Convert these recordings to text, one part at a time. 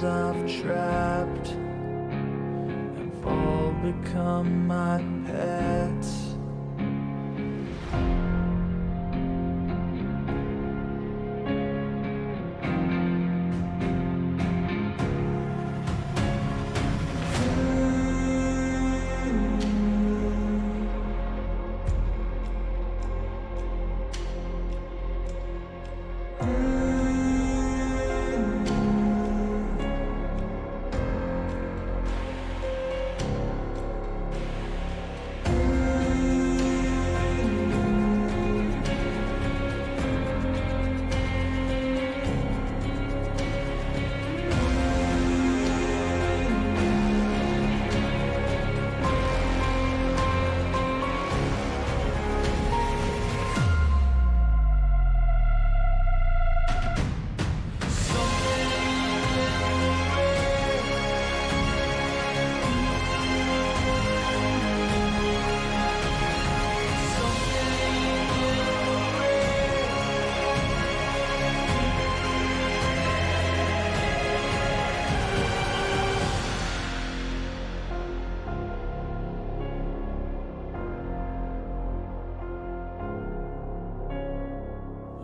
animals I've trapped have all become my pets.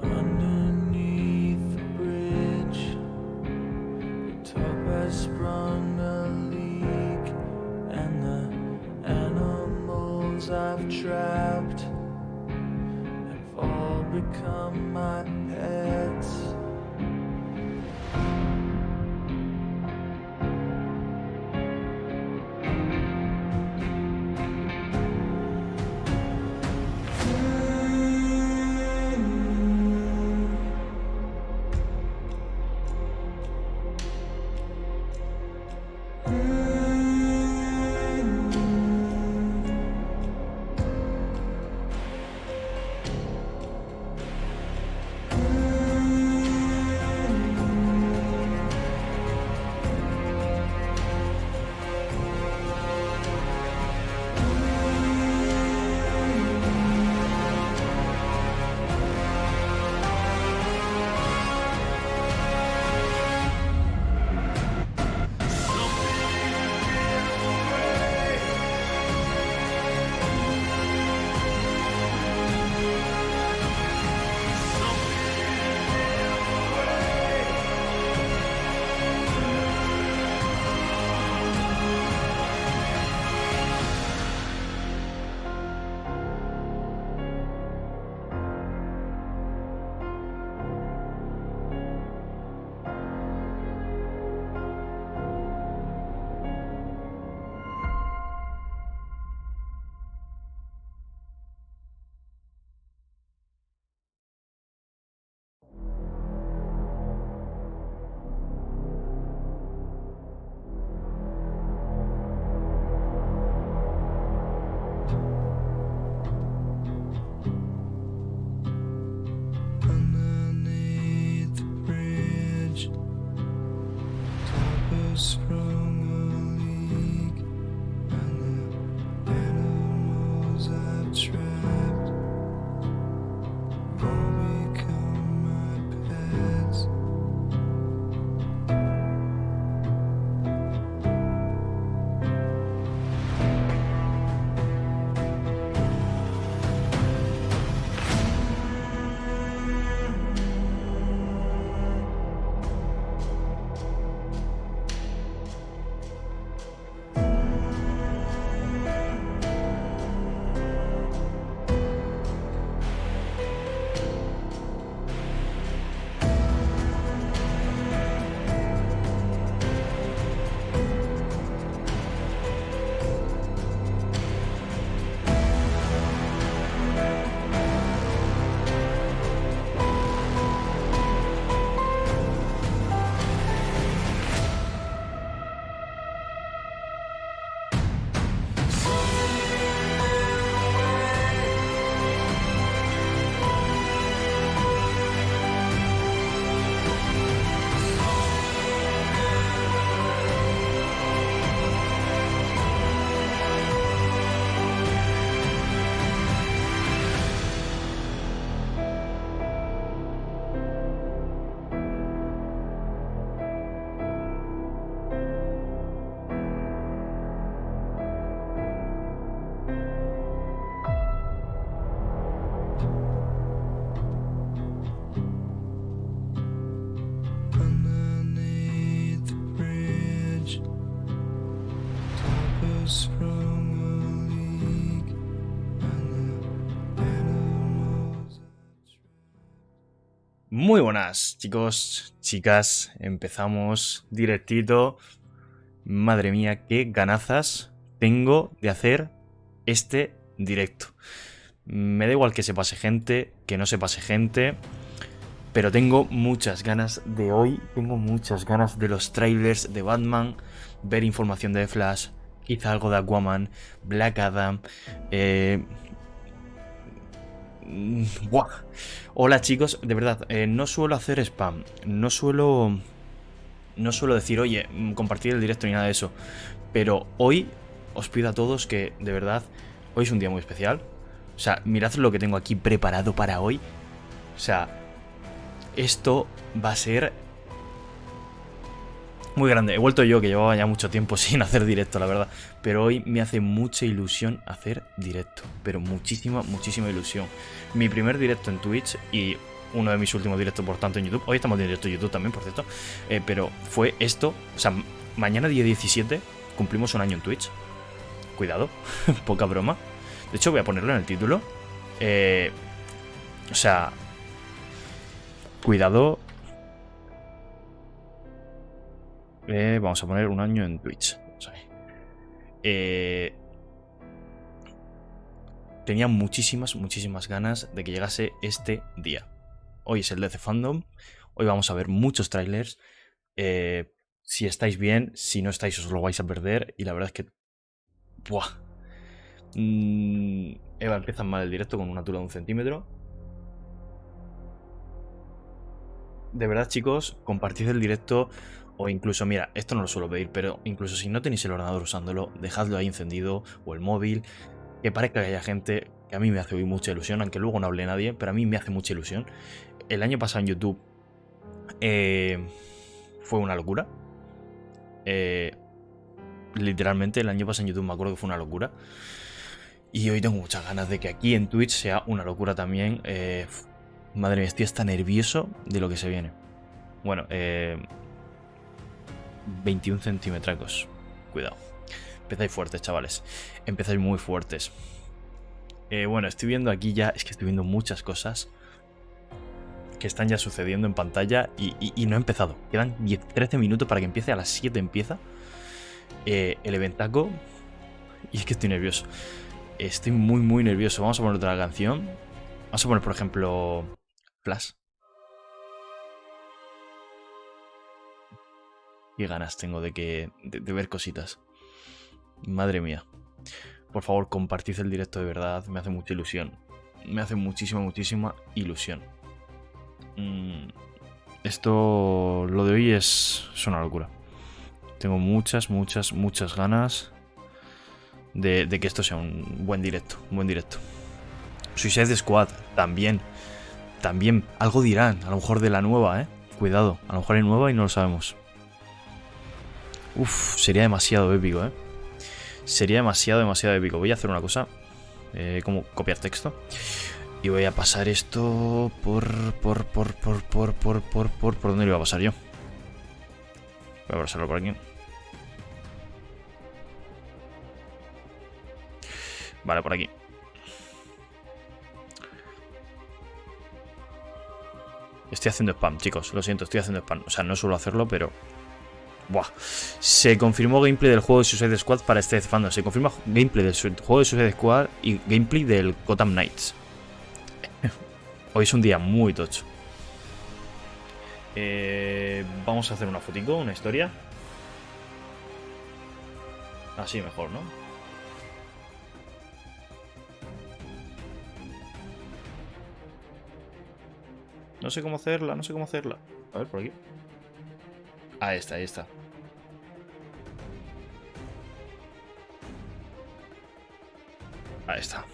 Underneath the bridge, the top has sprung a leak, and the animals I've trapped have all become my pets. Underneath the bridge, top has sprung a leak, and the animals I've trapped all become my pets. sprung a leak, and the animals. Muy buenas, chicos, chicas. Empezamos directito. Madre mía, qué ganazas tengo de hacer este directo. Me da igual que se pase gente, que no se pase gente, pero tengo muchas ganas de hoy. Tengo muchas ganas de los trailers de Batman, ver información de Flash, quizá algo de Aquaman, Black Adam. Buah. Hola chicos, de verdad, no suelo hacer spam, no suelo decir, oye, compartir el directo ni nada de eso, pero hoy os pido a todos que, de verdad, hoy es un día muy especial. O sea, mirad lo que tengo aquí preparado para hoy. O sea, esto va a ser muy grande. He vuelto yo, que llevaba ya mucho tiempo sin hacer directo, la verdad. Pero hoy me hace mucha ilusión hacer directo. Pero muchísima, muchísima ilusión. Mi primer directo en Twitch y uno de mis últimos directos, por tanto, en YouTube. Hoy estamos en directo en YouTube también, por cierto. Pero fue esto. O sea, mañana día 17 cumplimos un año en Twitch. Cuidado, poca broma. De hecho, voy a ponerlo en el título. O sea, cuidado. Vamos a poner un año en Twitch. Tenía muchísimas, muchísimas ganas de que llegase este día. Hoy es el de Fandome. Hoy vamos a ver muchos trailers. Si estáis bien, si no estáis os lo vais a perder. Y la verdad es que... ¡buah! Eva empieza mal el directo con una altura de 1 centímetro. De verdad, chicos, compartid el directo. O incluso, mira, esto no lo suelo pedir, pero incluso si no tenéis el ordenador usándolo, dejadlo ahí encendido o el móvil. Que parezca que haya gente, que a mí me hace hoy mucha ilusión, aunque luego no hable nadie, pero a mí me hace mucha ilusión. El año pasado en YouTube fue una locura. Literalmente el año pasado en YouTube me acuerdo que fue una locura. Y hoy tengo muchas ganas de que aquí en Twitch sea una locura también. Madre mía, estoy hasta nervioso de lo que se viene. Bueno, 21 centímetros. Cuidado. Empezáis fuertes, chavales. Empezáis muy fuertes. Bueno, estoy viendo aquí ya... Es que estoy viendo muchas cosas que están ya sucediendo en pantalla y no he empezado. Quedan 13 minutos para que empiece. A las 7 empieza el eventaco. Y es que estoy nervioso. Estoy muy, muy nervioso. Vamos a poner otra canción. Vamos a poner, por ejemplo, Flash. Qué ganas tengo de ver cositas. Madre mía. Por favor, compartid el directo de verdad. Me hace mucha ilusión. Me hace muchísima, muchísima ilusión. Esto, lo de hoy es una locura. Tengo muchas, muchas, muchas ganas de que esto sea un buen directo. Un buen directo. Suicide Squad, también. También, algo dirán. A lo mejor de la nueva, Cuidado, a lo mejor hay nueva y no lo sabemos. Uf, sería demasiado épico, Sería demasiado, demasiado épico. Voy a hacer una cosa. Como copiar texto. Y voy a pasar esto ¿por dónde lo iba a pasar yo? Voy a pasarlo por aquí. Vale, por aquí. Estoy haciendo spam, chicos. Lo siento, estoy haciendo spam. O sea, no suelo hacerlo, pero... Buah. Se confirmó gameplay del juego de Suicide Squad para este fandom. Se confirma gameplay del juego de Suicide Squad y gameplay del Gotham Knights. Hoy es un día muy tocho. Vamos a hacer una fotico, una historia. Así mejor, ¿no? No sé cómo hacerla, no sé cómo hacerla. A ver, por aquí. Ahí está, ahí está. Ahí está.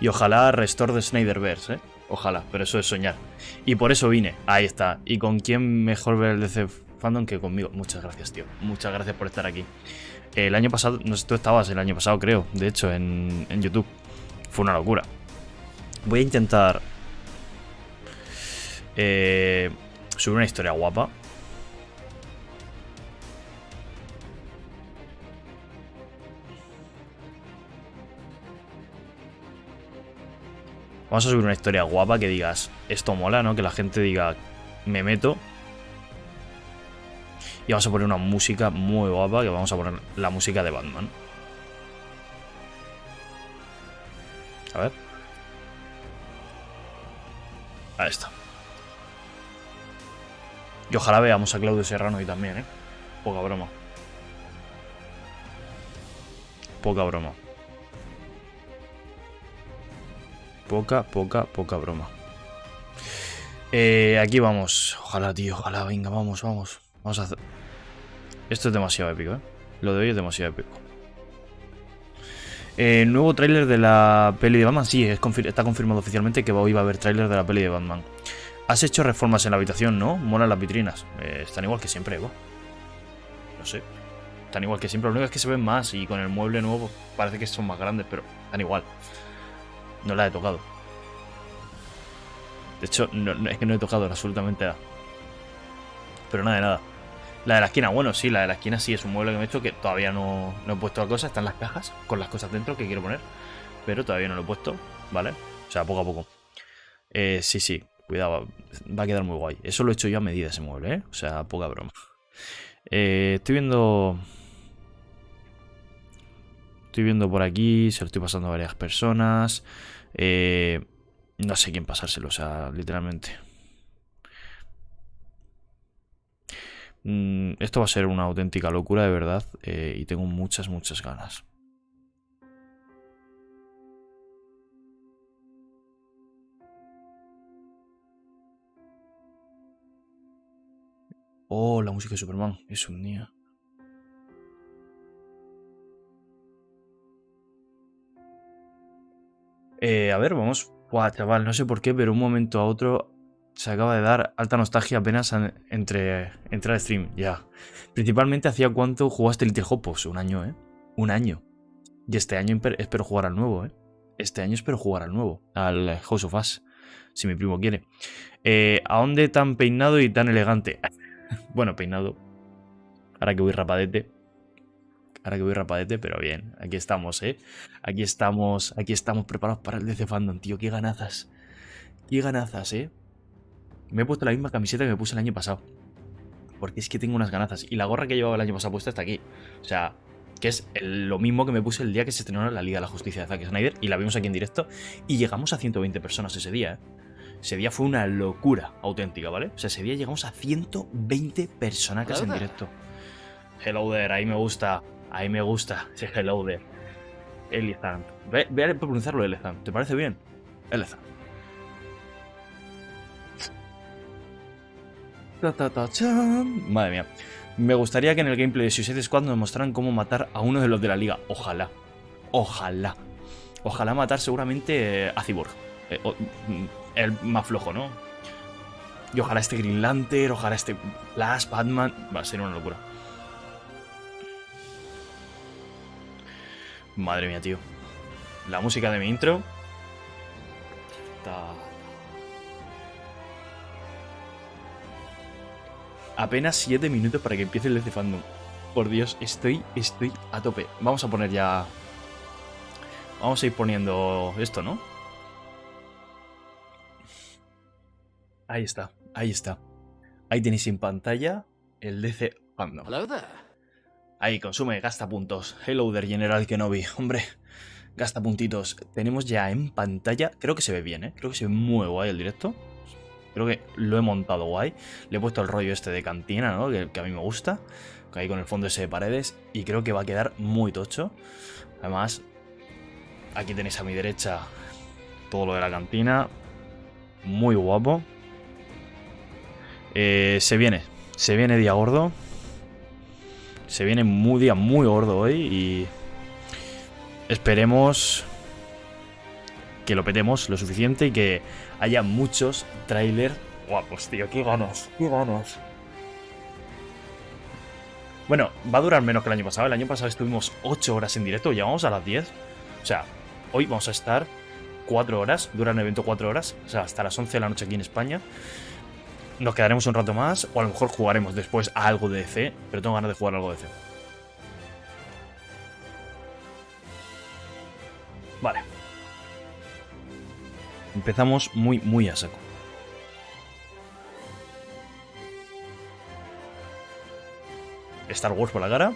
Y ojalá restore de Snyderverse, ¿eh? Ojalá, pero eso es soñar. Y por eso vine. Ahí está. ¿Y con quién mejor ver el DC Fandom que conmigo? Muchas gracias, tío. Muchas gracias por estar aquí. El año pasado, no sé, tú estabas el año pasado, creo, de hecho, en YouTube. Fue una locura. Voy a intentar Subir una historia guapa. Vamos a subir una historia guapa que digas, esto mola, ¿no? Que la gente diga, me meto. Y vamos a poner una música muy guapa, que vamos a poner la música de Batman. A ver. Ahí está. Y ojalá veamos a Claudio Serrano hoy también, ¿eh? Poca broma. Poca broma. Poca broma. Aquí vamos. Ojalá, tío. Ojalá, venga, vamos. Vamos a hacer... Esto es demasiado épico, ¿eh? Lo de hoy es demasiado épico. Nuevo tráiler de la peli de Batman. Sí, está confirmado oficialmente que hoy va a haber tráiler de la peli de Batman. Has hecho reformas en la habitación, ¿no? Molan las vitrinas. Están igual que siempre, Evo. No sé. Están igual que siempre. Lo único es que se ven más y con el mueble nuevo parece que son más grandes, pero están igual. No la he tocado. De hecho, es que no he tocado absolutamente nada. Pero nada de nada. La de la esquina, bueno, sí, la de la esquina sí es un mueble que me he hecho que todavía no he puesto la cosa. Están las cajas con las cosas dentro que quiero poner. Pero todavía no lo he puesto, ¿vale? O sea, poco a poco. Sí, cuidado, va a quedar muy guay. Eso lo he hecho yo a medida ese mueble, ¿eh? O sea, poca broma. Estoy viendo por aquí, se lo estoy pasando a varias personas. No sé quién pasárselo, o sea, literalmente. Esto va a ser una auténtica locura, de verdad. Y tengo muchas ganas. Oh, la música de Superman. Es un día. A ver, vamos. Buah, chaval, no sé por qué, pero un momento a otro se acaba de dar alta nostalgia apenas entre entrar al stream. Ya. Principalmente, ¿hacía cuánto jugaste Little Hope? Pues un año, ¿eh? Un año. Y este año espero jugar al nuevo, ¿eh? Este año espero jugar al nuevo. Al House of Us. Si mi primo quiere. ¿A dónde tan peinado y tan elegante? Bueno, peinado. Ahora que voy rapadete. Pero bien. Aquí estamos, ¿eh? Aquí estamos preparados para el DC Fandom, tío. Qué ganazas. Qué ganazas, ¿eh? Me he puesto la misma camiseta que me puse el año pasado. Porque es que tengo unas ganazas. Y la gorra que llevaba el año pasado puesta está aquí. O sea, que es lo mismo que me puse el día que se estrenó la Liga de la Justicia de Zack Snyder. Y la vimos aquí en directo. Y llegamos a 120 personas ese día, ¿eh? Ese día fue una locura auténtica, ¿vale? O sea, ese día llegamos a 120 personas en directo. Hello there, ahí me gusta. Ahí me gusta ese hello there. Elizant. Ve a pronunciarlo, Elizant. ¿Te parece bien? Elizant. Madre mía. Me gustaría que en el gameplay de Suicide Squad nos mostraran cómo matar a uno de los de la liga. Ojalá. Ojalá matar seguramente a Cyborg. El más flojo, ¿no? Y ojalá este Green Lantern, ojalá este Flash, Batman. Va a ser una locura. Madre mía, tío. La música de mi intro. Apenas 7 minutos para que empiece el DC Fandom. Por Dios, estoy a tope. Vamos a poner ya... Vamos a ir poniendo esto, ¿no? Ahí está. Ahí tenéis en pantalla el DC Fandom. Ahí, consume, gasta puntos. Hello there, General Kenobi. Hombre, gasta puntitos. Tenemos ya en pantalla... Creo que se ve bien, ¿eh? Creo que se ve muy guay el directo. Creo que lo he montado guay. Le he puesto el rollo este de cantina, ¿no? Que a mí me gusta. Ahí con el fondo ese de paredes. Y creo que va a quedar muy tocho. Además, aquí tenéis a mi derecha todo lo de la cantina. Muy guapo. Se viene día gordo. Se viene día muy gordo hoy. Y esperemos que lo petemos lo suficiente y que haya muchos trailers guapos, tío. Qué ganas. Bueno, va a durar menos que el año pasado. El año pasado estuvimos 8 horas en directo. Llegamos a las 10. O sea, hoy vamos a estar 4 horas. Dura el evento 4 horas. O sea, hasta las 11 de la noche aquí en España. nos quedaremos un rato más, o a lo mejor jugaremos después a algo de DC, pero tengo ganas de jugar a algo de DC. Vale. Empezamos muy a saco. Star Wars por la cara.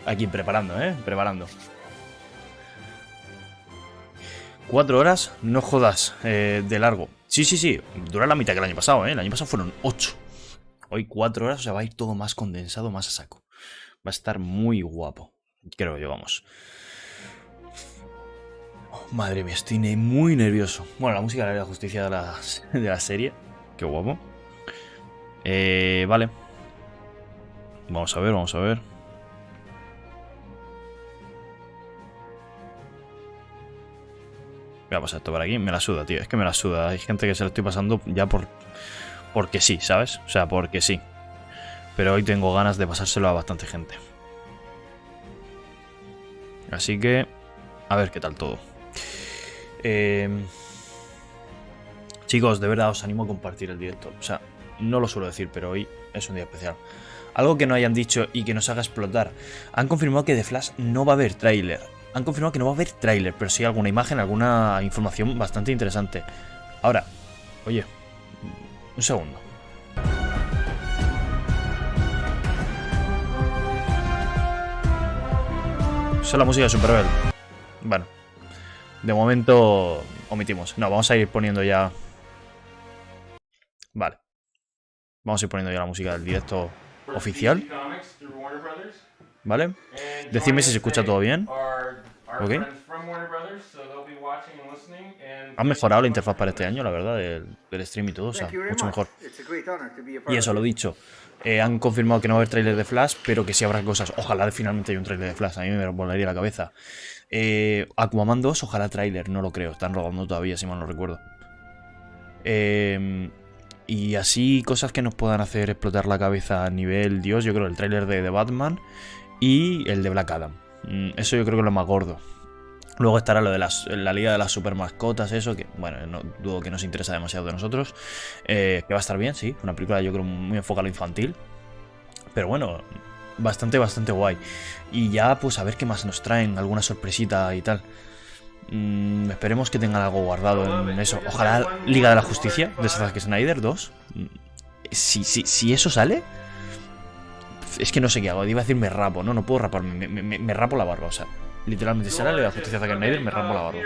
Aquí preparando, preparando. 4 horas, no jodas, de largo. Sí, dura la mitad que el año pasado, El año pasado fueron 8. Hoy 4 horas, o sea, va a ir todo más condensado, más a saco. Va a estar muy guapo. Creo yo, vamos. Oh, madre mía, estoy muy nervioso. Bueno, la música de la justicia de la serie. Qué guapo. Vale. Vamos a ver. Voy a pasar esto por aquí. Me la suda, tío. Es que me la suda. Hay gente que se lo estoy pasando ya porque sí, ¿sabes? O sea, porque sí. Pero hoy tengo ganas de pasárselo a bastante gente. Así que... a ver qué tal todo. Chicos, de verdad os animo a compartir el directo. O sea, no lo suelo decir, pero hoy es un día especial. Algo que no hayan dicho y que nos haga explotar. Han confirmado que de Flash no va a haber tráiler. Han confirmado que no va a haber tráiler, pero sí alguna imagen, alguna información bastante interesante. Ahora, oye, un segundo. Esa es la música de Superbell. Bueno, de momento omitimos. No, vamos a ir poniendo ya... Vale. Vamos a ir poniendo ya la música del directo oficial. ¿Vale? Decidme si se escucha todo bien. Ok. Han mejorado la interfaz para este año, la verdad, del stream y todo, o sea, mucho mejor. Y eso, lo dicho. Han confirmado que no va a haber tráiler de Flash, pero que sí habrá cosas. Ojalá finalmente haya un tráiler de Flash, a mí me volaría la cabeza. Aquaman 2, ojalá tráiler, no lo creo, están rodando todavía, si mal no recuerdo. Y así cosas que nos puedan hacer explotar la cabeza a nivel Dios, yo creo el tráiler de Batman y el de Black Adam. Eso yo creo que es lo más gordo. Luego estará lo de la liga de las super mascotas, eso, que bueno, no dudo que nos interesa demasiado de nosotros. Que va a estar bien, sí, una película yo creo muy enfocada a lo infantil. Pero bueno, bastante guay. Y ya pues a ver qué más nos traen, alguna sorpresita y tal. Esperemos que tengan algo guardado en eso. Ojalá Liga de la Justicia de Zack Snyder 2. Si eso sale, es que no sé qué hago. Iba a decir me rapo, no puedo raparme. Me rapo la barba, o sea, literalmente si sale Liga de la Justicia de Zack Snyder, me rapo la barba.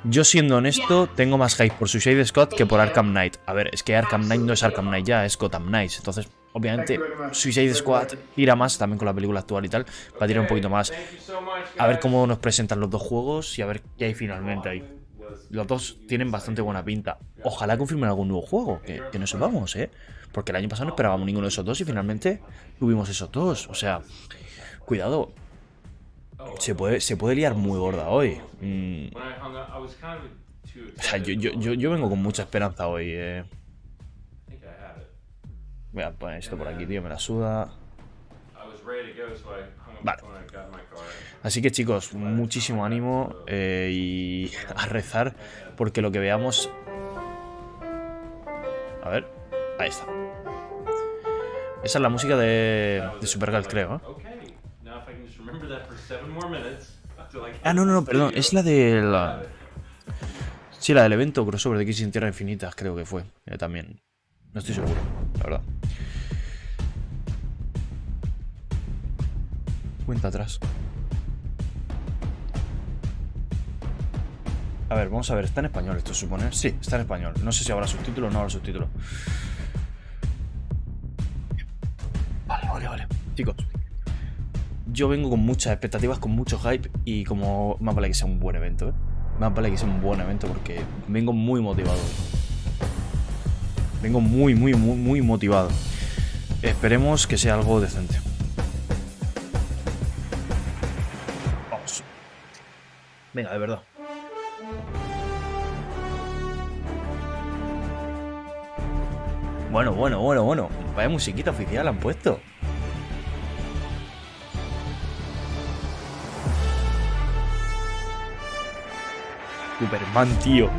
Yo, siendo honesto, tengo más hype por Suicide Squad que por Arkham Knight. A ver, es que Arkham Knight no es Arkham Knight ya, es Gotham Knights. Entonces, obviamente, Suicide Squad tira más, también con la película actual y tal. Va a tirar un poquito más. A ver cómo nos presentan los dos juegos y a ver qué hay finalmente ahí. Los dos tienen bastante buena pinta. Ojalá confirmen algún nuevo juego, que no sepamos, porque el año pasado no esperábamos ninguno de esos dos y finalmente tuvimos esos dos. O sea, cuidado. Se puede liar muy gorda hoy. O sea, yo vengo con mucha esperanza hoy. Voy a poner esto por aquí, tío, me la suda. Vale. Así que chicos, muchísimo ánimo y a rezar porque lo que veamos... A ver, ahí está. Esa es la música de Supergirl, creo, Ah, no, perdón, es la de la... Sí, la del evento crossover de X en Tierra Infinitas, creo que fue, también. No estoy seguro, la verdad. Cuenta atrás. A ver, vamos a ver, está en español esto, supone. Sí, está en español. No sé si habrá subtítulo o no habrá subtítulo. Vale. Chicos, yo vengo con muchas expectativas, con mucho hype y como más vale que sea un buen evento, Más vale que sea un buen evento porque vengo muy motivado. Vengo muy motivado. Esperemos que sea algo decente. Vamos. Venga, de verdad. Bueno. Vaya musiquita oficial han puesto. Superman, tío.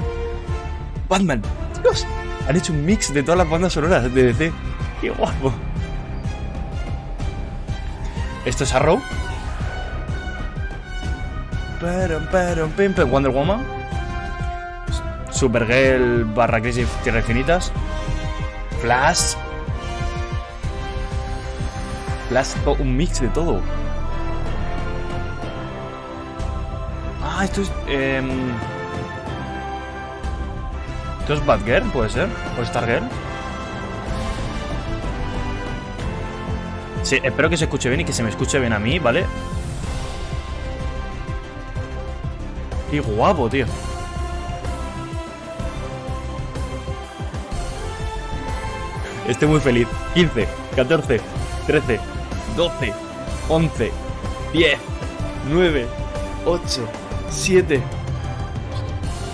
Batman, Dios. Han hecho un mix de todas las bandas sonoras de DC. ¡Qué guapo! Esto es Arrow. Wonder Woman. Supergirl / Crisis Tierras Infinitas. Flash. Un mix de todo. Ah, esto es... ¿Esto es Batgirl? ¿Puede ser? ¿O Stargirl? Sí, espero que se escuche bien y que se me escuche bien a mí, ¿vale? Qué guapo, tío. Estoy muy feliz. 15, 14, 13, 12, 11, 10, 9, 8, 7,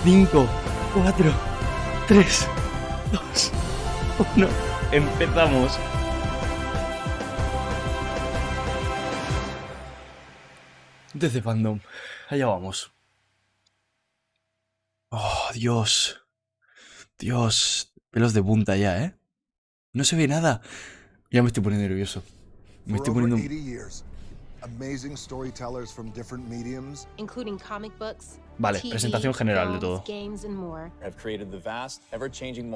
5, 4, 3, 2, 1. Empezamos. Desde Fandome. Allá vamos. Oh, Dios. Dios. Pelos de punta ya, ¿eh? No se ve nada. Ya me estoy poniendo nervioso. Me estoy poniendo... Vale, presentación general de todo.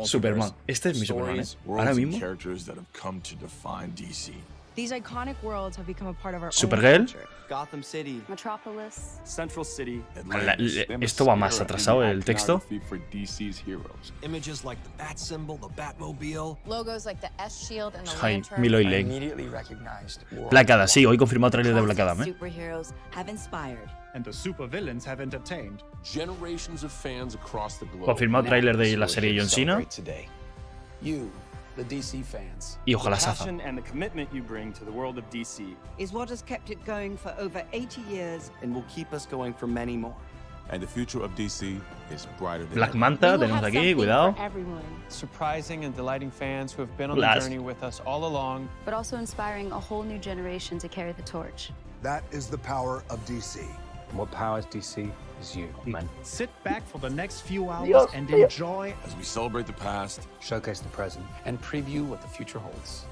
Superman. Este es mi Superman, ¿eh? Ahora mismo. These iconic worlds have become a part of our Supergirl. own culture. Gotham City, Metropolis, Central City. Esto va más atrasado el texto. Images like the bat symbol, the Batmobile. logos like the S-Shield and the Hi, Lantern. Milo y Lane. Black Adam, sí, hoy confirmado trailer de Black Adam, ¿eh? Superheroes have inspired. And the supervillains have entertained. Generations of fans across the globe. Confirmado trailer de la serie John Cena. You, the DC fans. Y ojalá Saza. Passion and the commitment you bring to the world of DC. Is what has kept it going for over 80 years. And will keep us going for many more. And the future of DC is brighter than Black ever. Manta, We will tenemos have aquí, something cuidado. for everyone, Surprising and delighting fans who have been on Flash. the journey with us all along. but also inspiring a whole new generation to carry the torch. That is the power of DC. What powers DC is you, man. Sit back for the next few hours and enjoy. As we celebrate the past, Showcase the present and preview what the future holds.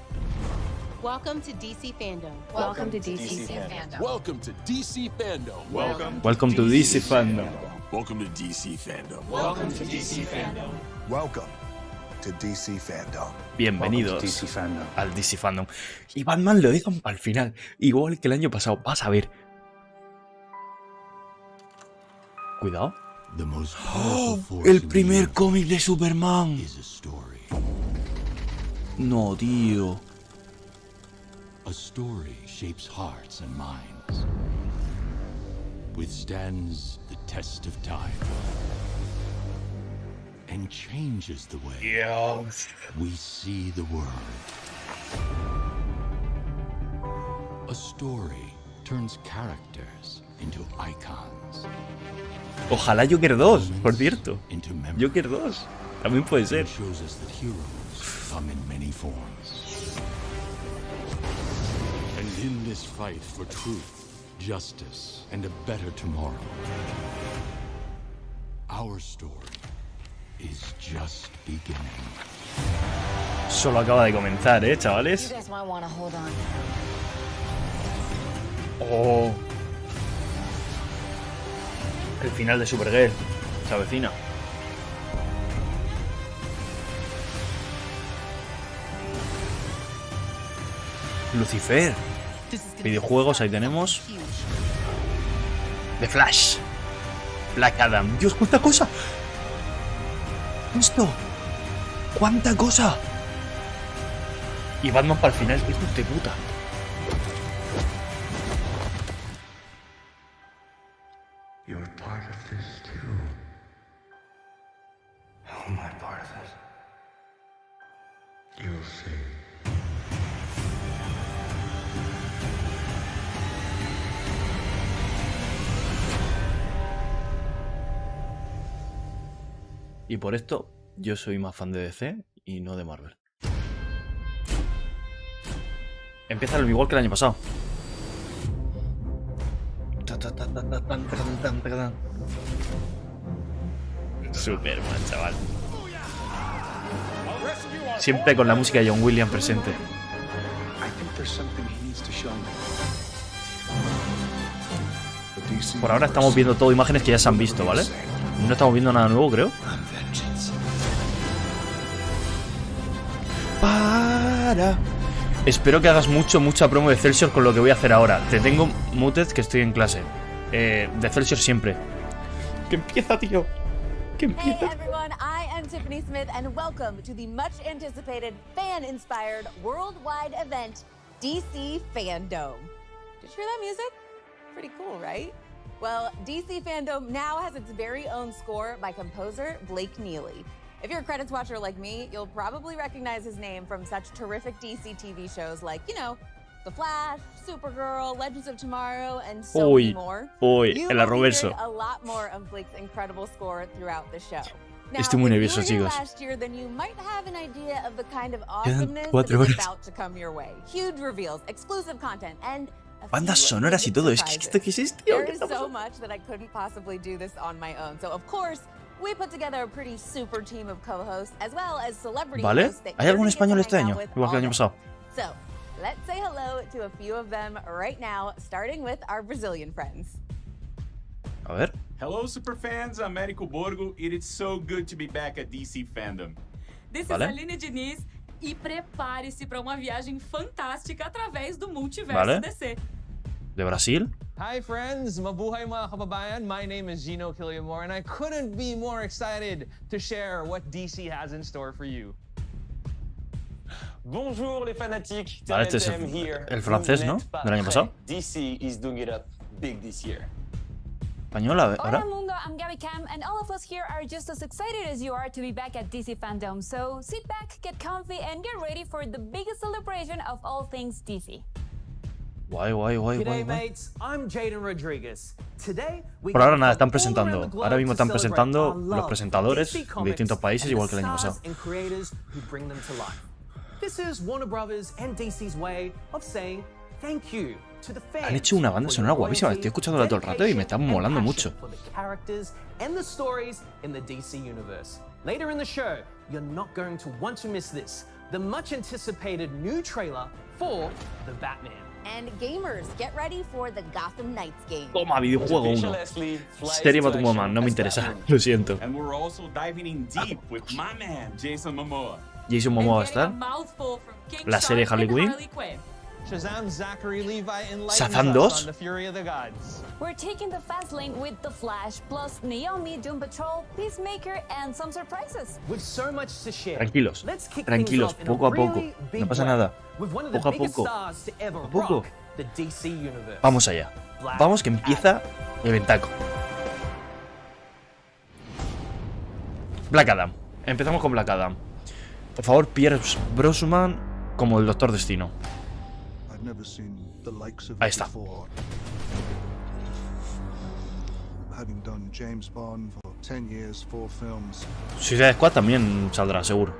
Welcome to DC Fandom. Welcome to DC Fandom. welcome to DC Fandom. Welcome to DC Fandom. Welcome to DC Fandom. Welcome to DC Fandom. Welcome to DC Fandom. Bienvenidos DC Fandom. al DC Fandom. Y Batman lo dejan para el final. Igual que el año pasado. Vas a ver. Cuidado. El primer cómic de Superman. No, tío. A story shapes hearts and minds, withstands the test of time, and changes the way we see the world. A story turns characters into icons. Ojalá Joker 2, por cierto. Into memory. Joker 2. También puede ser. It shows us that heroes come in many forms. And in this fight for truth, justice, and a better tomorrow, our story is just beginning. Solo acaba de comenzar, chavales. You guys might want to hold on. Oh. El final de Supergirl. Se avecina. Lucifer. Videojuegos, ahí tenemos. The Flash. Black Adam. Dios, cuánta cosa. Esto. Cuánta cosa. Y Batman para el final. Hijos de puta. You're part of this too. How am I part of it? You'll see. Y por esto, yo soy más fan de DC y no de Marvel. Empieza el igual que el año pasado. Superman, chaval. Siempre con la música de John Williams presente. Por ahora estamos viendo todo imágenes que ya se han visto, ¿vale? No estamos viendo nada nuevo, creo. Para. Espero que hagas mucha promo de Celsius con lo que voy a hacer ahora. Te tengo muted que estoy en clase. De Celsius siempre. Que empieza, tío. Que empieza. Hey everyone, I am Tiffany Smith and welcome to the much anticipated fan-inspired worldwide event, DC Fandome. Did you hear that music? Pretty cool, right? Well, DC Fandome now has its very own score by composer Blake Neely. If you're a credits watcher like me, you'll probably recognize his name from such terrific DC TV shows like, you know, The Flash, Supergirl, Legends of Tomorrow, and so many more. El arroverso. A lot more of Blake's incredible score throughout the show. Now, Estoy muy nervioso, if you were here chicos. last year, then you might have an idea of the kind of awesomeness Quedan 4 that is horas. about to come your way. Huge reveals, exclusive content, and a Bandas few sonoras y todo. Es que surprises. ¿qué es esto, tío? There ¿Qué is está so pasando? much that I couldn't possibly do this on my own. So, of course, we put together a pretty super team of co-hosts as well as celebrity ¿Vale? hosts that ¿Hay you're algún gonna get español to este hang año? out with Igual que el all año day. pasado. So, let's say hello to a few of them right now, starting with our Brazilian friends. A ver. Hello, superfans. I'm Érico Borgo. It is so good to be back at DC Fandom. This Vale. is Aline Diniz e prepare-se para uma viagem fantástica através do multiverso Vale. DC. De Brasil. Hi friends, mabuhay mga kababayan. My name is Gino Killiamore and I couldn't be more excited to share what DC has in store for you. Bonjour les fanatiques, Vale, este es TNTM here. el francés, ¿no? Del año pasado. DC is doing it up big this year. Español, a ver, Hola ahora. Mundo, I'm Gabby Cam, and all of us here are just as excited as you are to be back at DC Fandom. So sit back, get comfy, and get ready for the biggest celebration of all things DC. Guay. G'day mates, I'm Jaden Rodriguez. Today we Por ahora nada, están presentando. Ahora mismo están presentando los presentadores de distintos países, igual que el año pasado. and creators who bring them to life. This is Warner Brothers and DC's way of saying thank you to the fans. Han hecho una banda sonora guapísima. Estoy escuchándola todo el rato y me está molando mucho. For the characters and the stories in the DC universe. Later in the show, you're not going to want to miss this. The much anticipated new trailer for The Batman. And gamers, get ready for the Gotham Knights game. Toma, videojuego 1. Serie Batwoman, no me interesa. Lo siento. And we're also diving in deep with my man, Jason Momoa. Jason Momoa va a estar. La serie Harley Quinn. Shazam Zachary Levi enlightens Shazam us 2? on the fury of the gods. We're taking the fast lane with The Flash, plus Naomi, Doom Patrol, Peacemaker, and some surprises. With so much to share. Tranquilos, Let's kick tranquilos, things off in poco a poco. really big No pasa way nada. with one of the Poco a biggest poco. stars to ever A poco. rock the DC universe. Vamos allá. Vamos que empieza el ventaco. Black Adam. Empezamos con Black Adam. Por favor, Pierce Brosnan como el Doctor Destino. Ahí está. Suicide Squad también saldrá, seguro.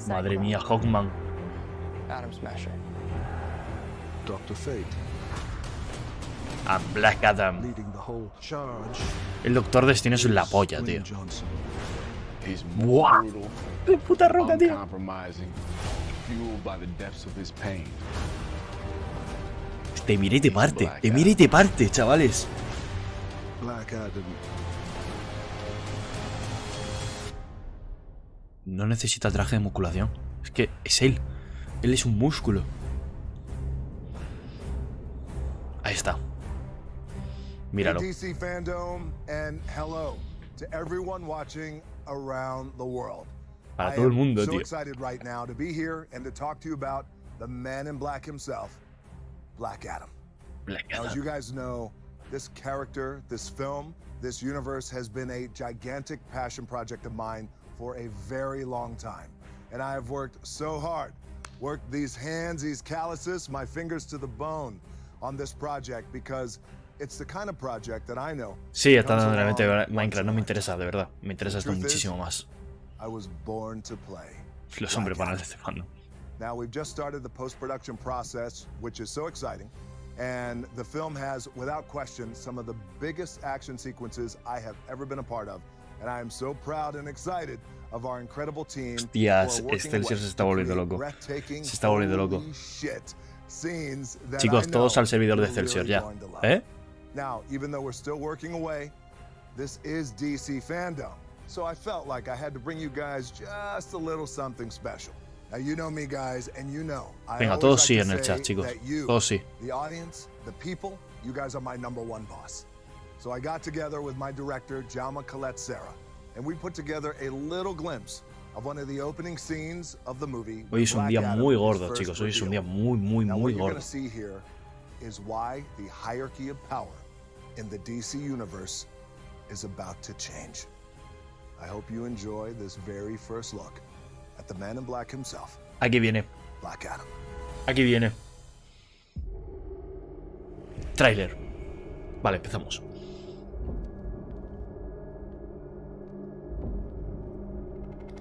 Madre mía, Hawkman. Adam Smasher. Dr. Fate. A Black Adam. El Doctor Destino es la polla, tío. ¡Buah! ¡Qué puta roca, tío! Te mira y te parte, chavales. Black Adam. No necesita traje de musculación. Es que es él. Él es un músculo. Ahí está. Míralo. DC Fandome and hello to everyone watching around the world. Para todo el mundo, I am so tío. excited right now to be here and to talk to you about the man in black himself, Black Adam. Black Now, as Adam. you guys know, this character, this film, this universe has been a gigantic passion project of mine for a very long time. And I have worked so hard, worked these hands, these calluses, my fingers to the bone on this project because it's the kind of project that I know. Sí, está dando realmente Minecraft. No me interesa, de verdad. Me interesa esto muchísimo más. I was born to play. Los hombres para este fandom. Now we've just started the post-production process, which is so exciting. And the film has, without question, some of the biggest action sequences I have ever been a part of. And I am so proud and excited of our incredible team. Hostias, Excelsior se está volviendo loco. Se está volviendo loco. Chicos, todos al servidor de Excelsior ya. ¿Eh? Now, even though we're still working away, this is DC Fandome. So I felt like I had to bring you guys just a little something special. Now, you know me, guys, and you know. Venga, todos sí en el chat, chicos. Todos sí. The audience, the people, you guys are my #1 boss. So I got together with my director, Jaume Colette Serra, and we put together a little glimpse of one of the opening scenes of the movie. Hoy es un día muy gordo, chicos. Hoy es un día muy gordo. What you're going to see here is why the hierarchy of power in the DC universe is about to change. I hope you enjoy this very first look at the Man in Black himself. Aquí viene. Black Adam. Aquí viene. Tráiler. Vale, empezamos.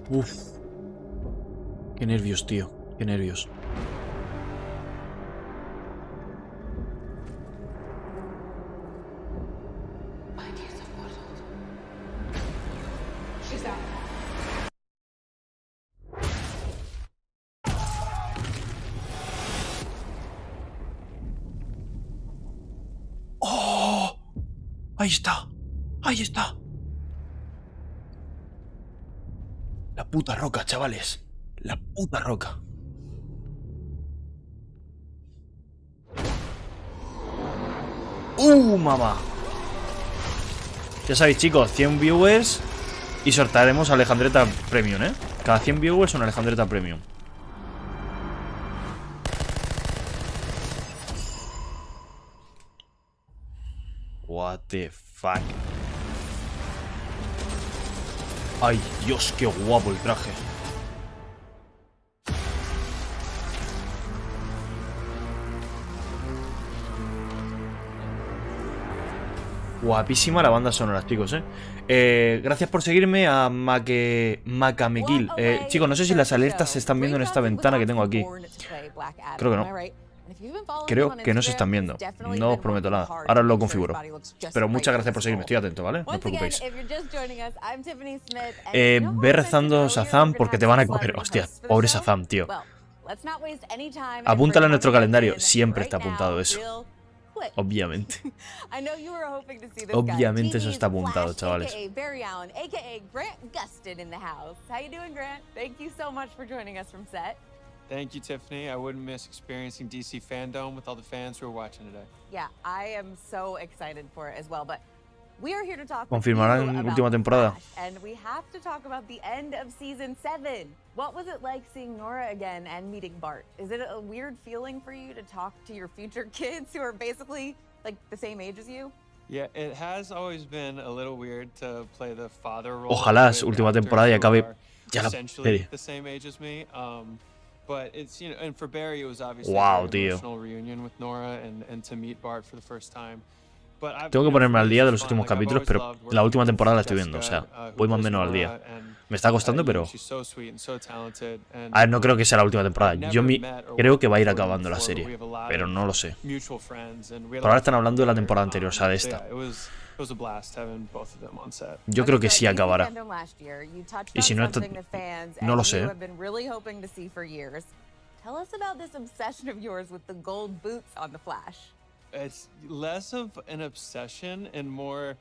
Uf. Qué nervios, tío. Qué nervios. ¡Oh! Ahí está. Ahí está. La puta roca, chavales. La puta roca. Mamá. Ya sabéis, chicos, 100 viewers y sortearemos a Alejandreta Premium, ¿eh? Cada 100 viewers una Alejandreta Premium. What the fuck. Ay, Dios, qué guapo el traje. Guapísima la banda sonora, chicos, gracias por seguirme a Macamekil. Chicos, no sé si las alertas se están viendo en esta ventana que tengo aquí. Creo que no. Creo que no se están viendo. No os prometo nada. Ahora os lo configuro. Pero muchas gracias por seguirme. Estoy atento, ¿vale? No os preocupéis. Ve rezando Shazam porque te van a coger. Hostia, pobre Shazam, tío. Apúntalo en nuestro calendario. Siempre está apuntado eso. Obviamente. Obviamente eso está apuntado, chavales. Thank you, Tiffany. I wouldn't miss experiencing DC Fandome with all the fans who are watching today. Yeah, I am so excited for it as well, but we are here to talk Confirmarán última temporada. And we have to talk about the end of season 7. What was it like seeing Nora again and meeting Bart? Is it a weird feeling for you to talk to your future kids who are basically like the same age as you? Yeah, it has always been a little weird to play the father role. Ojalá la última temporada y acabe ya la serie. The same age as me. But it's, you know, and for Barry it was obviously wow, an emotional reunion with Nora and to meet Bart for the first time. But tengo que ponerme al día de los últimos capítulos, pero la última temporada la estoy viendo, o sea, voy más o menos al día. Me está costando, pero... A ver, no creo que sea la última temporada. Yo creo que va a ir acabando la serie, pero no lo sé. Por ahora están hablando de la temporada anterior, o sea, de esta. Yo creo que sí acabará. Y si no, no lo sé. Tell us about this obsession of yours with the gold boots on the Flash. It's less of an obsession and more,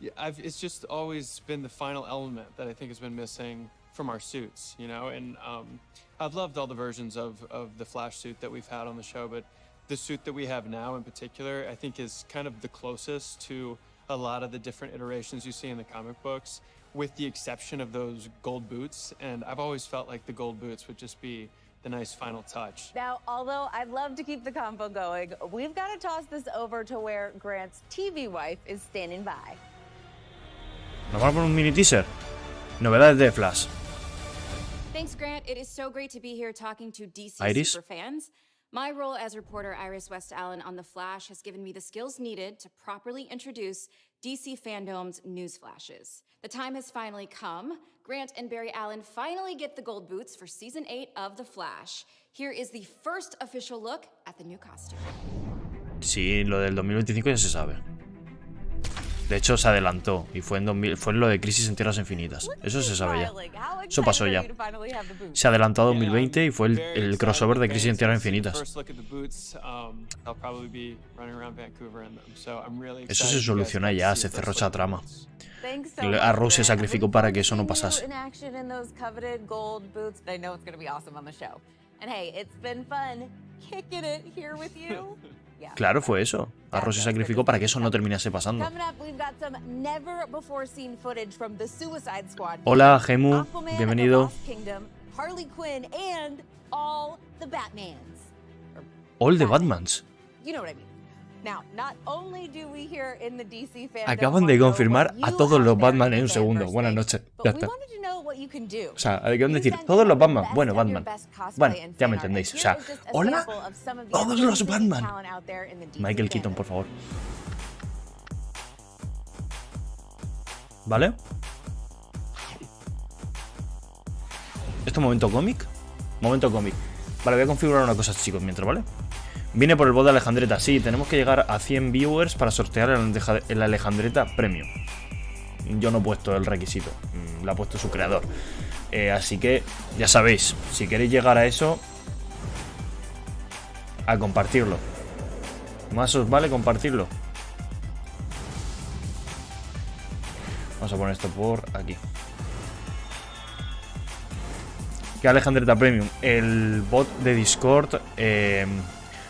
it's just always been the final element that I think has been missing from our suits, you know? And I've loved all the versions of the Flash suit that we've had on the show, but the suit that we have now in particular, I think is kind of the closest to a lot of the different iterations you see in the comic books, with the exception of those gold boots. And I've always felt like the gold boots would just be the nice final touch. Now, although I'd love to keep the combo going, we've got to toss this over to where Grant's TV wife is standing by. Nos vamos por un mini teaser. Novedades de Flash. Thanks, Grant. It is so great to be here talking to DC Iris? superfans. My role as reporter Iris West Allen on The Flash has given me the skills needed to properly introduce DC Fandome's news flashes. The time has finally come. Grant and Barry Allen finally get the gold boots for Season 8 of The Flash. Here is the first official look at the new costume. Sí, lo del 2025 ya se sabe. De hecho, se adelantó y fue en lo de Crisis en Tierras Infinitas. Eso se sabe ya. Eso pasó ya. Se adelantó a 2020 y fue el crossover de Crisis en Tierras Infinitas. Eso se soluciona ya, se cerró esa trama. A Rose se sacrificó para que eso no pasase. Claro, fue eso. Arroz se sacrificó para que eso no terminase pasando. Hola, Gemu. Bienvenido. All the Batmans. Acaban de confirmar a todos los Batman en un segundo. Buenas noches. Ya está. O sea, hay que decir, todos los Batman. Bueno, Batman. Bueno, ya me entendéis. O sea, hola, todos los Batman. Michael Keaton, por favor. ¿Vale? ¿Esto es momento cómic? Momento cómic. Vale, voy a configurar una cosa, chicos, mientras, ¿vale? Vine por el bot de Alejandreta. Sí, tenemos que llegar a 100 viewers para sortear el Alejandreta Premium. Yo no he puesto el requisito, lo ha puesto su creador. Así que, ya sabéis, si queréis llegar a eso, a compartirlo. Más os vale compartirlo. Vamos a poner esto por aquí. ¿Qué Alejandreta Premium? El bot de Discord.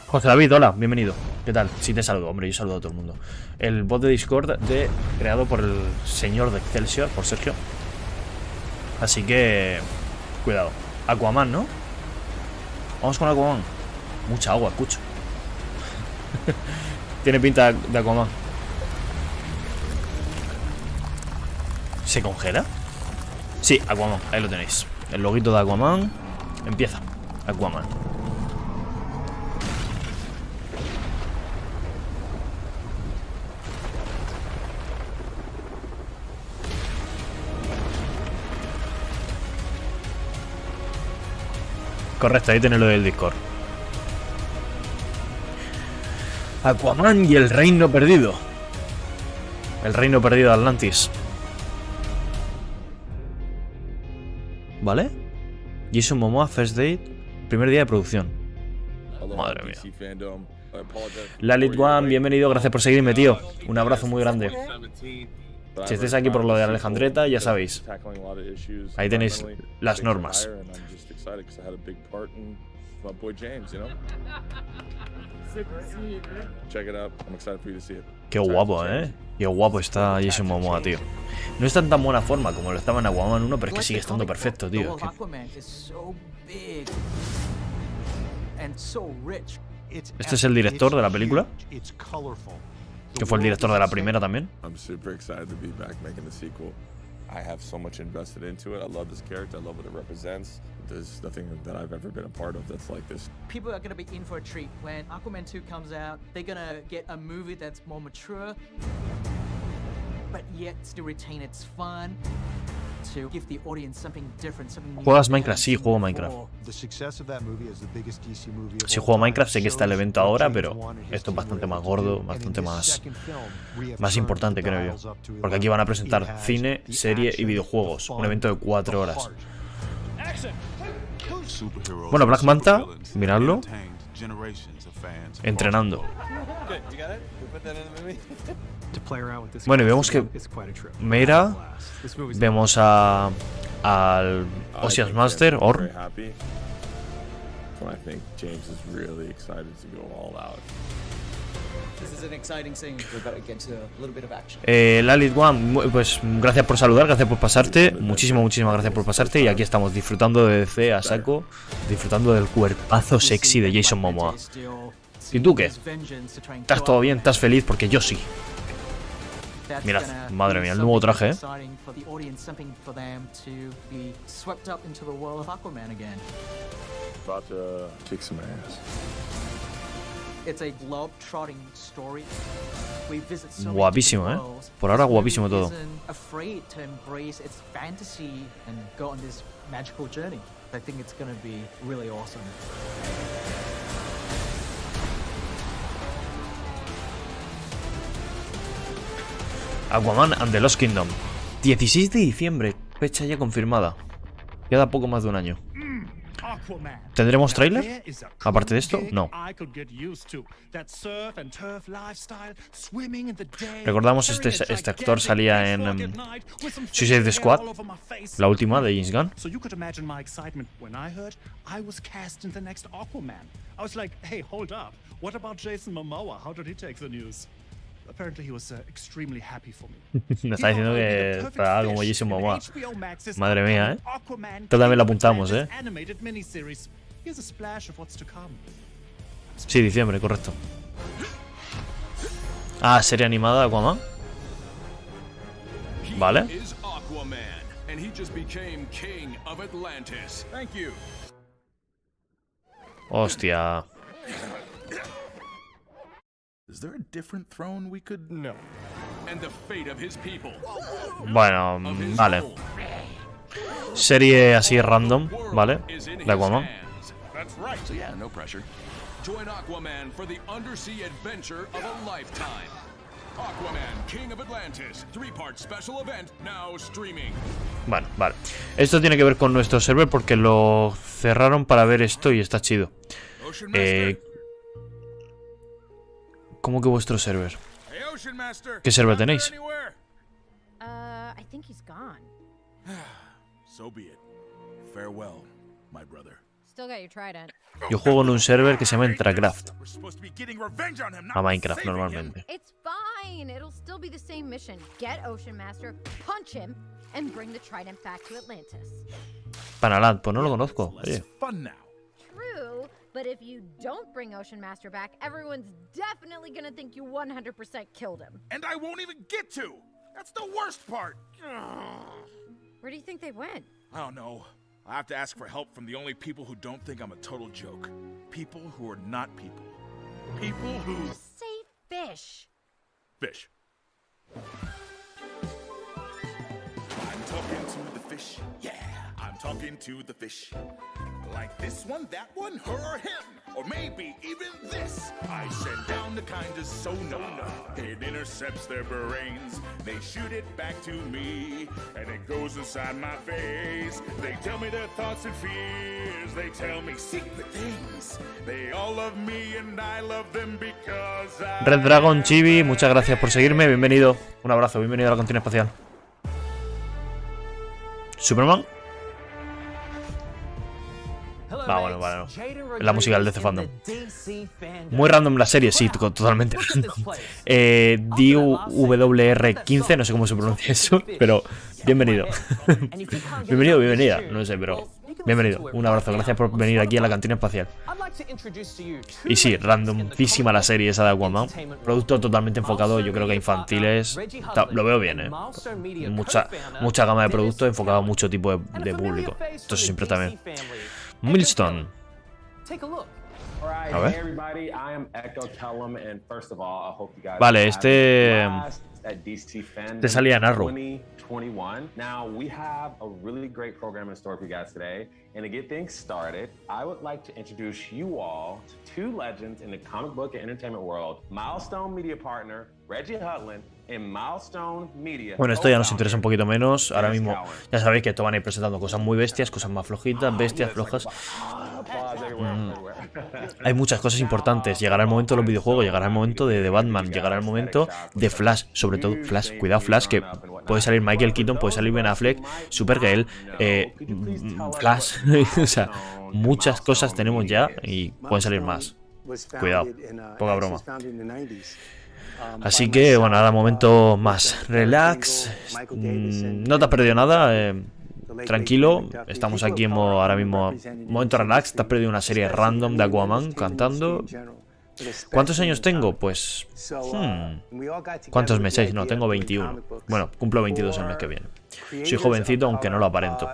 José David, hola, bienvenido. ¿Qué tal? Sí te saludo, hombre, yo saludo a todo el mundo. El bot de Discord creado por el señor de Excelsior, por Sergio. Así que... cuidado. Aquaman, ¿no? Vamos con Aquaman. Mucha agua, escucho. Tiene pinta de Aquaman. ¿Se congela? Sí, Aquaman, ahí lo tenéis. El loguito de Aquaman. Empieza. Aquaman. Correcto, ahí tenéis lo del Discord. Aquaman y el reino perdido. El reino perdido de Atlantis. ¿Vale? Jason Momoa, First Date, primer día de producción. Madre mía. Lalit One, bienvenido, gracias por seguirme, tío. Un abrazo muy grande. Si estáis aquí por lo de Alejandreta, ya sabéis. Ahí tenéis las normas. Qué guapo, Qué guapo está Jason Momoa, tío. No está en tan buena forma como lo estaba en Aquaman 1, pero es que sigue estando perfecto, tío. ¿Este es el director de la película? ¿Que fue el director de la primera también? I have so much invested into it. I love this character. I love what it represents. There's nothing that I've ever been a part of that's like this. People are going to be in for a treat. When Aquaman 2 comes out, they're going to get a movie that's more mature, but yet still retain its fun. To give the audience something different, something new. ¿Juegas Minecraft? Sí, juego Minecraft. Si juego Minecraft, sé que está el evento ahora, pero esto es bastante más gordo, bastante más importante, creo yo. Porque aquí van a presentar cine, serie y videojuegos. Un evento de 4 horas. Bueno, Black Manta, miradlo. Entrenando. Bueno, y vemos que Meira, vemos al Osias Master, Orn. Lalit One, pues gracias por saludar, gracias por pasarte. Muchísimas gracias por pasarte. Y aquí estamos disfrutando de DC a saco, disfrutando del cuerpazo sexy de Jason Momoa. ¿Y tú qué? ¿Estás todo bien? ¿Estás feliz? Porque yo sí. Mirad, madre mía, el nuevo traje, Guapísimo, Por ahora guapísimo todo. Aquaman and the Lost Kingdom. 16 de diciembre, fecha ya confirmada. Queda poco más de un año. ¿Tendremos tráiler? Aparte de esto, no. Recordamos, este actor salía en Suicide Squad, la última de James Gunn. Me está diciendo que está como Jason Momoa. Madre mía, ¿eh? Esto también lo apuntamos, ¿eh? Sí, diciembre, correcto. Ah, serie animada de Aquaman. Vale. Hostia. Is there a different throne we could know? And the fate of his people. Bueno, vale. Serie así random, ¿vale? De Aquaman. That's right. So yeah, no pressure. Join Aquaman for the undersea adventure of a lifetime. Aquaman, King of Atlantis, 3-part special event now streaming. Bueno, vale. Esto tiene que ver con nuestro server porque lo cerraron para ver esto y está chido. ¿Cómo que vuestro server? ¿Qué server tenéis? I think he's gone. So be it. Farewell, my brother. Still got your trident. Yo juego en un server que se llama Intercraft. A Minecraft normalmente. It's fine. It'll still be the same mission. Get Ocean Master, punch him, and bring the trident back to Atlantis. Panalat, pues no lo conozco. Oye. True, but if you don't bring Ocean Master back, everyone's definitely gonna think you 100% killed him. And I won't even get to. That's the worst part. Where do you think they went? I don't know. I have to ask for help from the only people who don't think I'm a total joke. People who are not people. People who... Just say fish. Fish. I'm talking to the fish. Yeah, I'm talking to the fish. Like this one, that one, her or him. Or maybe even this. I send down the kind of sonar. It intercepts their brains. They shoot it back to me. And it goes inside my face. They tell me their thoughts and fears. They tell me secret things. They all love me and I love them because I... Red Dragon Chibi, muchas gracias por seguirme. Bienvenido. Un abrazo, bienvenido a la Cantina Espacial. Superman. Bueno. La música del DC Fandom. Muy random la serie, sí, totalmente random. DWR15, no sé cómo se pronuncia eso, pero bienvenido. Bienvenido, bienvenida, no sé, pero bienvenido. Un abrazo, gracias por venir aquí a la Cantina Espacial. Y sí, randomísima la serie esa de Aquaman. Producto totalmente enfocado, yo creo que a infantiles. Lo veo bien, ¿eh? Mucha gama de productos enfocado a mucho tipo de público. Entonces siempre está bien. Milestone. A ver. Vale, este salía en Arrow. Now we have a really great program in store for you guys today. And to get things started, I would like to introduce you all to two legends in the comic book and entertainment world. Milestone Media Partner, Reggie Hudlin, and Milestone Media. Bueno, esto ya nos interesa un poquito menos. Ahora mismo ya sabéis que esto van a ir presentando cosas muy bestias, cosas más flojitas, bestias, flojas. Hay muchas cosas importantes. Llegará el momento de los videojuegos, llegará el momento de Batman, llegará el momento de Flash, sobre todo Flash. Cuidado Flash, que puede salir Michael Keaton, puede salir Ben Affleck, Supergirl, Flash. O sea, muchas cosas tenemos ya y pueden salir más. Cuidado, poca broma. Así que, bueno, ahora momento más relax. No te has perdido nada. Tranquilo, estamos aquí ahora mismo. Momento relax, te has perdido una serie random de Aquaman cantando. ¿Cuántos años tengo? Pues... ¿Cuántos meses? No, tengo 21. Bueno, cumplo 22 el mes que viene. Soy jovencito, aunque no lo aparento.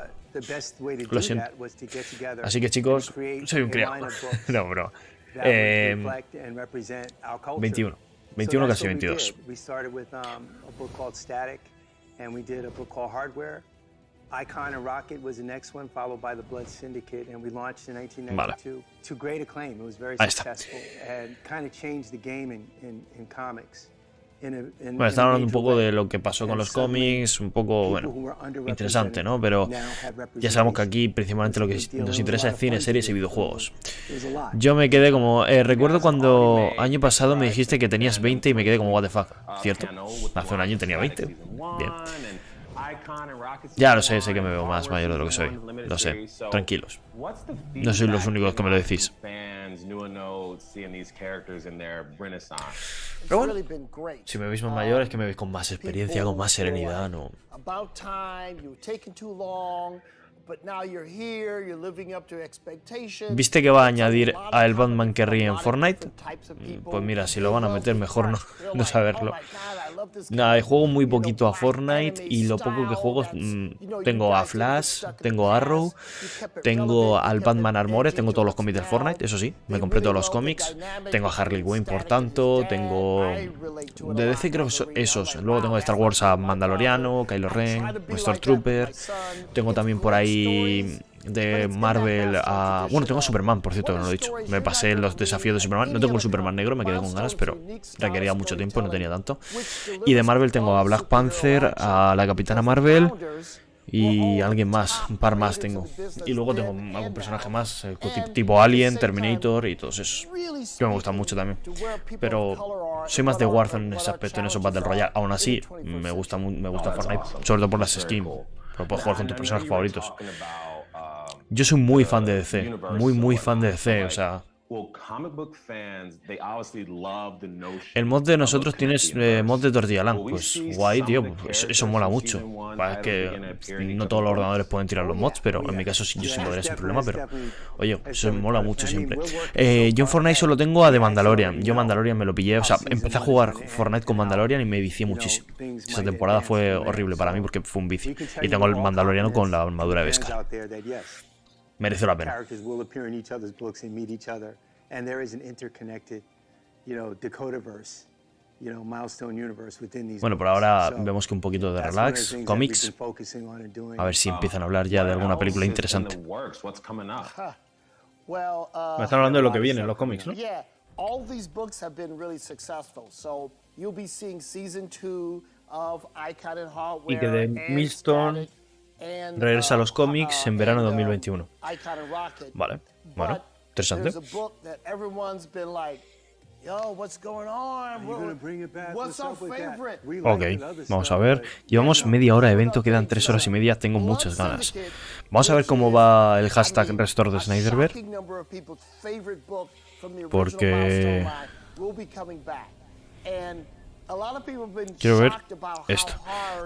Lo siento. Así que, chicos, soy un criado. No, bro. 21. 21, casi 22. Icon and Rocket was the next one, followed by the Blood Syndicate, and we launched in 1992 to great acclaim. It was very successful and kind of changed the game in comics. Bueno, están hablando un poco de lo que pasó con los cómics, un poco, bueno, interesante, ¿no? Pero ya sabemos que aquí principalmente lo que nos interesa es cine, series y videojuegos. Yo me quedé como... recuerdo cuando año pasado me dijiste que tenías 20 y me quedé como what the fuck, ¿cierto? Hace un año tenía 20. Bien. Ya lo sé, sé que me veo más mayor de lo que soy. Lo sé, tranquilos. No sois los únicos que me lo decís. Pero bueno, si me veis más mayor es que me veis con más experiencia, con más serenidad, ¿no? ¿Viste que va a añadir a el Batman que ríe en Fortnite? Pues mira, si lo van a meter mejor no saberlo. Nada, juego muy poquito a Fortnite y lo poco que juego tengo a Flash, tengo a Arrow, tengo al Batman Armored, tengo todos los cómics del Fortnite, eso sí, me compré todos los cómics, tengo a Harley Quinn por tanto, tengo de DC creo que son esos, luego tengo de Star Wars a Mandaloriano, Kylo Ren, Stormtrooper, tengo también por ahí de Marvel a... Bueno, tengo a Superman, por cierto, que no lo he dicho. Me pasé los desafíos de Superman. No tengo el Superman negro, me quedé con ganas, pero requería mucho tiempo, no tenía tanto. Y de Marvel tengo a Black Panther, a la Capitana Marvel y alguien más, un par más tengo. Y luego tengo algún personaje más, tipo Alien, Terminator y todos esos. Que me gustan mucho también. Pero soy más de Warzone en ese aspecto, en esos Battle Royale. Aún así, me gusta Fortnite, sobre todo por las skins. Pero puedes jugar con tus personajes favoritos. Yo soy muy fan de DC, muy fan de DC, o sea... El mod de nosotros tienes mod de Tortilla Land, pues guay, tío, pues eso mola mucho. Es que no todos los ordenadores pueden tirar los mods, pero en mi caso yo sí podría sin problema, pero oye, eso mola mucho siempre. Yo en Fortnite solo tengo a The Mandalorian, yo Mandalorian me lo pillé, o sea, empecé a jugar Fortnite con Mandalorian y me vicié muchísimo. Esa temporada fue horrible para mí porque fue un vicio. Y tengo el Mandaloriano con la armadura de Beskar. Merece la pena. Bueno, por ahora vemos que un poquito de relax, cómics. A ver si empiezan a hablar ya de alguna película interesante. Me están hablando de lo que viene en los cómics, ¿no? Y que de Milestone regresa a los cómics en verano de 2021. Vale, bueno, interesante. Ok, vamos a ver. Llevamos media hora de evento, quedan 3 horas y media, tengo muchas ganas. Vamos a ver cómo va el hashtag Restore de Snyderverse. Porque... quiero ver esto.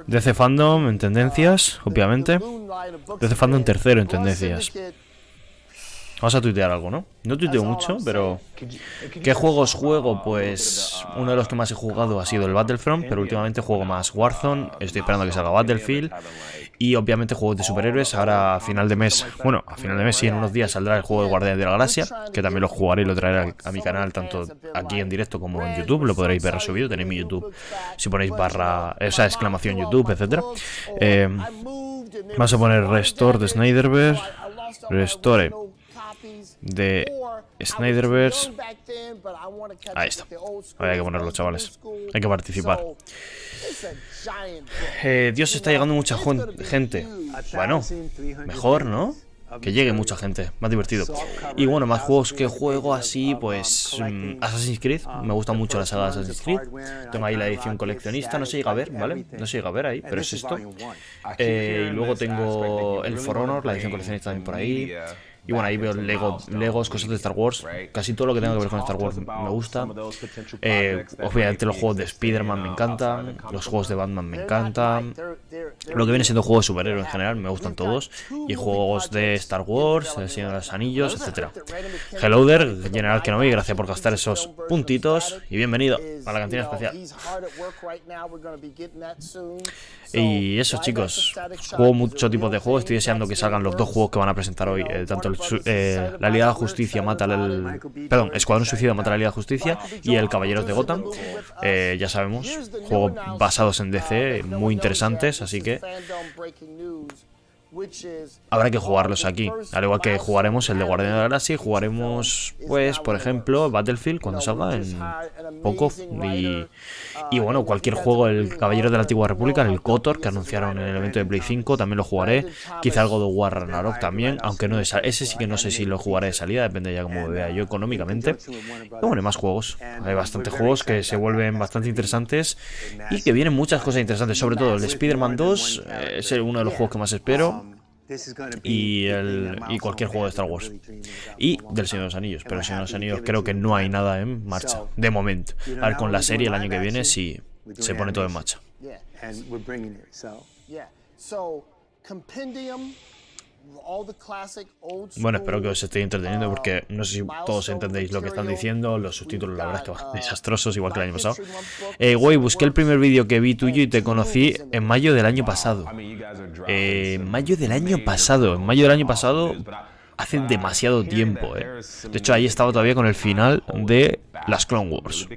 DC Fandom en tendencias, obviamente. DC Fandom tercero en tendencias. Vamos a tuitear algo, ¿no? No tuiteo mucho, pero... ¿Qué juegos juego? Pues uno de los que más he jugado ha sido el Battlefront, pero últimamente juego más Warzone, estoy esperando a que salga Battlefield. Y obviamente juegos de superhéroes, ahora a final de mes, bueno, a final de mes sí, en unos días saldrá el juego de Guardianes de la Galaxia, que también lo jugaré y lo traeré a mi canal, tanto aquí en directo como en YouTube, lo podréis ver resubido, tenéis mi YouTube, si ponéis barra, esa exclamación YouTube, etcétera. Vamos a poner Restore de Snyderverse, Restore de Snyderverse. Ahí está. Ahora hay que ponerlo, chavales. Hay que participar. Dios, está llegando mucha gente. Bueno, mejor, ¿no? Que llegue mucha gente, más divertido. Y bueno, más juegos que juego así, pues Assassin's Creed, me gusta mucho la saga de Assassin's Creed. Tengo ahí la edición coleccionista, no se llega a ver, ¿vale? No se llega a ver ahí, pero es esto. Y luego tengo el For Honor, la edición coleccionista también por ahí. Y bueno, ahí veo Legos, cosas de Star Wars. Casi todo lo que tenga que ver con Star Wars me gusta. Obviamente los juegos de Spider-Man me encantan. Los juegos de Batman me encantan. Lo que viene siendo juegos de superhéroes en general me gustan todos. Y juegos de Star Wars, El Señor de los Anillos, etc. Hello there, General Kenobi, gracias por gastar esos puntitos. Y bienvenido a la Cantina Espacial. Y eso, chicos, juego muchos tipos de juegos. Estoy deseando que salgan los dos juegos que van a presentar hoy, tanto la Liga de la Justicia mata al... Perdón, Escuadrón Suicida mata a la Liga de Justicia y el Caballeros de Gotham. Ya sabemos, juegos basados en DC, muy interesantes, así que habrá que jugarlos aquí. Al igual que jugaremos el de Guardián de la Galaxia, jugaremos, pues, por ejemplo, Battlefield cuando salga en poco. Y bueno, cualquier juego, el Caballero de la Antigua República, el KOTOR, que anunciaron en el evento de Play 5, también lo jugaré. Quizá algo de War Ragnarok también, aunque no de ese sí que no sé si lo jugaré de salida, depende ya cómo me vea yo económicamente. Y bueno, hay más juegos. Hay bastantes juegos que se vuelven bastante interesantes y que vienen muchas cosas interesantes, sobre todo el de Spider-Man 2, es uno de los juegos que más espero. Y cualquier juego de Star Wars y del Señor de los Anillos, pero el Señor de los Anillos creo que no hay nada en marcha de momento. A ver, con la serie el año que viene sí se pone todo en marcha. Bueno, espero que os estéis entreteniendo porque no sé si todos entendéis lo que están diciendo. Los subtítulos la verdad es que van desastrosos, igual que el año pasado. Güey, busqué el primer vídeo que vi tuyo y te conocí en mayo del año pasado. En mayo del año pasado, hace demasiado tiempo, De hecho, ahí estaba todavía con el final de las Clone Wars.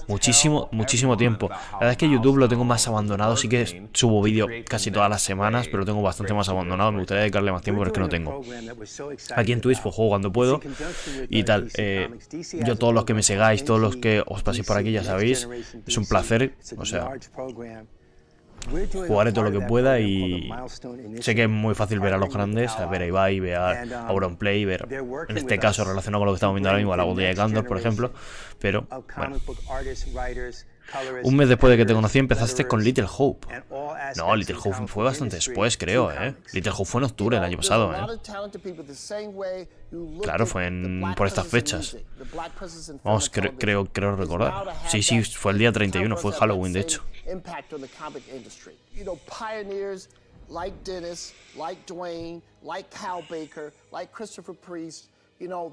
Muchísimo tiempo. La verdad es que YouTube lo tengo más abandonado. Sí que subo vídeo casi todas las semanas, pero lo tengo bastante más abandonado. Me gustaría dedicarle más tiempo, pero es que no tengo. Aquí en Twitch pues juego cuando puedo y tal. Yo, todos los que me sigáis, todos los que os paséis por aquí, ya sabéis, es un placer. O sea, jugaré todo lo que pueda y sé que es muy fácil ver a los grandes, a ver a Ibai, ver a Auronplay, ver, en este caso relacionado con lo que estamos viendo ahora mismo, a la botella de Gandalf, por ejemplo. Pero bueno, un mes después de que te conocí empezaste con Little Hope. No, Little Hope fue bastante después, creo, Little Hope fue en octubre del año pasado, Claro, fue por estas fechas. Vamos, creo recordar. Sí, fue el día 31, fue Halloween, de hecho. Like Dennis, like Dwayne, like Cal Baker, like Christopher Priest,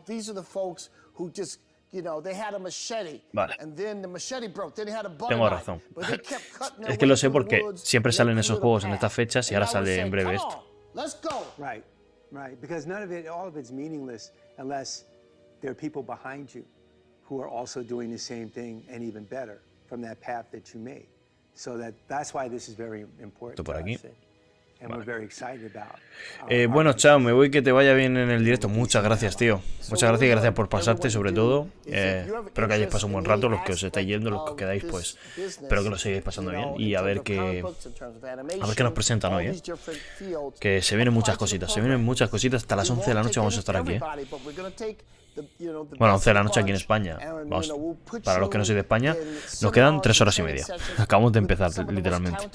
these are the folks who just, they had a machete, vale. And then the machete broke. Then they had a butter Tengo knife, razón. but they kept cutting their Es que lo way sé through the porque woods, siempre salen looking esos for the juegos en path. estas fechas y And ahora I was sale saying, en breve come esto. on, let's go. Right, because all of it's meaningless unless there are people behind you who are also doing the same thing and even better from that path that you made. So that's why this is very important Por aquí. Bueno, chao, me voy, que te vaya bien en el directo. Muchas gracias, tío. Muchas gracias y gracias por pasarte, sobre todo. Espero que hayáis pasado un buen rato, los que os estáis yendo, los que os quedáis, pues espero que lo sigáis pasando bien y a ver qué nos presentan hoy, Que se vienen muchas cositas, hasta las 11 de la noche vamos a estar aquí, Bueno, 11 de la noche aquí en España. Vamos, para los que no sois de España, nos quedan 3 horas y media. Acabamos de empezar, literalmente.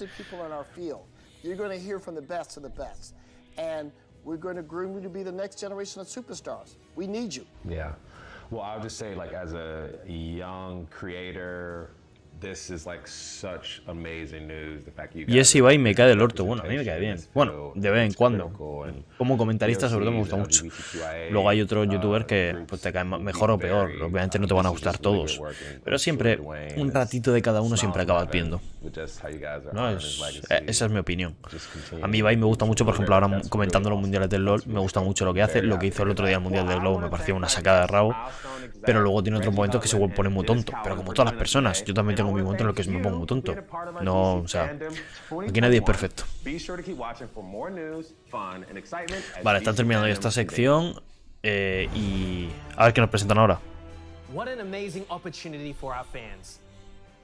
You're going to hear from the best of the best. And we're going to groom you to be the next generation of superstars. We need you. Yeah. Well, I'll just say, like, as a young creator, this is like such amazing news. The fact that you Y ese Ibai me cae del orto. Bueno, a mí me cae bien. Bueno, de vez en cuando. Como comentarista, sobre todo, me gusta mucho. Luego hay otros youtubers que pues, te caen mejor o peor. Obviamente no te van a gustar todos. Pero siempre, un ratito de cada uno siempre acabas viendo. No, esa es mi opinión. A mí Ibai me gusta mucho, por ejemplo, ahora comentando los mundiales del LoL, me gusta mucho lo que hace. Lo que hizo el otro día el mundial del Globo me pareció una sacada de rabo. Pero luego tiene otros momentos que se pone muy tonto. Pero como todas las personas, yo también tengo mi momento en el que me pongo muy tonto. No, o sea, aquí nadie es perfecto. Vale, están terminando ya esta sección y a ver qué nos presentan ahora. What an amazing opportunity for our fans.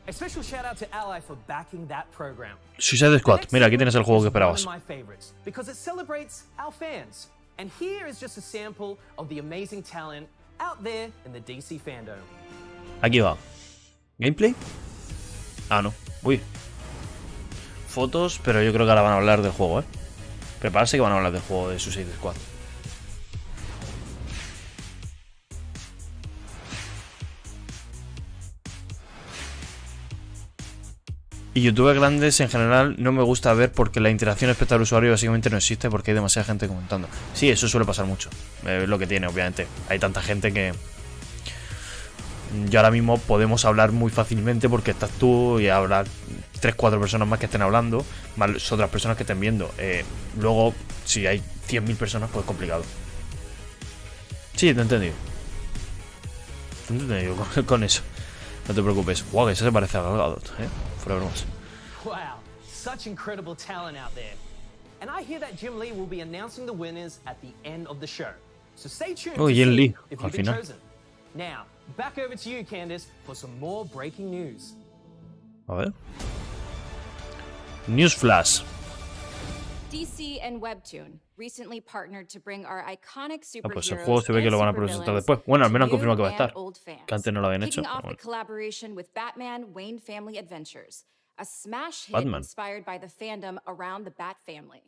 A special shout out to Ally for backing that program. Suicide Squad. Mira, aquí tienes el juego que esperabas. Because it celebrates our fans. And here is just a sample of the amazing talent out there in the DC fandom. Aquí va. ¿Gameplay? Ah, no. Uy. Fotos, pero yo creo que ahora van a hablar del juego, Prepararse que van a hablar del juego de Suicide Squad. Y youtubers grandes en general no me gusta ver porque la interacción espectador-usuario básicamente no existe porque hay demasiada gente comentando. Sí, eso suele pasar mucho. Es lo que tiene, obviamente. Hay tanta gente que... Yo ahora mismo podemos hablar muy fácilmente porque estás tú y habrá 3-4 personas más que estén hablando, más otras personas que estén viendo. Luego, si hay 100.000 personas, pues es complicado. Sí, te he entendido. Te he entendido con eso. No te preocupes. Wow, que eso se parece a Gal Gadot, fuera bromas. Wow, such incredible talent out there. and I hear that Jim Lee will be announcing the winners at the end of the show. So stay tuned Oh, to Jim see Lee, if al you've been final. chosen. Now, back over to you, Candice, for some more breaking news. A ver. News Flash. DC and Webtoon recently partnered to bring our iconic Ah, pues el superheroes juego se ve que and lo van a presentar supervillains después. Bueno, al to menos han new confirmado que va a and estar. old fans. Que antes no lo habían hecho. Kicking Pero off the bueno. collaboration with Batman Wayne Family Adventures, a smash hit Batman. inspired by the fandom around the Bat family.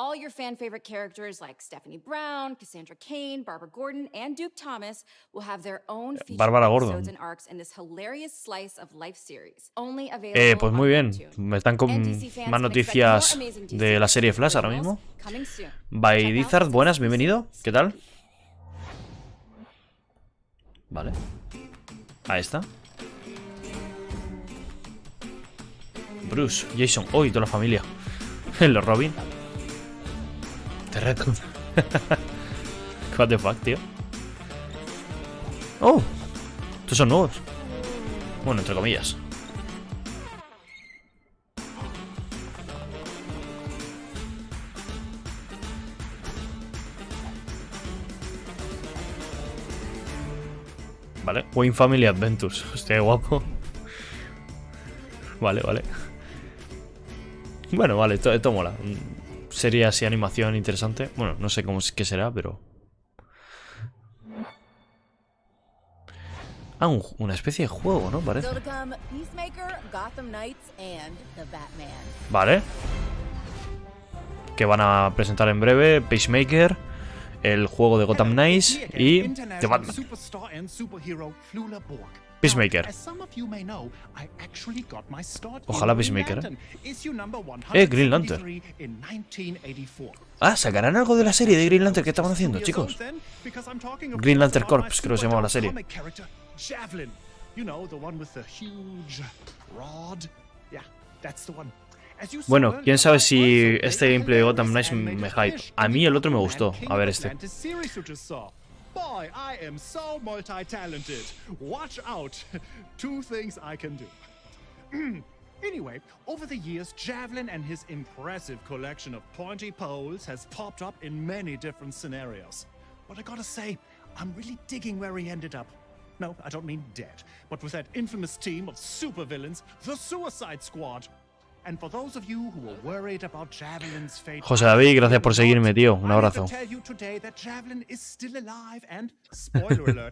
All your fan favorite characters like Stephanie Brown, Cassandra Cain, Barbara Gordon, and Duke Thomas will have their own featured Bárbara episodes Gordon. and arcs in this hilarious slice of life series. Only available Pues muy on bien. Webtoon. Me están con And DC fans más can expect noticias more amazing DC de la serie Flash ahora mismo. coming soon. By Dizard, buenas, bienvenido. ¿Qué tal? Vale. Ahí está. Bruce, Jason, y toda la familia. Los Robin. Te reto. What the fuck, tío. Oh, estos son nuevos. Bueno, entre comillas. Vale, Wayne Family Adventures. Hostia, guapo. Vale, vale. Bueno, vale, esto mola. Serie así, animación interesante. Bueno, no sé cómo qué será, pero... Ah, una especie de juego, ¿no? Parece. Vale. Que van a presentar en breve Peacemaker, el juego de Gotham Knights y The Batman. Peacemaker. Ojalá Peacemaker, Green Lantern. Ah, ¿sacarán algo de la serie de Green Lantern que estaban haciendo, chicos? Green Lantern Corps, creo que se llamaba la serie. Bueno, quién sabe si este gameplay de Gotham Knights me hype. A mí el otro me gustó. A ver este. Boy, I am so multi-talented. Watch out. Two things I can do. Anyway, over the years, Javelin and his impressive collection of pointy poles has popped up in many different scenarios. But I gotta say, I'm really digging where he ended up. No, I don't mean dead, but with that infamous team of supervillains, the Suicide Squad. And for those of you who were worried about Javelin's fate, José David, gracias por seguirme, tío. Un abrazo.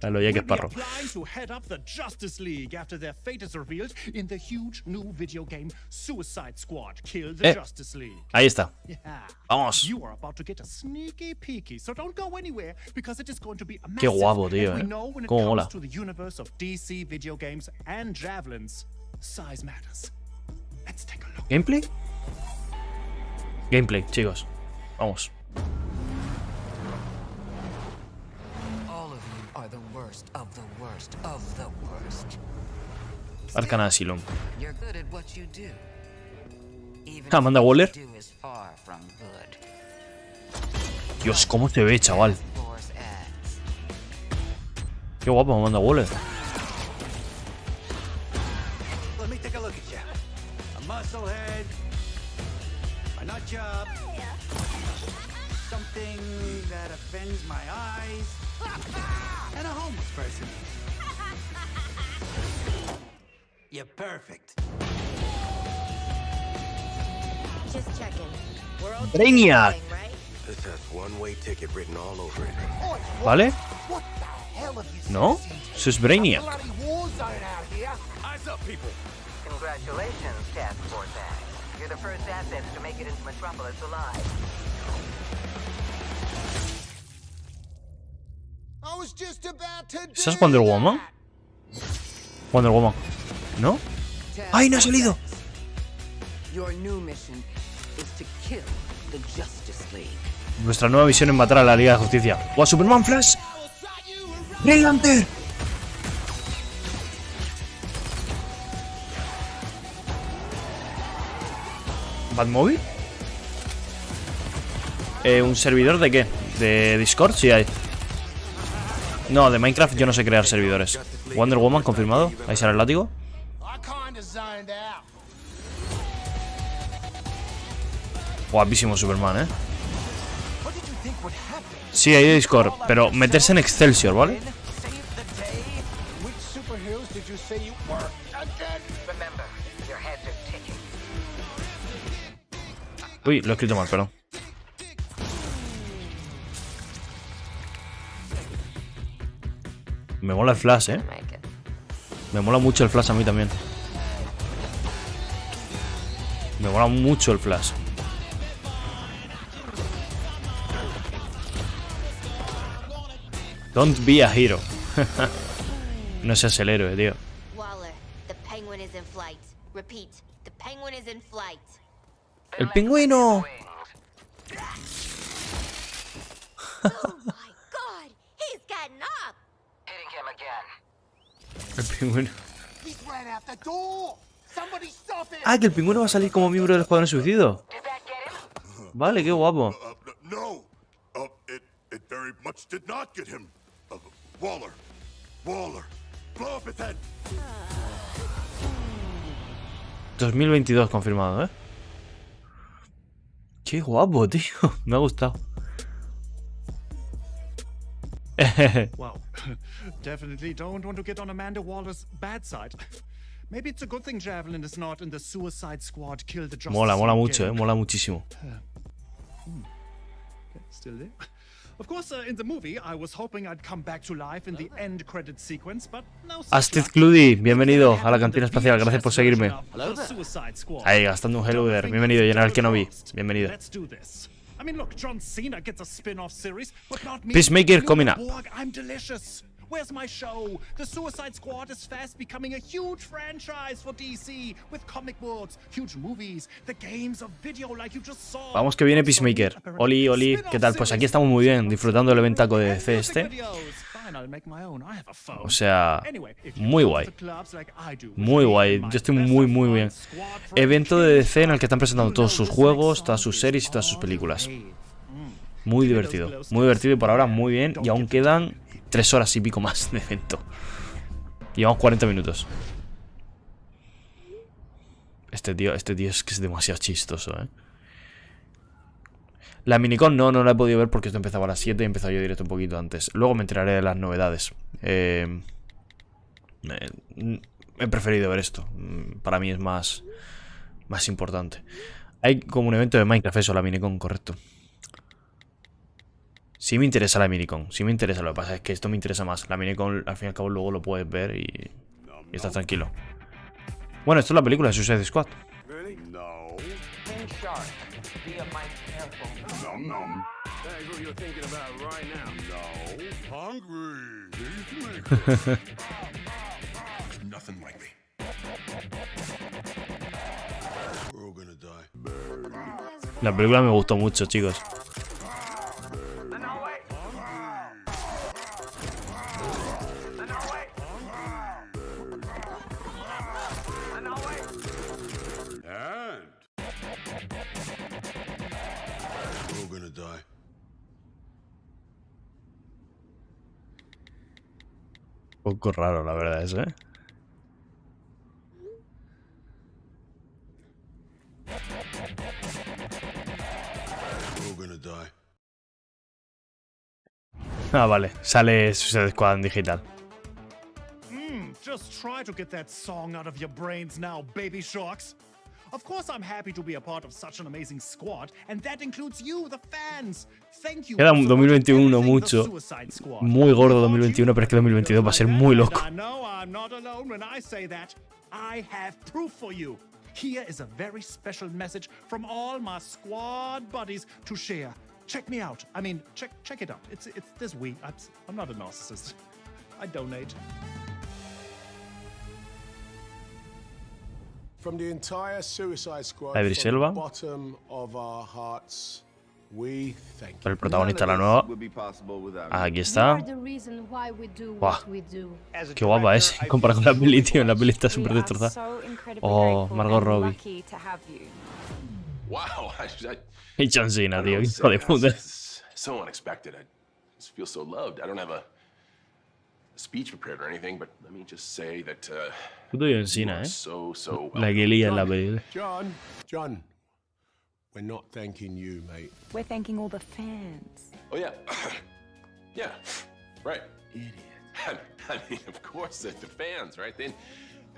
A lo Jack Sparrow. to head up the Justice League after their fate is revealed in the huge new video game Suicide Squad: Kill the Justice League. Ahí está. Yeah. Vamos. You are about to get a sneaky peeky, so don't go anywhere because it is going to be a Qué guapo, tío, and we know when it Cómo comes mola. to the universe of DC video games and Javelins, size matters. Let's take a look. ¿Gameplay? Gameplay, chicos. Vamos. All of you are the worst of the worst of the worst. Arcana Asylum. You're good at what you do. Even Amanda if what Waller. you do is far from good. Dios, cómo se ve, chaval. Qué guapo Amanda Waller. Let me take a look at you. A musclehead, a nut job, something that offends my eyes, and a homeless person. You're perfect. Just checking. We're all Brainiac. This has one-way ticket written all over it. ¿Vale? ¿No? Eso es Brainiac. Eyes up, people. Congratulations, Task Force Act. You're the first assets to make it into Metropolis alive. I was just about to ¿Esa es Wonder Woman? Wonder Woman. ¿No? ¡Ay, no ha salido! Your new mission is to kill the Justice League. Nuestra nueva misión es matar a la Liga de Justicia. ¡O a Superman, Flash! ¡Green Lantern! ¿Batmóvil? ¿Un servidor de qué? ¿De Discord? Sí hay. No, de Minecraft yo no sé crear servidores. Wonder Woman confirmado. Ahí sale el látigo. Guapísimo Superman, ¿eh? Sí, hay Discord, pero meterse en Excelsior, ¿vale? Uy, lo he escrito mal, perdón. Me mola el flash, ¿eh? Me mola mucho el flash a mí también. Me mola mucho el flash. Don't be a hero. No seas el héroe, tío. ¡El pingüino! El pingüino. Ah, que el pingüino va a salir como miembro del Escuadrón Suicido. Vale, qué guapo. No, it very much did not get him. Waller, blow up his head. 2022 confirmado, ¿eh? Qué guapo, tío. Me ha gustado. Well, definitely don't want to get on Amanda Waller's bad side. Maybe it's a good thing Javelin is not in the Suicide Squad Kill the Justice Mola mucho, game. mola muchísimo. Okay, still there. Of course, in the movie, I was hoping I'd come back to life in the end credit sequence, but no. Astrid Cludy, bienvenido a la Cantina Espacial. Gracias por seguirme. Ahí, gastando un Hello there. Bienvenido, General Kenobi. Bienvenido. I mean, look, John Cena gets a spin-off series, but not me. Peacemaker coming up. I'm delicious. Where's my show? The Suicide Squad is fast becoming a huge franchise for DC with comic books, huge movies, the games of video like you just saw. Vamos que viene Peacemaker. Oli, Oli, ¿qué tal? Pues aquí estamos muy bien, disfrutando del eventaco de DC este. O sea, muy guay. Muy guay. Yo estoy muy bien. Evento de DC en el que están presentando todos sus juegos, todas sus series y todas sus películas. Muy divertido y por ahora muy bien. Y aún quedan 3 horas y pico más de evento. Llevamos 40 minutos. Este tío es que es demasiado chistoso, ¿eh? La minicon no la he podido ver porque esto empezaba a las 7 y he empezado yo directo un poquito antes. Luego me enteraré de las novedades. He preferido ver esto. Para mí es más importante. Hay como un evento de Minecraft, eso, la minicon, correcto. Sí me interesa la minicon, sí me interesa. Lo que pasa es que esto me interesa más. La minicon, al fin y al cabo, luego lo puedes ver y estás tranquilo. Bueno, esto es la película de Suicide Squad. La película me gustó mucho, chicos. Un poco raro, la verdad, eso, ¿eh? Ah, vale. Sale Suicide Squad en digital. Just try to get that song out of your brains now, baby sharks. Of course I'm happy to be a part of such an amazing squad, and that includes you, the fans. Thank you. Queda 2021 mucho. Muy gordo 2021, pero es que 2022 va a ser muy loco. I know I'm not alone when I say that. I have proof for you. Here is a very special message from all my squad buddies to share. Check me out. I mean, check it out. It's this week. I'm not a narcissist. I donate. From the entire Suicide Squad, La Idris Elba. bottom of our hearts, we thank you. El protagonista de la nueva. Aquí está. Buah. Qué guapa es. Comparado con la peli, tío. La peli está súper destrozada. Oh, Margot Robbie. Wow. Y John Cena, tío. Hijo de puta. So unexpected. I just feel so loved. I don't have a speech prepared or anything, but let me just say that Puto John Cena, so la que lía en la peli. John, We're not thanking you, mate. We're thanking all the fans. Oh, yeah. Yeah, right. Idiot. I mean, of course, the fans, right? They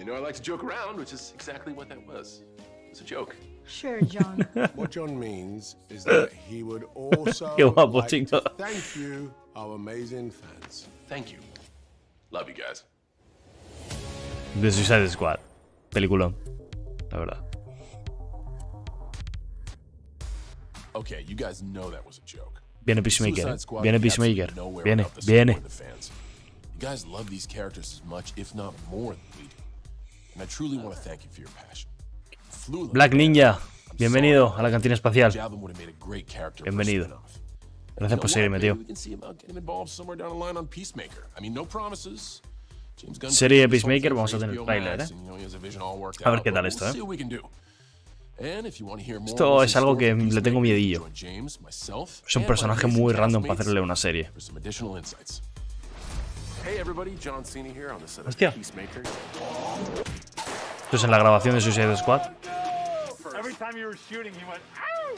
know I like to joke around, which is exactly what that was. It was a joke. Sure, John. What John means is that he would also Qué guapo, like chico. to thank you, our amazing fans. Thank you. Love you guys. The Suicide Squad. Peliculón. La verdad. Okay, you guys know that was a joke. Viene Peacemaker. Suicide Squad Viene would be Peacemaker. absolutely nowhere Viene. without the Viene. support of the fans. You guys love these characters as much, if not more, than we do. And I truly want to thank you for your passion. Black Ninja. Bienvenido a la Cantina Espacial. Javelin would have made a great character. Bienvenido. Gracias por seguirme, tío. We can see about getting involved somewhere down the line on Peacemaker. I mean, no promises. James Gunn Serie de Peacemaker, vamos a tener el trailer, A ver qué tal esto, Esto es algo que le tengo miedillo. Es un personaje muy random para hacerle una serie. Hostia. Esto es en la grabación de Suicide Squad. Every time you were shooting, he went, ow!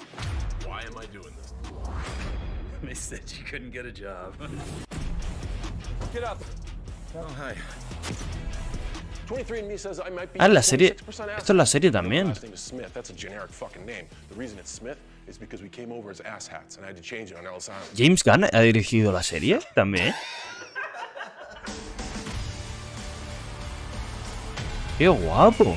Why am I doing this? They said you couldn't get a job. Get up. Oh, hi. 23andMe says I might be Ah, la serie. Esto es la serie también. Last name is Smith. That's a generic fucking name. The reason it's Smith is because we came over as asshats and I had to change it on Ellis Island. James Gunn ha dirigido la serie también. Qué guapo.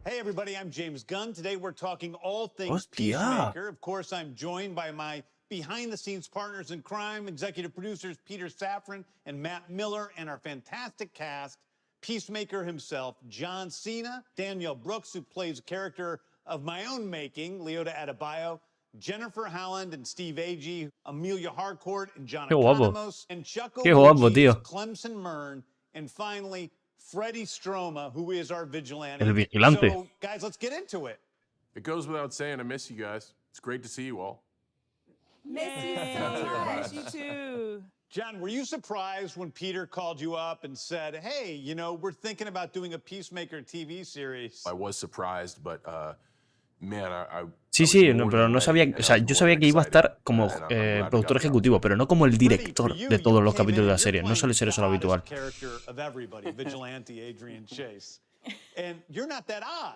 Hey everybody, I'm James Gunn. Today we're talking all things Hostia. Peacemaker. Of course, I'm joined by my behind-the-scenes partners in crime, executive producers Peter Safran and Matt Miller, and our fantastic cast, Peacemaker himself, John Cena, Danielle Brooks, who plays a character of my own making, Leota Adebayo, Jennifer Howland and Steve Agee, Amelia Harcourt and John Economos, and Chuck O'Leary, Clemson Mern, and finally, Freddie Stroma, who is our vigilante. El vigilante. So, guys, let's get into it. It goes without saying I miss you guys. It's great to see you all. Miss you so much. You too. John, were you surprised when Peter called you up and said, hey, you know, we're thinking about doing a Peacemaker TV series? I was surprised, but man, Sí, no, pero no sabía, o sea, yo sabía que iba a estar como productor ejecutivo, pero no como el director de todos los capítulos de la serie. No suele ser eso lo habitual. O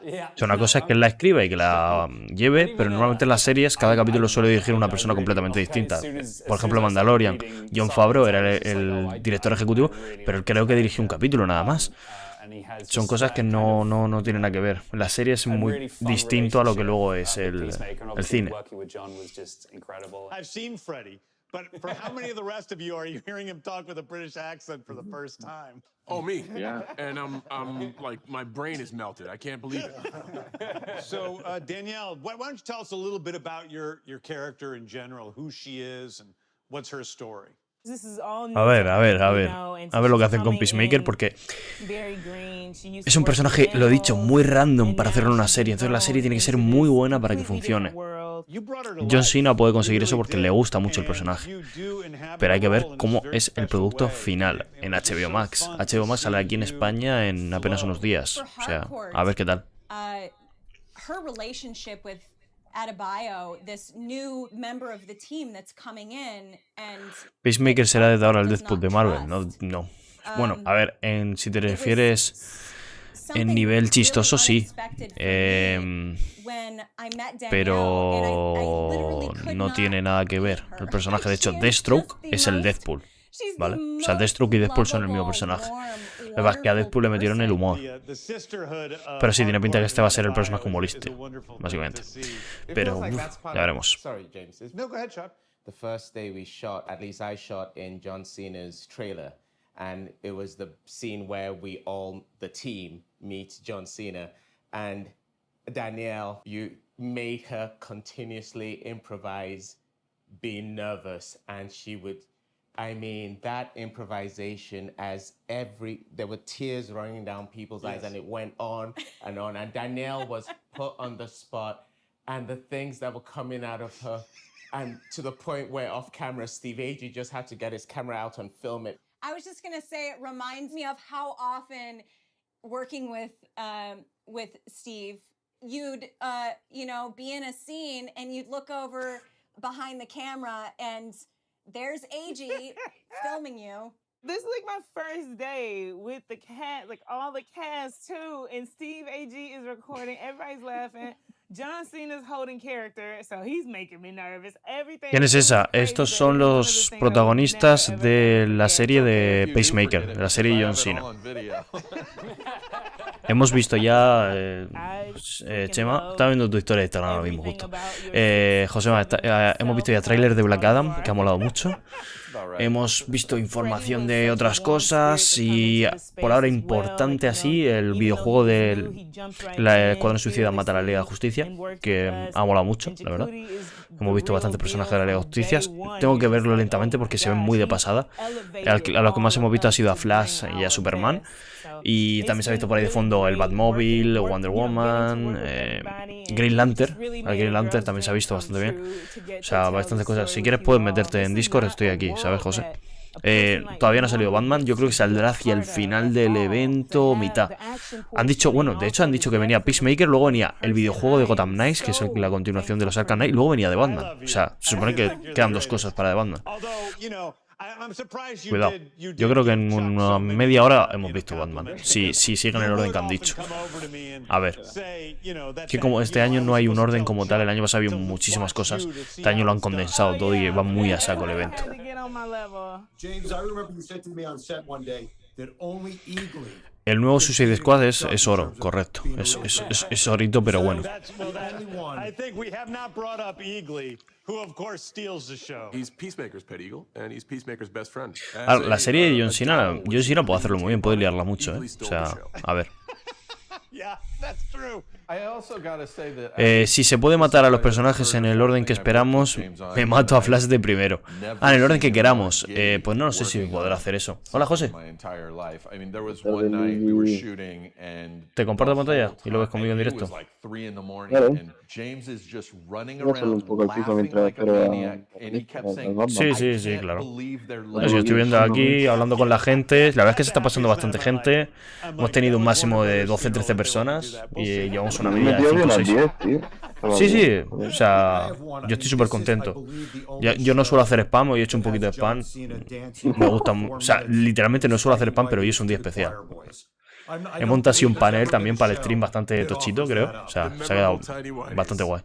sea, una cosa es que él la escriba y que la lleve, pero normalmente en las series cada capítulo suele dirigir una persona completamente distinta. Por ejemplo, Mandalorian, Jon Favreau era el director ejecutivo, pero creo que dirigió un capítulo nada más. Son cosas que no tienen nada que ver. La serie es muy distinto a lo que luego es el cine. I've seen Freddie, but for how many of the rest of you are you hearing him talk with a British accent for the first time? Oh, me? Yeah. And I'm like, my brain is melted. I can't believe it. So, Danielle, why don't you tell us a little bit about your character in general, who she is and what's her story? A ver lo que hacen con Peacemaker, porque es un personaje, lo he dicho, muy random para hacerlo en una serie. Entonces la serie tiene que ser muy buena para que funcione. John Cena puede conseguir eso porque le gusta mucho el personaje, pero hay que ver cómo es el producto final en HBO Max. HBO Max sale aquí en España en apenas unos días, o sea, a ver qué tal. Her relationship with Adebayo, this new member of the team that's coming in, and Peacemaker será desde ahora el Deadpool de Marvel, no. Bueno, a ver, si te refieres en nivel chistoso, sí. Pero no tiene nada que ver. El personaje, de hecho, Deathstroke es el Deadpool, ¿vale? O sea, Deathstroke y Deadpool son el mismo personaje. Lo que pasa es que a Deadpool le metieron el humor. Pero sí, tiene pinta que este va a ser el personaje humorista, básicamente. Pero ya veremos. Sorry, James. No, go ahead, Chuck. The first day we shot, at least I shot in John Cena's trailer, and it was the scene where we all, the team, meet John Cena. And Danielle, you made her continuously improvise, being nervous, and she would, I mean, that improvisation there were tears running down people's eyes, and it went on, and Danielle was put on the spot, and the things that were coming out of her, and to the point where off camera, Steve Agee just had to get his camera out and film it. I was just gonna say it reminds me of how often working with Steve, you'd you know, be in a scene and you'd look over behind the camera and there's AG filming you. This is like my first day with the cast, like all the cast too, and Steve AG is recording. Everybody's laughing. John Cena's holding character, so he's making me nervous. Everything. ¿Quién es esa? Estos son los protagonistas de la serie de Pacemaker, de la serie de John Cena. Hemos visto ya, Chema, estaba viendo tu historia de Instagram ahora mismo justo. Josema, hemos visto ya tráiler de Black Adam, que ha molado mucho. Hemos visto información de otras cosas y, por ahora importante así, el videojuego del Escuadrón Suicida Mata a la Liga de Justicia, que ha molado mucho, la verdad. Hemos visto bastantes personajes de la Liga de Justicia. Tengo que verlo lentamente porque se ven muy de pasada. A lo que más hemos visto ha sido a Flash y a Superman. Y también se ha visto por ahí de fondo el Batmóvil, Wonder Woman, Green Lantern. El Green Lantern también se ha visto bastante bien. O sea, bastantes cosas. Si quieres puedes meterte en Discord, estoy aquí, ¿sabes, José? Todavía no ha salido Batman. Yo creo que saldrá hacia el final del evento, mitad. Han dicho, bueno, de hecho han dicho que venía Peacemaker, luego venía el videojuego de Gotham Knights, que es la continuación de los Arkham Knight, y luego venía de Batman. O sea, se supone que quedan dos cosas para de Batman. Cuidado, yo creo que en una media hora hemos visto Batman. Si siguen el orden que han dicho. A ver, que como este año no hay un orden como tal, el año pasado había muchísimas cosas. Este año lo han condensado todo y va muy a saco el evento. El nuevo Suicide Squad es oro, correcto. Es orito, pero bueno. Claro, la serie de John Cena puede hacerlo muy bien, puede liarla mucho, ¿eh? O sea, a ver. Si se puede matar a los personajes en el orden que esperamos, me mato a Flash de primero. En el orden que queramos. Pues no sé si podrá hacer eso. Hola, José. ¿Te comparto pantalla y lo ves conmigo en directo? Claro. Voy a hacerlo un poco al pico mientras espero a... Sí, claro. Yo estoy viendo aquí, hablando con la gente. La verdad es que se está pasando bastante gente. Hemos tenido un máximo de 12-13 personas y llevamos una media de 5 o 6. Sí, o sea, yo estoy súper contento. Yo no suelo hacer spam, hoy he hecho un poquito de spam. Me gusta, o sea, literalmente no suelo hacer spam, pero hoy es un día especial. He montado así un panel también para el stream bastante tochito, creo. O sea, se ha quedado bastante guay.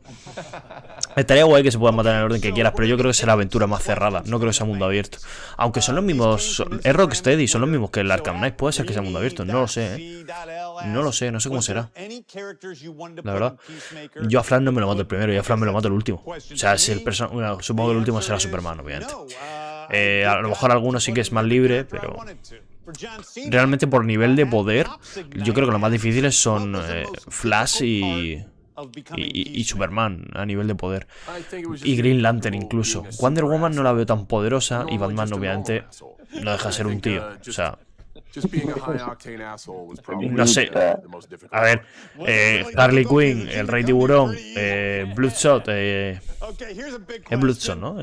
Estaría guay que se puedan matar en el orden que quieras, pero yo creo que será aventura más cerrada. No creo que sea mundo abierto. Aunque son los mismos. Es Rocksteady, son los mismos que el Arkham Knight. Puede ser que sea mundo abierto. No lo sé, ¿eh? No lo sé cómo será. La verdad. Yo a Flash no me lo mato el primero, yo a Flash me lo mato el último. O sea, si el bueno, supongo que el último será Superman, obviamente. A lo mejor alguno sí que es más libre, pero. Realmente por nivel de poder, yo creo que los más difíciles son Flash y Superman a nivel de poder. Y Green Lantern incluso. Wonder Woman no la veo tan poderosa y Batman obviamente no deja de ser un tío. O sea... No sé. A ver, Harley Quinn, el Rey Tiburón, Bloodshot, es Bloodshot, ¿no?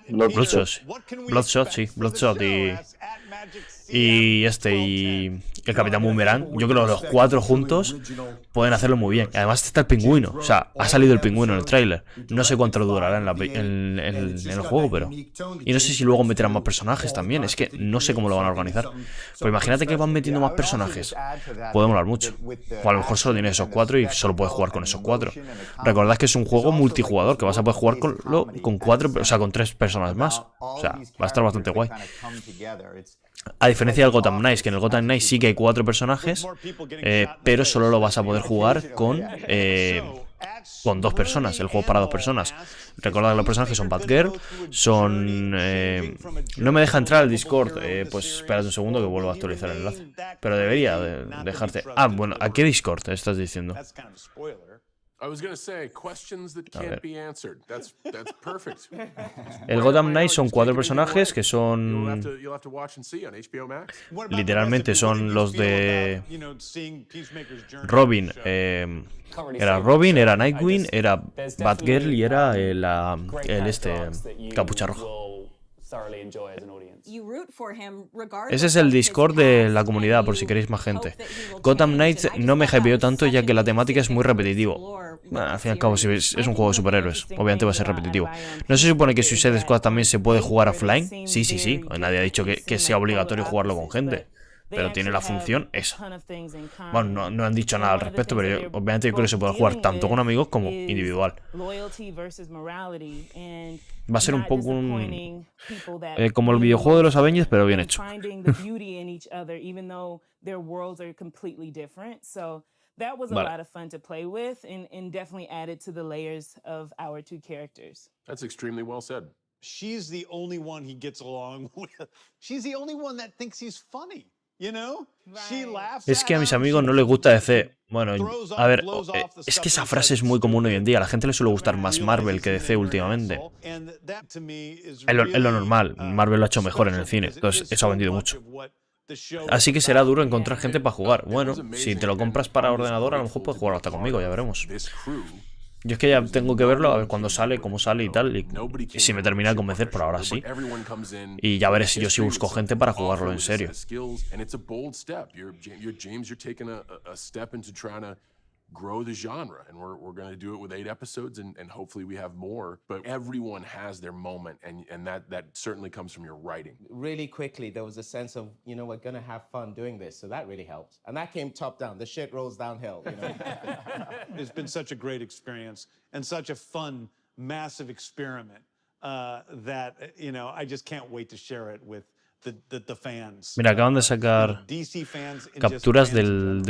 Bloodshot, sí, Bloodshot y el Capitán Boomerang. Yo creo que los cuatro juntos pueden hacerlo muy bien. Además está el pingüino, o sea, ha salido el pingüino en el tráiler. No sé cuánto durará en el juego, pero... Y no sé si luego meterán más personajes también. Es que no sé cómo lo van a organizar. Pero imagínate que van metiendo más personajes. Puede molar mucho. O a lo mejor solo tienes esos cuatro y solo puedes jugar con esos cuatro. Recordad que es un juego multijugador, que vas a poder jugar con cuatro, o sea, con 3 personas más. O sea, va a estar bastante guay. A diferencia del Gotham Knights, que en el Gotham Knights sí que hay 4 personajes, pero solo lo vas a poder jugar con 2 personas, el juego para 2 personas. Recordad que los personajes son Batgirl, son... no me deja entrar al Discord, pues espérate un segundo que vuelvo a actualizar el enlace. Pero debería dejarte... bueno, ¿a qué Discord estás diciendo? El Gotham Knight son 4 personajes que son... Literalmente son los de... Robin. Era Robin, era Nightwing, era Batgirl y era el Capucha Roja. thoroughly enjoy as an audience. You root for him regardless. Ese es el Discord de la comunidad, por si queréis más gente. Gotham Knights no me hypeó tanto, ya que la temática es muy repetitivo. Bueno, al fin y al cabo, si es un juego de superhéroes, obviamente va a ser repetitivo. ¿No se supone que Suicide Squad también se puede jugar offline? Sí. Nadie ha dicho que sea obligatorio jugarlo con gente. Pero tiene la función esa. Bueno, no han dicho nada al respecto, pero obviamente yo creo que se puede jugar tanto con amigos como individual. Va a ser un poco como el videojuego de los Avengers, pero bien hecho. That was a lot of fun to play with and definitely added to the layers of our two characters. That's extremely well said. She's the only one he gets along with. She's the only one that thinks he's funny. You know? She laughs. Es que a mis amigos no les gusta DC. Bueno, a ver, es que esa frase es muy común hoy en día. A la gente le suele gustar más Marvel que DC últimamente. Es lo normal. Marvel lo ha hecho mejor en el cine. Entonces, eso ha vendido mucho. Así que será duro encontrar gente para jugar. Bueno, si te lo compras para ordenador, a lo mejor puedes jugar hasta conmigo, ya veremos. Yo es que ya tengo que verlo, a ver cuándo sale, cómo sale y tal. Y si me termina de convencer, por ahora sí. Y ya veré si yo sí busco gente para jugarlo en serio. Grow the genre, and we're going to do it with 8 episodes, and hopefully we have more. But everyone has their moment, and that certainly comes from your writing. Really quickly, there was a sense of, you know, we're going to have fun doing this, so that really helped. And that came top down. The shit rolls downhill, you know. It's been such a great experience and such a fun, massive experiment that, you know, I just can't wait to share it with the fans. Mira, acaban de sacar capturas de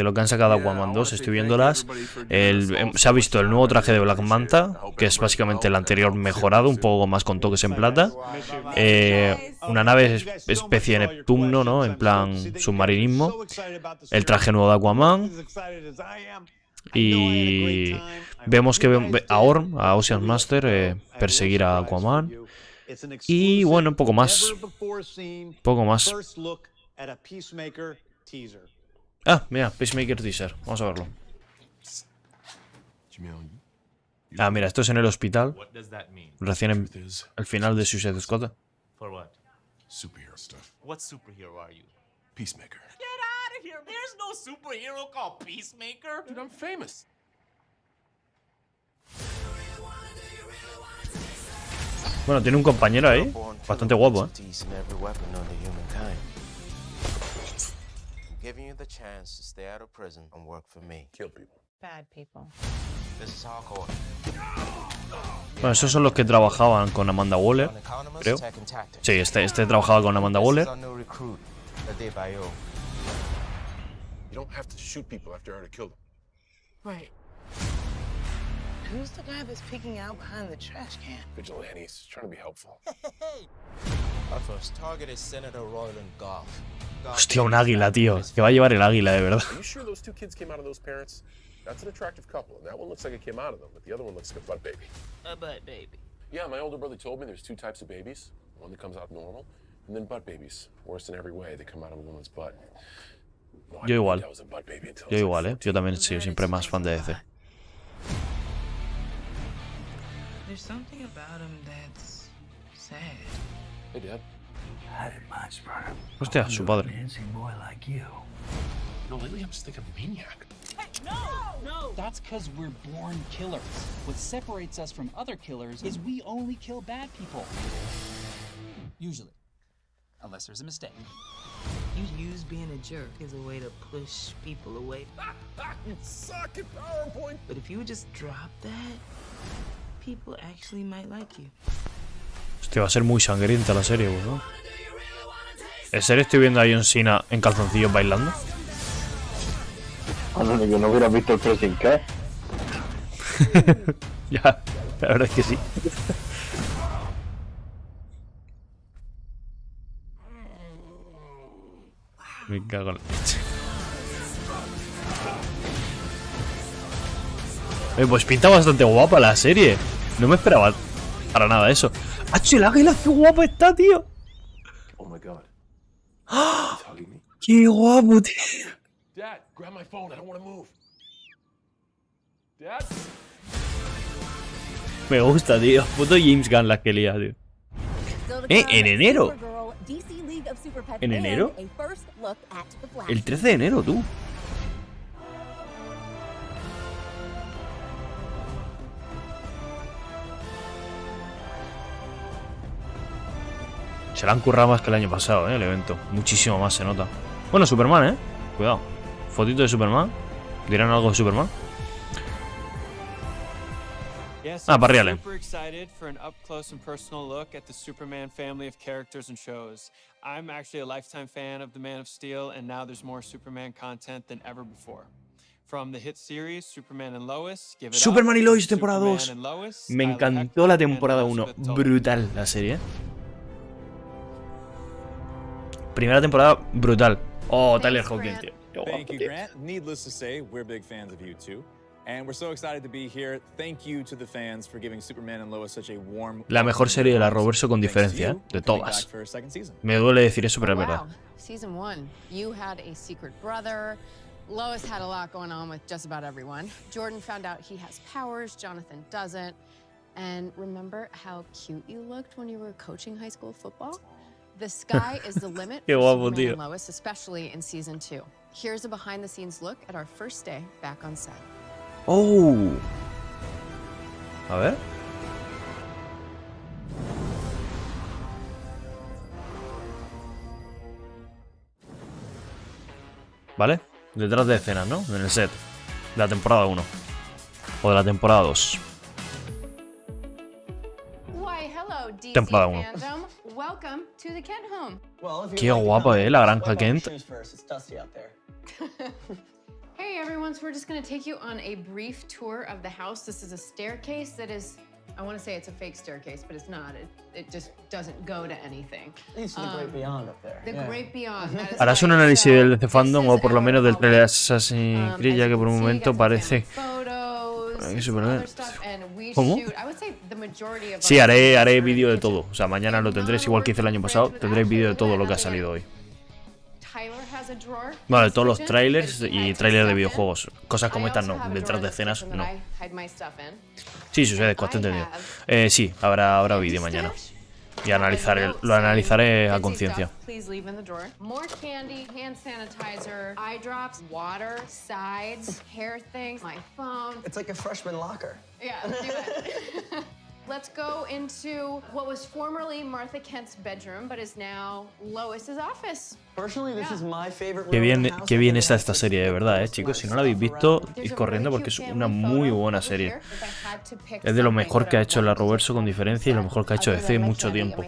lo que han sacado Aquaman 2. Estoy viéndolas. Se ha visto el nuevo traje de Black Manta, que es básicamente el anterior mejorado, un poco más con toques en plata. Una nave especie de Neptuno, ¿no? En plan submarinismo. El traje nuevo de Aquaman. Y vemos que a Orm, a Ocean Master, perseguir a Aquaman. Y bueno, poco más. Ah, mira, Peacemaker teaser. Vamos a verlo. Ah, mira, esto es en el hospital. Recién en el final de Suicide Squad. For what? Superhero stuff. What superhero are you? Peacemaker. Get out of here! There's no superhero called Peacemaker. Dude, I'm famous. Bueno, tiene un compañero ahí. Bastante guapo, Bueno, esos son los que trabajaban con Amanda Waller, creo. Sí, este trabajaba con Amanda Waller. You don't have to shoot people after I already killed them. Right. Who's the guy that's peeking out behind the trash can? Vigilantes, trying to be helpful. Our first target is Senator Royland Goff. Hostia, un águila, tío. Que va a llevar el águila, de verdad. Are you sure those 2 kids came out of those parents? That's an attractive couple, and that one looks like it came out of them, but the other one looks like a butt baby. A butt baby. Yeah, my older brother told me there's 2 types of babies. One that comes out normal, and then butt babies. Worse in every way, they come out of a woman's butt. No, Yo igual. that was a butt baby until Yo igual, Yo también he sido siempre más fan de DC. There's something about him that's sad. Hey, Dad. I didn't mind Sparta. Hostia, su padre. Dancing boy like you. No, lately I'm just thinking maniac. Hey, no! That's because we're born killers. What separates us from other killers is we only kill bad people. Usually. Unless there's a mistake. You use being a jerk as a way to push people away. You suck at PowerPoint. But if you would just drop that, people actually might like you. Hostia, va a ser muy sangrienta la serie, ¿no? ¿En serio estoy viendo a John Cena en calzoncillos bailando? Ah, no, yo no hubiera visto el Precio, ¿qué? Ya, la verdad es que sí. Me cago en la leche. Pues pinta bastante guapa la serie. No me esperaba para nada eso. ¡Hacho, el águila! ¡Qué guapo está, tío! Oh my god. ¡Ah! ¡Qué guapo, tío! Dad, grab my phone. I don't want to move. Dad. Me gusta, tío. Puto James Gunn la que lía, tío. En enero. ¿En enero? El 13 de enero, tú. Se la han currado más que el año pasado, el evento. Muchísimo más se nota. Bueno, Superman, cuidado. Fotito de Superman. ¿Dirán algo de Superman? Ah, Parriale. Super excited for an up close and personal look at the Superman family of characters and shows. I'm actually a lifetime fan of the Man of Steel, and now there's more Superman content than ever before. From the hit series Superman and Lois, give it Superman up, y Lois temporada Superman 2. and Lois, Me Tyler encantó Hoechlin, la and temporada 1. Elizabeth Toler. Brutal la serie. Primera temporada brutal. Oh, Tyler Hoechlin, tío. Qué guapo, Thank you, tío. Grant. Needless to say, we're big fans of you too. And we're so excited to be here. Thank you to the fans for giving Superman and Lois such a warm. La mejor serie de la Roverso con diferencia, de todas. Me duele decir eso, pero es verdad. Season 1, you had a secret brother. Lois had a lot going on with just about everyone. Jordan found out he has powers, Jonathan doesn't. And remember how cute you looked when you were coaching high school football? The sky is the limit Qué for guapo, Superman tío. and Lois, especially in season 2. Here's a behind-the-scenes look at our first day back on set. Oh. A ver. Vale. Detrás de escenas, ¿no? En el set. De la temporada 1. O de la temporada 2. Why, hello, DC Temporada 1. fandom. Welcome to the Kent home. Qué guapa, la granja Kent. Hey everyone, so we're just gonna take you on a brief tour of the house. This is a staircase that is, I want to say it's a fake staircase, but it's not. It just doesn't go to anything. Leads to the great beyond up there. The great beyond. That is Harás un right. análisis So, del DC Fandom o por lo menos del trailer de Assassin's Creed, ya que por un momento parece. photos, Ay, some Superman. other stuff, and we ¿Cómo? shoot, I would say the majority of Sí, our scenes haré are in vídeo the de todo. O sea, mañana lo tendréis igual que hice el año pasado. Tendréis vídeo de todo lo que ha salido hoy. Tyler has a drawer. Bueno, de todos los trailers y trailers de videojuegos. Cosas como estas no, detrás de escenas no. I hide my stuff in. Sí, sucede, te entendido. Sí, habrá vídeo mañana. Y lo analizaré a conciencia. Please leave in the drawer. More candy, hand sanitizer, eye drops, water, sides, hair things, my phone. It's like a freshman locker. Yeah, do it. Let's go into what was formerly Martha Kent's bedroom, but is now Lois's office. Personally, this is my favorite room Qué in the house. bien está esta serie, de verdad, chicos. Si no la habéis visto, id corriendo porque es una muy buena serie. Es de lo mejor que ha hecho la Roverso con diferencia y lo mejor que ha hecho DC en mucho tiempo.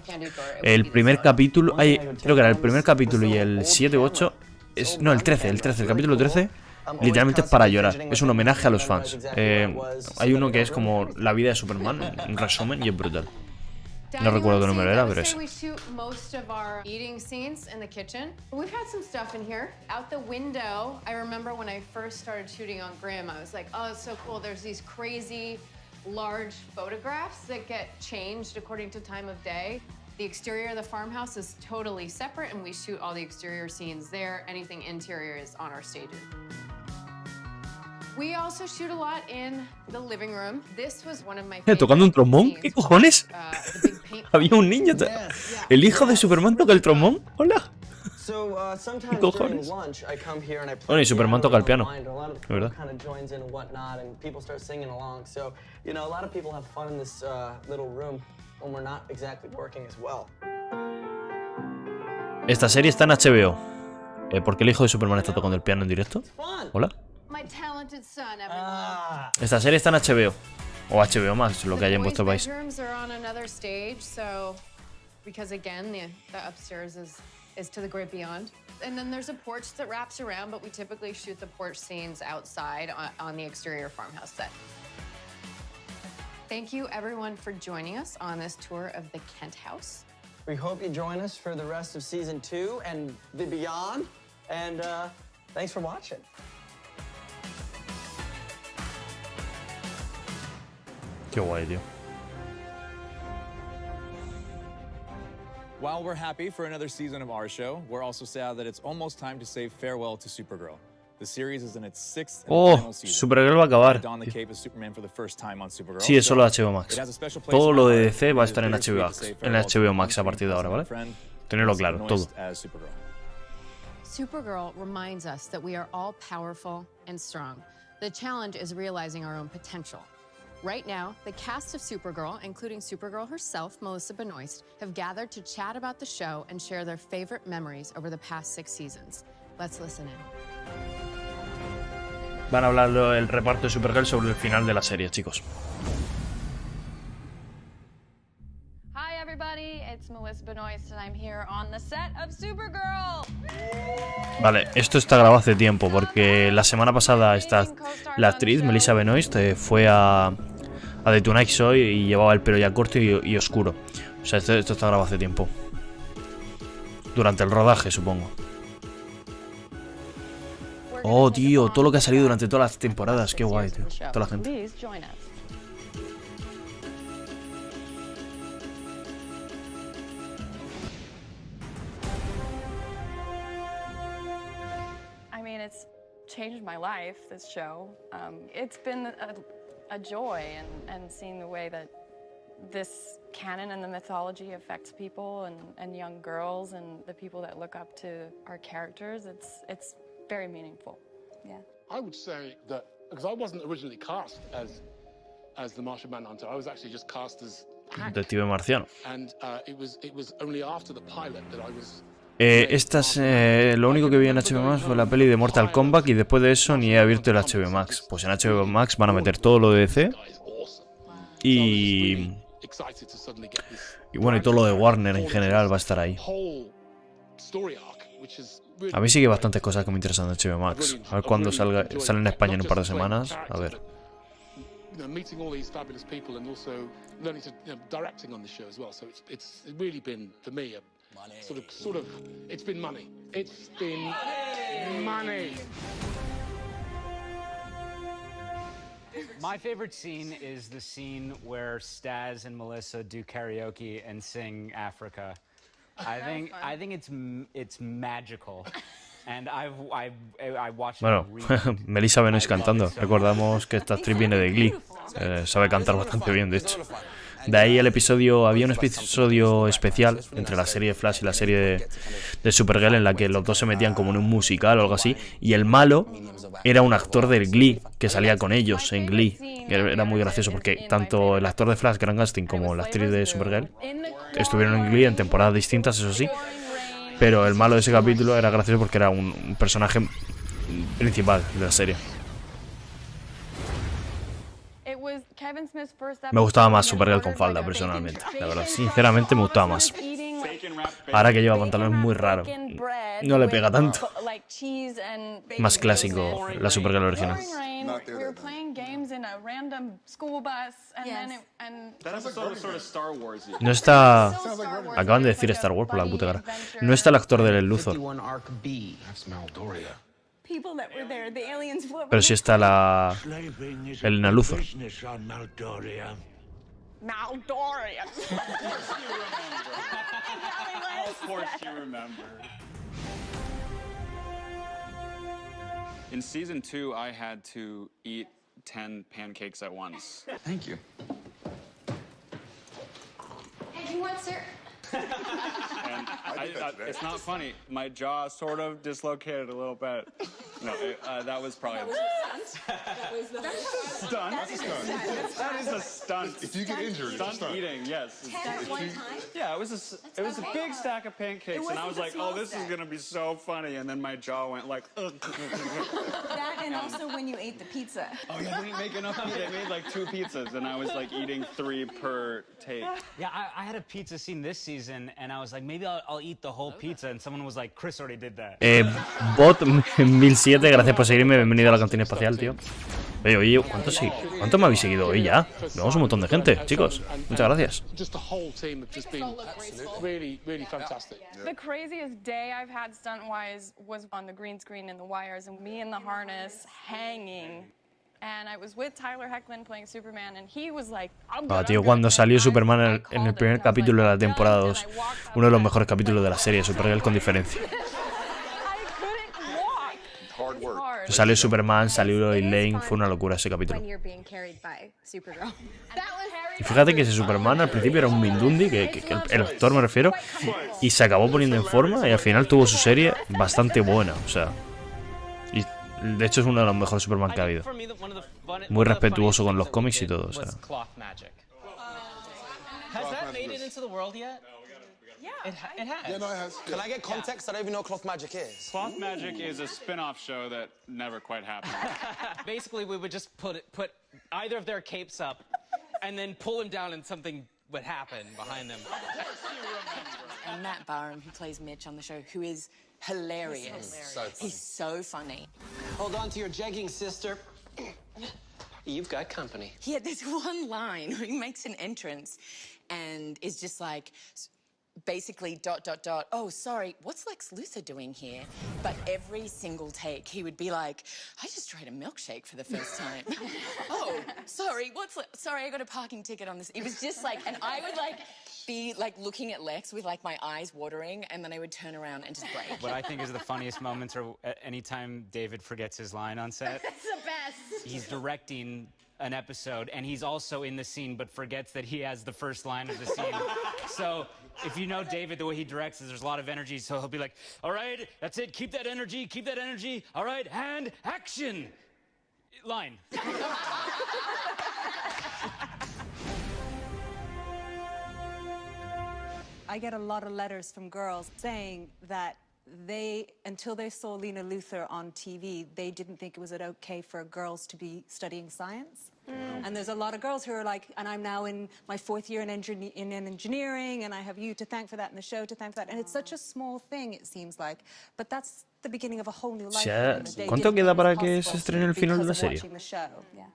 El primer capítulo, creo que era el primer capítulo y el 7 u 8, no, el 13, el capítulo 13, literalmente es para llorar. Es un homenaje a los fans. Hay uno que es como la vida de Superman, un resumen, y es brutal. No recuerdo qué número era, pero es. We shoot most of our eating scenes in the kitchen. We've had some stuff in here. Out the window, I remember when I first started shooting on Grimm, I was like, oh, it's so cool. There's these crazy large photographs that get changed according to time of day. The exterior of the farmhouse is totally separate, and we shoot all the exterior scenes there. Anything interior is on our stages. We also shoot a lot in the living room. This was one of my ¿Tocando un trombón? ¿Qué cojones? Había un niño. ¿El hijo de Superman toca el trombón? Hola. So, sometimes cojones? during lunch, I come here and I play Bueno, y Superman toca el piano. A lot of Es verdad. kind of joins in and whatnot, and people start singing along. So, you know, a lot of people have fun in this little room when we're not exactly working as well. Esta serie está en HBO. ¿Por qué el hijo de Superman está tocando el piano en directo? Hola. My talented son, everyone. Esta serie está en HBO. O HBO Max, lo que haya en vuestro país. Bedrooms are on another stage, so because again, the upstairs is to the great beyond. And then there's a porch that wraps around, but we typically shoot the porch scenes outside on the exterior farmhouse set. Thank you, everyone, for joining us on this tour of the Kent house. We hope you join us for the rest of season 2 and the beyond. And thanks for watching. Qué guay, tío. While we're happy for another season of our show, we're also sad that it's almost time to say farewell to Supergirl. The series is in its 6th and Oh, final season. Supergirl va a acabar. Don the Cape as Superman for the first time on Supergirl. Sí, es solo HBO Max. It has a special place Todo in lo my de heart. DC va a It is estar en bittersweet HBO to say Max, en farewell to HBO my Max a on-screen partir de ahora, ¿vale? friend, Tenerlo Melissa claro, todo. Benoist as Supergirl. Supergirl reminds us that we are all powerful and strong. The challenge is realizing our own potential. Right now, the cast of Supergirl, including Supergirl herself, Melissa Benoist, have gathered to chat about the show and share their favorite memories over the past 6 seasons. Let's listen in. Van a hablar el reparto de Supergirl sobre el final de la serie, chicos. Hi everybody, it's Melissa Benoist and I'm here on the set of Supergirl. Vale, esto está grabado hace tiempo porque la semana pasada la actriz Melissa Benoist fue a The Tonight Show y llevaba el pelo ya corto y oscuro. O sea, esto está grabado hace tiempo. Durante el rodaje, supongo. Oh, tío, todo lo que ha salido durante todas las temporadas. Qué guay, tío. Toda la gente. Please join us. I mean, it's changed my life, this show. It's been a joy and seeing the way that this canon and the mythology affects people and young girls and the people that look up to our characters. It's very meaningful. Yeah. I would say that because I wasn't originally cast as the Martian Manhunter, I was actually just cast as Detective marciano. and it was only after the pilot that I was. Lo único que vi en HBO Max fue la peli de Mortal Kombat y después de eso ni he abierto el HBO Max. Pues en HBO Max van a meter todo lo de DC y bueno, y todo lo de Warner en general va a estar ahí. A mí sigue bastantes cosas que me interesan de HBO Max. A ver cuándo sale en España en un par de semanas. A ver. Meeting all these fabulous people and also learning to directing on the show as well. So it's really been for me a sort of it's been money. It's been money. My favorite scene is the scene where Staz and Melissa do karaoke and sing Africa. I think it's magical. And I watched Bueno, Melissa Benoist cantando. Recordamos que esta actriz viene de Glee. Sabe cantar bastante bien, de hecho. De ahí el episodio, había un episodio especial entre la serie de Flash y la serie de Supergirl en la que los dos se metían como en un musical o algo así. Y el malo era un actor del Glee que salía con ellos en Glee. Era muy gracioso porque tanto el actor de Flash, Grant Gustin, como la actriz de Supergirl estuvieron en Glee en temporadas distintas, eso sí. Pero el malo de ese capítulo era gracioso porque era un personaje principal de la serie. Me gustaba más Supergirl con falda, personalmente. La verdad, sinceramente me gustaba más. Ahora que lleva pantalones muy raro, no le pega tanto. Más clásico la Supergirl original. No está... Acaban de decir Star Wars por la puta cara. No está el actor del Luthor. Pero sí está el Luthor. Maldoria. Of course you remember. In season 2, I had to eat 10 pancakes at once. Thank you. And you want syrup? And it's not funny. My jaw sort of dislocated a little bit. No, that was probably a stunt. That is a stunt. If you get injured, it's a stunt. Eating, yes. Yeah, it was a big stack of pancakes, and I was like, oh, this is gonna be so funny, and then my jaw went like, ugh. That and also when you ate the pizza. Oh yeah, they didn't make enough pizza. They made like 2 pizzas, and I was like eating 3 per take. Yeah, I had a pizza scene this season, and I was like, maybe I'll eat the whole pizza, and someone was like, Chris already did that. Bot 1007, gracias por seguirme, bienvenido a la Cantina Espacial, tío. Oye, ¿cuánto me habéis seguido hoy ya? Vemos un montón de gente, chicos. Muchas gracias. The craziest day I've had stunt-wise was on the green screen in the wires, and me in the harness hanging. And I was with Tyler Hoechlin playing Superman, and he was like, Tío, cuando salió Superman en el primer capítulo de la temporada 2, uno de los mejores capítulos de la serie, Supergirl con diferencia. Salió Superman, salió Lois Lane, fue una locura ese capítulo. Y fíjate que ese Superman al principio era un mindundi, que el actor me refiero, y se acabó poniendo en forma y al final tuvo su serie bastante buena, o sea. Y de hecho es uno de los mejores Superman que ha habido. Muy respetuoso con los cómics y todo, o sea. Has that made it into the world yet? It has. Yeah, no, it has. Can I get context? I don't even know what cloth magic is. Cloth Magic is a spin-off show that never quite happened. Basically, we would just put either of their capes up, and then pull them down, and something would happen behind them. And Matt Barham, who plays Mitch on the show, who is hilarious. He's so funny. Hold on to your jeggings, sister. You've got company. He had this one line where he makes an entrance and is just like, basically ... Oh, sorry, what's Lex Luthor doing here? But every single take, he would be like, I just tried a milkshake for the first time. Oh, sorry, sorry, I got a parking ticket on this. It was just like, and I would like be like looking at Lex with like my eyes watering, and then I would turn around and just break. What I think is the funniest moments are anytime David forgets his line on set. It's the best. He's directing an episode, and he's also in the scene, but forgets that he has the first line of the scene. So if you know David, the way he directs is there's a lot of energy, so he'll be like, all right, that's it, keep that energy, all right, and action! Line. I get a lot of letters from girls saying that until they saw Lena Luthor on TV, they didn't think it was okay for girls to be studying science. And there's a lot of girls who are like, and I'm now in my 4th year in engineering, and I have you to thank for that, and the show to thank for that. And it's such a small thing, it seems like. But that's the beginning of a whole new life. ¿Cuánto queda para que se estrene el final de la serie?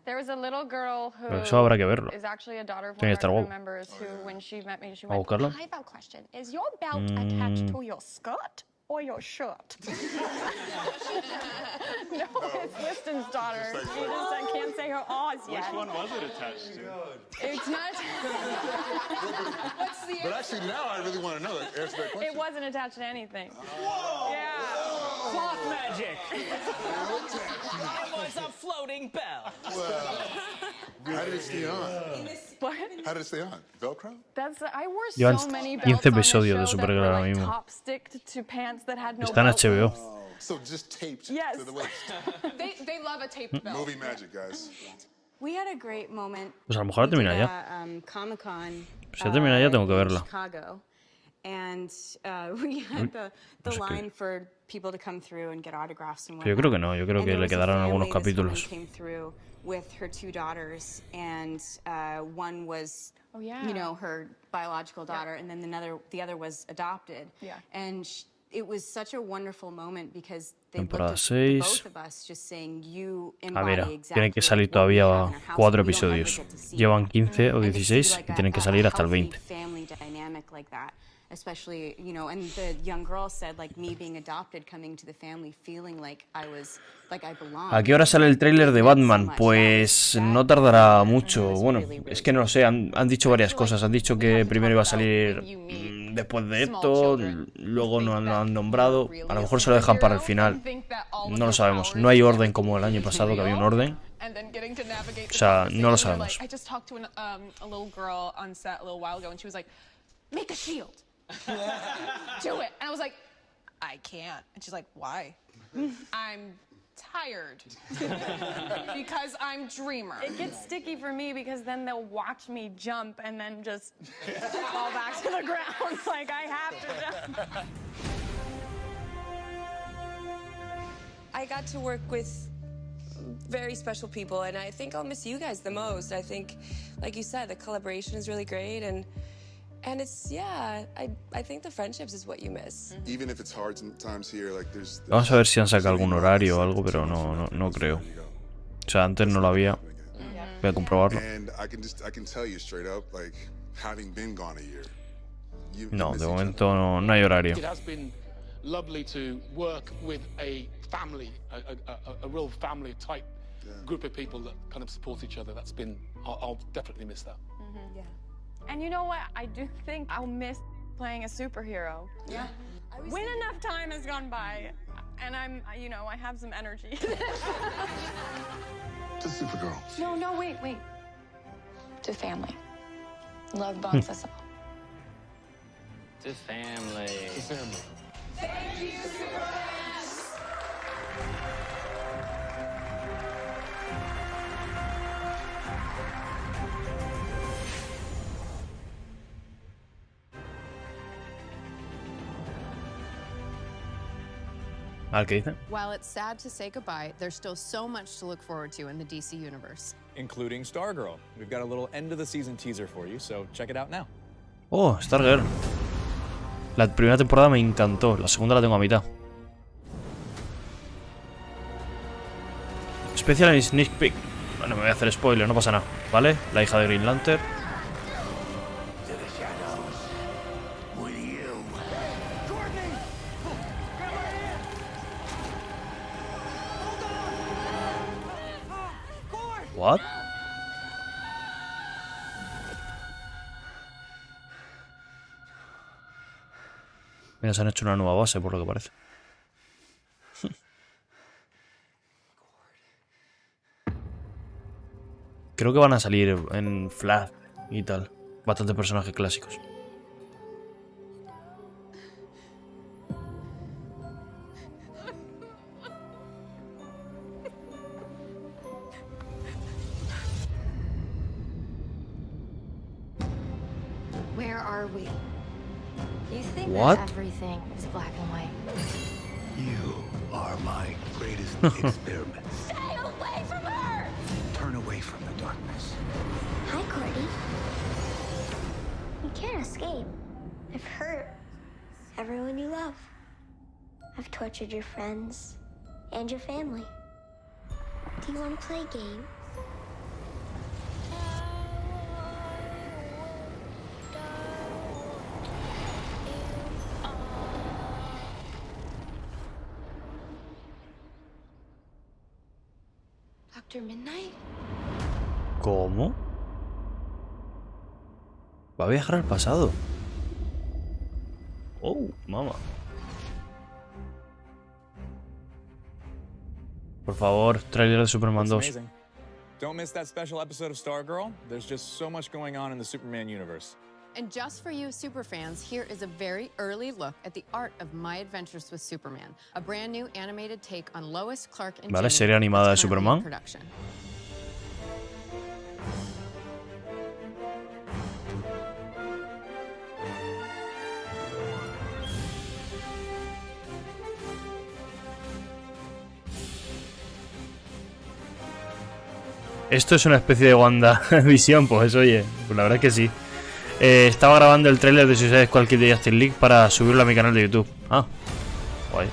There was a little girl who Eso habrá que verlo. is actually a daughter of Tiene one que estar of our guapo. crew members who, when she met me, she ¿Vamos a went, buscarlo? I have a question. Is your belt attached to your skirt or your shirt? No, it's Liston's daughter. She just can't say her O's yet. Which one was it attached to? It's not. What's the But actually, now I really want to know. Answer that question. It wasn't attached to anything. Whoa! Yeah. Cloth magic. It was a floating bell. How did it stay on? What? How did it stay on? Velcro? I wore Llevan so many 15 belts on the episodios de show that Supergirl were, ahora like, mismo. top sticked to pants that had no Está en belt. HBO. So just taped Yes. to the waist. They love a taped belt. Movie magic, guys. We had a great moment. Pues a lo mejor termina ya. Comic-Con. Si ya termina ya, tengo que verla. Chicago. And we had the no sé line for people to come through and get autographs and Pero yo creo que no, yo creo que le quedaron algunos capítulos. Came through with her 2 daughters, and one was, you know, her biological daughter, and then the other was adopted. Yeah. And it was such a wonderful moment because they looked Temporada at 6. both of us just saying, you A embody ver, exactly tienen que salir what we todavía have in our house, 4 but we don't ever episodios. get to see Llevan that. 15 o And to see, 16 like, y tienen que a salir hasta el healthy 20. family dynamic like that, especially, you know, and the young girl said, like, me being adopted, coming to the family, feeling like I was, like I belonged. ¿A qué hora sale el tráiler de Batman? Pues no tardará mucho. Bueno, es que no lo sé, han dicho varias cosas. Han dicho que primero iba a salir después de esto, luego no lo han nombrado. A lo mejor se lo dejan para el final. No lo sabemos. No hay orden como el año pasado, que había un orden. O sea, no lo sabemos. I just talked to a little girl on set a little while ago, and she was like, make a shield. Do it. And I was like, I can't. And she's like, why? I'm tired. Because I'm Dreamer. It gets sticky for me because then they'll watch me jump and then just fall back to the ground. Like, I have to jump. I got to work with very special people, and I think I'll miss you guys the most. I think, like you said, the collaboration is really great, and it's, yeah, I think the friendships is what you miss. Even if it's hard sometimes here, like there's Vamos a ver si han sacado algún horario o algo, pero no creo. O sea, antes no lo había. Voy a comprobarlo. And I can tell you straight up, like having been gone a year. No, de momento no hay horario. It has been lovely to work with a family, a real family type group of people that kind of support each other. That's been, I'll definitely miss that. Yeah. And you know what? I do think I'll miss playing a superhero. Yeah. When enough time has gone by, and I'm, you know, I have some energy. To Supergirl. No, wait. To family. Love bonds us all. To family. To family. Thank you, Superfans! A ver, ¿qué dice? While it's sad to say goodbye, there's still so much to look forward to in the DC universe. Including Stargirl. We've got a little end of the season teaser for you, so check it out now. Oh, Stargirl. La primera temporada me encantó, la segunda la tengo a mitad. Especial en Sneak Peek. Bueno, me voy a hacer spoiler, no pasa nada, ¿vale? La hija de Green Lantern. What? Mira, se han hecho una nueva base, por lo que parece. Creo que van a salir en Flash y tal. Bastantes personajes clásicos. Where are we? You think What? that everything is black and white? You are my greatest experiment. Stay away from her! Turn away from the darkness. Hi, Courtney. You can't escape. I've hurt everyone you love. I've tortured your friends and your family. Do you want to play a game? Dr. Midnight? ¿Cómo? Va a viajar al pasado. Oh, mamá. Por favor, tráiler de Superman 2. Amazing. Don't miss that special episode of Stargirl. There's just so much going on in the Superman universe. And just for you superfans, here is a very early look at the art of My Adventures with Superman, a brand new animated take on Lois, Clark, and Vale, Jimmy serie animada de that's currently in Superman. production. Esto es una especie de WandaVision, pues oye, pues la verdad es que sí. Estaba grabando el tráiler de Suicide Squad de Justice League para subirlo a mi canal de YouTube. Ah, guay.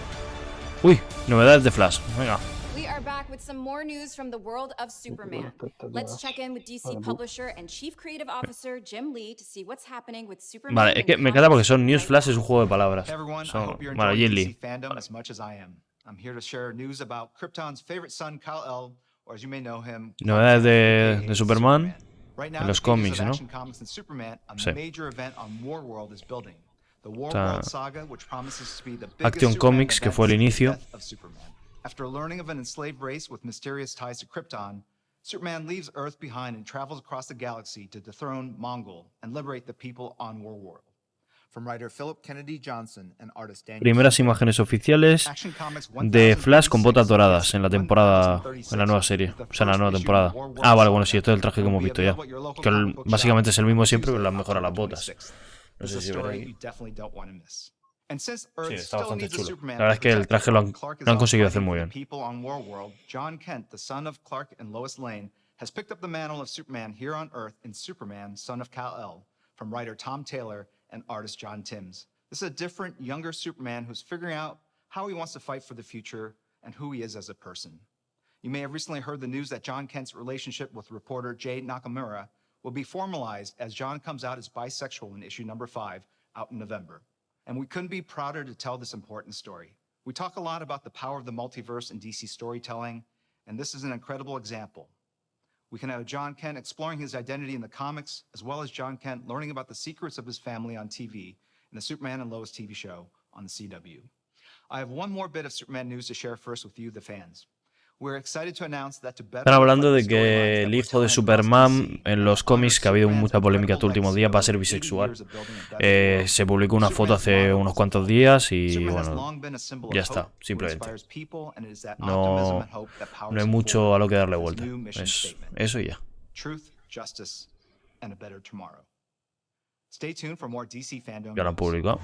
Uy, novedades de Flash. Venga. We are back with some more news from the world of Superman. Let's check in with DC publisher and chief creative officer Jim Lee to see what's happening with Superman. Vale, es que me encanta porque son News Flash, es un juego de palabras. Hey everyone, I Son, hope you're vale, enjoying Jim DC Lee. fandom as much as I am. I'm here to share news about Krypton's favorite son, Kal-El, or as you may know him, Novedades de Superman right now, en los the pages cómics, of ¿no? Action Comics and Superman, a Sí. major event on Warworld is building. The Está Warworld saga, which promises to be the biggest Action Superman Comics, que event fue el since the inicio. death of Superman. After learning of an enslaved race with mysterious ties to Krypton, Superman leaves Earth behind and travels across the galaxy to dethrone Mongol and liberate the people on Warworld. From writer Philip Kennedy Johnson and artist Daniel Primeras imágenes oficiales de Flash con botas doradas en la temporada, en la nueva serie, o sea, en la nueva temporada. Ah, vale, bueno, sí, esto es el traje que hemos visto ya. Que básicamente es el mismo siempre, pero le han mejorado las botas. No sé si veréis. Sí, está bastante chulo. La verdad es que el traje lo han conseguido hacer muy bien. John Kent, the son of Clark and Lois Lane, has picked up the mantle of Superman here on Earth in Superman, Son of Kal-El, from writer Tom Taylor and artist John Timms. This is a different, younger Superman who's figuring out how he wants to fight for the future and who he is as a person. You may have recently heard the news that John Kent's relationship with reporter Jay Nakamura will be formalized as John comes out as bisexual in issue number 5 out in November. And we couldn't be prouder to tell this important story. We talk a lot about the power of the multiverse in DC storytelling, and this is an incredible example. We can have John Kent exploring his identity in the comics, as well as John Kent learning about the secrets of his family on TV in the Superman and Lois TV show on the CW. I have one more bit of Superman news to share first with you, the fans. We're excited to announce that to better Están hablando de que el hijo de Superman en los cómics, que ha habido mucha polémica estos últimos días, va a ser bisexual. Se publicó una foto hace unos cuantos días y bueno, ya está, simplemente. No hay mucho a lo que darle vuelta. Eso y ya. Ya lo han publicado.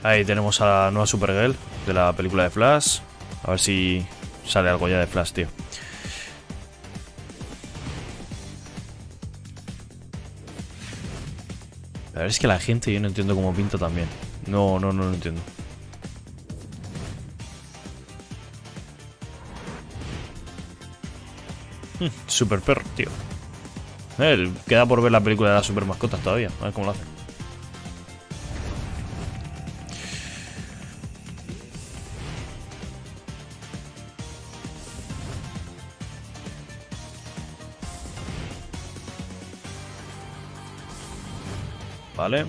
Ahí tenemos a la nueva Supergirl de la película de Flash. A ver si sale algo ya de Flash, tío. A ver, es que la gente, yo no entiendo cómo pinta también. No lo entiendo. Super perro, tío. Queda por ver la película de las super mascotas todavía. A ver cómo lo hacen. Vale.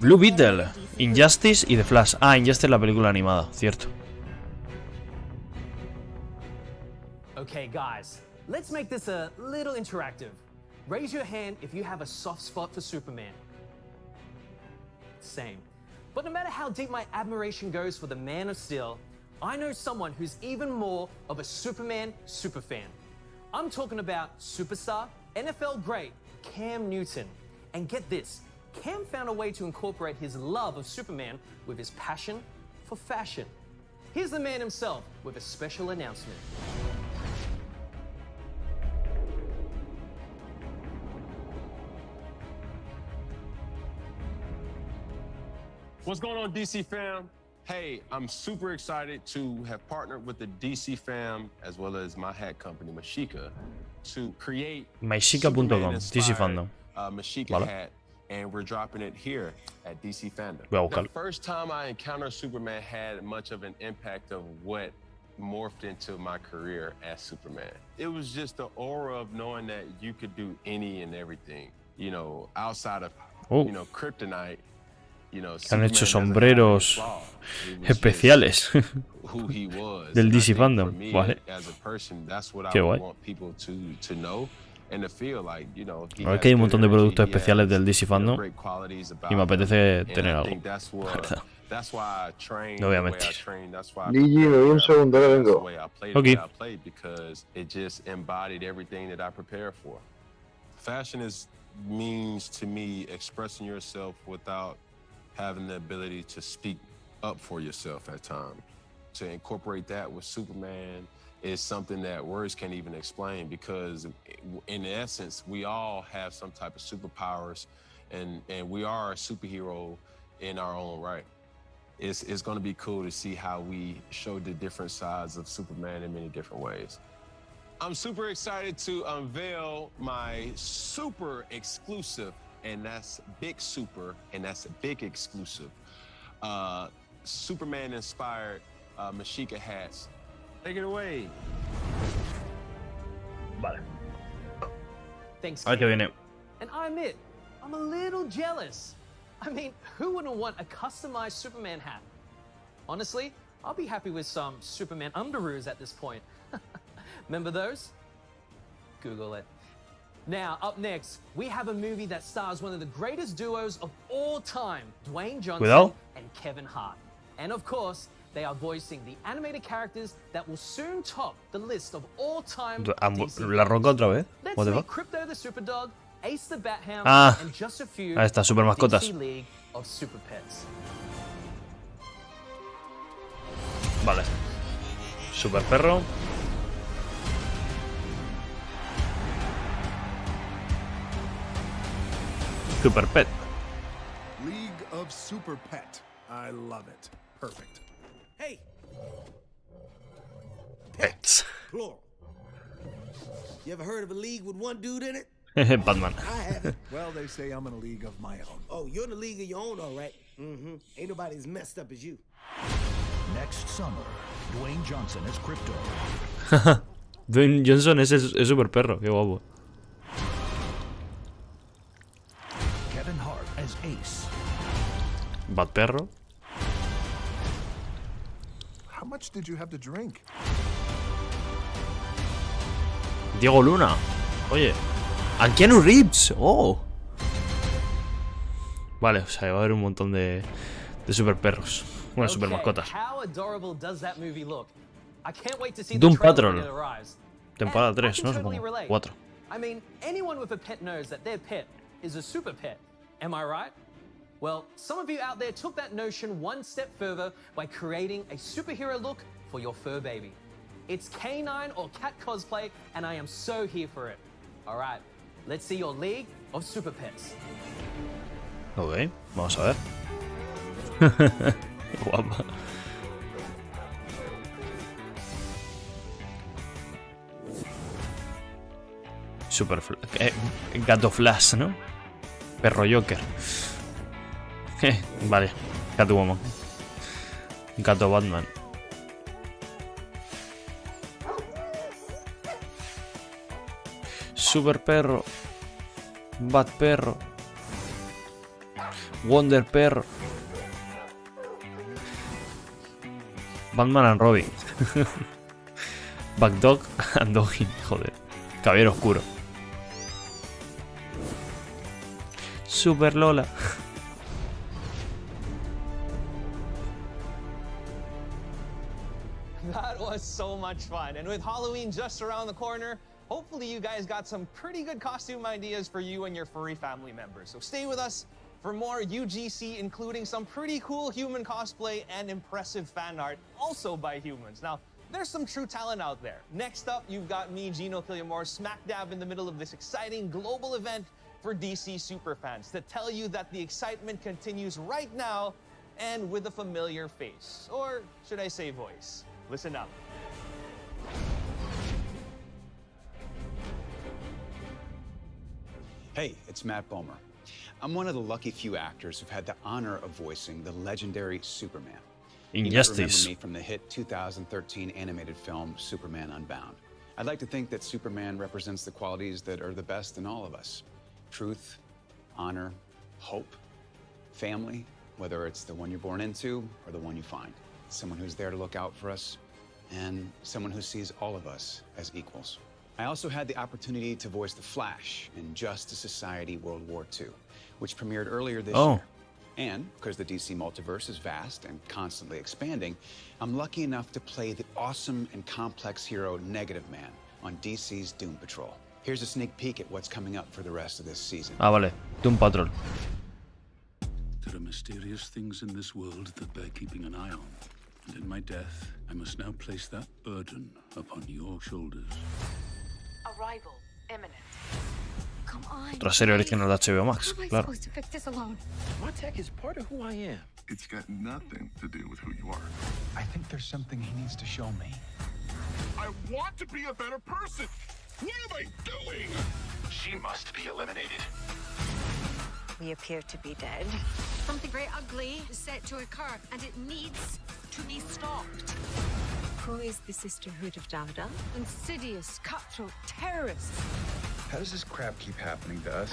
Blue Beetle, Injustice y The Flash. Ah, Injustice es la película animada, cierto. Okay, guys, let's make this a little interactive. Raise your hand if you have a soft spot for Superman. Same. But no matter how deep my admiration goes for the Man of Steel, I know someone who's even more of a Superman superfan. I'm talking about superstar, NFL great, Cam Newton. And get this, Cam found a way to incorporate his love of Superman with his passion for fashion. Here's the man himself with a special announcement. What's going on, DC fam? Hey, I'm super excited to have partnered with the DC fam as well as my hat company, Mashika, to create Mashika.com, DC Fandom. Mashika hat, and we're dropping it here at DC Fandom. The first time I encountered Superman had much of an impact of what morphed into my career as Superman. It was just the aura of knowing that you could do any and everything, you know, outside of, you know, kryptonite. Que han hecho sombreros especiales del DC Fandom. Vale. Qué guay. A ver que hay un montón de productos especiales del DC Fandom y me apetece tener algo. No voy a mentir. Gigi, me voy un segundo, ahora vengo. Ok. Fashion means to me expressing yourself without having the ability to speak up for yourself at times. To incorporate that with Superman is something that words can't even explain, because in essence, we all have some type of superpowers, and we are a superhero in our own right. It's going to be cool to see how we show the different sides of Superman in many different ways. I'm super excited to unveil my super exclusive, and that's big super, and that's a big exclusive, Superman-inspired Mashika hats. Take it away. Vale. Thanks, a ver qué viene. And I admit, I'm a little jealous. I mean, who wouldn't want a customized Superman hat? Honestly, I'll be happy with some Superman underoos at this point. Remember those? Google it. Now, up next, we have a movie that stars one of the greatest duos of all time, Dwayne Johnson and Kevin Hart. And of course, they are voicing the animated characters that will soon top the list of all-time DC. La Roca otra vez. Let's meet Crypto the Superdog, Ace the Bat-Hound, and just a few ahí está, super mascotas. DC League of Super Pets. Vale. Super perro. Super Pet. League of Super Pet. I love it. Perfect. Hey. Pets. Plural. You ever heard of a league with one dude in it? Batman. I haven't. Well, they say I'm in a league of my own. Oh, you're in a league of your own, all right. Mm-hmm. Ain't nobody as messed up as you. Next summer, Dwayne Johnson as Crypto. Dwayne Johnson es super perro, qué guapo. Kevin Hart as Ace. Bad perro. How much did you have to drink? Diego Luna. Oye. A Keanu Reeves. Oh. Vale, o sea, va a haber un montón de super perros. Bueno, super mascotas. How adorable does that movie look? I can't wait to see Doom the trailer Patrol. when it arrives. Temporada And I 3, can ¿no? totally Supongo. relate. 4. I mean, anyone with a pet knows that their pet is a super pet. Am I right? Well, some of you out there took that notion one step further by creating a superhero look for your fur baby. It's canine or cat cosplay, and I am so here for it. All right, let's see your League of Super Pets. Ok, vamos a ver. Guapa. Super gato Flash, ¿no? Perro Joker. Vale, Catwoman. Gato Batman. Super perro. Bat perro. Wonder perro. Batman and Robin. Backdog and Doggy. Joder. Caballero oscuro. Super Lola. That was so much fun. And with Halloween just around the corner, hopefully you guys got some pretty good costume ideas for you and your furry family members. So stay with us for more UGC, including some pretty cool human cosplay and impressive fan art, also by humans. Now, there's some true talent out there. Next up, you've got me, Gino Killiamore, smack dab in the middle of this exciting global event for DC superfans to tell you that the excitement continues right now and with a familiar face. Or should I say voice? Listen up. Hey, it's Matt Bomer. I'm one of the lucky few actors who've had the honor of voicing the legendary Superman. Injustice. You might remember me from the hit 2013 animated film Superman Unbound. I'd like to think that Superman represents the qualities that are the best in all of us. Truth, honor, hope, family, whether it's the one you're born into or the one you find. Someone who's there to look out for us, and someone who sees all of us as equals. I also had the opportunity to voice the Flash in Justice Society World War II, which premiered earlier this year. And because the DC multiverse is vast and constantly expanding, I'm lucky enough to play the awesome and complex hero Negative Man on DC's Doom Patrol. Here's a sneak peek at what's coming up for the rest of this season. Ah, vale. Doom Patrol. There are mysterious things in this world that bear keeping an eye on. And in my death, I must now place that burden upon your shoulders. Arrival imminent. Come on. Otra serie original de HBO Max, How am I claro. supposed to fix this alone? My tech is part of who I am. It's got nothing to do with who you are. I think there's something he needs to show me. I want to be a better person. What am I doing? She must be eliminated. We appear to be dead. Something very ugly is set to occur, and it needs to be stopped. Who is the Sisterhood of Dada? Insidious, cutthroat terrorists. How does this crap keep happening to us?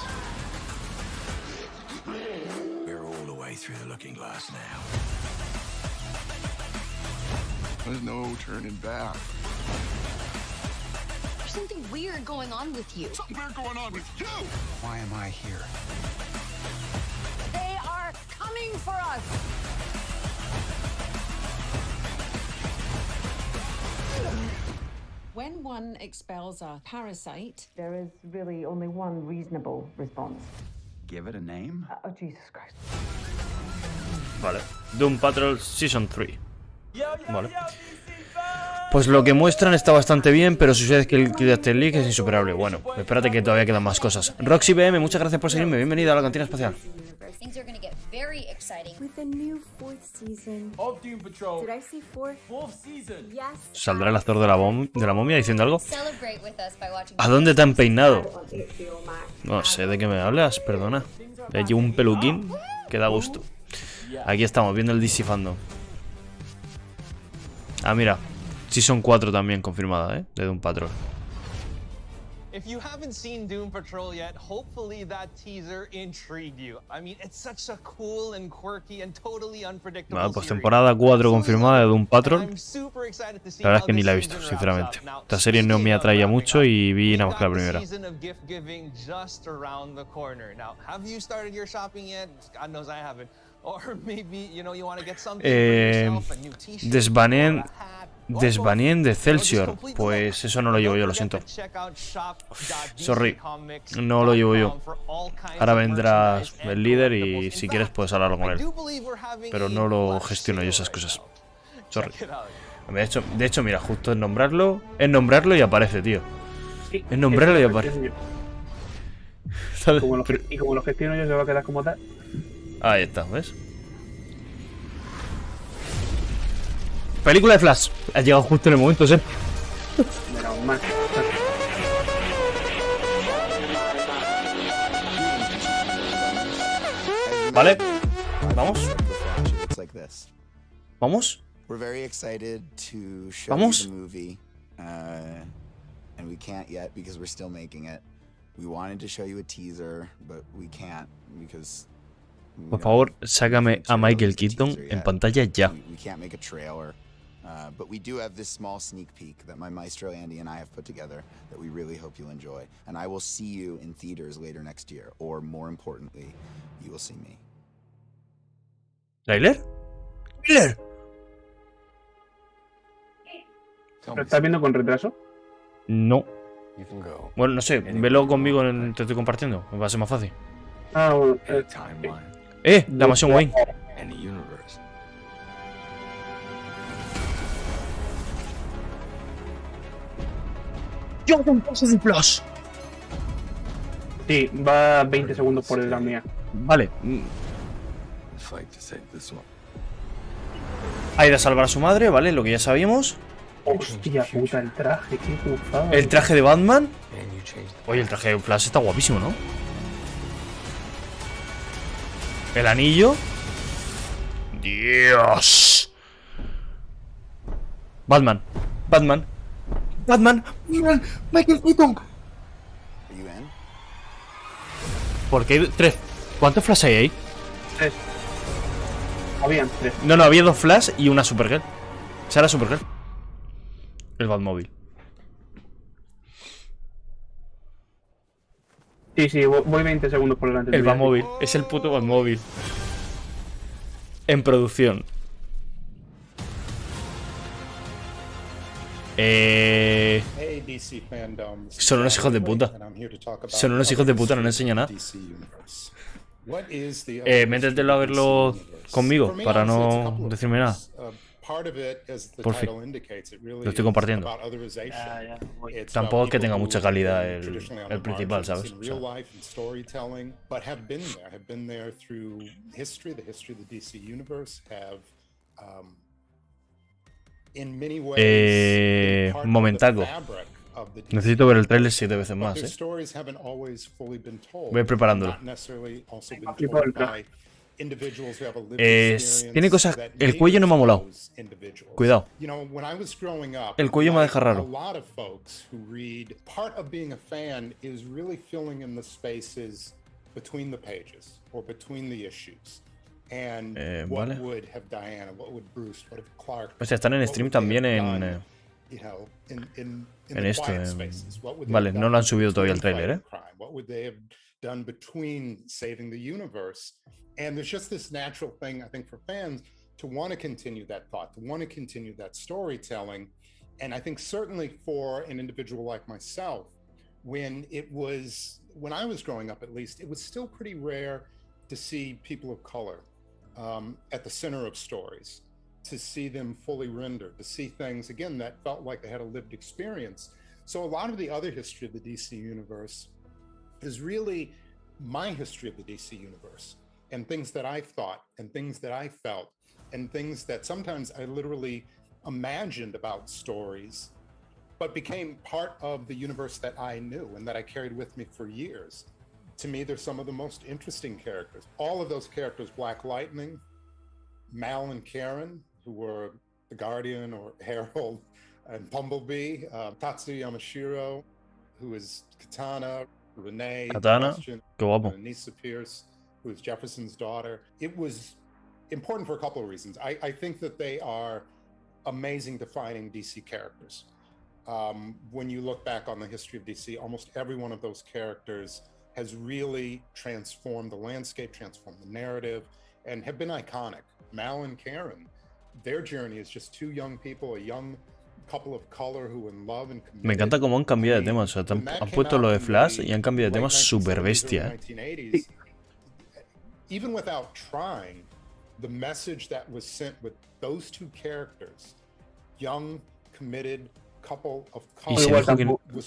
We're all the way through the looking glass now. There's no turning back. There's something weird going on with you. Something weird going on with you. Why am I here? They are coming for us. When one expels a parasite, there is really only one reasonable response. Give it a name? Oh, Jesus Christ. Vale. Doom Patrol Season 3. Vale. Pues lo que muestran está bastante bien, pero sucede que el Justice League es insuperable. Bueno, espérate que todavía quedan más cosas. Roxy BM, muchas gracias por seguirme. Bienvenida a la Cantina Espacial. Things are going to get very exciting. With the new 4th season of Doom Patrol. Did I say 4th? 4th season. Yes. ¿Saldrá el actor de la momia diciendo algo? Celebrate with us by watching. ¿A dónde te han peinado? No sé de qué me hablas, perdona. Llevo un peluquín que da gusto. Aquí estamos viendo el DC Fandome. Ah, mira. Season 4 también confirmada, de Doom Patrol. If you haven't seen Doom Patrol yet, hopefully that teaser intrigued you. I mean, it's such a cool and quirky and totally unpredictable Vale, pues series. temporada 4 confirmada de Doom Patrol. I'm super excited to see La verdad es how que ni this la he visto, season sinceramente. wraps up. Now, Esta serie no me speaking of atraía wrapping mucho up, y vi we've nada más que la got the primera. season of gift giving just around the corner. Now, have you started your shopping yet? God knows I haven't. Or maybe, you know, you want to get something for yourself, a new t-shirt, Desvanien de Celsior. Pues eso no lo llevo yo, lo siento. Sorry, no lo llevo yo. Ahora vendrá el líder y si quieres puedes hablarlo con él. Pero no lo gestiono yo esas cosas. Sorry. De hecho, mira, justo en nombrarlo y aparece, tío. En nombrarlo y aparece. Y como lo gestiono yo, se va a quedar como tal. Ahí está, ¿ves? Película de Flash. Ha llegado justo en el momento, ¿eh? Menos mal. Vale. Vamos. Vamos. We're very excited to show Vamos. you the movie, and we can't yet because we're still making it. We wanted to show you a teaser, but we can't because. Por favor, sácame a Michael Keaton en pantalla ya. We can't make a trailer, but we do have this small sneak peek that my maestro Andy and I have put together that we really hope you'll enjoy. And I will see you in theaters later next year, or more importantly, you will see me. ¿Trailer? ¿Trailer? ¿Lo estás viendo con retraso? No. Bueno, no sé, velo conmigo, te estoy compartiendo, me va a ser más fácil. Ah, bueno, La mansión Wayne. ¡Yo con paso de Flash! Sí, va 20 segundos por detrás mía. Vale. Ha ido a salvar a su madre, ¿vale? Lo que ya sabíamos. Hostia puta, el traje, qué gufado. El traje de Batman. Oye, el traje de Flash está guapísimo, ¿no? El anillo. Dios. Batman. Michael Keaton. ¿Por qué hay 3? ¿Cuántos Flash hay ahí? 3. Habían 3. No, había 2 Flash y una Supergirl. O sea, era Supergirl. El Batmóvil. Sí, voy 20 segundos por delante. El Batmóvil. Es el puto Batmóvil. En producción. Son unos hijos de puta. Son unos hijos de puta, no enseña nada. Métetelo a verlo conmigo para no decirme nada. Por fin. Lo estoy compartiendo. Tampoco es que tenga mucha calidad el principal, ¿sabes? O sea. Un momentaco. Necesito ver el trailer 7 veces más, Voy preparándolo. Tiene cosas. El cuello no me ha molado. Cuidado. El cuello me deja raro. Vale. O sea, están en stream también en esto. Vale, no lo han subido todavía el trailer, And there's just this natural thing, I think, for fans to want to continue that thought, to want to continue that storytelling. And I think certainly for an individual like myself, when I was growing up, at least, it was still pretty rare to see people of color at the center of stories, to see them fully rendered, to see things, again, that felt like they had a lived experience. So a lot of the other history of the DC universe is really my history of the DC universe. And things that I thought, and things that I felt, and things that sometimes I literally imagined about stories, but became part of the universe that I knew and that I carried with me for years. To me, they're some of the most interesting characters. All of those characters, Black Lightning, Mal and Karen, who were the Guardian or Herald, and Bumblebee, Tatsu Yamashiro, who is Katana, Renee, Katana, Christian, qué guapo. Nisa Pierce, who is Jefferson's daughter. It was important for a couple of reasons. I think that they are amazing defining DC characters. When you look back on the history of DC, almost every one of those characters has really transformed the landscape, transformed the narrative, and have been iconic. Mal and Karen, their journey is just two young people, a young couple of color who in love and committed. Me encanta cómo han cambiado de tema. O sea, han puesto lo de Flash y han cambiado de tema súper bestia. Even without trying, the message that was sent with those two characters, young, committed couple of color,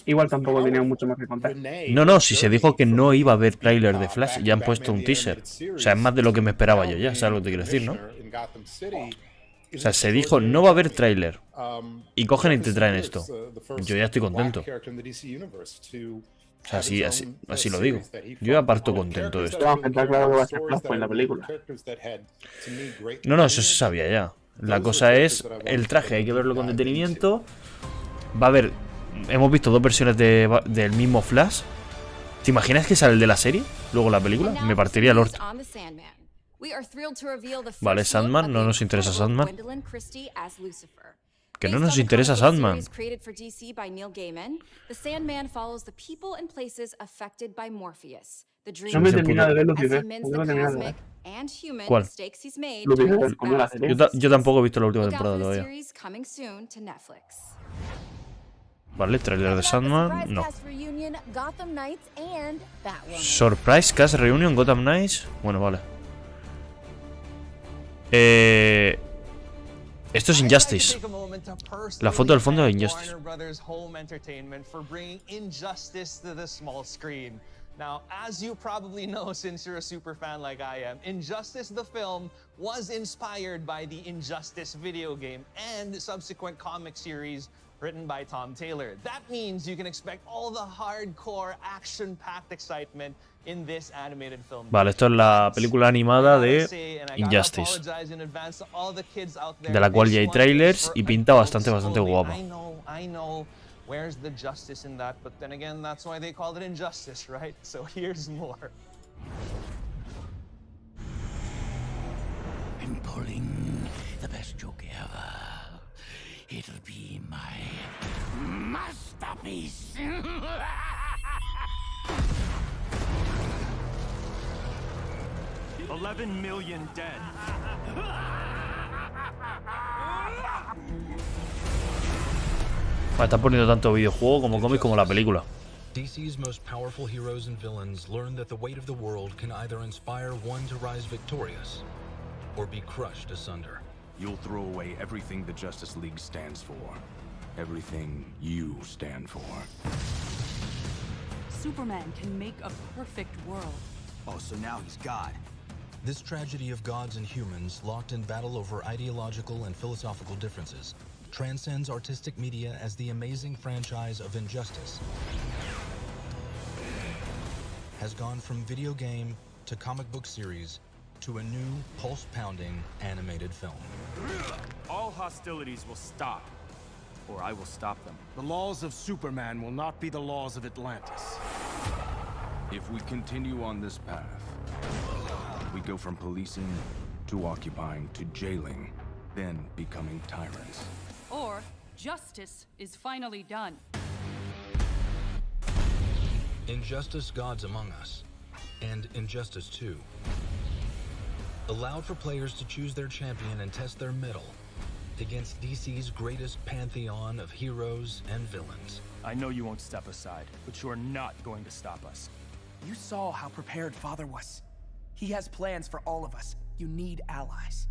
igual tampoco tenía mucho más que contar. No, si se dijo que no iba a haber tráiler de Flash, ya han puesto un teaser. O sea, es más de lo que me esperaba yo ya, ¿sabes lo que te quiero decir, no? O sea, se dijo no va a haber tráiler. Y cogen y te traen esto. Yo ya estoy contento. O sea, así lo digo. Yo ya parto contento de esto. Está claro que va a ser Flash en la película. No, eso se sabía ya. La cosa es el traje, hay que verlo con detenimiento. Va a haber... Hemos visto dos versiones del mismo Flash. ¿Te imaginas que sale el de la serie? Luego la película. Me partiría el orto. Vale, Sandman. No nos interesa Sandman. Que no nos interesa Sandman. No me he terminado de ver Lucifer. ¿Cuál? Yo tampoco he visto la última temporada todavía. Vale, trailer de Sandman. No. Surprise Cast Reunion, Gotham Knights. Bueno, vale. Esto es Injustice. La foto del fondo de Injustice. Now, as you probably know, since you're a super fan like I am, Injustice the film was inspired by the Injustice video game and subsequent comic series written by Tom Taylor. That means you can expect all the hardcore, action-packed excitement in this animated film. Vale, esto es la película animada de Injustice, de la cual ya hay trailers y pinta bastante guapa. I know. Where's the justice in that? But then again, that's why they called it Injustice, right? So here's more. I'm pulling the best joke ever. It'll be my masterpiece. 11 million dead. Está poniendo tanto videojuego como cómic como la película. DC's most powerful heroes and villains learn that the weight of the world can either inspire one to rise victorious or be crushed asunder. You'll throw away everything the Justice League stands for. Everything you stand for. Superman can make a perfect world. Oh, so now he's God. This tragedy of gods and humans locked in battle over ideological and philosophical differences transcends artistic media as the amazing franchise of Injustice has gone from video game to comic book series to a new pulse-pounding animated film. All hostilities will stop, or I will stop them. The laws of Superman will not be the laws of Atlantis. If we continue on this path, we go from policing to occupying to jailing, then becoming tyrants. Or justice is finally done. Injustice Gods Among Us and Injustice 2 allowed for players to choose their champion and test their mettle against DC's greatest pantheon of heroes and villains. I know you won't step aside, but you're not going to stop us. You saw how prepared Father was. He has plans for all of us. You need allies.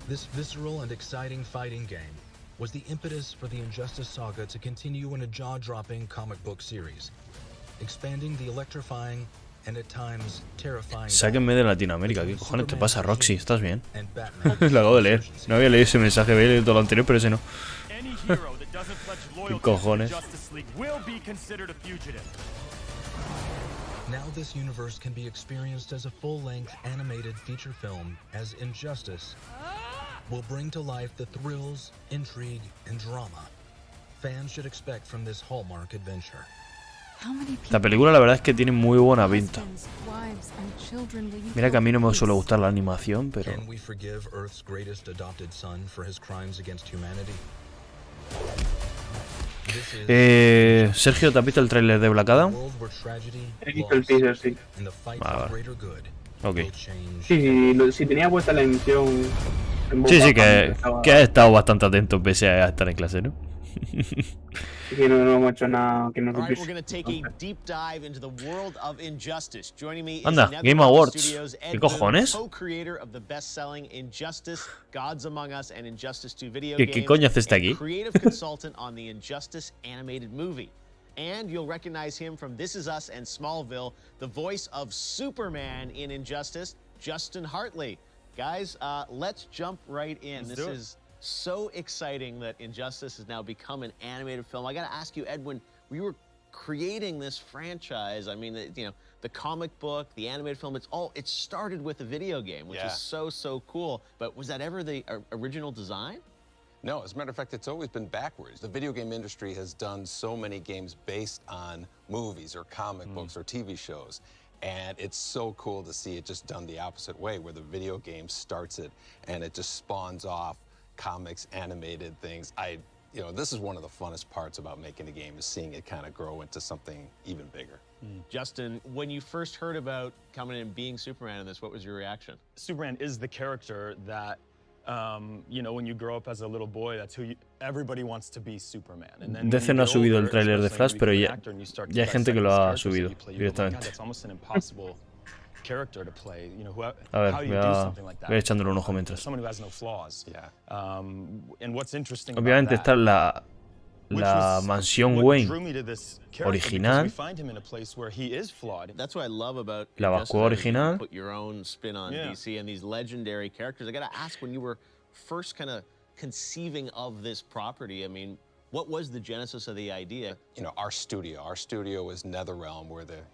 This visceral and exciting fighting game was the impetus for the Injustice saga to continue in a jaw-dropping comic book series, expanding the electrifying and at times terrifying. Sáquenme de Latinoamérica. ¿Qué cojones te pasa, Roxy? ¿Estás bien? Lo acabo de leer. No había leído ese mensaje, había leído todo lo anterior, pero ese no. ¿Qué cojones? Now this universe can be experienced as a full-length animated feature film as Injustice will bring to life the thrills, intrigue, and drama fans should expect from this Hallmark adventure. La película la verdad es que tiene muy buena pinta. Mira que a mí no me suele gustar la animación, pero... Can we forgive Earth's greatest adopted son for his crimes against humanity? Sergio, ¿te has visto el tráiler de Black Adam? He visto el teaser, sí. Vale. Ok. Si tenía puesta la emisión en boca, Sí, que has estado bastante atento pese a estar en clase, ¿no? Que no hemos hecho nada que no supiese. Anda, Game Awards. ¿Qué cojones? ¿Qué coño hace este aquí? And you'll recognize him from This Is Us and Smallville, the voice of Superman in Injustice, Justin Hartley. Guys, let's jump right in. This is so exciting that Injustice has now become an animated film. I got to ask you, Ed, when we were creating this franchise, I mean, you know, the comic book, the animated film, it started with a video game, which is so cool. But was that ever the original design? No, as a matter of fact, it's always been backwards. The video game industry has done so many games based on movies or comic books or TV shows. And it's so cool to see it just done the opposite way, where the video game starts it and it just spawns off comics, animated things. You know, this is one of the funnest parts about making a game, is seeing it kind of grow into something even bigger. Justin, when you first heard about coming in and being Superman in this, what was your reaction? Superman is the character that you know, when you grow up as a little boy, that's who everybody wants to be Superman. And then DC no ha subido el tráiler de Flash, pero ya hay gente que lo ha subido directamente. That's almost an impossible character to play. You know, A ver, how do you do something like that? voy echándole un ojo mientras. Someone who has no flaws. Yeah. And what's interesting Obviamente about that, está la mansión Wayne original, la Vascueva original. Put your own spin on DC and these legendary characters. I got to ask, when you were first kind of conceiving of this property, I mean, what was the genesis of the idea? You know, our studio is NetherRealm. We're the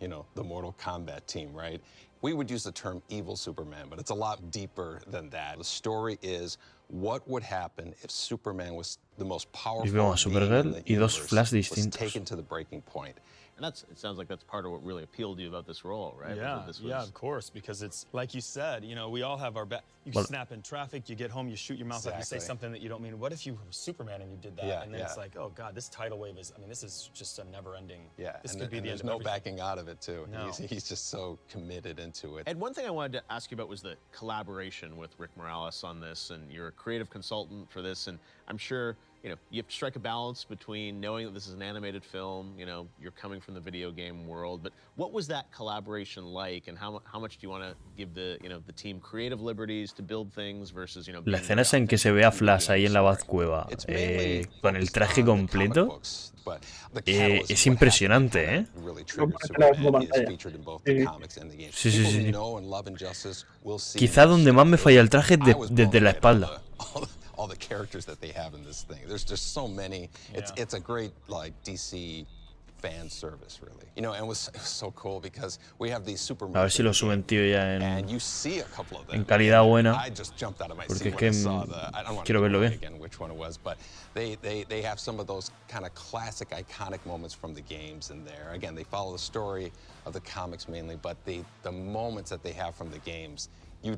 Mortal Kombat team, right? We would use the term evil Superman, but it's a lot deeper than that. The story is, what would happen if Superman was the most powerful being in the universe, was taken to the breaking point? And it sounds like that's part of what really appealed to you about this role, right? Yeah, of course, because it's like you said, you know, we all have our you snap in traffic, you get home, you shoot your mouth up, you say something that you don't mean. What if you were Superman and you did that? And then it's like, oh God, this tidal wave this is just a never-ending. Yeah, this and could be the there's end of no backing out of it too. No. He's just so committed into it. And one thing I wanted to ask you about was the collaboration with Rick Morales on this, and you're a creative consultant for this, and I'm sure, you know, you have to strike a balance between knowing that this is an animated film, you know, you're coming from the video game world, but what was that collaboration like, and how much do you want to give the team creative liberties to build things versus, you know, La escena es en que se ve a Flash ahí en la Vascueva con el traje completo. Es impresionante, ¿eh? Sí. Quizá donde más me falla el traje desde la espalda. All the characters that they have in this thing. There's just so many. It's a great DC fan service, really. You know, and it was so cool because we have these Superman. A ver si lo suben, tío, ya and you see a couple of them. En calidad buena. I just jumped out of my porque seat es que when I saw I don't want quiero to verlo bien. Again which one it was, but they have some of those kind of classic, iconic moments from the games in there. Again, they follow the story of the comics mainly, but the moments that they have from the games, you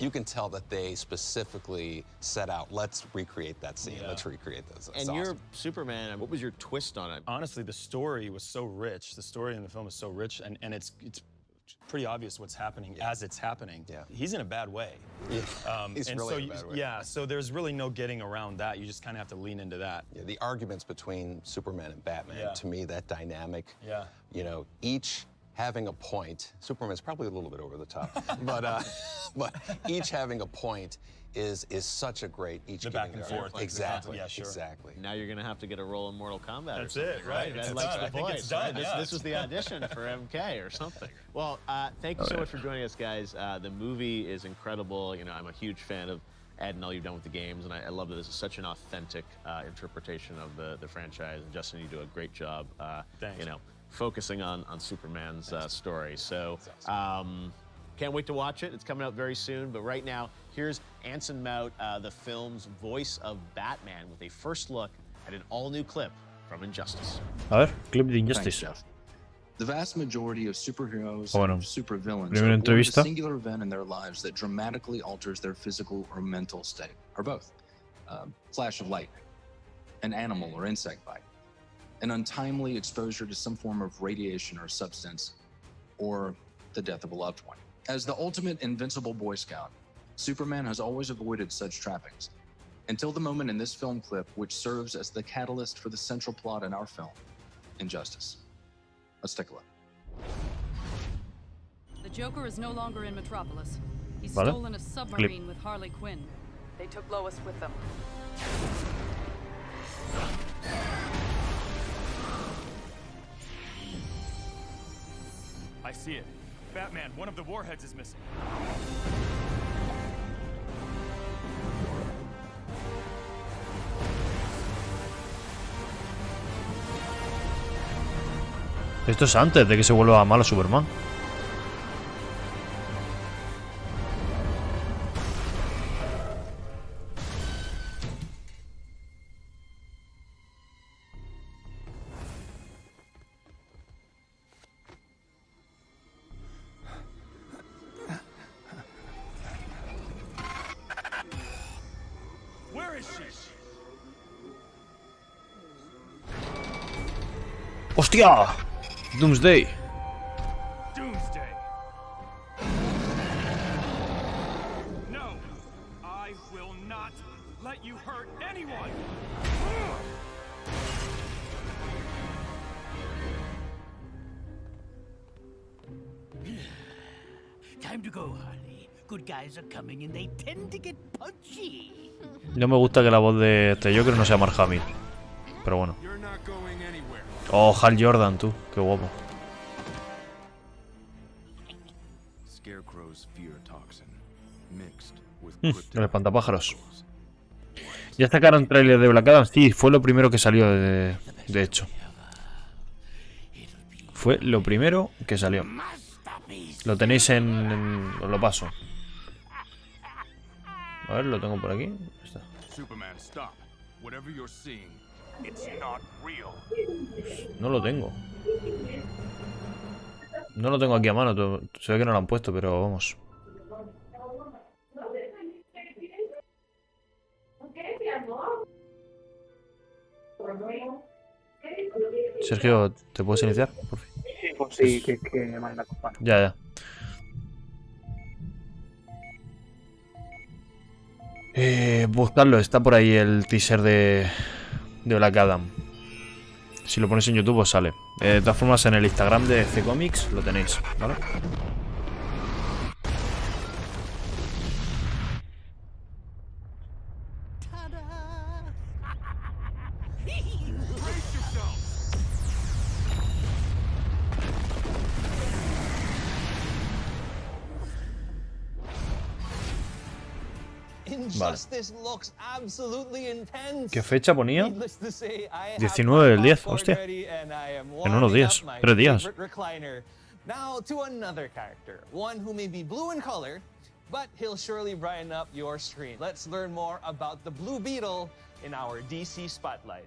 can tell that they specifically set out, let's recreate that scene, let's recreate those. And you're Superman, what was your twist on it? Honestly, the story was so rich. The story in the film is so rich, and it's pretty obvious what's happening as it's happening. Yeah. He's in a bad way. He's and really in a bad way. Yeah, so there's really no getting around that. You just kind of have to lean into that. Yeah, the arguments between Superman and Batman, to me, that dynamic, you know, each having a point. Superman's probably a little bit over the top, but each having a point is such a great the back and forth. Exactly. Yeah, sure. Exactly. Now you're going to have to get a role in Mortal Kombat. That's it, right? That's the point. This was the audition for MK or something. Well, thank you so much for joining us, guys. The movie is incredible. You know, I'm a huge fan of Ed and all you've done with the games, and I love that this is such an authentic interpretation of the franchise. And Justin, you do a great job. Thanks. You know, focusing on Superman's story. So Can't wait to watch it. It's coming out very soon. But right now, here's Anson Mount, the film's voice of Batman, with a first look at an all-new clip from Injustice. A ver, clip de Injustice. Thanks, Jeff. The vast majority of superheroes Bueno, and supervillains primera are born with entrevista. a singular event in their lives that dramatically alters their physical or mental state, or both. Flash of lightning, an animal or insect bite, an untimely exposure to some form of radiation or substance, or the death of a loved one. As the ultimate invincible Boy Scout, Superman has always avoided such trappings, until the moment in this film clip which serves as the catalyst for the central plot in our film, Injustice. Let's take a look. The Joker is no longer in Metropolis. He's Vale. stolen a submarine with Harley Quinn. They took Lois with them. I see it. Batman, one of the warheads is missing. Esto es antes de que se vuelva malo Superman. Where is she? ¡Hostia! Doomsday. Doomsday. No, I will not let you hurt anyone. Time to go, Harley. Good guys are coming and they tend to get punchy. No me gusta que la voz de este Joker no sea Mark Hamill. Pero bueno. Oh, Hal Jordan, tú. Qué guapo. El espantapájaros. Ya sacaron trailer de Black Adam. Sí, fue lo primero que salió, de hecho. Fue lo primero que salió. Lo tenéis os lo paso. A ver, lo tengo por aquí. Ahí está. Superman, stop. Whatever you're seeing, it's not real. No lo tengo. No lo tengo aquí a mano. Se ve que no lo han puesto, pero vamos. Sergio, ¿te puedes iniciar? Por fin. Sí, pues sí, que me manda copa. Ya. Buscadlo, está por ahí el teaser de Black Adam. Si lo ponéis en YouTube os sale. De todas formas, en el Instagram de C-Comics lo tenéis, ¿vale? Injustice looks absolutely intense. ¿Qué fecha ponía? 19 del 10, hostia. En unos días, 3 días. Now to another character, one who may be blue in color, but he'll surely brighten up your screen. Let's learn more about the Blue Beetle in our DC Spotlight.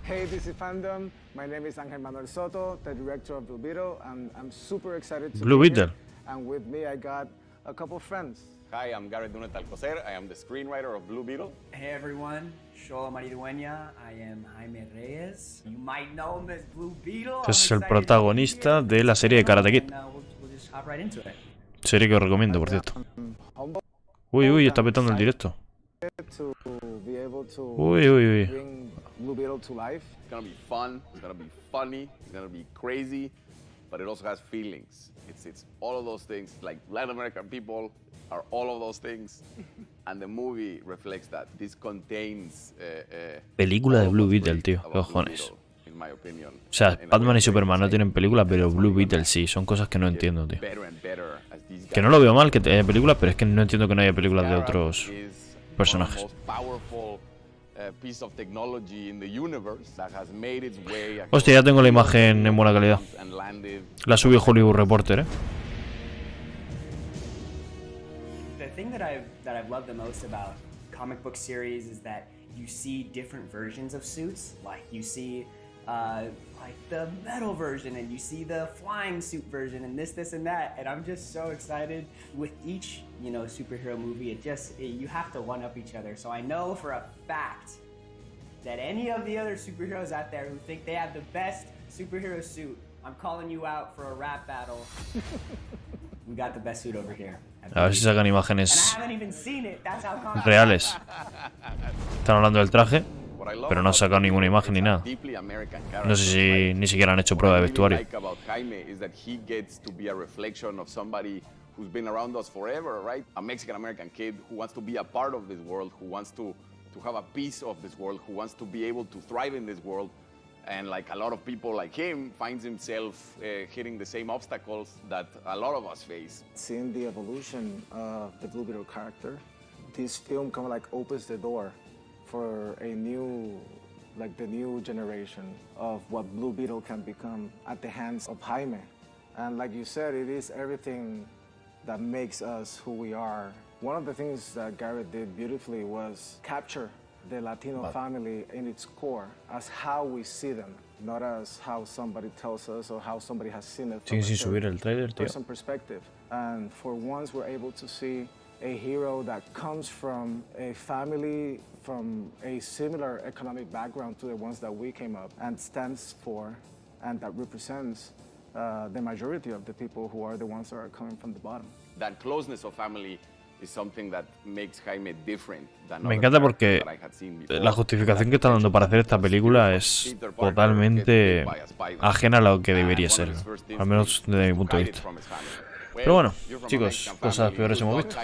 Hey, this is Fandome. My name is Angel Manuel Soto, the director of Blue Beetle, and I'm super excited to Blue be Beetle. here. And with me, I got a couple friends. Hi, I'm Gareth Dunet Alcocer. I am the screenwriter of Blue Beetle. Hey everyone, Shola Maridueña. I am Jaime Reyes. You might know him as Blue Beetle. Es el protagonista de la serie de Karate Kid. Serie que os recomiendo, por cierto. Uy, está petando el directo. Uy. Blue Beetle to life. It's gonna be fun. It's gonna be funny. It's gonna be crazy, but it also has feelings. It's all of those things. Like Latin American people are all of those things, and the movie reflects that. This contains. Película de Blue Beetle, tío. ¿Qué cojones? O sea, Batman y Superman no tienen películas, pero Blue Beetle sí. Son cosas que no entiendo, tío. Que no lo veo mal que haya películas, pero es que no entiendo que no haya películas de otros personajes. Hostia, ya tengo la imagen en buena calidad. La subió Hollywood Reporter, I've loved the most about comic book series is that you see different versions of suits. Like you see like the metal version, and you see the flying suit version, and this and that. And I'm just so excited with each, you know, superhero movie. You have to one up each other. So I know for a fact that any of the other superheroes out there who think they have the best superhero suit, I'm calling you out for a rap battle. We got the best suit over here. A ver si sacan imágenes And I haven't even seen it. That's how confident reales. Están hablando del traje, pero no han sacado ninguna imagen ni nada. No sé si ni siquiera han hecho prueba de vestuario. Who's been around us forever, right? A Mexican-American kid who wants to be a part of this world, who wants to have a piece of this world, who wants to be able to thrive in this world. And like a lot of people like him, finds himself hitting the same obstacles that a lot of us face. Seeing the evolution of the Blue Beetle character, this film kind of like opens the door for a new, like the new generation of what Blue Beetle can become at the hands of Jaime. And like you said, it is everything that makes us who we are. One of the things that Garrett did beautifully was capture the Latino family in its core as how we see them, not as how somebody tells us or how somebody has seen it from sin subir el trailer, tío. Person perspective. And for once we're able to see a hero that comes from a family from a similar economic background to the ones that we came up and stands for and that represents the majority of the people who are the ones that are coming from the bottom. That closeness of family is something that makes Jaime different than Me encanta porque la justificación que está dando para hacer esta película es totalmente ajena a lo que debería ser, al menos desde mi punto de vista. Pero bueno, chicos, cosas peores hemos visto.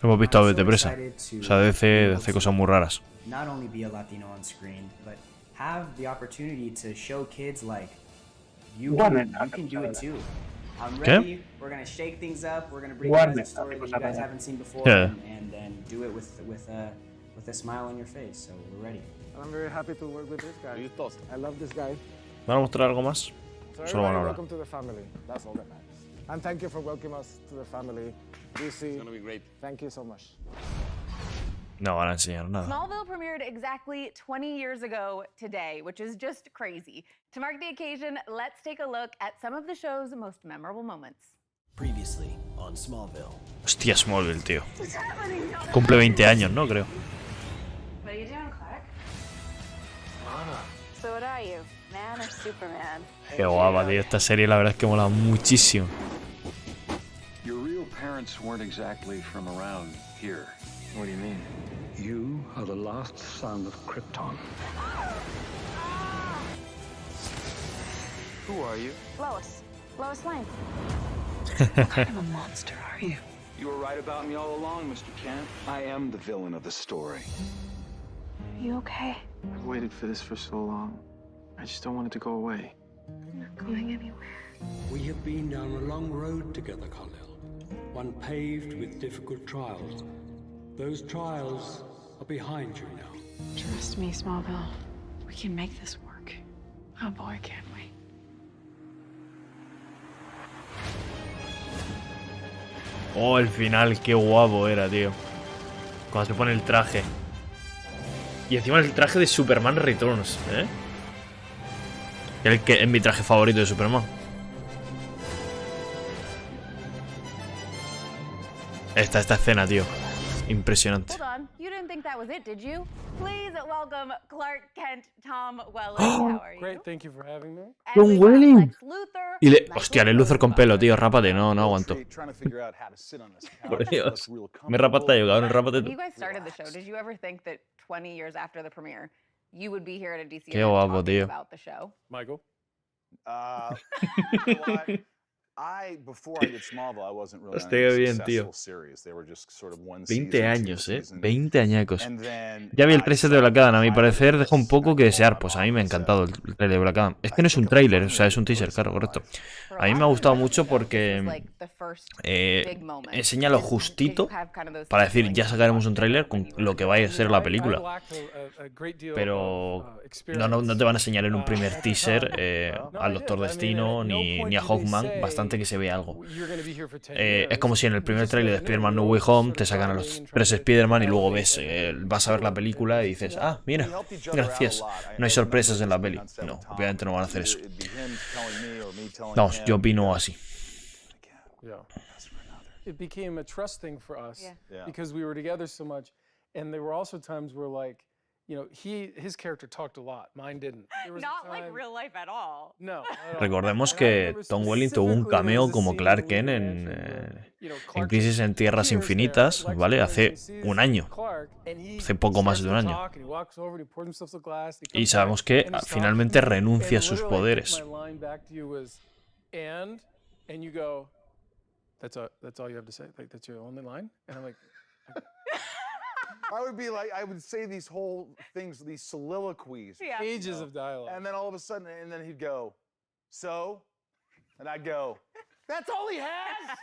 Hemos visto a Vete Presa. O sea, DC hace cosas muy raras. Not only be a Latino on screen, but have the opportunity to show kids like you can do it too. I'm ready. We're gonna shake things up. We're gonna bring you guys a story that you guys haven't seen before, and do it with a smile on your face. So we're ready. I'm very happy to work with this guy. I love this guy. ¿Van a mostrar algo más? So Solo van a hablar. Welcome to the family. That's all that matters. And thank you for welcoming us to the family. DC. It's gonna be great. Thank you so much. No van a enseñar nada. Smallville premiered exactly 20 years ago today, which is just crazy. To mark the occasion, let's take a look at some of the show's most memorable moments. Previously on Smallville. Hostia, Smallville, tío. Cumple 20 años, ¿no? Creo. What are you doing, Clark? So what are you, man or Superman? Qué guapa, tío. Esta serie la verdad es que mola muchísimo. Your real parents weren't exactly from around here. What do you mean? You are the last son of Krypton. Who are you? Lois. Lois Lane. What kind of a monster are you? You were right about me all along, Mr. Kent. I am the villain of the story. Are you okay? I've waited for this for so long. I just don't want it to go away. I'm not going anywhere. We have been down a long road together, Kal-El. One paved with difficult trials. Those trials are behind you now. Trust me, Smallville. We can make this work. Oh boy, can't we? Oh, el final, qué guapo era, tío. Cuando se pone el traje. Y encima el traje de Superman Returns, ¿eh? Que es mi traje favorito de Superman. Esta escena, tío. Impresionante. Hold on. You didn't think that was it, did you? Please welcome Clark Kent, Tom Welling. How are you? Great, thank you for having me. Tom Welling. Y hostia, el Luthor con pelo, tío. Rápate, no aguanto. Por Dios. Me rapata yo, cabrón, rápate tú. You guys started the show. Did you ever think that 20 years after the premiere, you would be here at a DC Qué guapo, tío. about the show? Michael? Before I did Smallville, I wasn't really Hostia, on any bien, successful tío. series. They were just sort of one 20 season, años, two ¿eh? seasons. 20 añacos. And then Ya vi el trailer de Black Adam. A mi parecer deja un poco que desear. Pues a mí me ha encantado el trailer de Black Adam. Es que no es un trailer, o sea, es un teaser, claro, correcto. A mí me ha gustado mucho porque enseña lo justito para decir, ya sacaremos un trailer con lo que vaya a ser la película. Pero no te van a enseñar en un primer teaser al Doctor Destino ni a Hawkman, bastante importante que se vea algo. Es como si en el primer tráiler de Spider-Man No Way Home te sacan a los 3 Spider-Man y luego vas a ver la película y dices, ah, mira, gracias. No hay sorpresas en la peli. No, obviamente no van a hacer eso. Vamos, yo opino así. It became a trust thing for us because we were together so much, and there were also times where, like, you know, his character talked a lot, mine didn't. Not like real life at all. No. Recordemos que Tom Welling tuvo un cameo como Clark Kent en Crisis en Tierras Infinitas, ¿vale? Hace un año. Hace poco más de un año. Y sabemos que finalmente renuncia a sus poderes. And you go, that's all you have to say? Like, that's your only line? And I'm like... I would be like, I would say these whole things, these soliloquies. Pages of dialogue. And then all of a sudden, and then he'd go, so? And I'd go, that's all he has?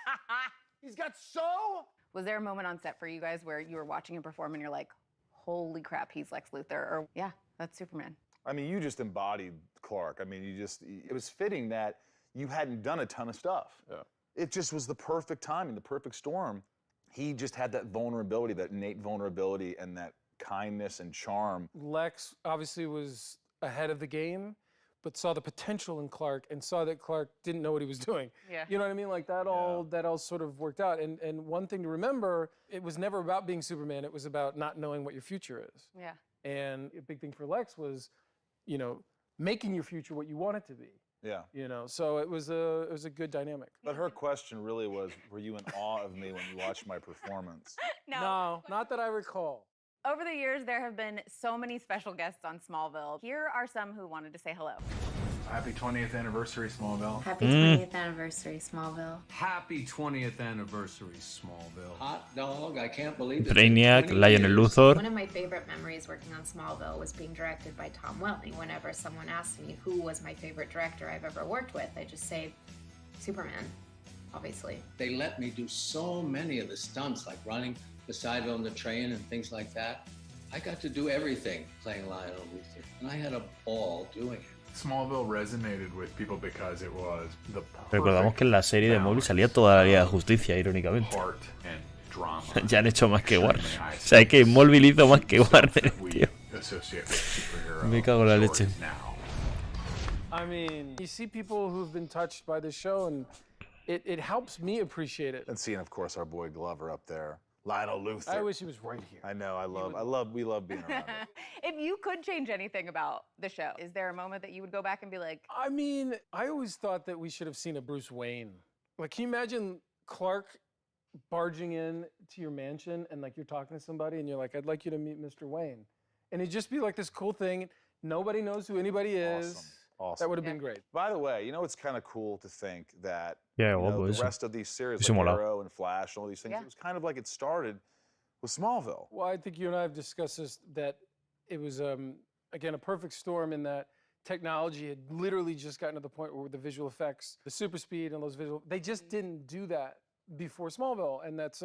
He's got so? Was there a moment on set for you guys where you were watching him perform and you're like, holy crap, he's Lex Luthor, or yeah, that's Superman? I mean, you just embodied Clark. I mean, it was fitting that you hadn't done a ton of stuff. Yeah. It just was the perfect timing, the perfect storm. He just had that vulnerability, that innate vulnerability and that kindness and charm. Lex obviously was ahead of the game, but saw the potential in Clark and saw that Clark didn't know what he was doing. Yeah. You know what I mean? Like that all sort of worked out. And one thing to remember, it was never about being Superman. It was about not knowing what your future is. Yeah. And a big thing for Lex was, you know, making your future what you want it to be. Yeah. You know, so it was a good dynamic. But her question really was, were you in awe of me when you watched my performance? No, not that I recall. Over the years, there have been so many special guests on Smallville. Here are some who wanted to say hello. Happy 20th anniversary, Smallville. Happy 20th anniversary, Smallville. Happy 20th anniversary, Smallville. Hot dog, I can't believe it. Brainiac, Lionel Luthor. One of my favorite memories working on Smallville was being directed by Tom Welling. Whenever someone asks me who was my favorite director I've ever worked with, I just say Superman, obviously. They let me do so many of the stunts, like running beside on the train and things like that. I got to do everything playing Lionel Luthor, and I had a ball doing it. Smallville resonated with people because it was the Recordamos que en la serie de móvil salía toda la Liga de Justicia, irónicamente. Ya han hecho más que Warner. O sea, es que Smallville hizo más que Warner, tío. Me cago en la leche. I mean, you see people who've been touched by the show, and it helps me appreciate it. And seeing, of course, our boy Glover up there. Lionel Luthor. I wish he was right here. I know, we love being around him. If you could change anything about the show, is there a moment that you would go back and be like... I mean, I always thought that we should have seen a Bruce Wayne. Like, can you imagine Clark barging in to your mansion and like you're talking to somebody and you're like, I'd like you to meet Mr. Wayne. And it'd just be like this cool thing. Nobody knows who anybody is. Awesome. That would have been great. By the way, you know, it's kind of cool to think that the rest of these series, like Arrow and Flash and all these things, it was kind of like it started with Smallville. Well, I think you and I have discussed this, that it was, again, a perfect storm in that technology had literally just gotten to the point where the visual effects, the super speed and those visual, they just didn't do that before Smallville. And that's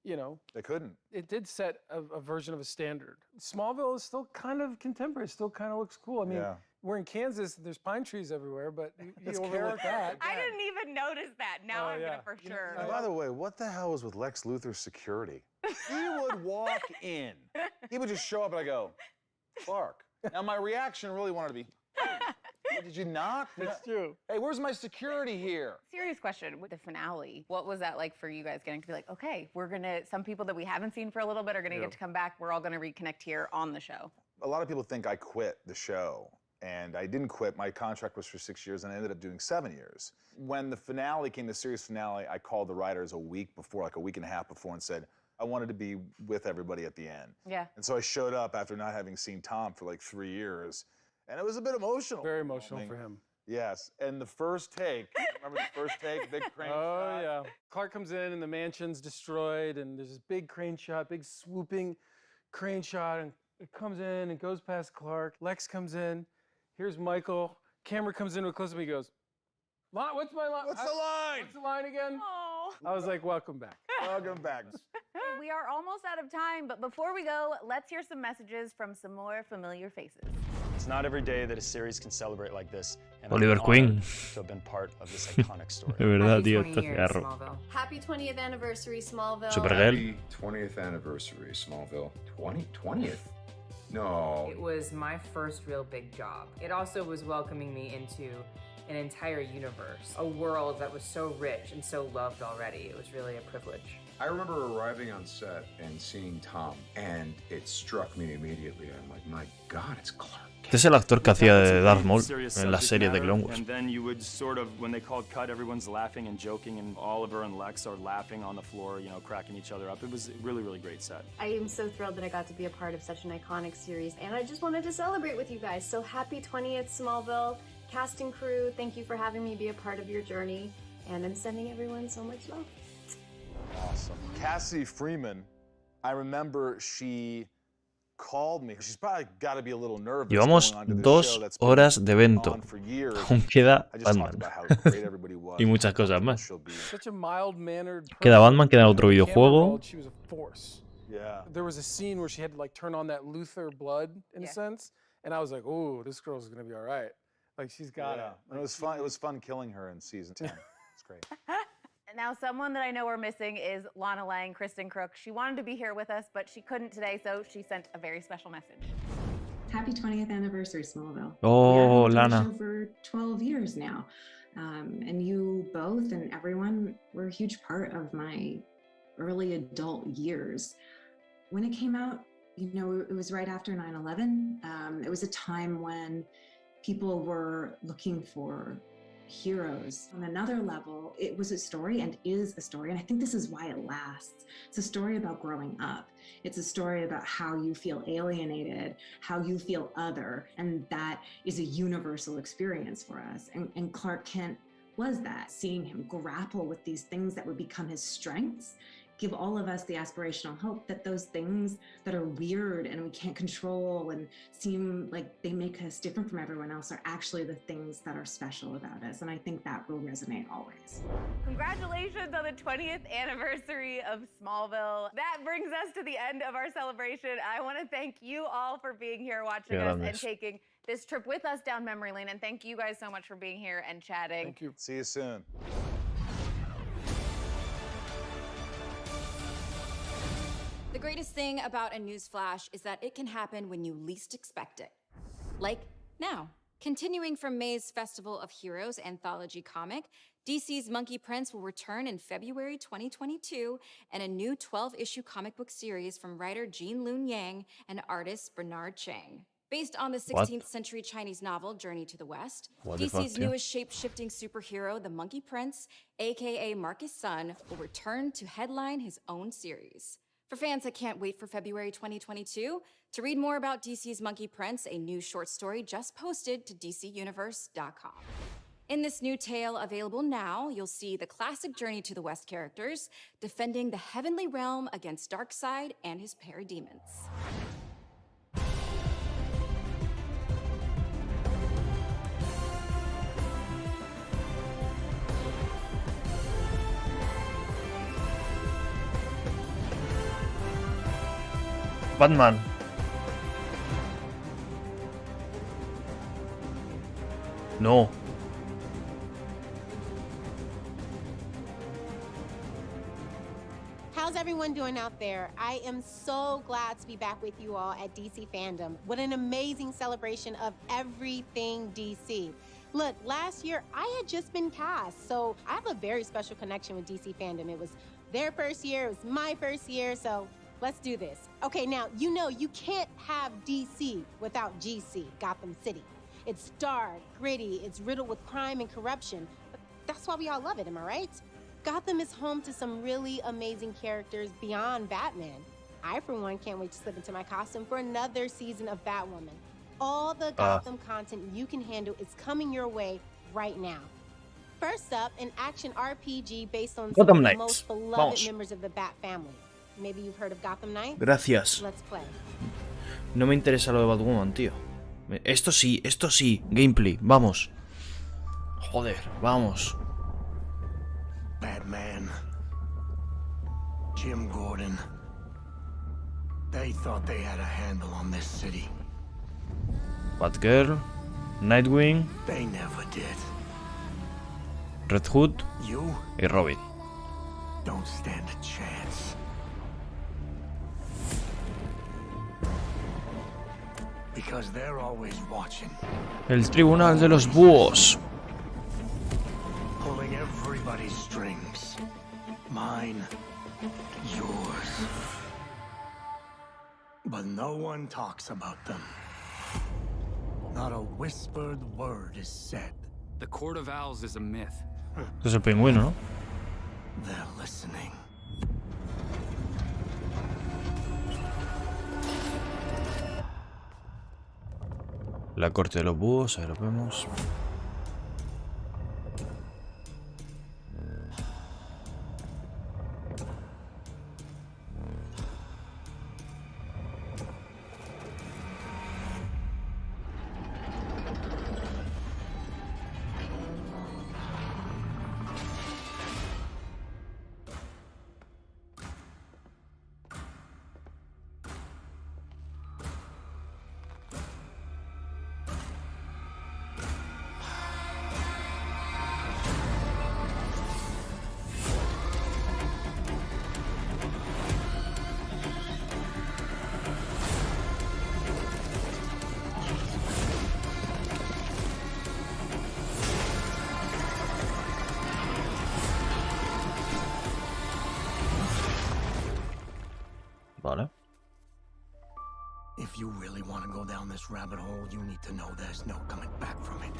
you know. They couldn't. It did set a version of a standard. Smallville is still kind of contemporary, still kind of looks cool. I mean, we're in Kansas, there's pine trees everywhere, but you overlook that. I didn't even notice that. Now I'm gonna for sure. And by the way, what the hell was with Lex Luthor's security? He would walk in. He would just show up and I go, Clark. Now my reaction really wanted to be, hey, did you knock? That's true. Hey, where's my security here? Serious question, with the finale, what was that like for you guys getting to be like, okay, some people that we haven't seen for a little bit are gonna get to come back, we're all gonna reconnect here on the show. A lot of people think I quit the show. And I didn't quit. My contract was for 6 years, and I ended up doing 7 years. When the finale came, the series finale, I called the writers a week before, like a week and a half before, and said, I wanted to be with everybody at the end. Yeah. And so I showed up after not having seen Tom for like 3 years, and it was a bit emotional. Very emotional for him. Yes, and the first take, remember the first take, big crane shot? Oh, yeah. Clark comes in, and the mansion's destroyed, and there's this big crane shot, big swooping crane shot, and it comes in and goes past Clark. Lex comes in. Here's Michael. Camera comes in real close to me. He goes, what's my line? What's the line? What's the line again? Oh. I was like, welcome back. Welcome back. We are almost out of time, but before we go, let's hear some messages from some more familiar faces. It's not every day that a series can celebrate like this, Oliver Queen. To have been part of this iconic story. De verdad, tío, esto es garro. Happy 20th anniversary, Smallville. Supergirl. Happy 20th anniversary, Smallville. 20th? No. It was my first real big job. It also was welcoming me into an entire universe, a world that was so rich and so loved already. It was really a privilege. I remember arriving on set and seeing Tom, and it struck me immediately. I'm like, my God, it's Clark. Este es el actor que hacía de Darth Maul en la serie de Clone Wars. And then you would sort of, when they called cut, everyone's laughing and joking, and Oliver and Lex are laughing on the floor, you know, cracking each other up. It was a really, really great set. I am so thrilled that I got to be a part of such an iconic series, and I just wanted to celebrate with you guys. So happy 20th, Smallville. Cast and crew, thank you for having me be a part of your journey, and I'm sending everyone so much love. Awesome. Cassie Freeman, I remember she called me. She's probably got to be a little nervous. Llevamos 2 horas de evento. Aún queda Batman. Y muchas cosas más. Such a mild-mannered Queda Batman, queda otro videojuego. She was a force. Yeah. There was a scene where she had to like turn on that Luther blood in a sense, and I was like, "Oh, this girl's gonna be all right." Like she's got it. And it was fun. It was fun killing her in season 10. It's great. Now, someone that I know we're missing is Lana Lang, Kristen Crook. She wanted to be here with us, but she couldn't today, so she sent a very special message. Happy 20th anniversary, Smallville. Oh, Lana. Lana. For 12 years now. And you both and everyone were a huge part of my early adult years. When it came out, you know, it was right after 9/11. It was a time when people were looking for heroes. On another level, it was a story and is a story, and I think this is why it lasts. It's a story about growing up. It's a story about how you feel alienated, how you feel other, and that is a universal experience for us. And Clark Kent was that, seeing him grapple with these things that would become his strengths, give all of us the aspirational hope that those things that are weird and we can't control and seem like they make us different from everyone else are actually the things that are special about us. And I think that will resonate always. Congratulations on the 20th anniversary of Smallville. That brings us to the end of our celebration. I want to thank you all for being here watching us and taking this trip with us down memory lane. And thank you guys so much for being here and chatting. Thank you. See you soon. The greatest thing about a news flash is that it can happen when you least expect it. Like now. Continuing from May's Festival of Heroes anthology comic, DC's Monkey Prince will return in February 2022 and a new 12-issue comic book series from writer Jean Lun Yang and artist Bernard Chang. Based on the 16th century Chinese novel Journey to the West, DC's newest shape-shifting superhero, the Monkey Prince, aka Marcus Sun, will return to headline his own series. For fans that can't wait for February 2022, to read more about DC's Monkey Prince, a new short story just posted to DCUniverse.com. In this new tale available now, you'll see the classic Journey to the West characters defending the heavenly realm against Darkseid and his parademons. Batman. No. How's everyone doing out there? I am so glad to be back with you all at DC Fandom. What an amazing celebration of everything DC. Look, last year I had just been cast, so I have a very special connection with DC Fandom. It was their first year, it was my first year, so let's do this. Okay, now, you know you can't have DC without GC, Gotham City. It's dark, gritty, it's riddled with crime and corruption, but that's why we all love it, am I right? Gotham is home to some really amazing characters beyond Batman. I, for one, can't wait to slip into my costume for another season of Batwoman. All the Gotham content you can handle is coming your way right now. First up, an action RPG based on some of the most beloved members of the Bat family. Maybe you've heard of Gotham Knights? Gracias. Let's play. No me interesa lo de Batwoman, tío. Esto sí, gameplay, vamos. Joder, vamos. Batman, Jim Gordon, they thought they had a handle on this city. Batgirl. Nightwing, They never did. Red Hood You y Robin. don't stand a chance. Because they're always watching. El Tribunal de los Búhos. Pulling everybody's strings. Mine. Yours. But no one talks about them. Not a whispered word is said. The Court of Owls is a myth. Es el pingüino, ¿no? They're listening. La corte de los búhos, ahí lo vemos. Vale. If you really want to go down this rabbit hole, you need to know there's no coming back from it.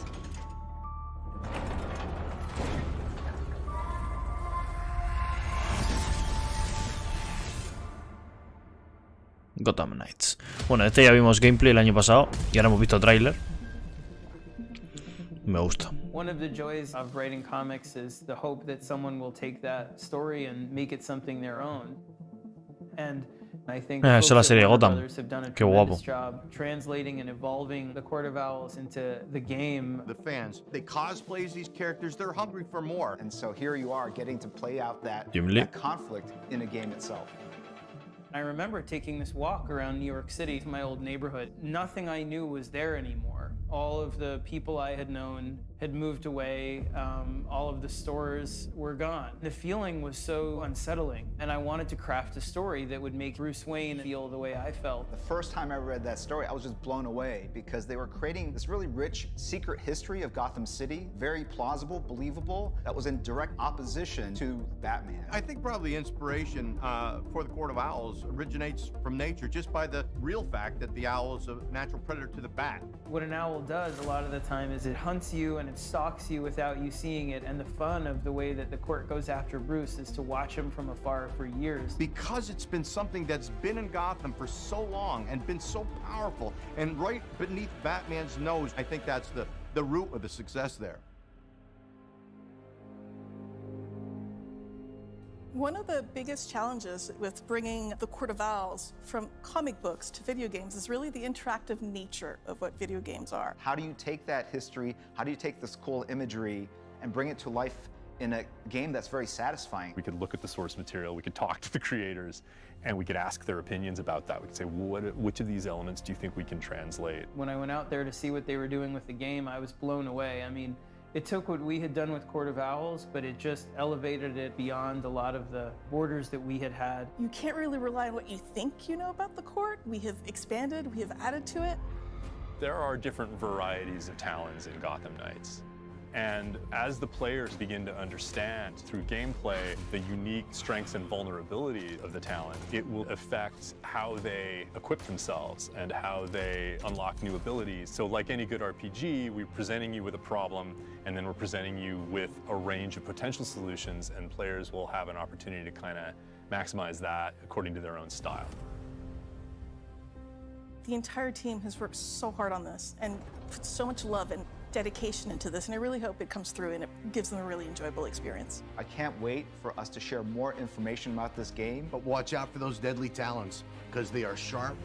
Gotham Knights. Bueno, este ya vimos gameplay el año pasado y ahora hemos visto tráiler. Me gusta. One of the joys of writing comics is the hope that someone will take that story and make it something their own. And I think Esa es la serie Warner Gotham. Brothers have done a Qué guapo. tremendous job translating and evolving the Court of Owls into the game. The fans, they cosplay these characters, they're hungry for more. And so here you are getting to play out that conflict in a game itself. I remember taking this walk around New York City, my old neighborhood. Nothing I knew was there anymore. All of the people I had known had moved away. All of the stores were gone. The feeling was so unsettling, and I wanted to craft a story that would make Bruce Wayne feel the way I felt. The first time I read that story, I was just blown away because they were creating this really rich secret history of Gotham City, very plausible, believable, that was in direct opposition to Batman. I think probably inspiration for the Court of Owls originates from nature just by the real fact that the owl is a natural predator to the bat. What an owl does a lot of the time is it hunts you and it stalks you without you seeing it, and the fun of the way that the court goes after Bruce is to watch him from afar for years. Because it's been something that's been in Gotham for so long and been so powerful and right beneath Batman's nose, I think that's the root of the success there. One of the biggest challenges with bringing the Court of Owls from comic books to video games is really the interactive nature of what video games are. How do you take that history, how do you take this cool imagery and bring it to life in a game that's very satisfying? We could look at the source material, we could talk to the creators, and we could ask their opinions about that. We could say, which of these elements do you think we can translate? When I went out there to see what they were doing with the game, I was blown away. I mean, it took what we had done with Court of Owls, but it just elevated it beyond a lot of the borders that we had had. You can't really rely on what you think you know about the court. We have expanded, we have added to it. There are different varieties of Talons in Gotham Knights. And as the players begin to understand through gameplay the unique strengths and vulnerability of the Talon, it will affect how they equip themselves and how they unlock new abilities. So like any good RPG, we're presenting you with a problem, and then we're presenting you with a range of potential solutions, and players will have an opportunity to kind of maximize that according to their own style. The entire team has worked so hard on this and put so much love and dedication into this, and I really hope it comes through and it gives them a really enjoyable experience. I can't wait for us to share more information about this game. But watch out for those deadly talons, because they are sharp.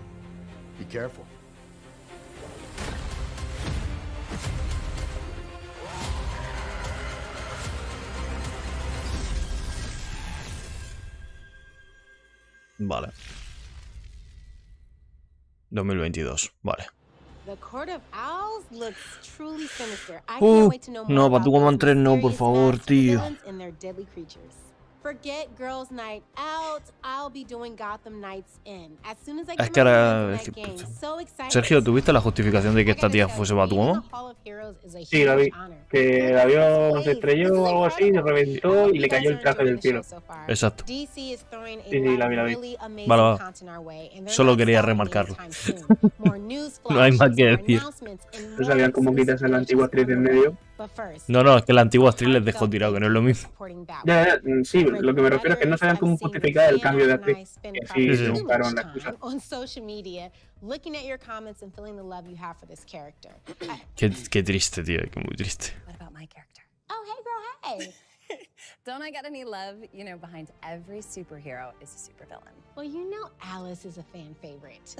Be careful. Vale. 2022, vale. The Court of Owls looks truly sinister. I can't wait to know more no, about Batwoman those 3 no, por mysterious favor, masked tío. villains and their deadly creatures. Forget Girls Night Out. I'll be doing Gotham Nights In. As soon as I get my hands on that game. So excited. Sergio, ¿tuviste la justificación de que esta tía fuese Batwoman? Sí, la vi. Que el avión se estrelló o algo así, se reventó y le cayó el traje del cielo. Exacto. Sí, la vi. Vale. Solo quería remarcarlo. No hay más que decir. No sabían cómo quitarse a la antigua actriz de en medio. No, es que la antigua actriz les dejó tirado, que no es lo mismo. Sí, lo que me refiero es que no sabían cómo justificar el cambio de actriz. Que sí, se buscaron la excusa. Qué triste, tío, que muy triste. Oh, hey, girl, hey. Don't I get any love? You know, behind every superhero is a supervillain. Well, you know Alice is a fan favorite.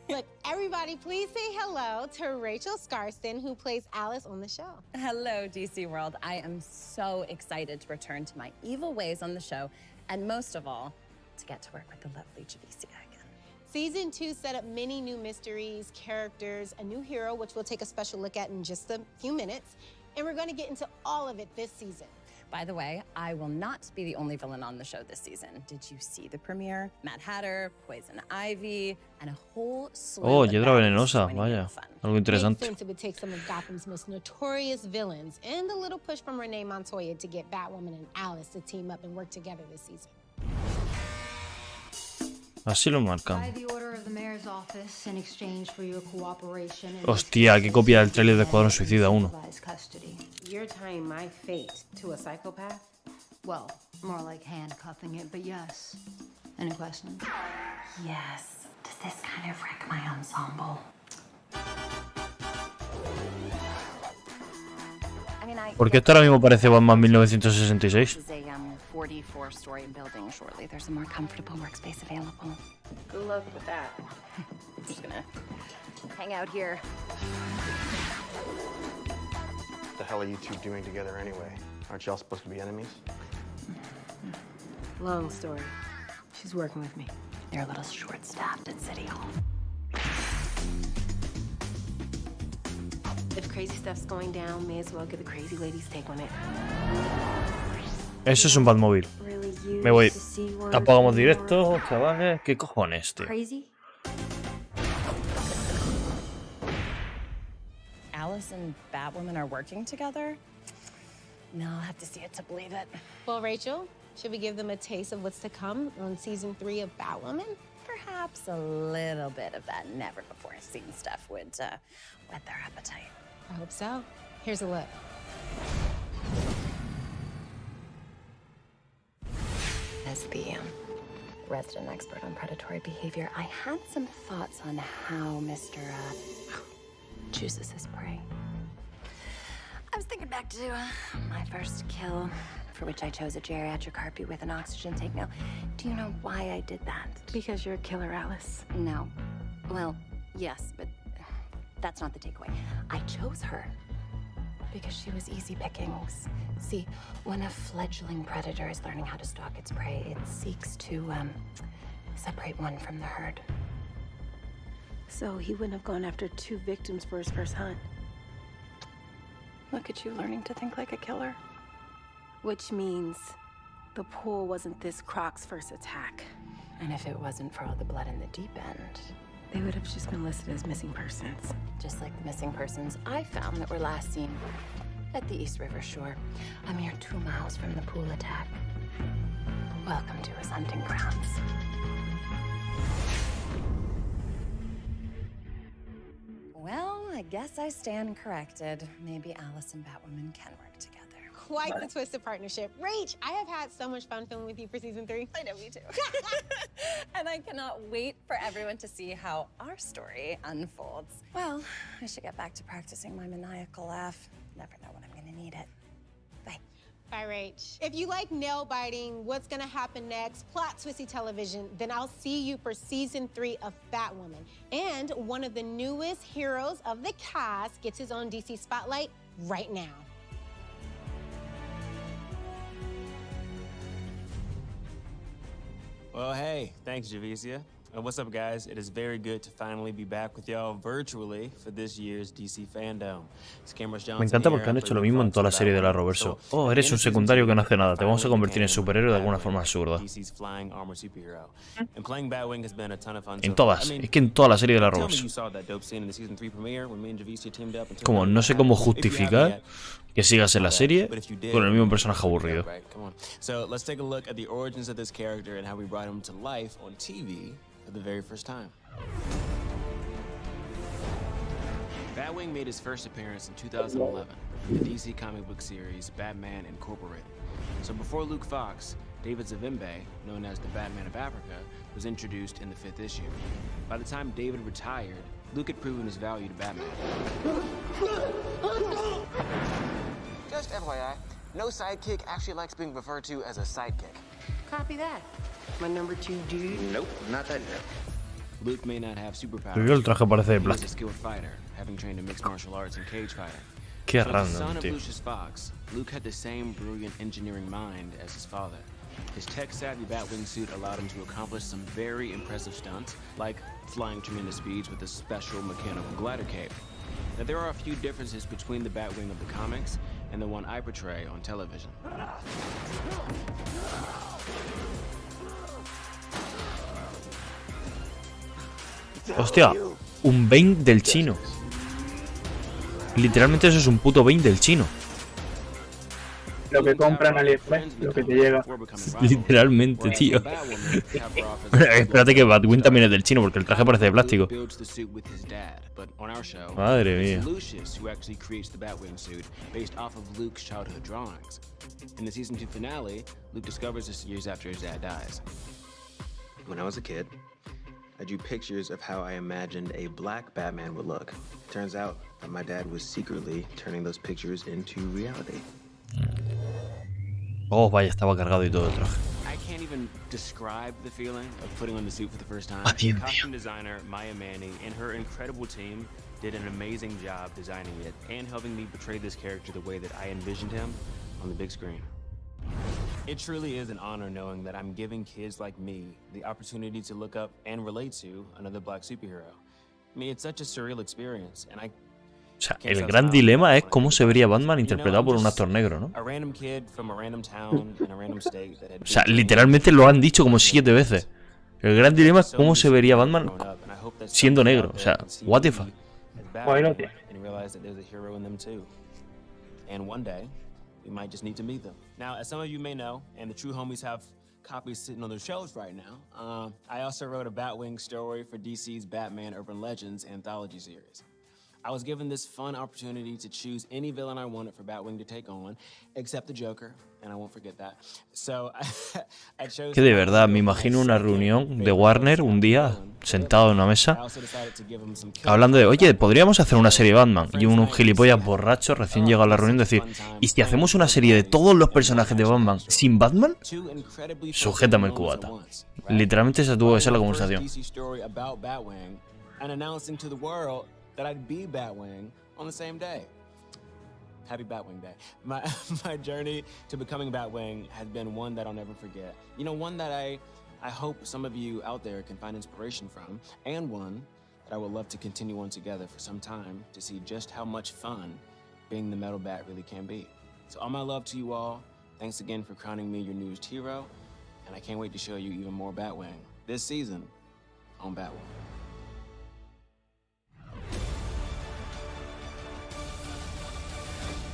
Look, everybody, please say hello to Rachel Skarsten, who plays Alice on the show. Hello, DC World. I am so excited to return to my evil ways on the show, and most of all, to get to work with the lovely Javicia again. Season 2 set up many new mysteries, characters, a new hero, which we'll take a special look at in just a few minutes, and we're going to get into all of it this season. By the way, I will not be the only villain on the show this season. Did you see the premiere? Mad Hatter, Poison Ivy, and a whole slew Oh, Hiedra Venenosa, vaya. Algo interesante. It would take some of Gotham's most notorious villains and a little push from Renee Montoya to get Batwoman and Alice to team up and work together this season. Así lo marcan. Hostia, qué copia del trailer de Escuadrón Suicida 1. You're tying my fate to a psychopath? Well, more like handcuffing it, but yes. Any questions? Yes. Does this kind of wreck my ensemble? ¿Por qué esto ahora mismo parece Batman 1966? 44-story building shortly. There's a more comfortable workspace available. Good luck with that. I'm just gonna hang out here. What the hell are you two doing together anyway? Aren't y'all supposed to be enemies? Long story. She's working with me. They're a little short-staffed at City Hall. If crazy stuff's going down, may as well get the crazy lady's take on it. Eso es un Batmóvil. Me voy. Apagamos directo, chavales. ¿Qué cojones, tío? Crazy? Alice and Batwoman are working together? No, I'll have to see it to believe it. Well, Rachel, should we give them a taste of what's to come on season 3 of Batwoman? Perhaps a little bit of that never-before-seen stuff would whet their appetite. I hope so. Here's a look. As the resident expert on predatory behavior, I had some thoughts on how Mr. chooses his prey. I was thinking back to my first kill, for which I chose a geriatric harpy with an oxygen tank. Now, do you know why I did that? Because you're a killer, Alice. No. Well, yes, but that's not the takeaway. I chose her because she was easy pickings. See, when a fledgling predator is learning how to stalk its prey, it seeks to separate one from the herd. So he wouldn't have gone after 2 victims for his first hunt. Look at you learning to think like a killer. Which means the pool wasn't this Croc's first attack. And if it wasn't for all the blood in the deep end, they would have just been listed as missing persons. Just like the missing persons I found that were last seen at the East River shore, a mere 2 miles from the pool attack. Welcome to his hunting grounds. Well, I guess I stand corrected. Maybe Alice and Batwoman can work together. Quite the twisted partnership. Rach, I have had so much fun filming with you for season 3. I know, me too. And I cannot wait for everyone to see how our story unfolds. Well, I should get back to practicing my maniacal laugh. Never know when I'm gonna need it. Bye. Bye, Rach. If you like nail biting, what's gonna happen next, plot twisty television, then I'll see you for season 3 of Batwoman. And one of the newest heroes of the cast gets his own DC spotlight right now. Well, hey, thanks, Javicia. What's up, guys? It is very good to finally be back with y'all virtually for this year's DC Fandome. Me encanta porque han hecho lo mismo en toda la serie del Arrowverso. Oh, eres un secundario que no hace nada. Te vamos a convertir en superhéroe de alguna forma absurda. En todas. Es que en toda la serie del Arrowverso. Como no sé cómo justificar que sigas en la serie con el mismo personaje aburrido. For the very first time. Batwing made his first appearance in 2011 in the DC comic book series Batman Incorporated. So before Luke Fox, David Zavimbe, known as the Batman of Africa, was introduced in the 5th issue. By the time David retired, Luke had proven his value to Batman. Just FYI, no sidekick actually likes being referred to as a sidekick. Copy that. My number 2 dude? Nope, not that yet. Luke may not have superpowers. Pero el traje parece de He was a plástico. skilled fighter, having trained in mixed martial arts and cage fighting. Qué So as the random, son of tío. Lucius Fox, Luke had the same brilliant engineering mind as his father. His tech-savvy Batwing suit allowed him to accomplish some very impressive stunts, like flying tremendous speeds with a special mechanical glider cape. Now, there are a few differences between the Batwing of the comics and the one I portray on television. Hostia, un Bane del chino. Literalmente eso es un puto Bane del chino. Lo que compran AliExpress, lo que te llega. Literalmente, tío. Espérate que Batwing también es del chino porque el traje parece de plástico. Madre mía. Lucius who actually creates the Batwing suit based off of Luke's childhood drawings. In the season 2 finale, Luke discovers this years after his dad dies. When I was a kid, I drew pictures of how I imagined a black Batman would look. It turns out that my dad was secretly turning those pictures into reality. Oh, vaya, estaba cargado y todo el traje. I can't even describe the feeling of putting on the suit for the first time. Atiende. Costume designer Maya Manning and her incredible team did an amazing job designing it and helping me portray this character the way that I envisioned him on the big screen. It truly is an honor knowing that I'm giving kids like me the opportunity to look up and relate to another black superhero. I mean, it's such a surreal experience, and I O sea, el gran dilema es cómo se vería Batman interpretado por un actor negro, ¿no? a random kid from a random town in a random state that had O sea, literalmente lo han dicho como 7 veces. El gran dilema es cómo se vería Batman siendo negro. O sea, what the fuck. and realize that there's a hero in them too. And one day, we might just need to meet them. Now, as some of you may know, and the true homies have copies sitting on their shelves right now, I also wrote a Batwing story for DC's Batman Urban Legends anthology series. I was given this fun opportunity to choose any villain I wanted for Batwing to take on, except the Joker, and I won't forget that. So I chose. Que de verdad, me imagino una reunión de Warner un día, sentado en una mesa, hablando de, oye, podríamos hacer una serie de Batman. Y un gilipollas borracho recién llegado a la reunión decir, ¿y si hacemos una serie de todos los personajes de Batman sin Batman? Sujétame el cubata. Literalmente esa tuvo que ser la conversación. That I'd be Batwing on the same day. Happy Batwing Day. My journey to becoming Batwing has been one that I'll never forget. You know, one that I hope some of you out there can find inspiration from, and one that I would love to continue on together for some time to see just how much fun being the Metal Bat really can be. So all my love to you all. Thanks again for crowning me your newest hero, and I can't wait to show you even more Batwing this season on Batwing.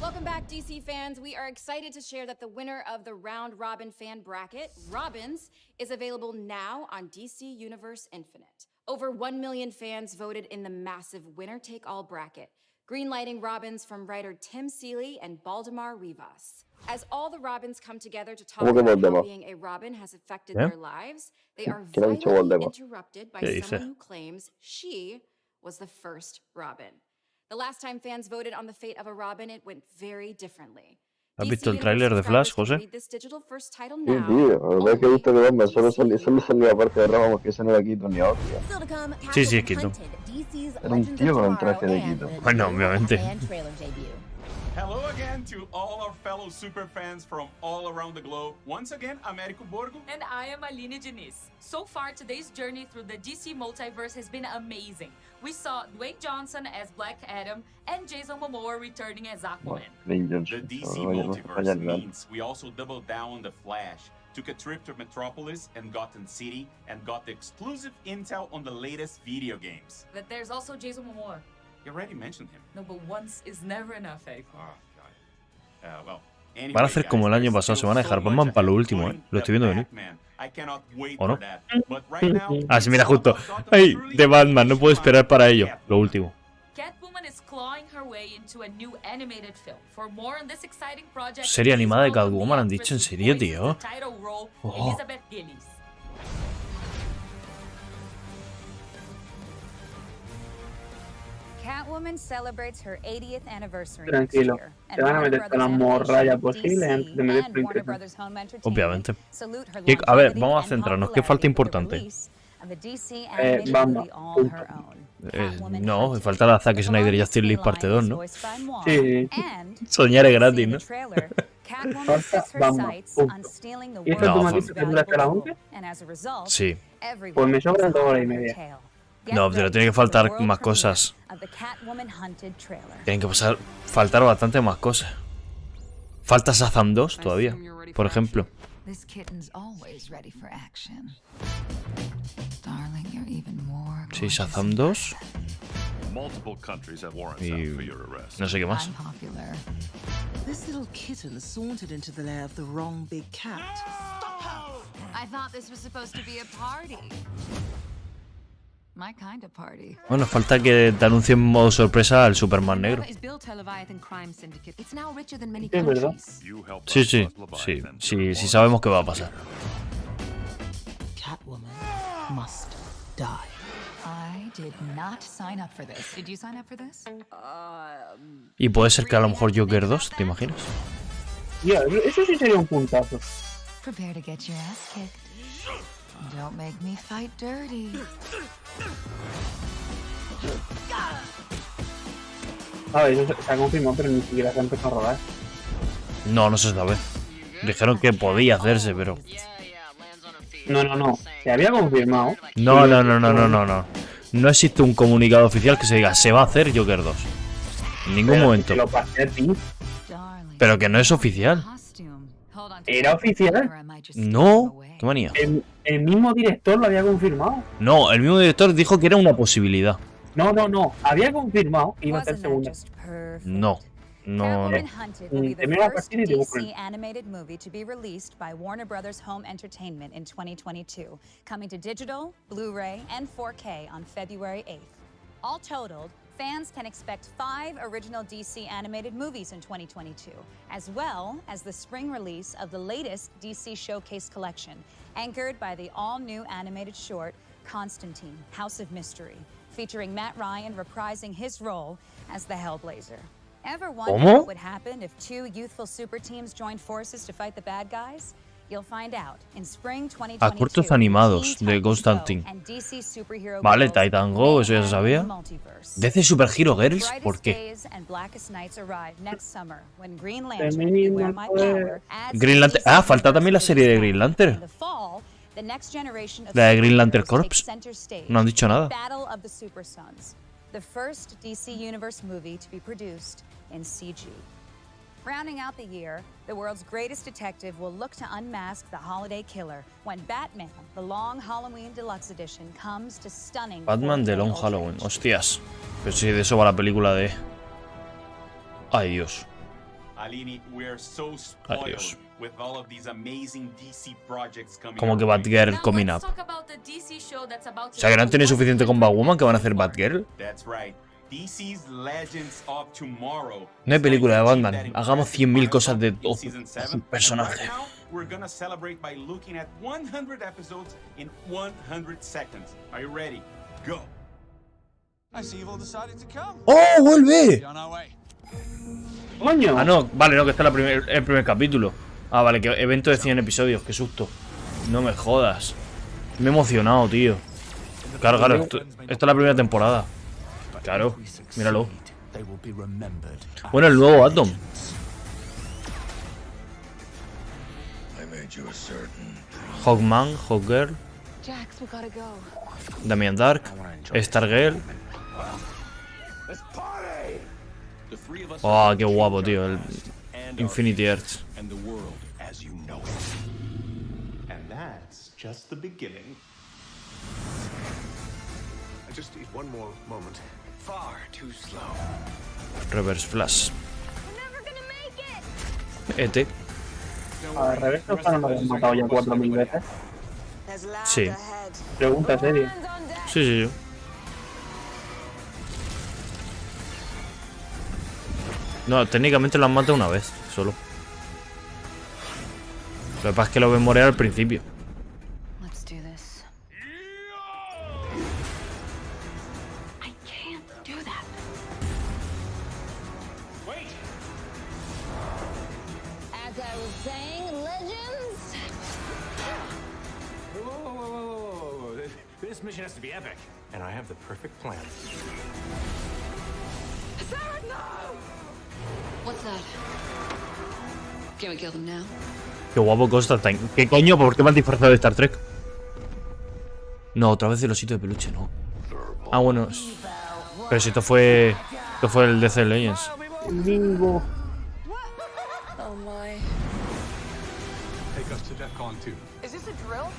Welcome back, DC fans. We are excited to share that the winner of the Round Robin fan bracket, Robins, is available now on DC Universe Infinite. Over 1 million fans voted in the massive winner-take-all bracket, greenlighting Robins from writer Tim Seeley and Baldemar Rivas. As all the Robins come together to talk about how being a Robin has affected their lives, they are violently interrupted by someone who claims she was the first Robin. The last time fans voted on the fate of a Robin, it went very differently. ¿Has visto el tráiler de Flash, José? Sí, tío. La verdad es que he visto que Batman solo salió la parte de Ramos, que ese no era Keaton ni ahora. Sí, sí, es Keaton. Era un tío con un traje de Keaton. Bueno, obviamente. Hello again to all our fellow super fans from all around the globe. Once again, Américo Borgo. And I am Aline Diniz. So far, today's journey through the DC multiverse has been amazing. We saw Dwayne Johnson as Black Adam and Jason Momoa returning as Aquaman. The DC multiverse means we also doubled down on The Flash, took a trip to Metropolis and Gotham City, and got the exclusive intel on the latest video games. But there's also Jason Momoa. You already mentioned him. No, but once is never enough, eh? Oh, God. Well, anyway, Van a hacer como el año pasado, se van a dejar Batman para lo último, Lo estoy viendo venir. ¿O no? Ah, sí, mira, justo. ¡Ay! De Batman, no puedo esperar para ello. Lo último. Serie animada de Catwoman, han dicho, en serio, tío. Oh. Catwoman celebrates her 80th anniversary. Tranquilo, te van a meter toda la morralla posible antes de meter Obviamente. A ver, vamos a centrarnos. ¿Qué falta importante? Bamba. No, falta la Zack Snyder y Justice League parte 2, ¿no? Sí. Soñar es gratis, ¿no? Falta Bamba. ¿Y esto tú me has dicho que dura hasta la 11? Sí. Pues me sobran 2 horas y media. No, pero tiene que faltar más cosas. Tienen que faltar bastante más cosas. Falta Shazam 2 todavía, por ejemplo. Sí, Shazam 2. Y no sé qué más. This little kitten sauntered into the lair of the wrong big cat. I thought this was supposed to be a party. My kind of party. Bueno, falta que te anuncie en modo sorpresa al Superman negro. Es verdad. Sí, sabemos qué va a pasar. Catwoman must die. I did not sign up for this. Did you sign up for this? Y puede ser que a lo mejor Joker 2, ¿te imaginas? Ya, eso sí sería un puntazo. Prepare to get your ass kicked. Don't make me fight dirty. A ver, eso se ha confirmado, pero ni siquiera se ha empezado a rodar. No se sabe. Dijeron que podía hacerse, pero... No. Se había confirmado. No. No existe un comunicado oficial que se diga se va a hacer Joker 2. En ningún momento. Lo pasé a ti. Pero que no es oficial. ¿Era oficial? No. ¿Qué manía? El mismo director lo había confirmado. No, el mismo director dijo que era una posibilidad. No. Había confirmado que iba a ser segunda. No. Termina la partida y te busco. DC animated movie to be released by Warner Brothers Home Entertainment in 2022, coming to digital, Blu-ray, and 4K on February 8th. All totaled, fans can expect 5 original DC animated movies in 2022, as well as the spring release of the latest DC Showcase collection, anchored by the all-new animated short, Constantine, House of Mystery, featuring Matt Ryan reprising his role as the Hellblazer. Ever wonder what would happen if 2 youthful super teams joined forces to fight the bad guys? You'll find out in spring 2022. A cortos animados de Constantine. Vale, Titan Go, eso ya se sabía. DC Super Hero Girls, ¿por qué? Green Lantern. Ah, falta también la serie de Green Lantern. La de Green Lantern Corps. No han dicho nada. The first DC Universe movie to be produced in CG. Rounding out the year, the world's greatest detective will look to unmask the holiday killer when Batman, the Long Halloween Deluxe Edition, comes to stunning... Batman de Long Halloween, hostias. Pero si de eso va la película de... Ay, Dios. Aline, we're so spoiled with all of these amazing DC projects coming. Como que Batgirl coming up. O sea, que no han tenido suficiente con Batwoman que van a hacer Batgirl. That's right. DC's Legends of Tomorrow. No hay película de Batman. Hagamos 100.000 cosas de un personaje. We're gonna celebrate by looking at 100 episodes in 100 seconds. Are you ready? Go. I see you've all decided to come. ¡Oh, vuelve! ¡Coño! Ah, no, vale, no, que está el primer capítulo. Ah, vale, que evento de 100 episodios, qué susto. No me jodas. Me he emocionado, tío. Claro, esto es la primera temporada. Claro, míralo. they will be remembered. Bueno, el nuevo Atom. Hawkman, Hawkgirl, Jax, we gotta go. Damian Dark, Stargirl. Oh, qué guapo, tío. El Infinity Earths. And the world as you know it. And that's just the beginning. I just need one more moment. Far too slow. Reverse Flash. ET. Al revés, ¿no lo hemos matado ya 4000 veces? Sí. Pregunta seria. Sí, sí, sí. No, técnicamente lo han matado una vez, solo. Lo que pasa es que lo ven morir al principio. Let's do this. I can't do that. Wait! As I was saying, legends. Whoa. This mission has to be epic. And I have the perfect plan. Sarah, no! What's that? Can we kill them now? Qué guapo Constantine. ¿Qué coño? ¿Por qué me han disfrazado de Star Trek? No, otra vez el osito de peluche, no. Ah, bueno. Pero si esto fue el DC Legends. Bingo. Oh my. Take us to DEFCON 2. Is this a drill?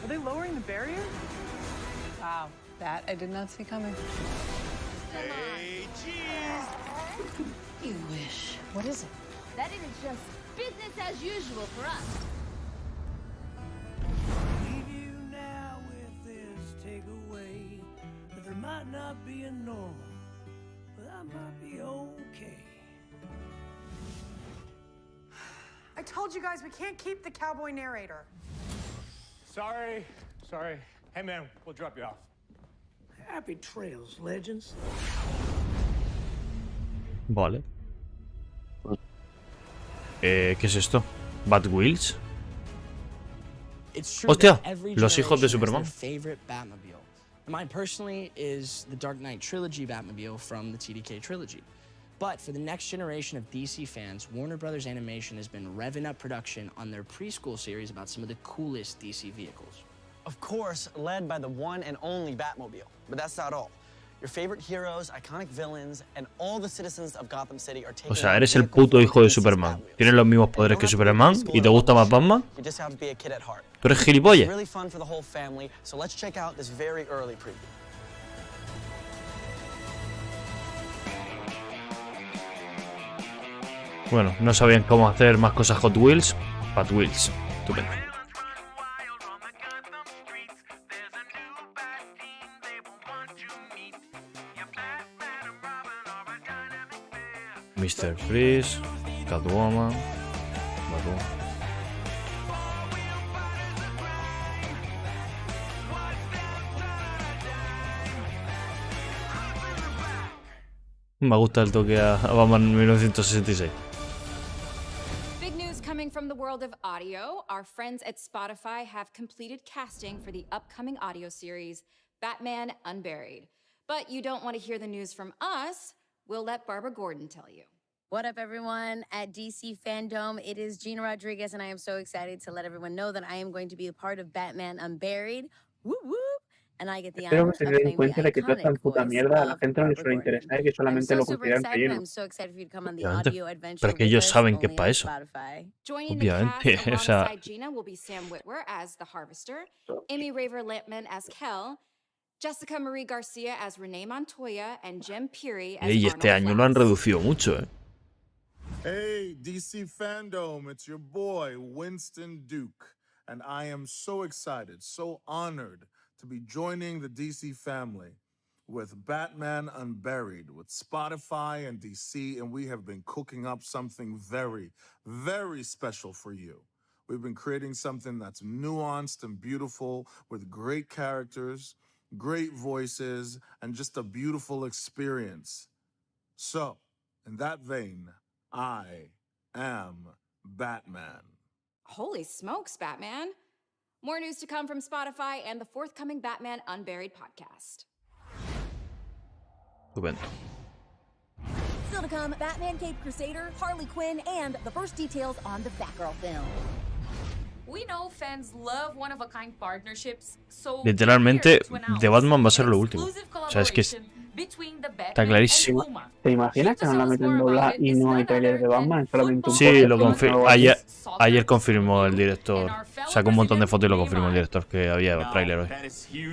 Are they lowering the barrier? Wow, that I did not see coming. Hey, cheese! You wish. What is it? That is just business as usual for us. Leave you now with this takeaway that there might not be a normal, but I might be okay. I told you guys we can't keep the cowboy narrator. Sorry. Hey, man, we'll drop you off. Happy trails, legends. Vale. ¿Qué es esto? ¿Bat Wheels? ¡Hostia! Los hijos de Superman. Mine personally is the Dark Knight Trilogy Batmobile from the TDK trilogy. But for the next generation of DC fans, Warner Brothers Animation has been revving up production on their preschool series about some of the coolest DC vehicles. Of course, led by the one and only Batmobile. But that's not all. Your favorite heroes, iconic villains, and all the citizens of Gotham City are taking. O sea, eres el puto hijo de Superman. Tienes los mismos poderes que Superman y te gusta más Batman. You just have to be a kid at heart. Tú eres gilipollas. It's really fun for the whole family, so let's check out this very early preview. Bueno, no sabían cómo hacer más cosas Hot Wheels. Hot Wheels. Estupendo. Mr. Freeze, Catwoman, Batman. Me gusta el toque a Batman 1966. Big news coming from the world of audio. Our friends at Spotify have completed casting for the upcoming audio series, Batman Unburied. But you don't want to hear the news from us. We'll let Barbara Gordon tell you. What up, everyone? At DC Fandome, it is Gina Rodriguez, and I am so excited to let everyone know that I am going to be a part of Batman Unburied. Whoop, whoop. And I get the honor of playing the iconic voice of Barbara Gordon. I'm so super excited. I'm so excited for you to come on the audio adventure. Pero es que ellos saben que es para eso. Joining the cast alongside Gina will be Sam Witwer as the Harvester, Amy Raver Lampman as Kel, Jessica Marie Garcia as Renee Montoya, and Jem Peary as Y este año lo han reducido mucho, Hey, DC Fandome, it's your boy, Winston Duke. And I am so excited, so honored to be joining the DC family with Batman Unburied, with Spotify and DC, and we have been cooking up something very, very special for you. We've been creating something that's nuanced and beautiful with great characters, great voices, and just a beautiful experience. So, in that vein, I am Batman. Holy smokes, Batman. More news to come from Spotify and the forthcoming Batman Unburied podcast. Estupendo. Still to come, Batman Caped Crusader, Harley Quinn, and the first details on the Batgirl film. We know fans love one-of-a-kind partnerships, so Literalmente, de Batman va a ser lo último. O sea, es que está clarísimo. ¿Te imaginas que no la meten doblada y no hay trailer de Batman? Es solamente un Sí, lo póster, confirmó. algo así. Ayer confirmó el director. Sacó un montón de fotos y lo confirmó el director que había tráiler hoy.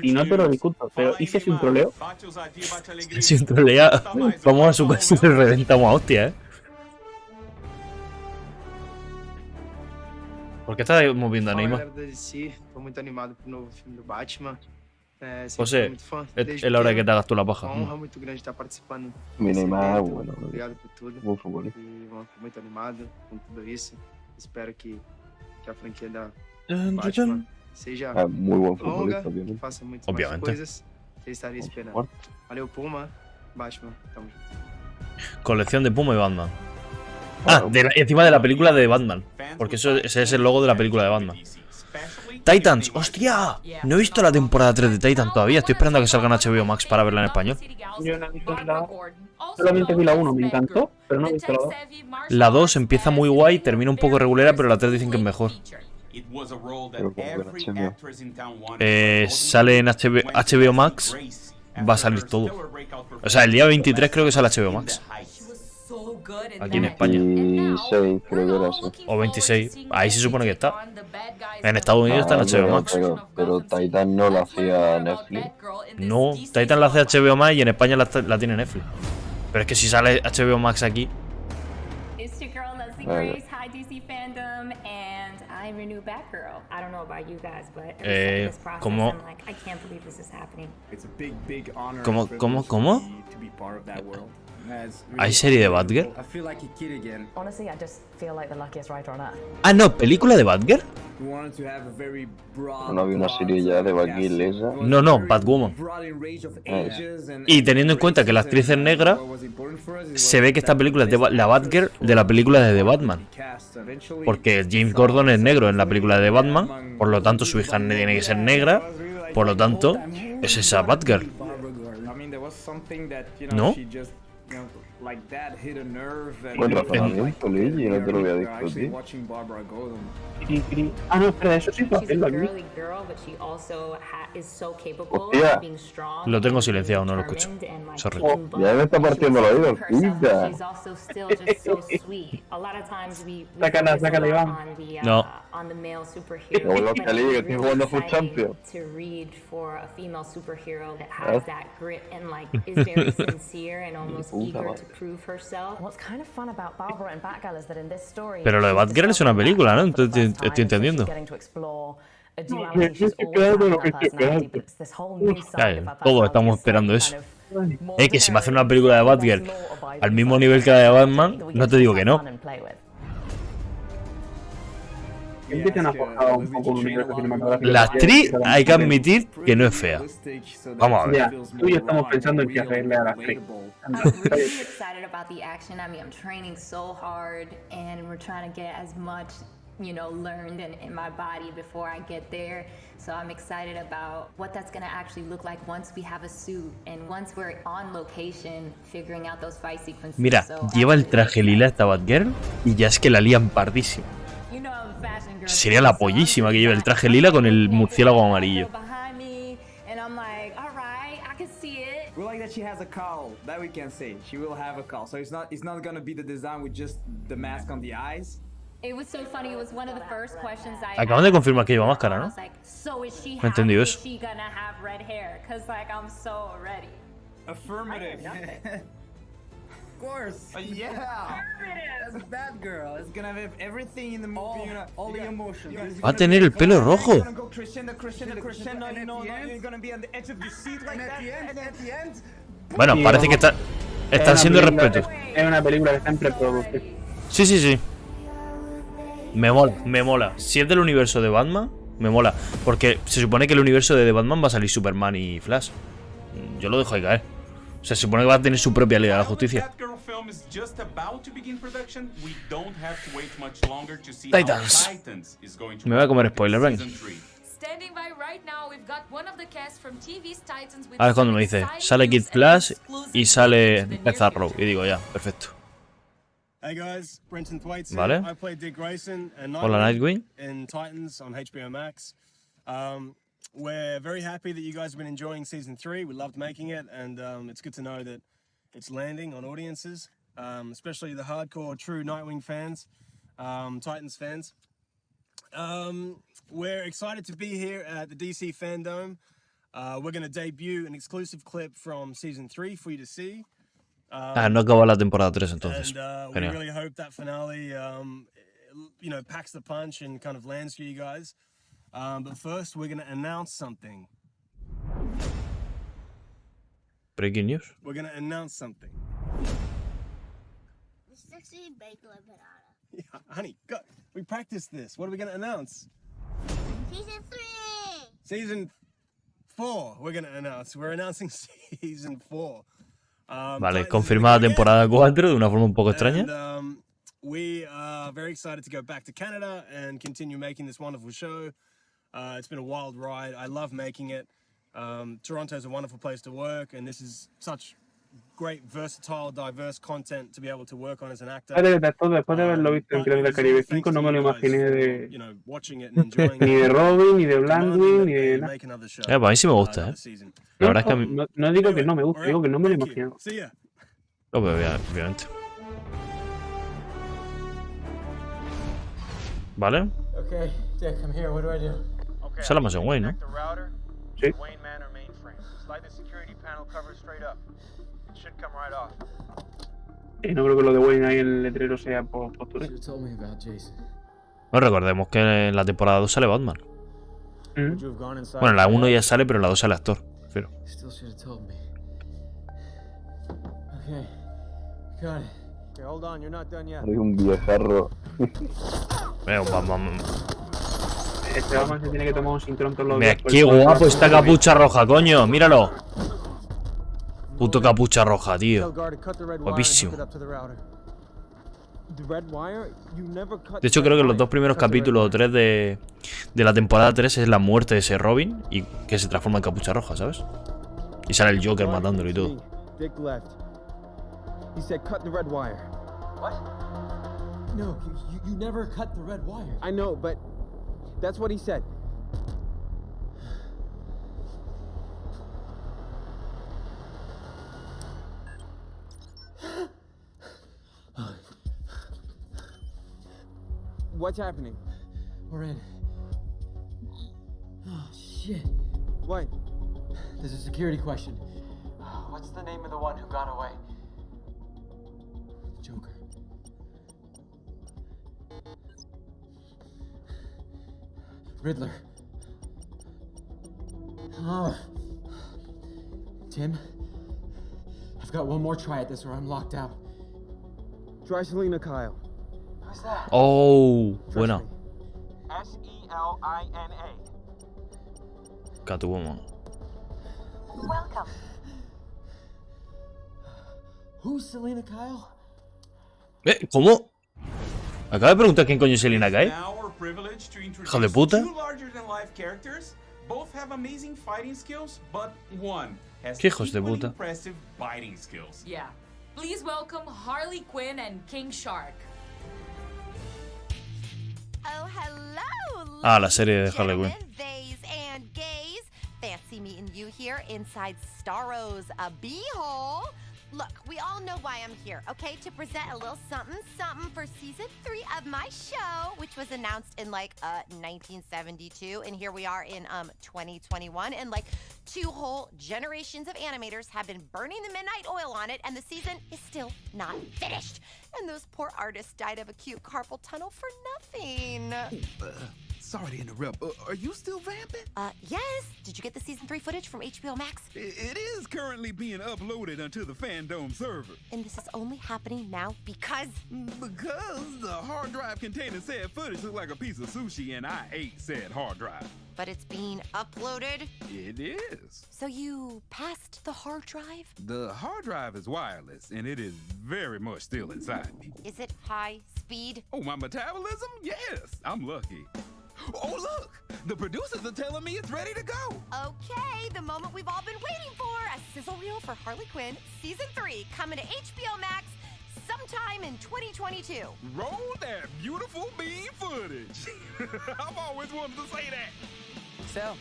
Y no te lo discuto, pero ¿y si es un troleo? Si un trolea, vamos a su casa y le reventamos a hostia, ¿Por qué estás moviendo a Neymar? Estou muito animado pro novo filme do Batman. José, es la hora de que te hagas tú la paja. Uma honra muito grande estar participando. Mi Neymar, bueno. Obrigado por tudo. Bom futebol. E bom, tô muito animado com tudo isso. Espero que a franquia da Batman seja muy buen longa, futbolista, obviamente. faça muitas mais coisas. Você estaria esperando. Valeu, Puma. Batman, tamo junto. Colección de Puma y Batman. Ah, encima de la película de Batman. Porque ese es el logo de la película de Batman. Titans, ¡hostia! No he visto la temporada 3 de Titans todavía. Estoy esperando a que salga en HBO Max para verla en español. Yo no he visto solamente vi la 1, me encantó, pero no he visto la 2. La 2 empieza muy guay, termina un poco regulera, pero la 3 dicen que es mejor. Sale en HBO Max. Va a salir todo. O sea, el día 23 creo que sale HBO Max. Aquí en España. 26, creo que era así. O 26. Ahí se supone que está. En Estados Unidos está en HBO Max. Pero Titan no la hacía Netflix. No, Titan la hace HBO Max y en España la tiene Netflix. Pero es que si sale HBO Max aquí. It's your girl Leslie Grace. Hi DC Fandom, and I'm your new Batgirl. I don't know about you guys, but every step of this process, ¿cómo? I'm like, I can't believe this is happening. It's a big honor. ¿Cómo? To be part of that world. ¿Hay serie de Batgirl? I feel like a kid again. Honestly, I just feel like the luckiest writer on earth. Ah, no, ¿película de Batgirl? We wanted to have a very broad. No había una serie ya de Batgirl esa. No, Batwoman. Y teniendo en cuenta que la actriz es negra, se ve que esta película es de la Batgirl de la película de The Batman. Porque James Gordon es negro en la película de The Batman, por lo tanto su hija tiene que ser negra, por lo tanto es esa Batgirl. ¿No? Buen razonamiento, Luigi, no te lo voy a discutir. Ah, no, espera, eso sí puedo hacerlo aquí. Hostia. Lo tengo silenciado, no lo escucho. Sorry. Ya me está partiendo el oído, pizza. Sácala, Iván. No. Como los que que estoy jugando Food Champion. Pero lo de Batgirl es una película, ¿no? Entonces estoy entendiendo. Todos estamos esperando eso. Que si me hacen una película de Batgirl al mismo nivel que la de Batman, no te digo que no. La actriz hay que admitir que no es fea. Vamos a ver. Tú y yo estamos pensando en qué hacerle a la actriz. I'm really excited about the action. I mean, I'm training so hard, and we're trying to get as much, learned in my body before I get there. So I'm excited about what that's going to actually look like once we have a suit and once we're on location figuring out those fight sequences. Mira, lleva el traje lila esta Batgirl y ya es que la lían pardísimo. Sería la pollísima que lleve el traje lila con el murciélago amarillo. We like that she has a cowl. That we can say. She will have a cowl. So it's not gonna be the design with just the mask on the eyes. It was so funny. It was one of the first questions I Acaban de confirmar que lleva máscara, ¿no? So is she No he entendido eso. Is she gonna have red hair? Cause I'm so ready. Affirmative. Of course. Yeah. That's Batgirl. It's gonna have everything in the movie. All the emotions. Va a tener el pelo rojo. Bueno, parece que están siendo respetos. Es una película que está en preproducción. Sí. Me mola. Si es del universo de Batman, me mola. Porque se supone que el universo de The Batman va a salir Superman y Flash. Yo lo dejo ahí caer. O sea, se supone que va a tener su propia Liga de la Justicia. Titans. Me voy a comer spoiler, ven. Ahora es cuando me dice, sale Kid Flash y sale Pezarro. Y digo, ya, perfecto. Hey guys, Brenton Thwaites here. Vale. I played Dick Grayson and Hola, Nightwing. in Titans on HBO Max. We're very happy that you guys have been enjoying season 3. We loved making it, and it's good to know that it's landing on audiences, especially the hardcore true Nightwing fans, Titans fans. We're excited to be here at the DC Fandome. We're going to debut an exclusive clip from season 3 for you to see. No acaba la temporada 3 entonces. We Genial. really hope that finale, you know, packs the punch and kind of lands for you guys. But first, we're going to announce something. Breaking news. We're going to announce something. Yeah, honey, go. We practiced this. What are we going to announce? Season 3. Season 4. We're going to announce. We're announcing season 4. Vale, confirmada temporada 4 de una forma un poco extraña. And, we are very excited to go back to Canada and continue making this wonderful show. It's been a wild ride. I love making it. Toronto is a wonderful place to work, and this is such great, versatile, diverse content to be able to work on as an actor. Después de haberlo visto en Piratas del Caribe 5, no me lo imaginé de ni de Robin, ni de Blackwing, ni de nada. Pues a mí sí me gusta, ¿eh? La verdad es que a mí... No digo que no me gusta, digo que no me lo imagino. No, pero obviamente. ¿Vale? Okay, Dick, I'm here. What do I do? Esa es la más en Wayne, ¿no? Sí. No creo que lo de Wayne ahí en el letrero sea por postura. No recordemos que en la temporada 2 sale Batman. Bueno, en la 1 ya sale, pero en la 2 sale actor. Pero... Eres un viejarro. Este Batman se tiene que tomar un cinturón todos los Mira, días. qué guapo esta capucha roja, coño. Míralo. Puto capucha roja, tío. Guapísimo. De hecho, creo que los dos primeros capítulos o 3 de la temporada 3 es la muerte de ese Robin y que se transforma en capucha roja, ¿sabes? Y sale el Joker matándolo y todo. He said cut the red wire. What? No, you never cut the red wire. I know, but that's what he said. What's happening? We're in. Oh, shit. What? There's a security question. What's the name of the one who got away? Joker. Riddler. Oh. Tim, I've got one more try at this or I'm locked out. Try Selena Kyle. Who's that? Oh, buena. S-E-L-I-N-A. Catwoman. Welcome. Who's Selena Kyle? ¿Cómo? Acaba de preguntar quién coño es Selena Kyle. Hijo de puta. ¿Qué hijos de puta? Yeah. Please welcome Harley Quinn and King Shark. Oh, hello. Ah, la serie de Harley Quinn. Theys and gays. Fancy meeting you here inside Starro's beehole. Look, we all know why I'm here, okay? To present a little something for season 3 of my show, which was announced in 1972, and here we are in 2021, and 2 whole generations of animators have been burning the midnight oil on it, and the season is still not finished. And those poor artists died of acute carpal tunnel for nothing. Sorry to interrupt. Are you still vamping? Yes. Did you get the season 3 footage from HBO Max? It is currently being uploaded onto the Fandome server. And this is only happening now because the hard drive containing said footage looked like a piece of sushi, and I ate said hard drive. But it's being uploaded? It is. So you passed the hard drive? The hard drive is wireless, and it is very much still inside me. Is it high speed? Oh, my metabolism? Yes, I'm lucky. Oh, look! The producers are telling me it's ready to go. Okay, the moment we've all been waiting for. A sizzle reel for Harley Quinn, Season 3, coming to HBO Max sometime in 2022. Roll that beautiful bean footage. I've always wanted to say that. So,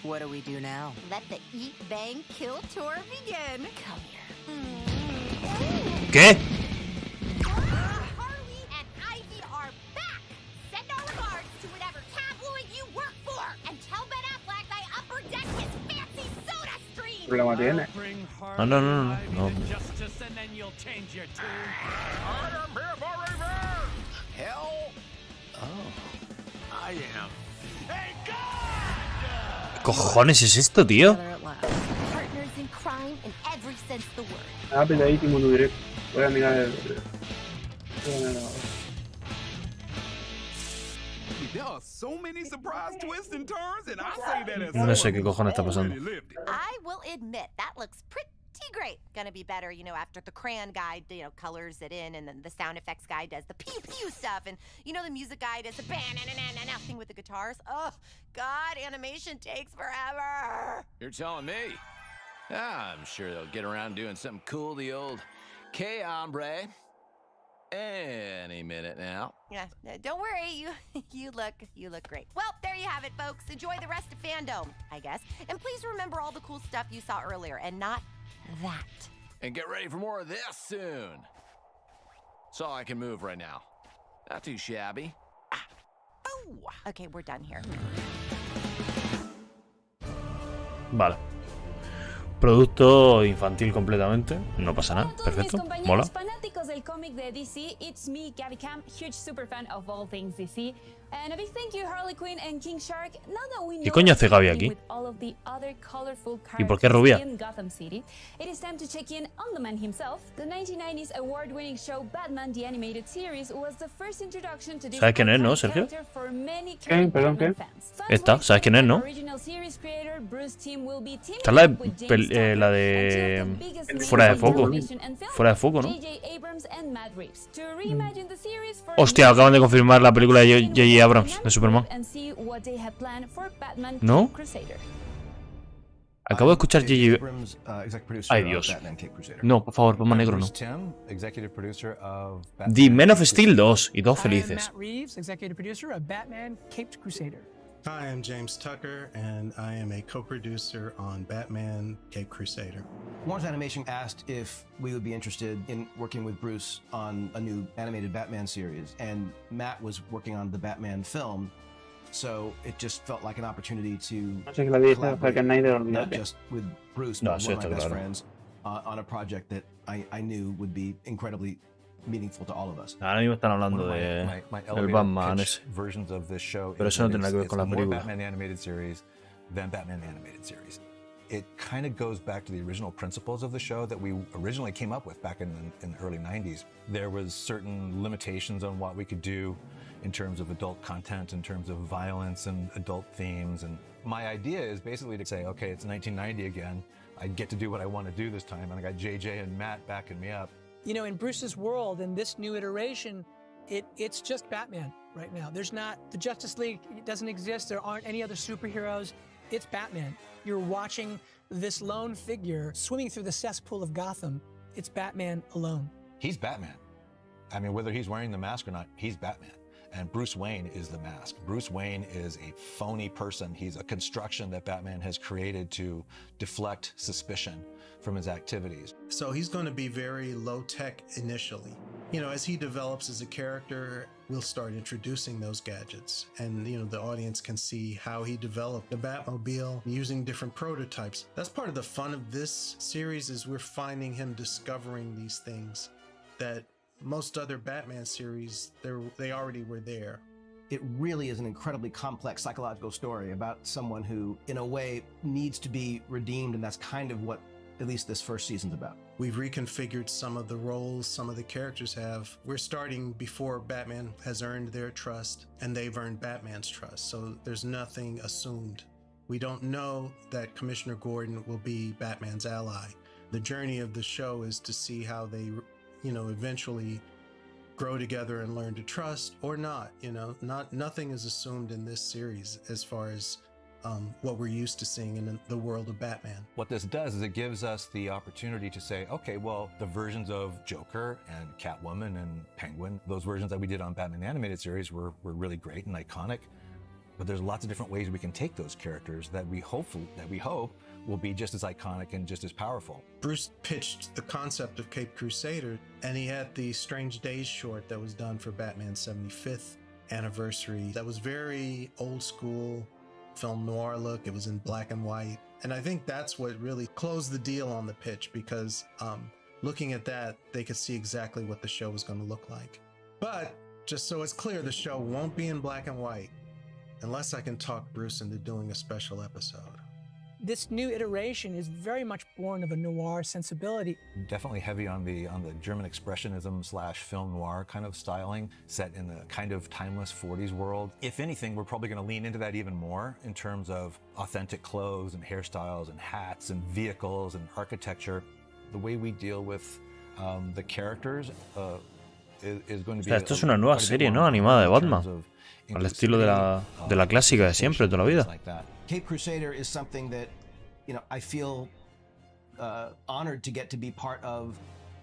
what do we do now? Let the Eat, Bang, Kill tour begin. Come here. ¿Qué? Harley and Ivy are back. Send our regards to whatever tabloid you work for, and tell Ben Affleck I upper deck his fancy soda stream. Problema tiene. No. Justice, and then you'll change your tune. I am here for revenge. Hell? I am. Hey, God! ¿Qué cojones es esto, tío? Partners in crime in every sense of the word. Ah, peladísimo tu directo. Voy a mirar el... There are so many surprise twists and turns, and I say that as No sé qué cojones está pasando. I will admit that looks pretty great. Gonna be better, you know, after the crayon guy, you know, colors it in, and then the sound effects guy does the pew pew stuff, and you know the music guy does the ban-na-na-na-na thing with the guitars. Oh God, animation takes forever. You're telling me? I'm sure they'll get around doing something cool. The old "Que hombre." Any minute now. Yeah, don't worry, you look great. Well, there you have it, folks. Enjoy the rest of Fandome, I guess, and please remember all the cool stuff you saw earlier, and not that. And get ready for more of this soon. That's all I can move right now. Not too shabby. Okay, we're done here. Vale. Producto infantil completamente. No pasa nada. Perfecto. Mola. Fanáticos del cómic de DC, it's me, Gabby Cam, huge super fan of all things DC. And a big thank you, Harley Quinn and King Shark. Now that we know ¿Qué coño hace Gaby aquí? with all of the other colorful ¿Y por qué rubia? in Gotham City, it is time to check in on the man himself. The 1990s award-winning show Batman the Animated Series was the first introduction to this ¿Sabes quién es, no, Sergio? character for many ¿Qué? Perdón, ¿qué? Esta, ¿sabes quién es, no? original series creator Bruce Timm will be teaming Esta es up with James la de fuera de foco. Fuera de foco, ¿no? J.J. Abrams and Matt Reeves to reimagine the series for Hostia, acaban de confirmar la película de J.J. Abrams de Superman. and see what they have planned for Batman ¿No? Crusader. Acabo de escuchar J.J. Abrams, executive producer Ay, of Dios. Batman Cape Crusader. No, por favor, ponme negro, no. Bruce Timm, executive producer of The Man of Steel 2 y todos I am felices. Matt Reeves, executive producer of Batman Caped Crusader. Hi, I'm James Tucker, and I am a co-producer on Batman Cape Crusader. Warner's Animation asked if we would be interested in working with Bruce on a new animated Batman series, and Matt was working on the Batman film, so it just felt like an opportunity to collaborate, not just with Bruce, but one of my best friends, on a project that I knew would be incredibly meaningful to all of us. Ahora mismo están hablando de el Batman ese. Versions of this show, Pero eso no tiene nada que ver con la more película. Batman animated series than Batman animated series. It kind of goes back to the original principles of the show that we originally came up with back in the early 90s. There was certain limitations on what we could do in terms of adult content, in terms of violence and adult themes. And my idea is basically to say, okay, it's 1990 again. I get to do what I want to do this time. And I got JJ and Matt backing me up. You know, in Bruce's world, in this new iteration, it's just Batman right now. There's not, the Justice League doesn't exist. There aren't any other superheroes. It's Batman. You're watching this lone figure swimming through the cesspool of Gotham. It's Batman alone. He's Batman. I mean, whether he's wearing the mask or not, he's Batman. And Bruce Wayne is the mask. Bruce Wayne is a phony person. He's a construction that Batman has created to deflect suspicion from his activities. So he's going to be very low-tech initially. You know, as he develops as a character, we'll start introducing those gadgets. And, you know, the audience can see how he developed the Batmobile using different prototypes. That's part of the fun of this series, is we're finding him discovering these things that most other Batman series, they already were there. It really is an incredibly complex psychological story about someone who, in a way, needs to be redeemed, and that's kind of what at least this first season's about. We've reconfigured some of the roles some of the characters have. We're starting before Batman has earned their trust, and they've earned Batman's trust, so there's nothing assumed. We don't know that Commissioner Gordon will be Batman's ally. The journey of the show is to see how they, you know, eventually grow together and learn to trust or not. You know, nothing is assumed in this series as far as what we're used to seeing in the world of Batman. What this does is it gives us the opportunity to say, okay, well, the versions of Joker and Catwoman and Penguin, those versions that we did on Batman the Animated Series were really great and iconic. But there's lots of different ways we can take those characters that we hope will be just as iconic and just as powerful. Bruce pitched the concept of Caped Crusader, and he had the Strange Days short that was done for Batman's 75th anniversary. That was very old school film noir look. It was in black and white. And I think that's what really closed the deal on the pitch, because looking at that, they could see exactly what the show was going to look like. But just so it's clear, the show won't be in black and white unless I can talk Bruce into doing a special episode. This new iteration is very much born of a noir sensibility. Definitely heavy on the German expressionism / film noir kind of styling, set in a kind of timeless 40s world. If anything, we're probably going to lean into that even more in terms of authentic clothes and hairstyles and hats and vehicles and architecture. The way we deal with the characters is going to be. O sea, esto es una nueva serie, ¿no? Animada de Batman. Al estilo de la clásica de siempre, toda la vida. Caped Crusader is something that, you know, I feel honored to get to be part of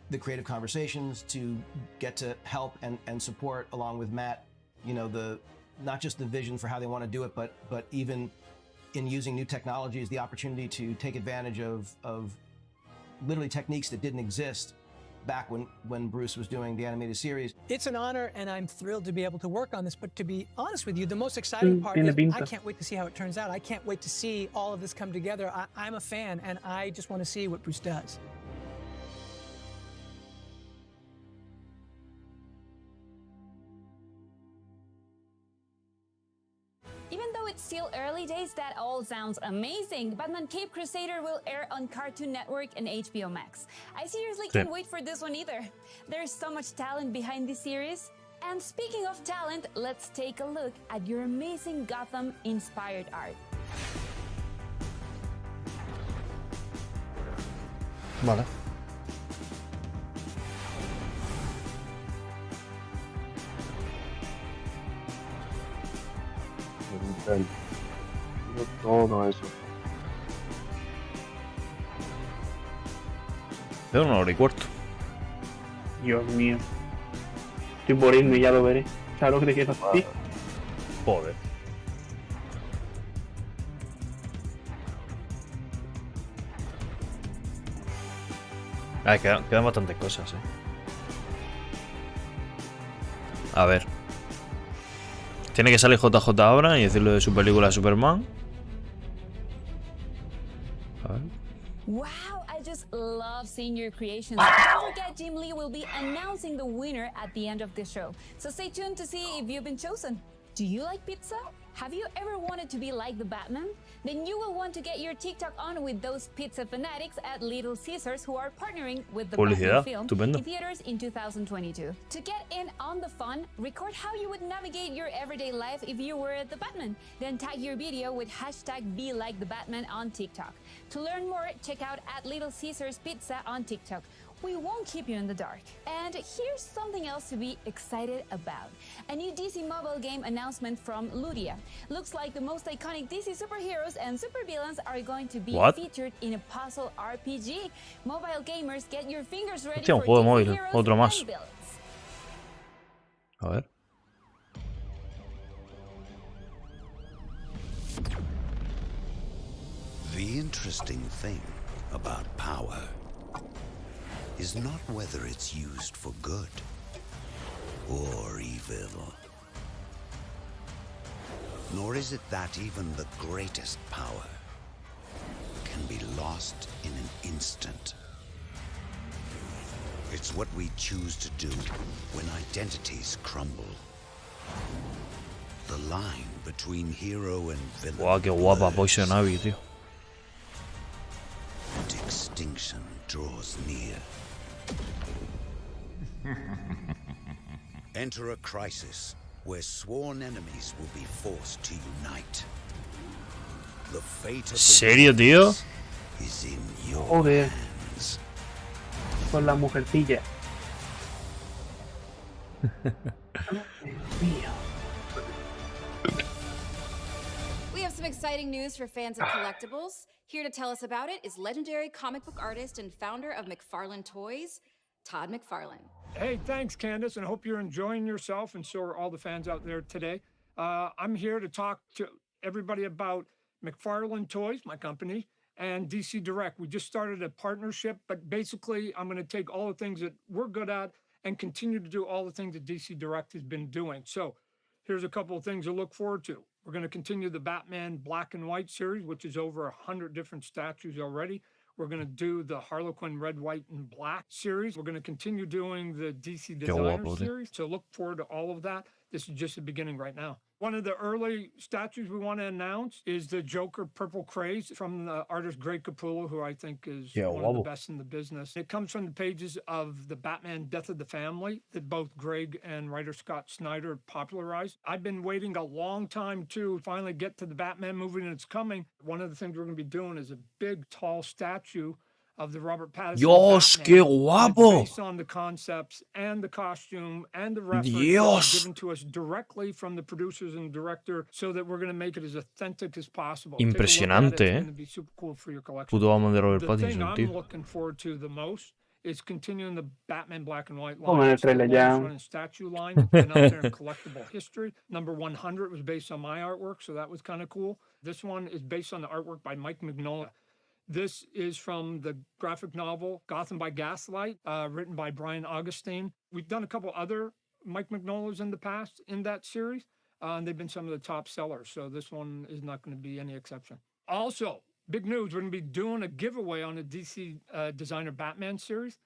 the creative conversations, to get to help and support along with Matt, you know, not just the vision for how they want to do it, but even in using new technologies, the opportunity to take advantage of literally techniques that didn't exist back when Bruce was doing the animated series. It's an honor, and I'm thrilled to be able to work on this. But to be honest with you, the most exciting part is I can't wait to see how it turns out. I can't wait to see all of this come together. I'm a fan, and I just want to see what Bruce does. Even though it's still early days, that all sounds amazing. Batman Caped Crusader will air on Cartoon Network and HBO Max. I seriously can't wait for this one either. There's so much talent behind this series. And speaking of talent, let's take a look at your amazing Gotham-inspired art. Vale. Todo eso. De 1 hora y cuarto. Dios mío. Estoy por irme, ya lo veré. ¿Sabes lo que te quiero decir? Joder. Quedan bastantes cosas, A ver. Tiene que salir JJ ahora y decirlo de su película Superman. A ver. Wow, I just love seeing your creations. Don't forget, Jim Lee will be announcing the winner at the end of the show. So stay tuned to see if you've been chosen. Do you like pizza? Have you ever wanted to be like the Batman? Then you will want to get your TikTok on with those pizza fanatics at Little Caesars, who are partnering with the Batman film in theaters in 2022. To get in on the fun, record how you would navigate your everyday life if you were the Batman. Then tag your video with #BeLikeTheBatman on TikTok. To learn more, check out at Little Caesars Pizza on TikTok. We won't keep you in the dark. And here's something else to be excited about. A new DC mobile game announcement from Ludia. Looks like the most iconic DC superheroes and supervillains are going to be featured in a puzzle RPG. Mobile gamers, get your fingers ready for juego DC móvil, heroes otro más. and villains. A ver. The interesting thing about power is not whether it's used for good or evil. Nor is it that even the greatest power can be lost in an instant. It's what we choose to do when identities crumble. The line between hero and villain. Guau, qué guapa Poison Ivy, tío. And extinction draws near. Enter a crisis where sworn enemies will be forced to unite. The fate of ¿Serio, tío? is in your Joder. hands. Con la mujercilla. We have some exciting news for fans of collectibles. Here to tell us about it is legendary comic book artist and founder of McFarlane Toys, Todd McFarlane. Hey, thanks, Candace, and I hope you're enjoying yourself, and so are all the fans out there today. I'm here to talk to everybody about McFarlane Toys, my company, and DC Direct. We just started a partnership, but basically I'm going to take all the things that we're good at and continue to do all the things that DC Direct has been doing. So here's a couple of things to look forward to. We're going to continue the Batman Black and White series, which is over 100 different statues already. We're going to do the Harlequin Red, White, and Black series. We're going to continue doing the DC Designer series. So look forward to all of that. This is just the beginning right now. One of the early statues we want to announce is the Joker Purple Craze from the artist Greg Capullo, who I think is one of the best in the business. It comes from the pages of the Batman Death of the Family that both Greg and writer Scott Snyder popularized. I've been waiting a long time to finally get to the Batman movie, and it's coming. One of the things we're going to be doing is a big, tall statue of the Robert Pattinson Dios, qué guapo. based on the concepts and the costume and the reference given to us directly from the producers and director, so that we're going to make it as authentic as possible. Impresionante, Cool for your collection. Puto amo de Robert The thing Pattinson, I'm tío. looking forward to the most is continuing the Batman Black and White Como en line. el trailer ya. Running statue line been out there in collectible history. Number 100 was based on my artwork, so that was kind of cool. This one is based on the artwork by Mike Mignola. This is from the graphic novel Gotham by Gaslight, written by Brian Augustine. We've done a couple other Mike Mignolas in the past in that series, and they've been some of the top sellers, so this one is not going to be any exception. Also, big news, we're going to be doing a giveaway on the DC Designer Batman series.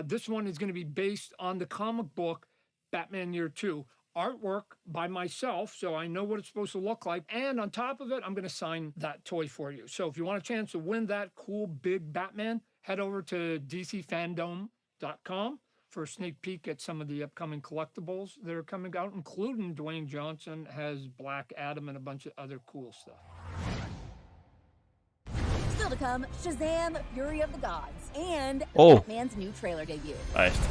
This one is going to be based on the comic book Batman Year 2. Artwork by myself, so I know what it's supposed to look like. And on top of it, I'm going to sign that toy for you. So if you want a chance to win that cool big Batman, head over to dcfandome.com for a sneak peek at some of the upcoming collectibles that are coming out, including Dwayne Johnson has Black Adam and a bunch of other cool stuff. Still to come, Shazam! Fury of the Gods, and Oh. Batman's new trailer debut. Ahí está.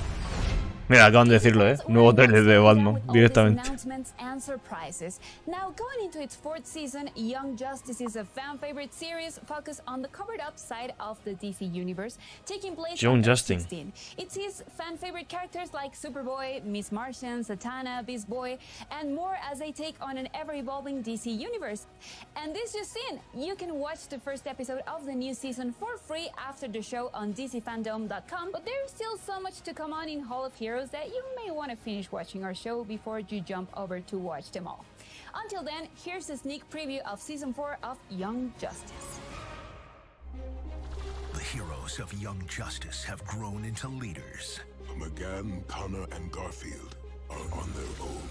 Mira, acaban de decirlo, nuevo trailer de Batman, directamente. Announcements and surprises. Now, going into its 4th season, Young Justice is a fan-favorite series focused on the covered-up side of the DC universe, taking place Young on Justice. 16. It sees fan-favorite characters like Superboy, Miss Martian, Zatanna, Beast Boy, and more as they take on an ever-evolving DC universe. And this just in, you can watch the first episode of the new season for free after the show on dcfandome.com, but there's still so much to come on in Hall of Heroes that you may want to finish watching our show before you jump over to watch them all. Until then, here's a sneak preview of Season 4 of Young Justice. The heroes of Young Justice have grown into leaders. McGann, Connor, and Garfield are on their own.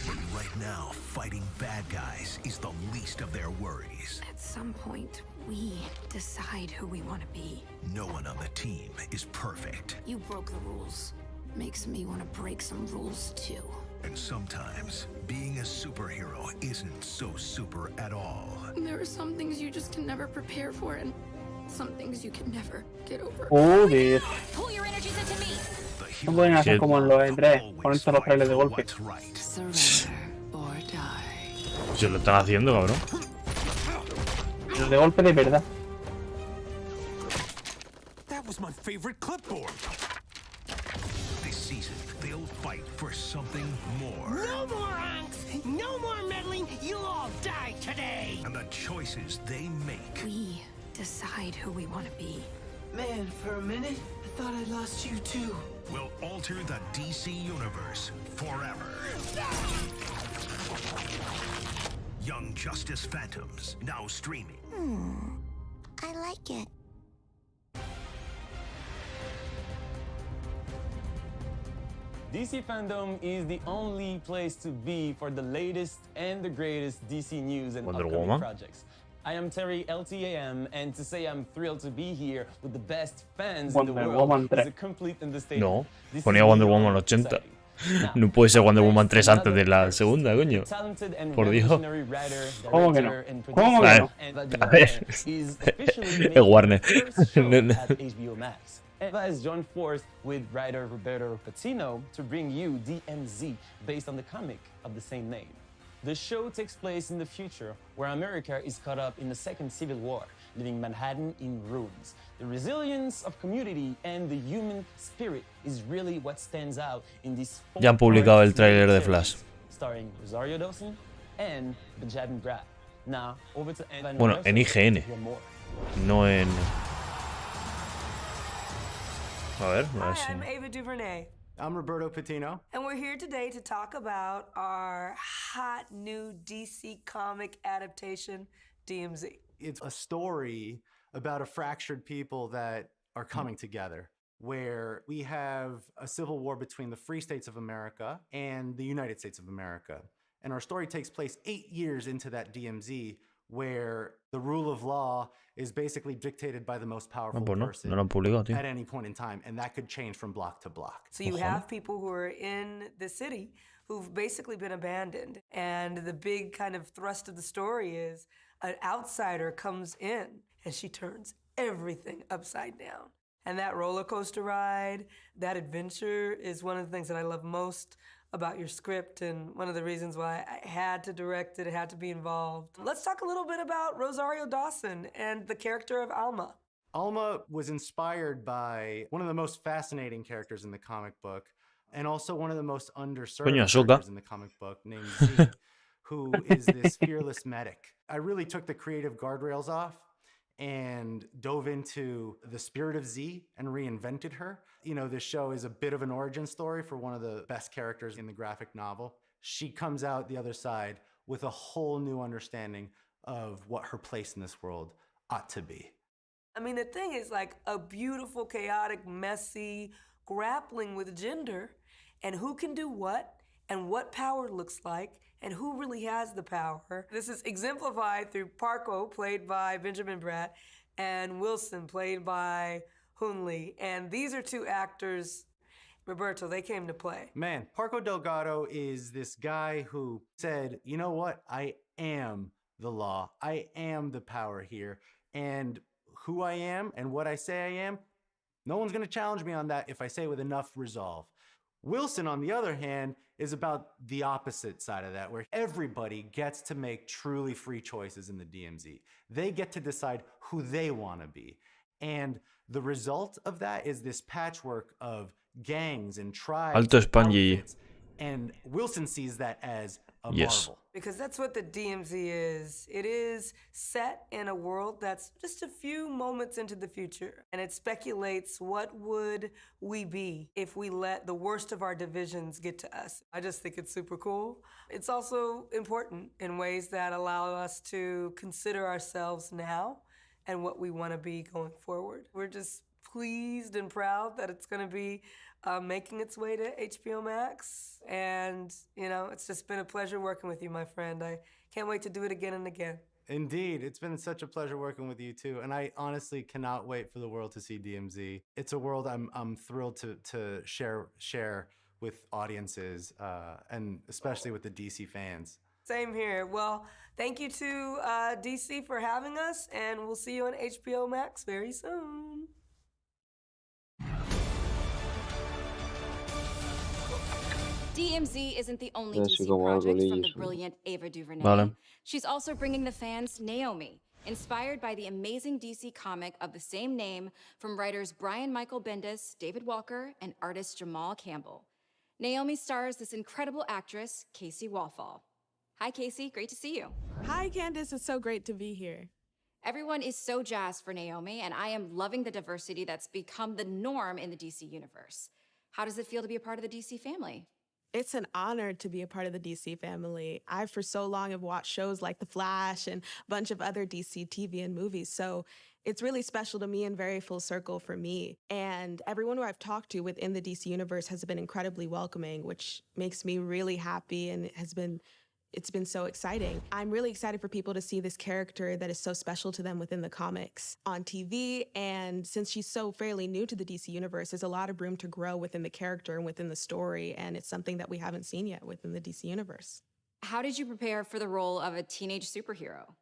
But right now, fighting bad guys is the least of their worries. At some point, we decide who we want to be. No one on the team is perfect. You broke the rules. Makes me want to break some rules too. And sometimes, being a superhero isn't so super at all. There are some things you just can never prepare for, and some things you can never get over. Joder. Pull your energies into me. No pueden hacer como en los E3, ponen todos los trailers de golpe. Se lo están haciendo, cabrón. Los de golpe de verdad. That was my favorite clipboard. This season, they'll fight for something more. No more angst! No more meddling! You'll all die today! And the choices they make. We decide who we want to be. Man, for a minute, I thought I lost you too. Will alter the DC universe forever. Young Justice Phantoms, now streaming. I like it. DC Fandome is the only place to be for the latest and the greatest DC news and Wonder upcoming Woman. projects. I am Terry LTAM, and to say I'm thrilled to be here with the best fans Wonder in the world Woman 3. is a complete understatement. No, This ponía is Wonder beyond Woman 80. exciting. No puede ser Wonder Woman 3 antes de la segunda, coño. Talented and Por Dios. revolutionary writer, ¿Cómo que no? director, and ¿Cómo que producer, no? and A ver. is officially Es Warner. making his first show at HBO Max. Eva has joined force with writer Roberto Patino to bring you DMZ, based on the comic of the same name. The show takes place in the future, where America is caught up in the Second Civil War, leaving Manhattan in ruins. The resilience of community and the human spirit is really what stands out in this. Ya han publicado el tráiler de Flash. Starring Rosario Dawson and Benjamin Bratt. Now, over to Eva and Bueno, Roberto en IGN, to hear more. no en... A ver Hi, si... I'm Ava DuVernay. I'm Roberto Patino. And we're here today to talk about our hot new DC comic adaptation, DMZ. It's a story about a fractured people that are coming together, where we have a civil war between the Free States of America and the United States of America. And our story takes place 8 years into that DMZ, where the rule of law is basically dictated by the most powerful person no lo han publicado, tío. at any point in time, and that could change from block to block. So you have people who are in the city who've basically been abandoned. And the big kind of thrust of the story is an outsider comes in and she turns everything upside down. And that roller coaster ride, that adventure is one of the things that I love most about your script, and one of the reasons why I had to direct it, had to be involved. Let's talk a little bit about Rosario Dawson and the character of Alma. Alma was inspired by one of the most fascinating characters in the comic book, and also one of the most underserved characters in the comic book, named Z, who is this fearless medic. I really took the creative guardrails off and dove into the spirit of Z and reinvented her. You know, this show is a bit of an origin story for one of the best characters in the graphic novel. She comes out the other side with a whole new understanding of what her place in this world ought to be. I mean, the thing is like a beautiful, chaotic, messy, grappling with gender and who can do what and what power looks like and who really has the power. This is exemplified through Parko, played by Benjamin Bratt, and Wilson, played by Hoon Lee. And these are two actors, Roberto, they came to play. Man, Parko Delgado is this guy who said, you know what? I am the law. I am the power here. And who I am and what I say I am, no one's going to challenge me on that if I say it with enough resolve. Wilson, on the other hand, is about the opposite side of that, where everybody gets to make truly free choices in the DMZ. They get to decide who they want to be. And the result of that is this patchwork of gangs and tribes. Alto Spanji. And Wilson sees that as a Yes. Marvel. Because that's what the DMZ is. It is set in a world that's just a few moments into the future. And it speculates what would we be if we let the worst of our divisions get to us. I just think it's super cool. It's also important in ways that allow us to consider ourselves now and what we want to be going forward. We're just pleased and proud that it's going to be making its way to HBO Max. And, you know, it's just been a pleasure working with you, my friend. I can't wait to do it again and again. Indeed, it's been such a pleasure working with you too, and I honestly cannot wait for the world to see DMZ. It's a world I'm thrilled to share with audiences, and especially with the DC fans. Same here. Well, thank you to DC for having us, and we'll see you on HBO Max very soon. DMZ isn't the only Así DC como algo project leí from the eso. brilliant Ava DuVernay. Vale. She's also bringing the fans Naomi, inspired by the amazing DC comic of the same name from writers Brian Michael Bendis, David Walker, and artist Jamal Campbell. Naomi stars this incredible actress, Casey Wallfall. Hi, Casey. Great to see you. Hi, Candace. It's so great to be here. Everyone is so jazzed for Naomi, and I am loving the diversity that's become the norm in the DC universe. How does it feel to be a part of the DC family? It's an honor to be a part of the DC family. I, for so long, have watched shows like The Flash and a bunch of other DC TV and movies, so it's really special to me and very full circle for me. And everyone who I've talked to within the DC universe has been incredibly welcoming, which makes me really happy and it's been so exciting. I'm really excited for people to see this character that is so special to them within the comics on TV. And since she's so fairly new to the DC universe, there's a lot of room to grow within the character and within the story. And it's something that we haven't seen yet within the DC universe. How did you prepare for the role of a teenage superhero?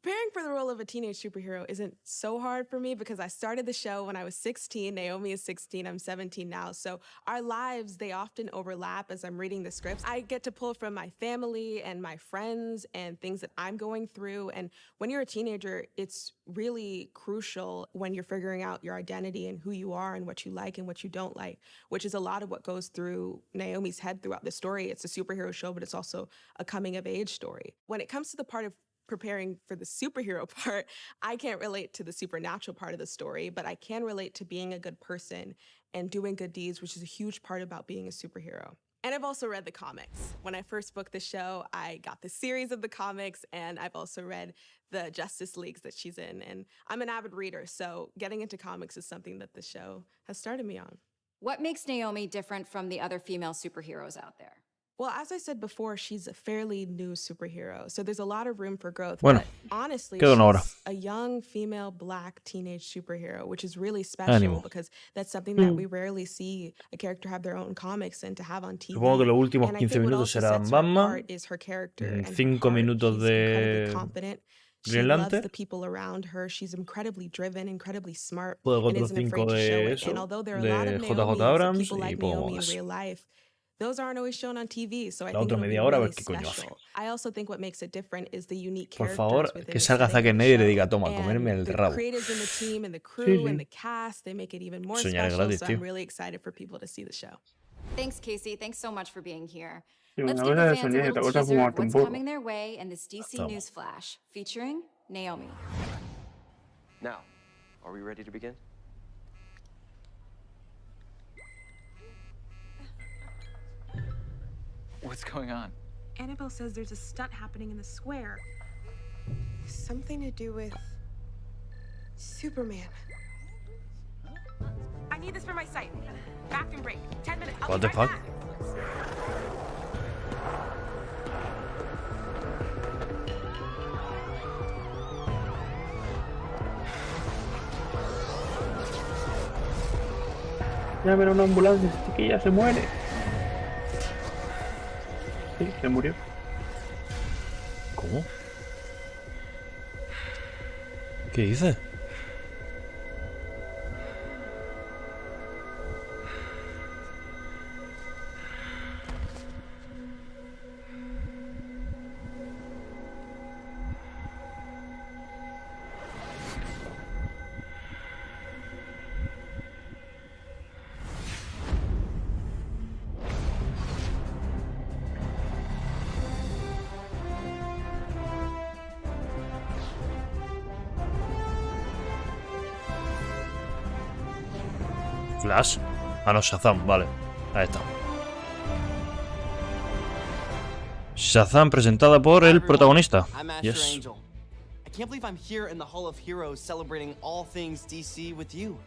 Preparing for the role of a teenage superhero isn't so hard for me because I started the show when I was 16. Naomi is 16. I'm 17 now. So our lives, they often overlap as I'm reading the scripts. I get to pull from my family and my friends and things that I'm going through. And when you're a teenager, it's really crucial when you're figuring out your identity and who you are and what you like and what you don't like, which is a lot of what goes through Naomi's head throughout the story. It's a superhero show, but it's also a coming of age story. When it comes to the part of preparing for the superhero part, I can't relate to the supernatural part of the story, but I can relate to being a good person and doing good deeds, which is a huge part about being a superhero. And I've also read the comics. When I first booked the show, I got the series of the comics, and I've also read the Justice Leagues that she's in. And I'm an avid reader, so getting into comics is something that the show has started me on. What makes Naomi different from the other female superheroes out there? Well, as I said before, she's a fairly new superhero, so there's a lot of room for growth. Bueno, but honestly, queda una hora. she's a young female black teenage superhero, which is really special because that's something that we rarely see a character have their own comics and to have on TV. Supongo que los últimos And I 15 think what minutos also serán sets her Batman, apart is her character and her 5 heart. minutos She's de incredibly confident. She Green loves Lantern, the people around her. She's incredibly driven, incredibly smart, luego and otros isn't 5 afraid to show de it. eso, And although there are a lot de of JJ Naomis and Abrams, people y like poco Naomi in más. real life, those aren't always shown on TV, so I La think otra it'll be media hora a ver really qué coño hace. special. I also think what makes it different is the unique Por characters favor, within que the salga setting Zack of the Snyder y show. diga, toma, comerme el And the rabo. creatives in the team and the crew Sí, sí. and the cast, they make it even more Soñar special, gratis, so tío. I'm really excited for people to see the show. Thanks, Casey. Thanks so much for being here. Sí, Let's una give cosa the de fans a soñar y little otra cosa teaser of fumarte un what's porro. coming their way in this DC Estamos. News Flash, featuring Naomi. Now, are we ready to begin? What's going on? Annabelle says there's a stunt happening in the square. Something to do with Superman. I need this for my site. Bathroom break. 10 minutes. What the fuck? Llamen a una ambulancia, esta chiquilla se muere. Sí, se murió. ¿Cómo? ¿Qué dices? Flash. Ah, no, Shazam, vale. Ahí está. Shazam presentada por el protagonista. I'm Asher Yes. Angel. I can't believe I'm here in the Hall of Heroes celebrating all things DC with you,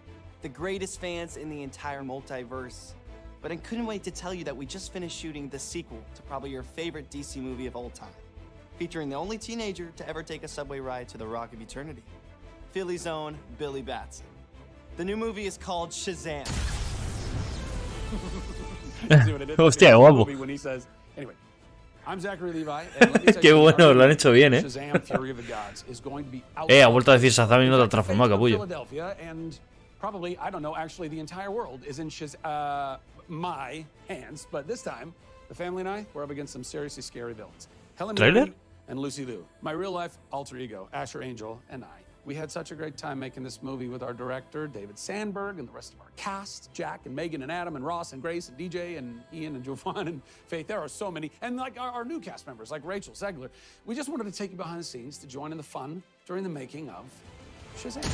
the greatest fans in the entire multiverse. But I couldn't wait to tell you that we just finished shooting the sequel to probably your favorite DC movie of all time, featuring the only teenager to ever take a subway ride to the Rock of Eternity, Philly's own Billy Batson. The new movie is called Shazam. Hostia, guapo. When he says, anyway, I'm Zachary Levi, and let me tell Qué you, bueno, lo han hecho bien, Shazam, Fury of the Gods is going to be out ha vuelto a decir Shazam y no te ha transformado, capullo. Philadelphia, and probably, I don't know, actually the entire world is in my hands, but this time, the family and I, we're up against some seriously scary villains. Helen Trailer? Mirren and Lucy Liu, my real life alter ego, Asher Angel, and I. We had such a great time making this movie with our director, David Sandberg, and the rest of our cast, Jack and Megan and Adam and Ross and Grace and DJ and Ian and Jovan and Faith. There are so many. And like our new cast members, like Rachel Zegler. We just wanted to take you behind the scenes to join in the fun during the making of Shazam.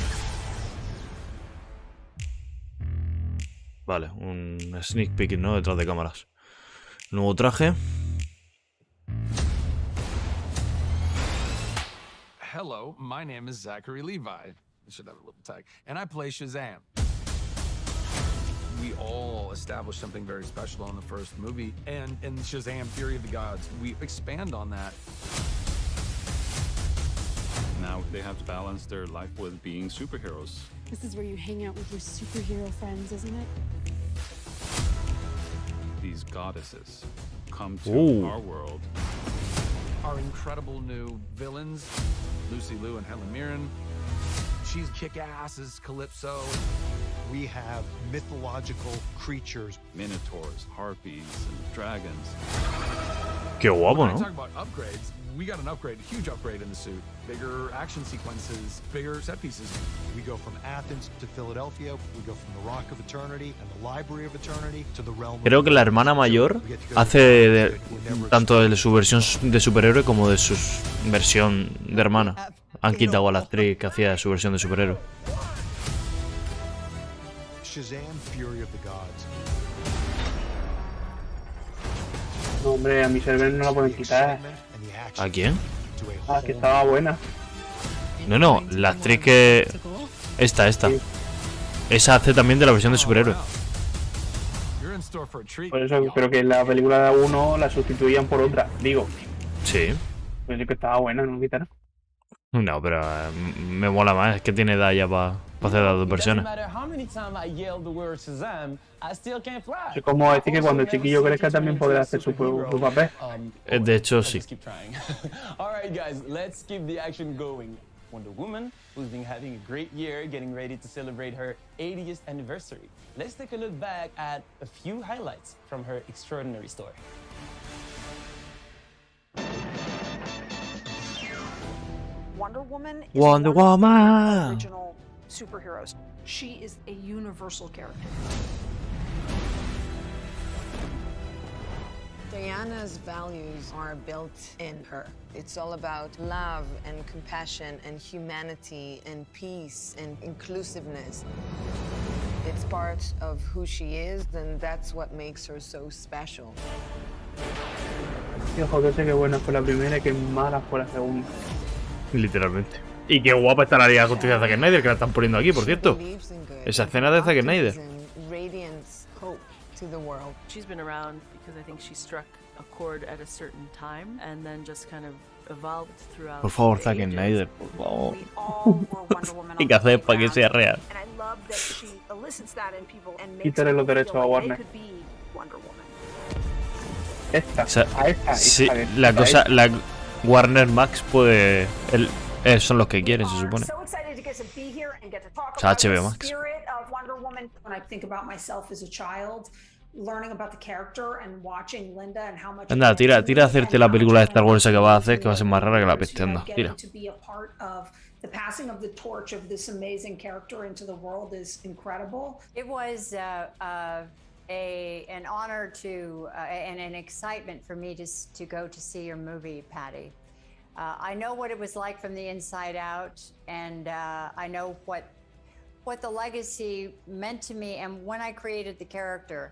Vale, un sneak peek, ¿no? Detrás de cámaras. Nuevo traje. Hello, my name is Zachary Levi. I should have a little tag. And I play Shazam. We all established something very special in the first movie. And in Shazam, Fury of the Gods, we expand on that. Now they have to balance their life with being superheroes. This is where you hang out with your superhero friends, isn't it? These goddesses come to our world. our incredible new villains, Lucy Liu and Helen Mirren. She's kick-ass as Calypso. We have mythological creatures. Minotaurs, harpies, and dragons. Qué guapo, When I ¿no? talk about upgrades, we got an upgrade, a huge upgrade in the suit. Bigger action sequences, bigger set pieces. We go from Athens to Philadelphia. We go from the Rock of Eternity and the Library of Eternity to the realm. Creo que la hermana mayor hace tanto de su versión de superhéroe como de su versión de hermana. Han quitado a la actriz que hacía su versión de superhéroe. Shazam, Fury of the Gods. No, hombre, a mi server no la pueden quitar. ¿A quién? Ah, que estaba buena. No, la actriz que... Esta. Esa hace también de la versión de superhéroe. Por eso creo que en la película de uno la sustituían por otra. Digo. Sí. Pues que estaba buena, no quitaron. No, pero me mola más. Es que tiene edad ya para hacer las dos versiones. Es como decir que cuando el chiquillo crezca también podrá hacer su papel. De hecho, sí. Alright guys, let's keep the action going. Wonder Woman, who's been having a great year, getting ready to celebrate her 80th anniversary. Let's take a look back at a few highlights from her extraordinary story. Wonder Woman is Wonder one of the Woman. original superheroes. She is a universal character. Diana's values are built in her. It's all about love and compassion and humanity and peace and inclusiveness. It's part of who she is, and that's what makes her so special. Tío, joder, que buena fue la primera y que mala fue la segunda. Literalmente. Y qué guapa está la Liga de Justicia de Zack Snyder, que la están poniendo aquí, por cierto. Esa escena de Zack Snyder. She's been around because I think she struck a chord at a certain time and then just kind of evolved throughout. Por favor, Zack Snyder, por favor. ¿Y qué hacer para que sea real? Quítale los derechos a Warner. Esta, sí, la cosa, la Warner Max puede, son los que quieren, se supone. O sea, HBO Max. Anda, tira a hacerte la película de Star Wars que vas a hacer, que va a ser más rara que la peste, anda, tira. The passing of the torch of this amazing character into the world is incredible. It was an honor to and an excitement for me to go to see your movie, Patty. I know what it was like from the inside out, and I know what the legacy meant to me. And when I created the character,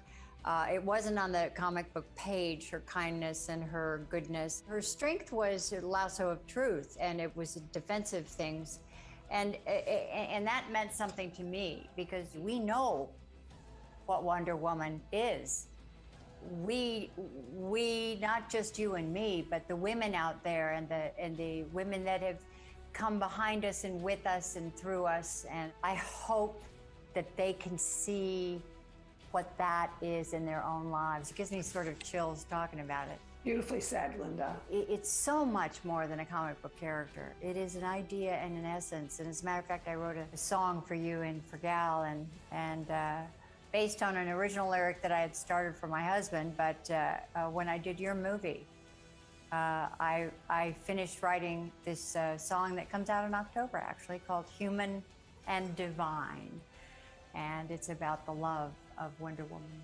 it wasn't on the comic book page, her kindness and her goodness. Her strength was a lasso of truth, and it was defensive things. And that meant something to me, because we know what Wonder Woman is. We not just you and me, but the women out there and the women that have come behind us and with us and through us. And I hope that they can see what that is in their own lives. It gives me sort of chills talking about it. Beautifully said, Linda. It's so much more than a comic book character. It is an idea and an essence. And as a matter of fact, I wrote a song for you and for Gal, and based on an original lyric that I had started for my husband. But when I did your movie, I finished writing this song that comes out in October, actually, called Human and Divine. And it's about the love of Wonder Woman.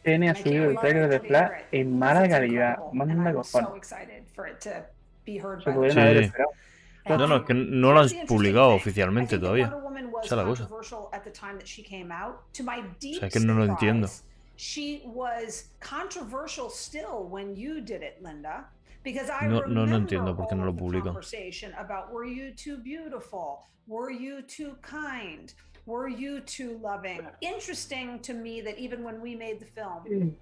Tiene ha subido el trailer de Flash en mala calidad. Manda cojones. Se podrían haber esperado. No, es que no lo han publicado oficialmente todavía. Esa es la cosa. O sea, es que no lo entiendo. No entiendo por qué no lo publican. Were you too loving? Interesting to me that even when we made the film,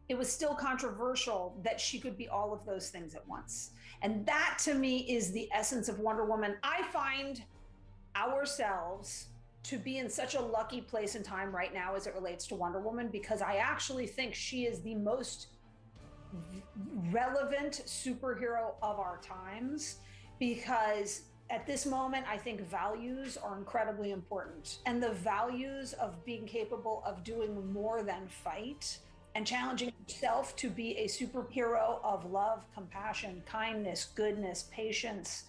it was still controversial that she could be all of those things at once. And that to me is the essence of Wonder Woman. I find ourselves to be in such a lucky place and time right now as it relates to Wonder Woman, because I actually think she is the most relevant superhero of our times, because at this moment, I think values are incredibly important. And the values of being capable of doing more than fight and challenging yourself to be a superhero of love, compassion, kindness, goodness, patience,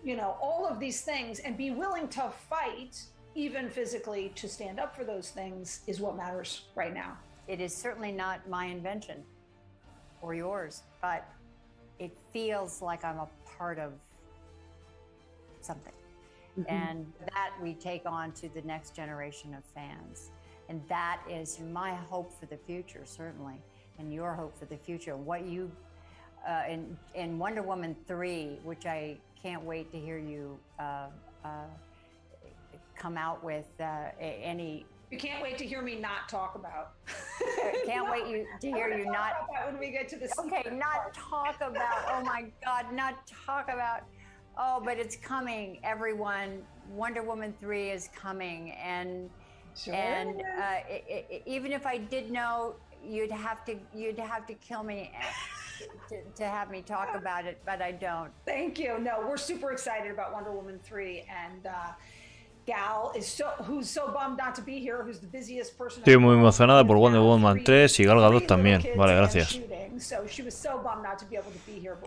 you know, all of these things, and be willing to fight, even physically, to stand up for those things is what matters right now. It is certainly not my invention or yours, but it feels like I'm a part of something. And that we take on to the next generation of fans. And that is my hope for the future, certainly, and your hope for the future. What you, in Wonder Woman 3, which I can't wait to hear you come out with any. You can't wait to hear me not talk about. Can't wait to hear you not. When we get to the okay, not talk about. Oh my God, not talk about. Oh, but it's coming, everyone. Wonder Woman 3 is coming, and even if I did know, you'd have to kill me to have me talk about it, but I don't. Thank you. No, we're super excited about Wonder Woman 3, and Gal is who's so bummed not to be here, who's the busiest person. Estoy muy emocionada por Wonder Woman 3 y Gal Gadot también. Vale, gracias.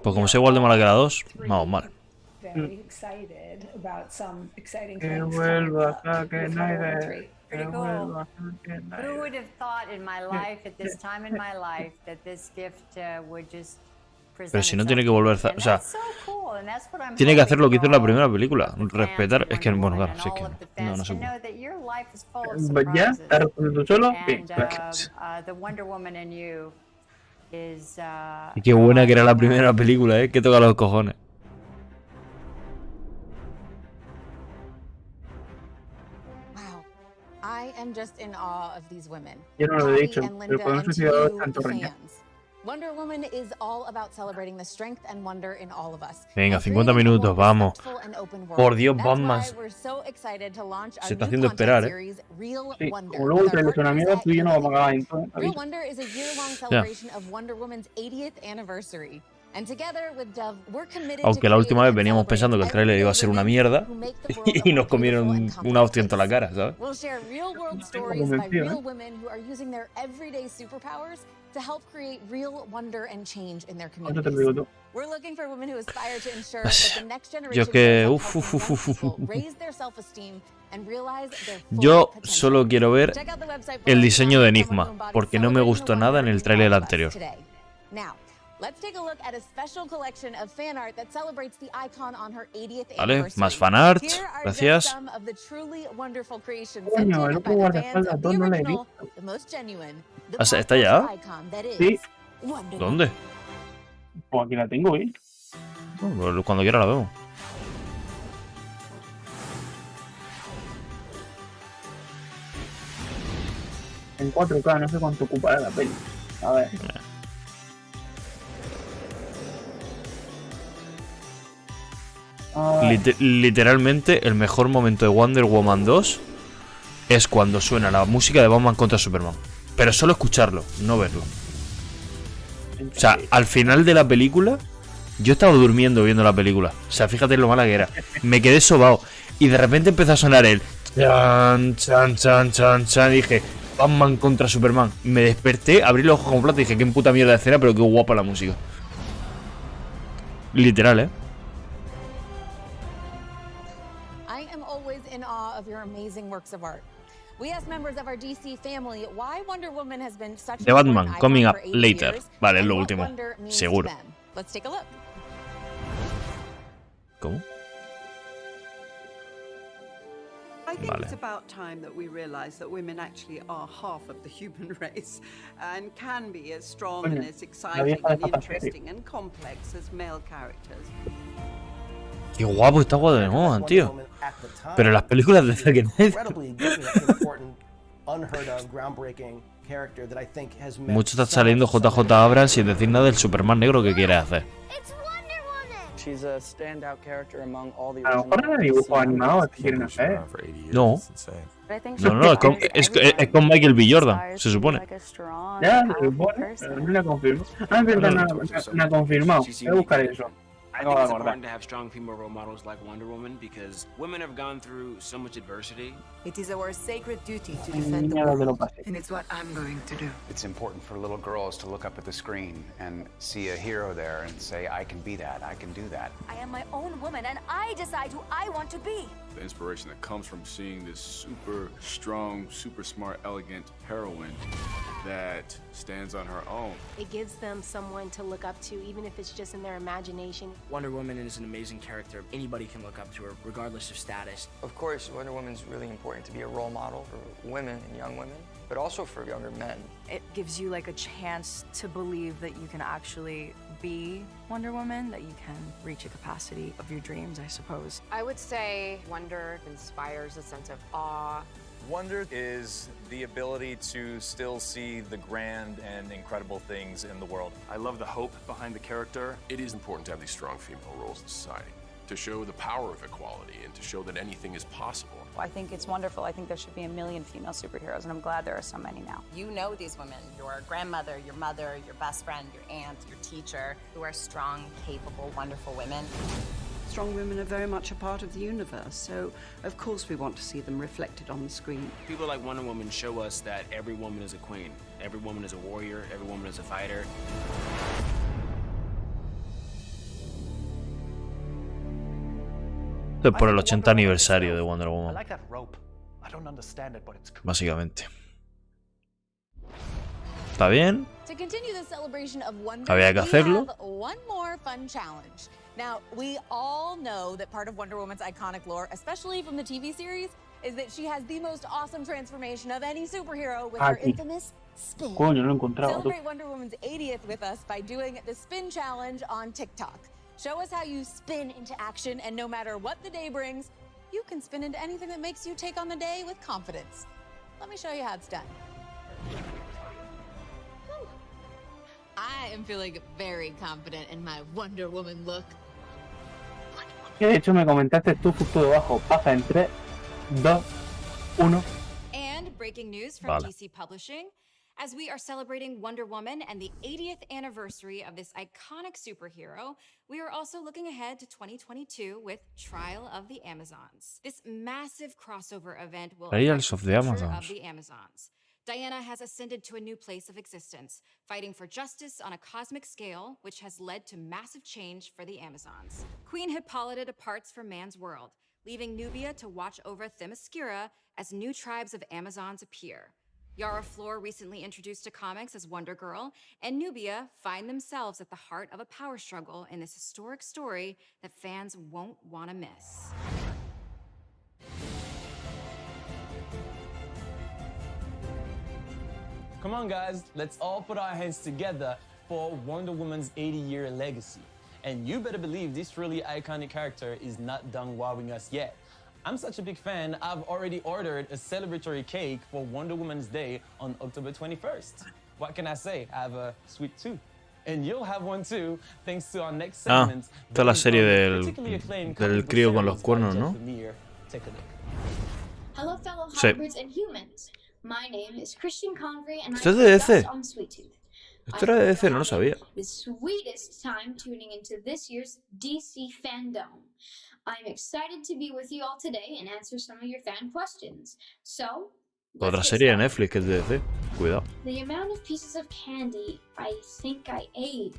Pues como soy igual de mala que la 2, vamos mal. Very excited about some exciting Que things. vuelva a que nadie. Pretty cool. Who would have thought in my life, at this time in my life, that this gift would just present Pero si no itself? tiene que volver, And o sea, that's so cool, and that's what I'm tiene que hacer lo que hizo en la hoping primera película, all of the respetar, fans es que of bueno, Wonder claro, sí Woman que and all of the no fans se to puede. know that your life is full of ¿Ya? surprises. ¿Estás respondiendo tú solo? Sí. And the Wonder Woman in you is Y qué buena que era la primera película, que toca los cojones. I am just in awe of these women. Yo no lo he Abby dicho, and pero Linda podemos and to suicidar you, tanto the reña. fans. Wonder Woman is all about celebrating the strength and wonder in all of us. Venga, and 50 creating a minutos, more vamos. respectful and open world. Por Dios, That's Batman. why we're so excited to launch our Se está new haciendo content esperar, series, Real Sí, Wonder. como luego el with our trailer es una partners mierda, at tú y yo no vamos a pagar Real entonces. Real Wonder is a year-long celebration of Wonder Woman's 80th anniversary. And together with Dove, we're committed Aunque to la última vez creating and veníamos pensando que el tráiler iba a ser una mierda y nos comieron una hostia en toda la cara, ¿sabes? We'll share real-world stories by real women who are using their everyday superpowers to help create real wonder and change in their ¿Cuánto te communities. digo tú? We're looking for women who aspire to ensure that the next Yo generation que grows up helping young people raise their self-esteem and realize their full Yo potential. solo quiero ver Check out the website el below diseño to de find Enigma, someone who embodies porque no me celebrating gustó the nada en wonder el in tráiler all of us anterior. today. Now, let's take a look at a special collection of fan art that celebrates the icon on her 80th Vale, anniversary. más fanart, Here are gracias. just some of the truly wonderful creations Coño, sent el in otro by the fans guardaespaldas of the 2 no lo he original, visto. the most genuine, the Ah, ¿está ya? icon that is Sí. Wonder ¿Dónde? Pues aquí la tengo, ¿eh? Bueno, cuando quiera la vemos. En 4K, no sé cuánto ocupará la peli. A ver. Literalmente, el mejor momento de Wonder Woman 2 es cuando suena la música de Batman contra Superman. Pero solo escucharlo, no verlo. O sea, al final de la película, yo estaba durmiendo viendo la película. O sea, fíjate lo mala que era. Me quedé sobao. Y de repente empezó a sonar el chan, chan, chan, chan, chan. Y dije, Batman contra Superman. Me desperté, abrí los ojos como plato y dije, qué puta mierda de escena, pero qué guapa la música. Literal, I am always in awe of your amazing works of art. We asked members of our DC family why Wonder Woman has been such The an Batman, important coming icon up for 80 later. years, Vale, es and lo what último. wonder means to Seguro. them. Let's take a look. ¿Cómo? I think Vale. it's about time that we realize that women actually are half of the human race and can be as strong and Coño, as la exciting vieja de and papas serie. interesting and complex as male characters. Qué guapo está Wonder Woman, tío. Pero las películas de Zack Snyder. Mucho está saliendo JJ Abrams sin decir nada del Superman negro que quiere hacer. She's a standout character among all the A lo mejor era dibujo animado que quieren hacer. No. No, es con Michael B. Jordan, se supone. Ya, se supone, pero no la confirmó. Ah, es verdad, no ha confirmado. Voy a buscar eso. I think it's important to have strong female role models like Wonder Woman because women have gone through so much adversity. It is our sacred duty to defend the world, and it's what I'm going to do. It's important for little girls to look up at the screen and see a hero there and say, I can be that, I can do that. I am my own woman and I decide who I want to be. The inspiration that comes from seeing this super strong, super smart, elegant heroine that stands on her own. It gives them someone to look up to, even if it's just in their imagination. Wonder Woman is an amazing character. Anybody can look up to her, regardless of status. Of course, Wonder Woman's really important to be a role model for women and young women, but also for younger men. It gives you like a chance to believe that you can actually be Wonder Woman, that you can reach a capacity of your dreams, I suppose. I would say wonder inspires a sense of awe. Wonder is the ability to still see the grand and incredible things in the world. I love the hope behind the character. It is important to have these strong female roles in society, to show the power of equality and to show that anything is possible. I think it's wonderful. I think there should be 1 million female superheroes, and I'm glad there are so many now. You know these women, your grandmother, your mother, your best friend, your aunt, your teacher, who are strong, capable, wonderful women. Strong women are very much a part of the universe, so of course we want to see them reflected on the screen. People like Wonder Woman show us that every woman is a queen. Every woman is a warrior. Every woman is a fighter. Esto es por el 80 aniversario de Wonder Woman. Básicamente. ¿Está bien? Había que hacerlo. One more fun challenge. Now, we all know that part of Wonder Woman's iconic lore, especially from the TV series, is that she has the most awesome transformation of any superhero with her infamous spin. Coño, no lo encontraba. Celebrate Wonder Woman's 80th with us by doing the spin challenge on TikTok. Show us how you spin into action, and no matter what the day brings, you can spin into anything that makes you take on the day with confidence. Let me show you how it's done. I am feeling very confident in my Wonder Woman look. Que de hecho me comentaste tú justo debajo. Pasa en 3, 2, 1. And breaking news from DC Publishing. As we are celebrating Wonder Woman and the 80th anniversary of this iconic superhero, we are also looking ahead to 2022 with Trial of the Amazons. This massive crossover event will Trials affect of the Amazons. of the Amazons. Diana has ascended to a new place of existence, fighting for justice on a cosmic scale, which has led to massive change for the Amazons. Queen Hippolyta departs from man's world, leaving Nubia to watch over Themyscira as new tribes of Amazons appear. Yara Flor recently introduced to comics as Wonder Girl, and Nubia find themselves at the heart of a power struggle in this historic story that fans won't want to miss. Come on, guys, let's all put our hands together for Wonder Woman's 80-year legacy. And you better believe this really iconic character is not done wowing us yet. I'm such a big fan, I've already ordered a celebratory cake for Wonder Woman's Day on October 21st. What can I say? I have a sweet tooth. And you'll have one too, thanks to our next segment. Esta es la serie del crío con los cuernos, ¿no? Take a look. Hello, fellow Sí. hybrids and humans. My name is Christian Convery, and Esto es I'm de a DC. guest on Sweet Tooth. Esto era de DC, no lo sabía. The sweetest time tuning into this year's DC Fandome. I'm excited to be with you all today and answer some of your fan questions. So, Otra serie de Netflix que es de DC. Cuidado. the amount of pieces of candy I think I ate,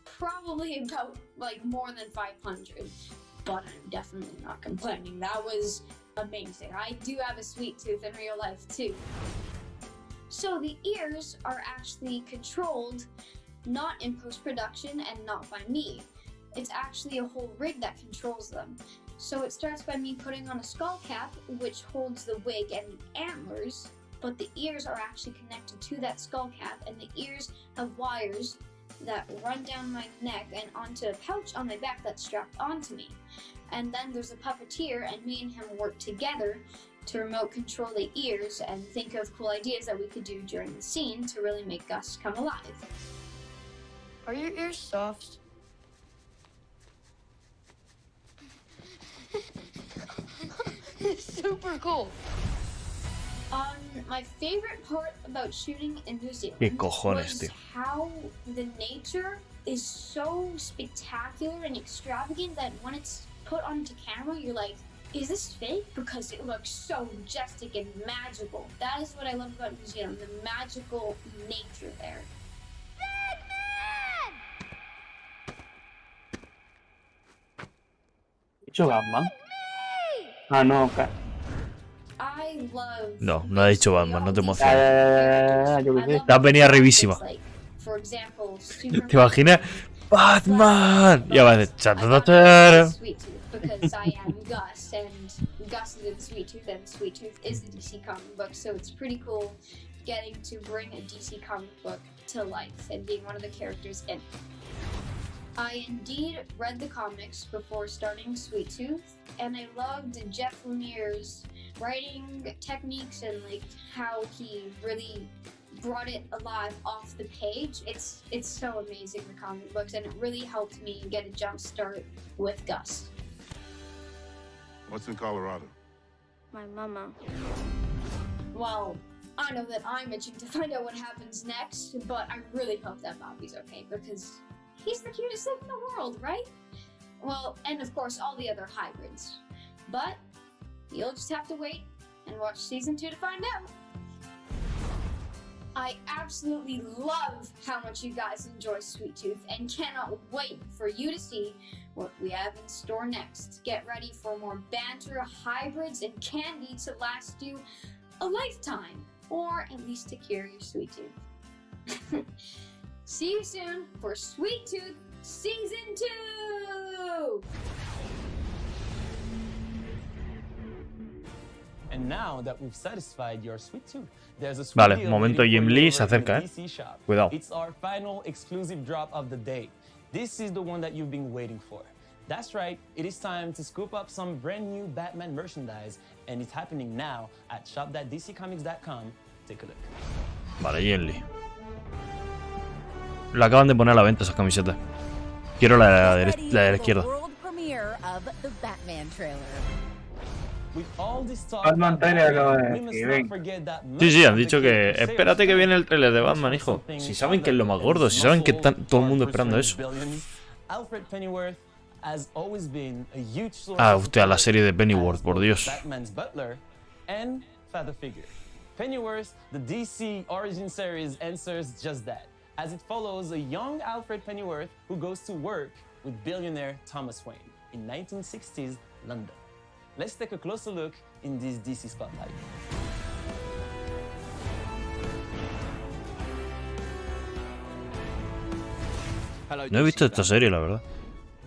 probably about like more than 500. But I'm definitely not complaining. That was amazing. I do have a sweet tooth in real life too. So the ears are actually controlled not in post-production and not by me. It's actually a whole rig that controls them. So it starts by me putting on a skull cap, which holds the wig and the antlers, but the ears are actually connected to that skull cap, and the ears have wires that run down my neck and onto a pouch on my back that's strapped onto me. And then there's a puppeteer, and me and him work together to remote control the ears and think of cool ideas that we could do during the scene to really make Gus come alive. Are your ears soft? It's super cool. My favorite part about shooting in New Zealand ¿Qué cojones, was tío? how the nature is so spectacular and extravagant that when it's put onto camera, you're like, is this fake? Because it looks so majestic and magical. That is what I love about New Zealand, the magical nature there. ¿Dicho Batman? Ah, no, I love No, no ha dicho Batman, no te emociones. yo qué sé. Te has venido arribísima. like, for example, ¿Te imaginas? ¡Batman! Ya va a decir... "Chatatata". Sweet Tooth because I am Gus and Gus is in Sweet Tooth and Sweet Tooth is the DC comic book, so it's pretty cool getting to bring a DC comic book to life and being one of the characters in it. I indeed read the comics before starting Sweet Tooth, and I loved Jeff Lemire's writing techniques and like how he really brought it alive off the page. It's so amazing, the comic books, and it really helped me get a jump start with Gus. What's in Colorado? My mama. Well, I know that I'm itching to find out what happens next, but I really hope that Bobby's okay because he's the cutest thing in the world, right? Well, and of course all the other hybrids. But you'll just have to wait and watch season 2 to find out. I absolutely love how much you guys enjoy Sweet Tooth and cannot wait for you to see what we have in store next. Get ready for more banter, hybrids, and candy to last you a lifetime, or at least to cure your Sweet Tooth. See you soon for Sweet Tooth Season 2! And now that we've satisfied your sweet tooth, there's a sweet Vale, deal momento waiting Jim for you Lee over se in the acerca, DC shop. Cuidado. It's our final exclusive drop of the day. This is the one that you've been waiting for. That's right, it is time to scoop up some brand new Batman merchandise, and it's happening now at shop.dccomics.com. Take a look. Vale, Jim Lee. La acaban de poner a la venta esas camisetas. Quiero la de la izquierda. Batman trailer acaba de decir, venga. Sí, han dicho que espérate que viene el trailer de Batman, hijo. Si saben que es lo más gordo, si saben que está todo el mundo esperando eso. Ah, hostia, la serie de Pennyworth, por Dios. Pennyworth, the DC Origin series answers just that, as it follows a young Alfred Pennyworth who goes to work with billionaire Thomas Wayne in 1960s London. Let's take a closer look in this DC spotlight. No he visto esta serie, la verdad.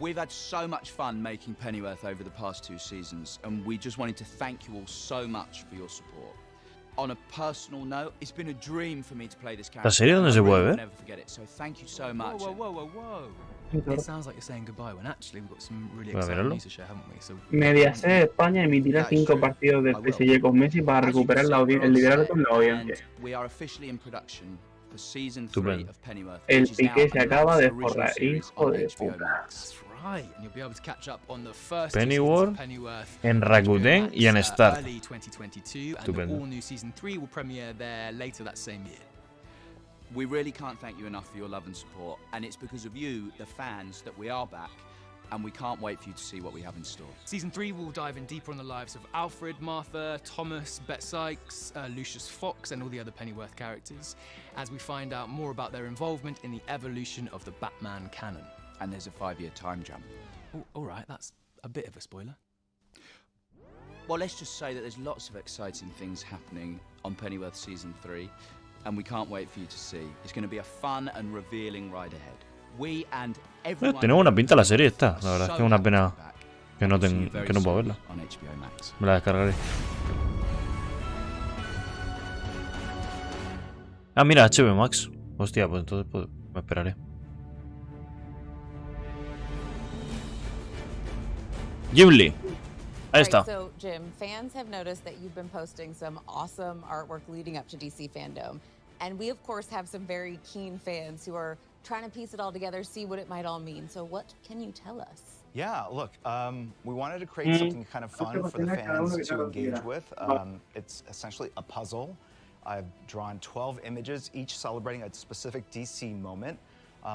We've had so much fun making Pennyworth over the past 2 seasons, and we just wanted to thank you all so much for your support. On a personal note, it's been a dream for me to play this character. ¿La serie dónde se puede ver? Never forget it. So thank you so much. Whoa. It sounds like you're saying goodbye when actually we've got some really Voy a exciting mirarlo. news to share, haven't we? So Mediaset España emitirá 5 partidos del PSG con Messi para recuperar el liderato en la audiencia. We are officially in production for season 3 Estupendo. of Pennyworth. El which is now Piqué se a acaba de original forrar, series hijo on de HBO puta. Max. right, and you'll be able to catch up on the first Pennyworth, Pennyworth en Rakuten y en Star. early 2022, and the Estupendo. all-new season 3 will premiere there later that same year. We really can't thank you enough for your love and support, and it's because of you, the fans, that we are back, and we can't wait for you to see what we have in store. Season 3 will dive in deeper on the lives of Alfred, Martha, Thomas, Bet Sykes, Lucius Fox, and all the other Pennyworth characters, as we find out more about their involvement in the evolution of the Batman canon. And there's a 5-year time jump. Oh, all right, that's a bit of a spoiler. Well, let's just say that there's lots of exciting things happening on Pennyworth Season 3, and we can't wait for you to see. It's going to be a fun and revealing ride ahead. We and everyone... Tiene buena pinta la serie esta. La verdad es que es una pena que no puedo verla. On HBO Max. Me la descargaré. Ah, mira, HBO Max. Hostia, pues entonces me esperaré. Ghibli. Ahí está. So, Jim, fans have noticed that you've been posting some awesome artwork leading up to DC Fandome. And we, of course, have some very keen fans who are trying to piece it all together, see what it might all mean. So what can you tell us? Yeah, look, we wanted to create something kind of fun for the fans to engage with. It's essentially a puzzle. I've drawn 12 images, each celebrating a specific DC moment.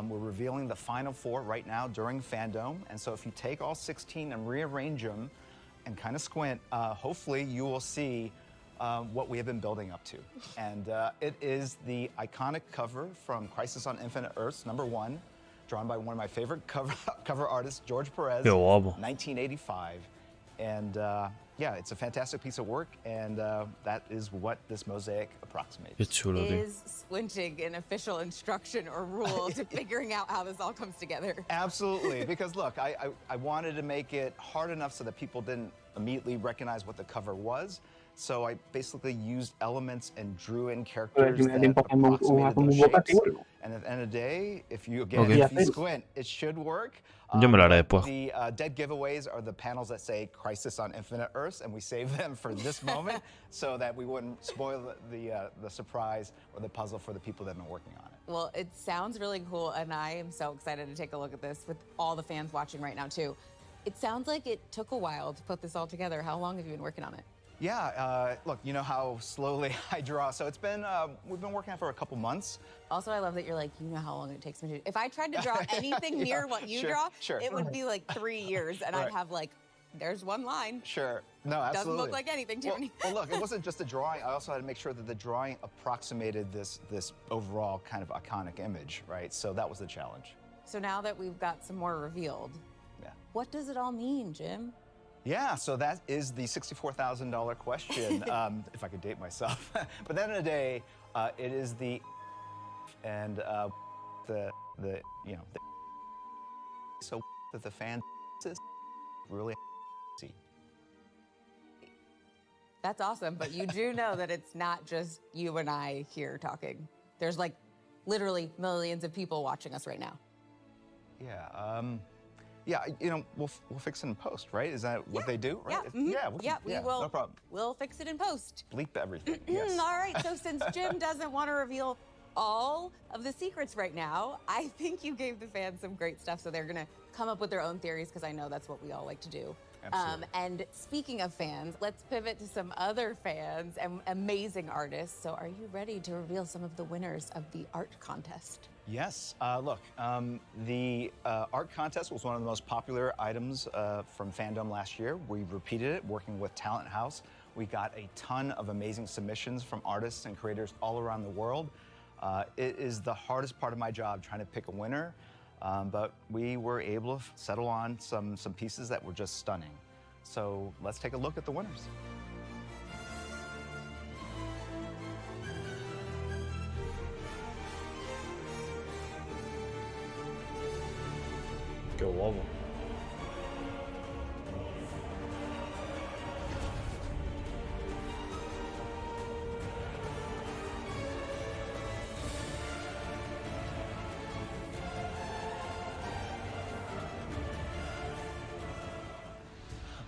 We're revealing the final 4 right now during Fandome. And so if you take all 16 and rearrange them and kind of squint, hopefully you will see what we have been building up to. And it is the iconic cover from Crisis on Infinite Earths, #1, drawn by one of my favorite cover artists, George Perez, 1985. And yeah, it's a fantastic piece of work, and that is what this mosaic approximates. Is squinting an official instruction or rule to figuring out how this all comes together? Absolutely, because look, I wanted to make it hard enough so that people didn't immediately recognize what the cover was. So I basically used elements and drew in characters that approximated those shapes. And at the end of the day, if you squint, it should work. Yo me lo haré después. The dead giveaways are the panels that say Crisis on Infinite Earths, and we saved them for this moment so that we wouldn't spoil the surprise or the puzzle for the people that have been working on it. Well, it sounds really cool, and I am so excited to take a look at this with all the fans watching right now, too. It sounds like it took a while to put this all together. How long have you been working on it? Yeah, look, you know how slowly I draw, so it's been, we've been working on it for a couple months. Also, I love that you're like, you know how long it takes me to do. If I tried to draw anything near what you draw, it would be like 3 years, and I'd have like, there's one line. Sure, no, absolutely. Doesn't look like anything to me. Well, look, it wasn't just the drawing. I also had to make sure that the drawing approximated this overall kind of iconic image, right? So that was the challenge. So now that we've got some more revealed, what does it all mean, Jim? Yeah, so that is the $64,000 question, if I could date myself. But at the end of the day, it is the so that the fans really see. That's awesome, but you do know that it's not just you and I here talking. There's like literally millions of people watching us right now. Yeah. Yeah, you know, we'll fix it in post, right? Is that what they do? Right? Yeah, we will. No problem. We'll fix it in post. Bleep everything. Yes. All right. So since Jim doesn't want to reveal all of the secrets right now, I think you gave the fans some great stuff, so they're gonna come up with their own theories because I know that's what we all like to do. Absolutely. And speaking of fans, let's pivot to some other fans and amazing artists. So are you ready to reveal some of the winners of the art contest? Yes. Look, the art contest was one of the most popular items from Fandome last year. We repeated it, working with Talent House. We got a ton of amazing submissions from artists and creators all around the world. It is the hardest part of my job, trying to pick a winner, but we were able to settle on some pieces that were just stunning. So let's take a look at the winners. Qué guapo.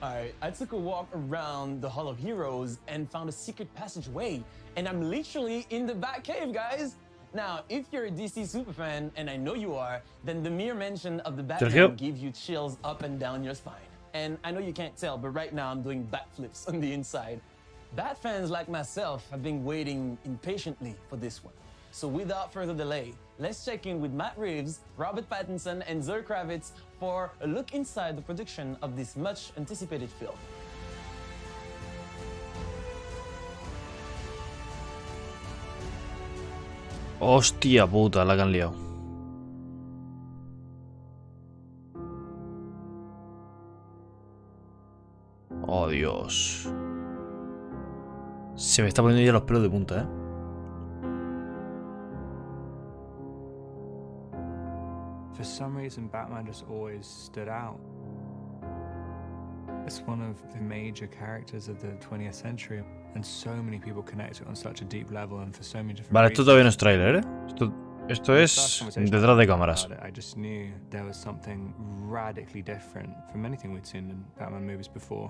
All right, I took a walk around the Hall of Heroes and found a secret passageway, and I'm literally in the Batcave, guys. Now, if you're a DC superfan, and I know you are, then the mere mention of the Batman gives you chills up and down your spine. And I know you can't tell, but right now I'm doing backflips on the inside. Bat fans like myself have been waiting impatiently for this one. So without further delay, let's check in with Matt Reeves, Robert Pattinson, and Zoe Kravitz for a look inside the production of this much anticipated film. Hostia puta, la que han liado. Oh, Dios. Se me está poniendo ya los pelos de punta, ¿eh? For some reason, Batman just always stood out. It's one of the major characters of the 20th century, and so many people connect it on such a deep level and for so many different Vale, esto todavía no es reasons. tráiler, ¿eh? Esto es detrás de cámaras. I just knew there was something radically different from anything we'd seen in Batman movies before.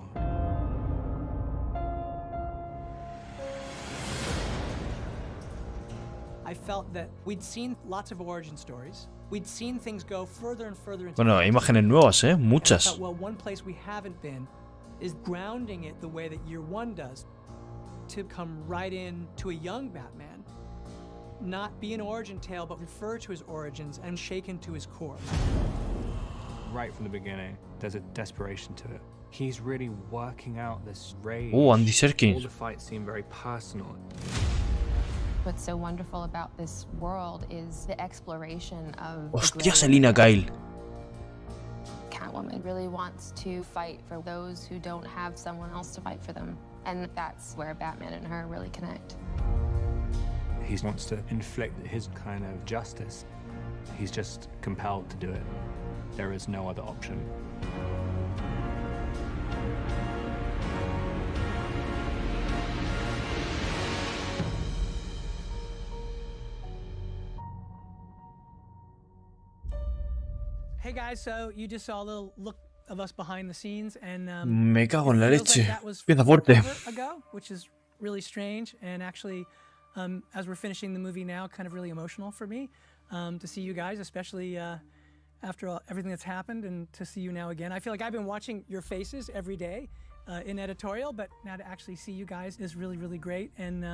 I felt that we'd seen lots of origin stories. We'd seen things go further and further into Bueno, hay imágenes nuevas, muchas. thought, well, one place we haven't been is grounding it the way that Year One does, to come right in to a young Batman, not be an origin tale, but refer to his origins and shake into his core. Right from the beginning, there's a desperation to it. He's really working out this rage. Andy Serkis. All the fights seem very personal. What's so wonderful about this world is the exploration of Hostia, Selina Kyle. Catwoman really wants to fight for those who don't have someone else to fight for them. And that's where Batman and her really connect. He wants to inflict his kind of justice. He's just compelled to do it. There is no other option. Hey guys, so you just saw a little look of us behind the scenes, and Me cago en la leche. that was Empieza fuerte. forever ago, which is really strange, and actually, as we're finishing the movie now, kind of really emotional for me to see you guys, especially after everything that's happened, and to see you now again. I feel like I've been watching your faces every day in editorial, but now to actually see you guys is really, really great. And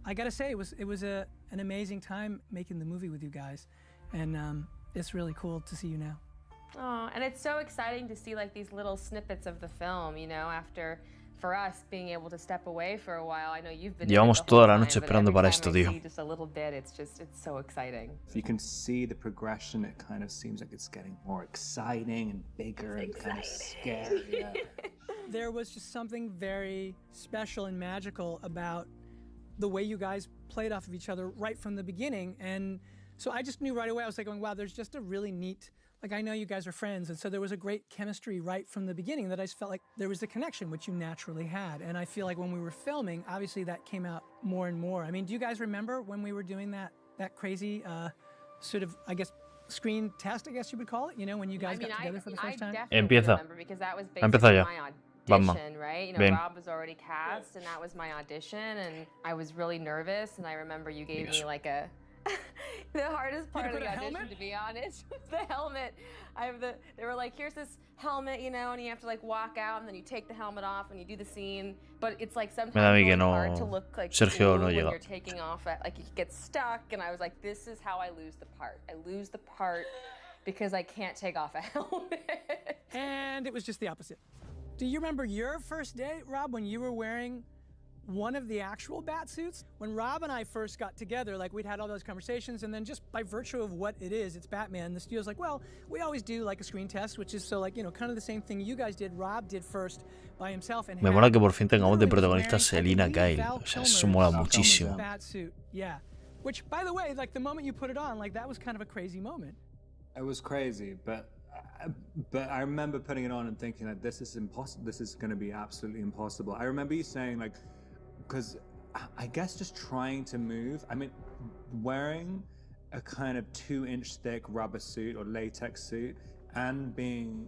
I gotta say, it was an amazing time making the movie with you guys, and it's really cool to see you now. Oh, and it's so exciting to see like these little snippets of the film, you know, after for us being able to step away for a while. I know you've been Llevamos toda la noche esperando para esto, tío. Just a little bit, it's so exciting. If you can see the progression, it kind of seems like it's getting more exciting and bigger and kind of scary. Yeah. There was just something very special and magical about the way you guys played off of each other right from the beginning. And so I just knew right away, I was like going, wow, there's just a really neat, like I know you guys are friends. And so there was a great chemistry right from the beginning that I just felt like there was a connection, which you naturally had. And I feel like when we were filming, obviously that came out more and more. I mean, do you guys remember when we were doing that crazy sort of, I guess, screen test, I guess you would call it, you know, when you guys got together for the first time? Empieza. Because that was Empieza basically ya. my Batman. audition, right? You know, Bien. Rob was already cast, and that was my audition, and I was really nervous, and I remember you gave me like a... The hardest part of the audition, to be honest, was the helmet. They were like, here's this helmet, you know, and you have to like walk out, and then you take the helmet off, and you do the scene. But it's like sometimes it's hard to look like Sergio cool no when llega. you're taking off at, like you get stuck, and I was like, this is how I lose the part. I lose the part because I can't take off a helmet. And it was just the opposite. Do you remember your first day, Rob, when you were wearing one of the actual bat suits? When Rob and I first got together, like we'd had all those conversations, and then just by virtue of what it is, it's Batman, the studio's like, well, we always do like a screen test, which is so like, you know, kind of the same thing you guys did, Rob did first by himself. And Me mola que por fin tengamos de protagonista a Selina Kyle. O sea, eso mola muchísimo. Bat suit, yeah. Which, by the way, like the moment you put it on, like that was kind of a crazy moment. It was crazy, but I remember putting it on and thinking that this is impossible. This is going to be absolutely impossible. I remember you saying like, because I guess just trying to move. I mean, wearing a kind of 2-inch thick rubber suit or latex suit and being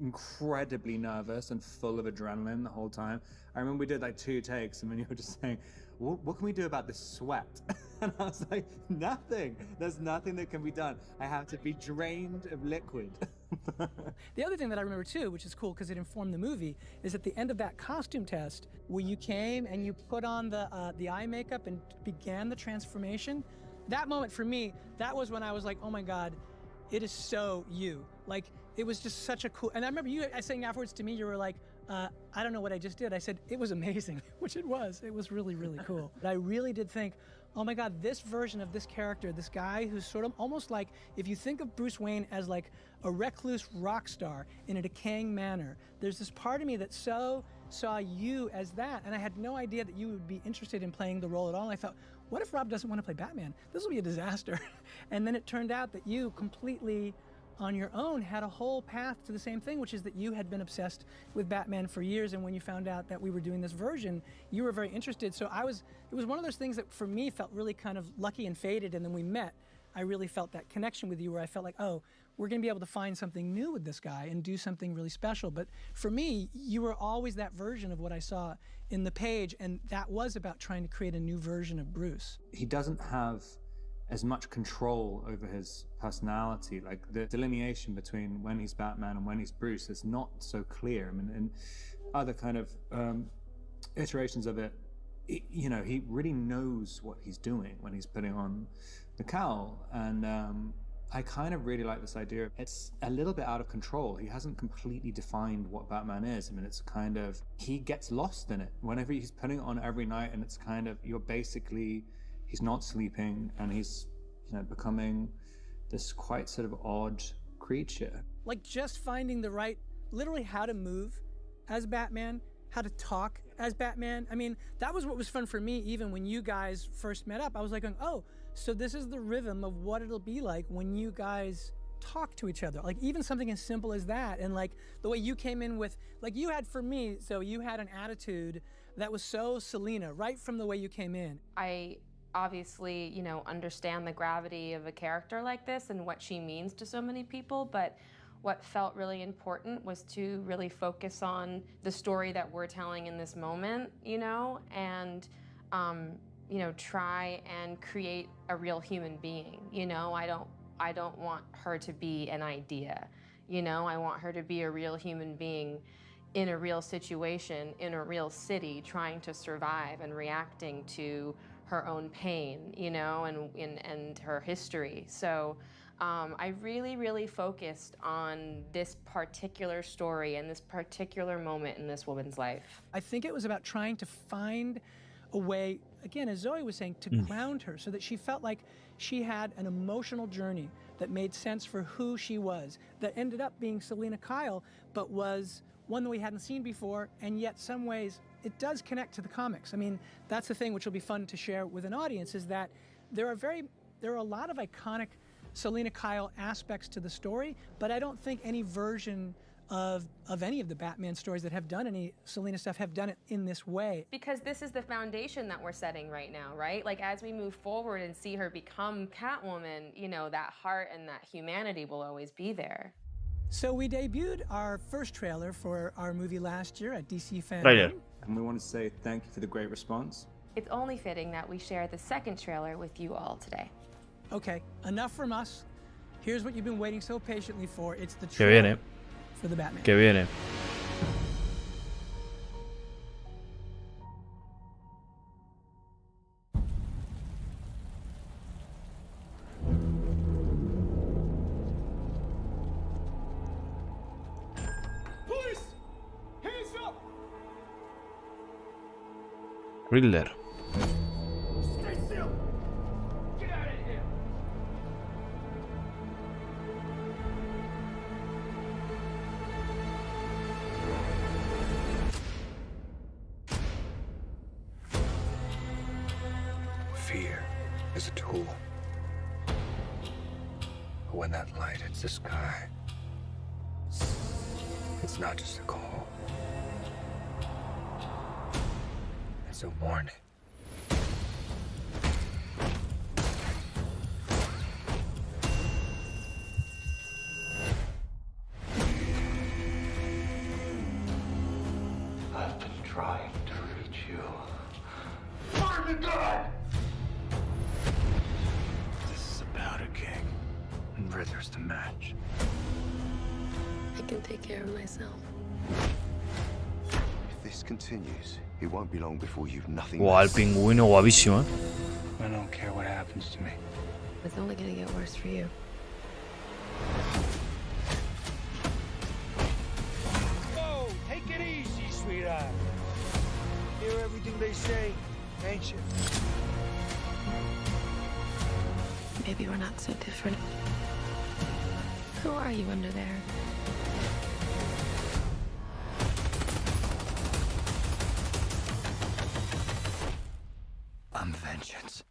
incredibly nervous and full of adrenaline the whole time. I remember we did like 2 takes, and then you were just saying, what can we do about this sweat? And I was like, nothing. There's nothing that can be done. I have to be drained of liquid. The other thing that I remember too, which is cool because it informed the movie, is at the end of that costume test where you came and you put on the eye makeup and began the transformation. That moment for me, that was when I was like, oh my God, it is so you. Like, it was just such a cool, and I remember you saying afterwards to me, you were like, I don't know what I just did. I said, it was amazing, which it was. It was really, really cool. But I really did think, oh my God, this version of this character, this guy who's sort of almost like, if you think of Bruce Wayne as like a recluse rock star in a decaying manner, there's this part of me that so saw you as that, and I had no idea that you would be interested in playing the role at all. And I thought, what if Rob doesn't want to play Batman? This will be a disaster. And then it turned out that you completely on your own had a whole path to the same thing, which is that you had been obsessed with Batman for years, and when you found out that we were doing this version, you were very interested. So it was one of those things that for me felt really kind of lucky and fated, and then we met. I really felt that connection with you where I felt like, oh, we're gonna be able to find something new with this guy and do something really special. But for me, you were always that version of what I saw in the page, and that was about trying to create a new version of Bruce. He doesn't have as much control over his personality. Like the delineation between when he's Batman and when he's Bruce is not so clear. I mean, in other kind of iterations of it, you know, he really knows what he's doing when he's putting on the cowl. And I kind of really like this idea. It's a little bit out of control. He hasn't completely defined what Batman is. I mean, it's kind of, he gets lost in it. Whenever he's putting it on every night, and it's kind of, you're basically, he's not sleeping, and he's, you know, becoming this quite sort of odd creature. Like just finding the right, literally how to move as Batman, how to talk as Batman. I mean, that was what was fun for me even when you guys first met up. I was like going, oh, so this is the rhythm of what it'll be like when you guys talk to each other. Like even something as simple as that. And like the way you came in with, like you had for me, so you had an attitude that was so Selena right from the way you came in. I obviously, you know, understand the gravity of a character like this and what she means to so many people, but what felt really important was to really focus on the story that we're telling in this moment, you know, and you know, try and create a real human being. You know, I don't want her to be an idea. You know, I want her to be a real human being in a real situation, in a real city, trying to survive and reacting to her own pain, you know, and her history. So I really, really focused on this particular story and this particular moment in this woman's life. I think it was about trying to find a way, again, as Zoe was saying, to ground her so that she felt like she had an emotional journey that made sense for who she was, that ended up being Selena Kyle, but was one that we hadn't seen before, and yet some ways it does connect to the comics. I mean, that's the thing which will be fun to share with an audience, is that there are a lot of iconic Selena Kyle aspects to the story, but I don't think any version of any of the Batman stories that have done any Selena stuff have done it in this way. Because this is the foundation that we're setting right now, right? Like as we move forward and see her become Catwoman, you know, that heart and that humanity will always be there. So we debuted our first trailer for our movie last year at DC Fandome. Right. And we want to say thank you for the great response. It's only fitting that we share the second trailer with you all today. Okay, enough from us. Here's what you've been waiting so patiently for. It's the Que trailer viene. for the Batman. Que viene. Police! Hands up! Riddler. Stay still! Get out of here! Fear is a tool. But when that light hits the sky, it's not just a call. It's a warning. I've been trying to reach you. Burn the gun! This is about a king, and Riddler's the match. I can take care of myself. If this continues, it won't be long before you've nothing Wow, el left. pingüino guapísimo, I don't care what happens to me. It's only gonna get worse for you. Whoa, take it easy, sweetheart. Hear everything they say, ain't you? Maybe we're not so different. Who are you under there? I'm vengeance.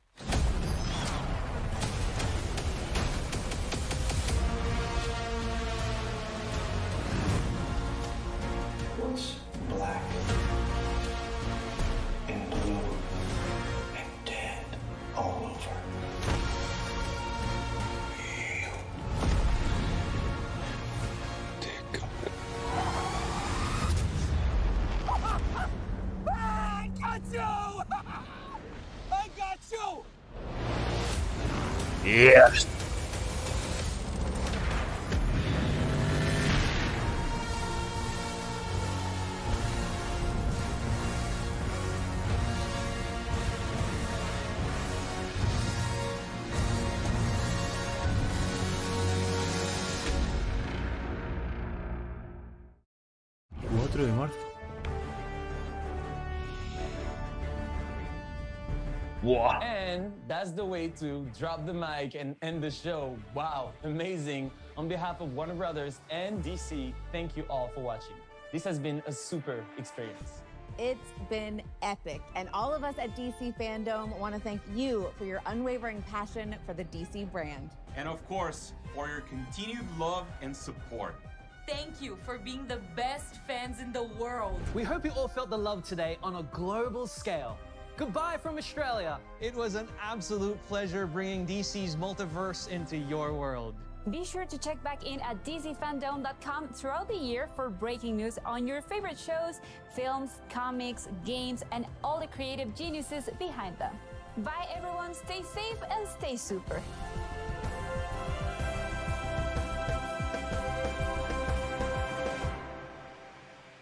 What's black and blue and dead all over? You. Take it. I got you! I got you! Yes. ¿4 de marzo? Wow. And that's the way to drop the mic and end the show. Wow, amazing. On behalf of Warner Brothers and DC, thank you all for watching. This has been a super experience. It's been epic, and all of us at DC Fandome want to thank you for your unwavering passion for the DC brand. And of course, for your continued love and support. Thank you for being the best fans in the world. We hope you all felt the love today on a global scale. Goodbye from Australia. It was an absolute pleasure bringing DC's multiverse into your world. Be sure to check back in at dcfandom.com throughout the year for breaking news on your favorite shows, films, comics, games, and all the creative geniuses behind them. Bye everyone, stay safe and stay super.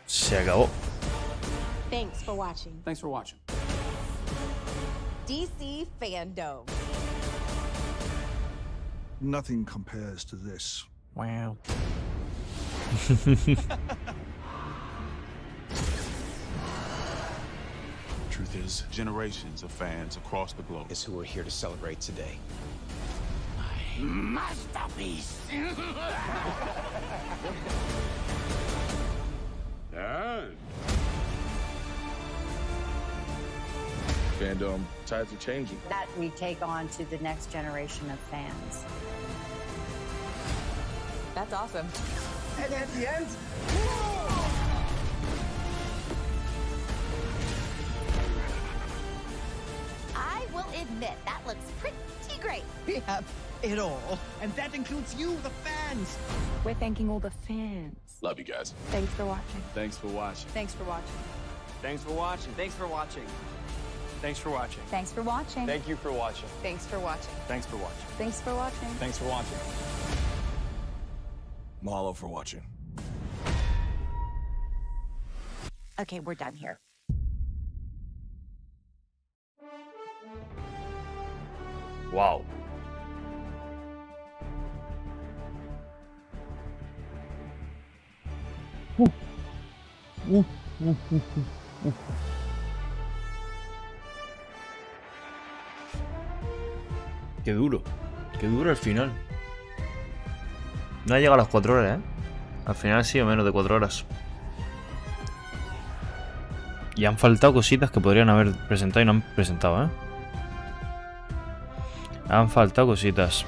Se acabó. Thanks for watching. Thanks for watching. DC Fandome. Nothing compares to this. Wow. Truth is, generations of fans across the globe Is who we're here to celebrate today. masterpiece. Fandom, tides are changing. That we take on to the next generation of fans. That's awesome. And at the end, I will admit, that looks pretty great. we have it all. And that includes you, the fans. We're thanking all the fans. Love you guys. Thanks for watching. Thanks for watching. Thanks for watching. Thanks for watching. Thanks for watching. Thanks for watching. Thanks for watching. Thank you for watching. Thanks for watching. Thanks for watching. Thanks for watching. Thanks for watching. Mahalo for watching. Okay, we're done here. Wow. Qué duro. Qué duro al final. No ha llegado a las 4 horas, ¿eh? Al final ha sido menos de 4 horas. Y han faltado cositas que podrían haber presentado y no han presentado, ¿eh? Han faltado cositas.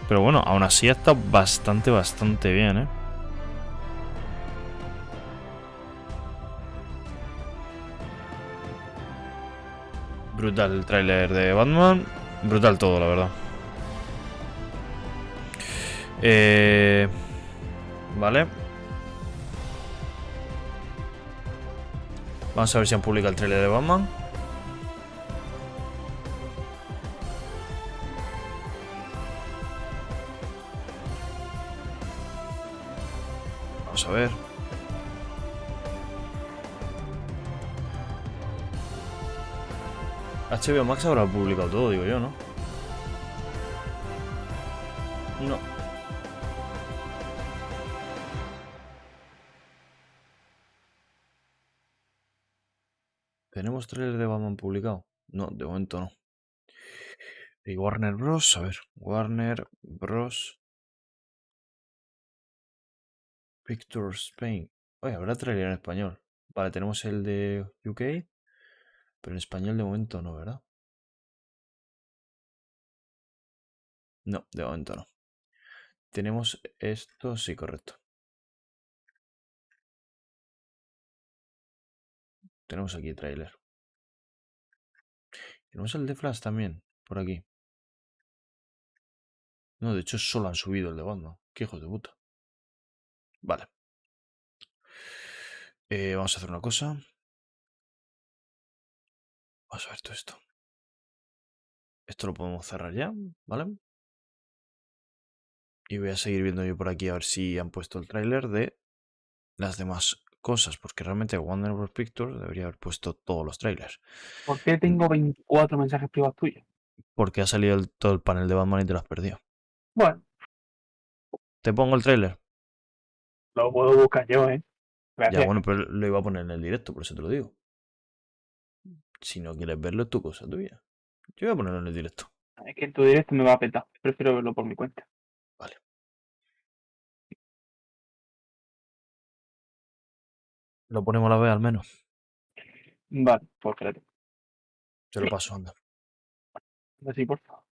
Pero bueno, aún así ha estado bastante bien, ¿eh? Brutal el tráiler de Batman. Brutal todo, la verdad. Vale. Vamos a ver si han publicado el tráiler de Batman. Vamos a ver. HBO Max habrá publicado todo, digo yo, ¿no? No. ¿Tenemos trailer de Batman publicado? No, de momento no. Y Warner Bros. A ver, Warner Bros. Pictures Spain. Oye, habrá trailer en español. Vale, tenemos el de UK. Pero en español de momento no, ¿verdad? No, de momento no. Tenemos esto, sí, correcto. Tenemos aquí el tráiler. Tenemos el de Flash también, por aquí. No, de hecho solo han subido el de Batman. Qué hijos de puta. Vale. Vamos a hacer una cosa. Vamos a ver todo esto. Esto lo podemos cerrar ya, ¿vale? Y voy a seguir viendo yo por aquí a ver si han puesto el tráiler de las demás cosas, porque realmente Warner Bros. Pictures debería haber puesto todos los trailers. ¿Por qué tengo 24 mensajes privados tuyos? Porque ha salido todo el panel de Batman y te lo has perdido. Bueno, ¿Te pongo el tráiler? lo puedo buscar yo, ¿eh? Gracias. Ya, bueno, pero lo iba a poner en el directo, por eso te lo digo. Si no quieres verlo, es tu cosa tuya. Yo voy a ponerlo en el directo. Es que en tu directo me va a petar. Prefiero verlo por mi cuenta. Vale. Lo ponemos a la vez al menos. Vale, pues espérate. Te lo paso, anda. Así, por favor.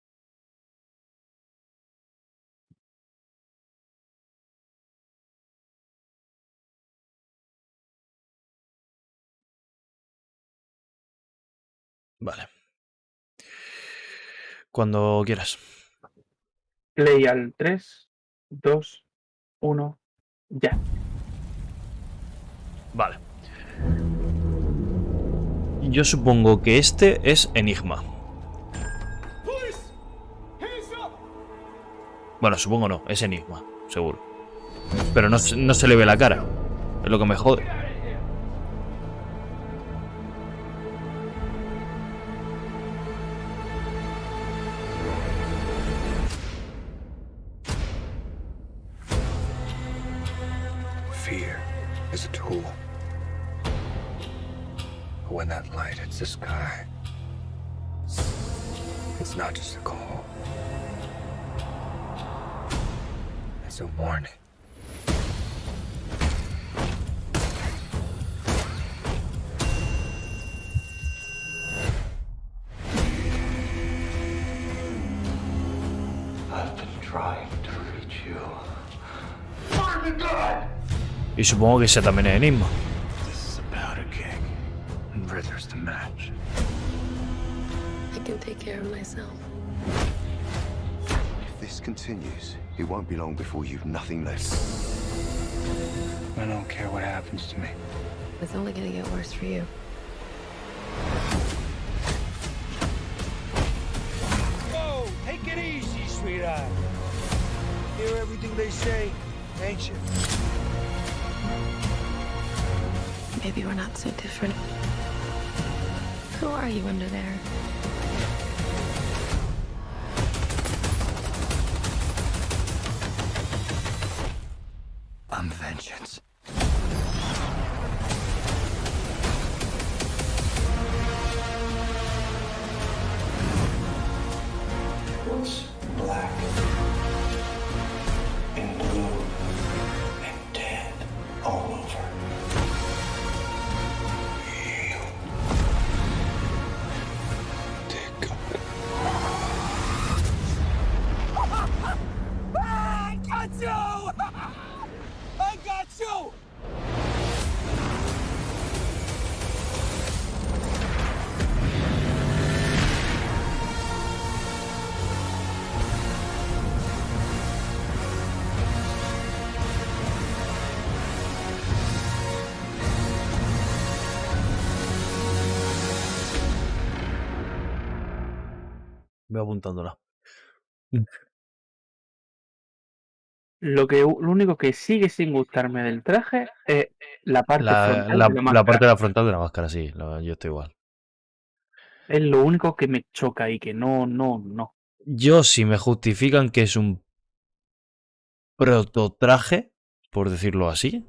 Vale. Cuando quieras. Play al 3, 2, 1, ya. Vale. Yo supongo que este es Enigma. Bueno, supongo no, es Enigma, seguro. Pero no se le ve la cara. Es lo que me jode. Fear is a tool. But when that light hits the sky, it's not just a call. It's a warning. I've been trying to reach you. Y supongo que ese también es Enigma. This is a powder keg, and Ritter's the match. I can take care of myself. If this continues, it won't be long before you've nothing left. I don't care what happens to me. It's only gonna get worse for you. Whoa, take it easy, sweetheart. Hear everything they say, ain't you? Maybe we're not so different. Who are you under there? I'm vengeance. What's black and blue and dead all over? You. Take it. I got you! I got you! Voy apuntándola. Lo único que sigue sin gustarme del traje es la parte frontal de la La máscara. parte de la frontal de la máscara, sí. Yo estoy igual. Es lo único que me choca y que no. Yo, si me justifican que es un prototraje, por decirlo así,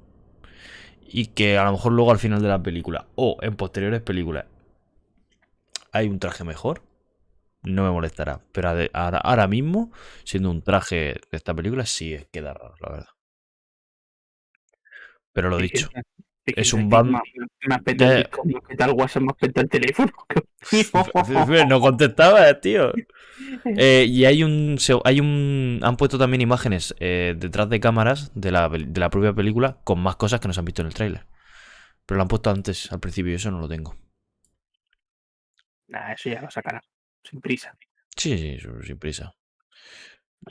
y que a lo mejor luego al final de la película o en posteriores películas hay un traje mejor, no me molestará. Pero ahora mismo, siendo un traje de esta película, sí queda raro, la verdad. Pero lo dicho, es un Batman. Me apeta el disco, me apeta el WhatsApp, me apeta el teléfono. No contestaba, tío. Y han puesto también imágenes detrás de cámaras de la propia película con más cosas que nos han visto en el tráiler. Pero lo han puesto antes, al principio, y eso no lo tengo. Nah, eso ya lo sacará. Sin prisa. Sí, sin prisa.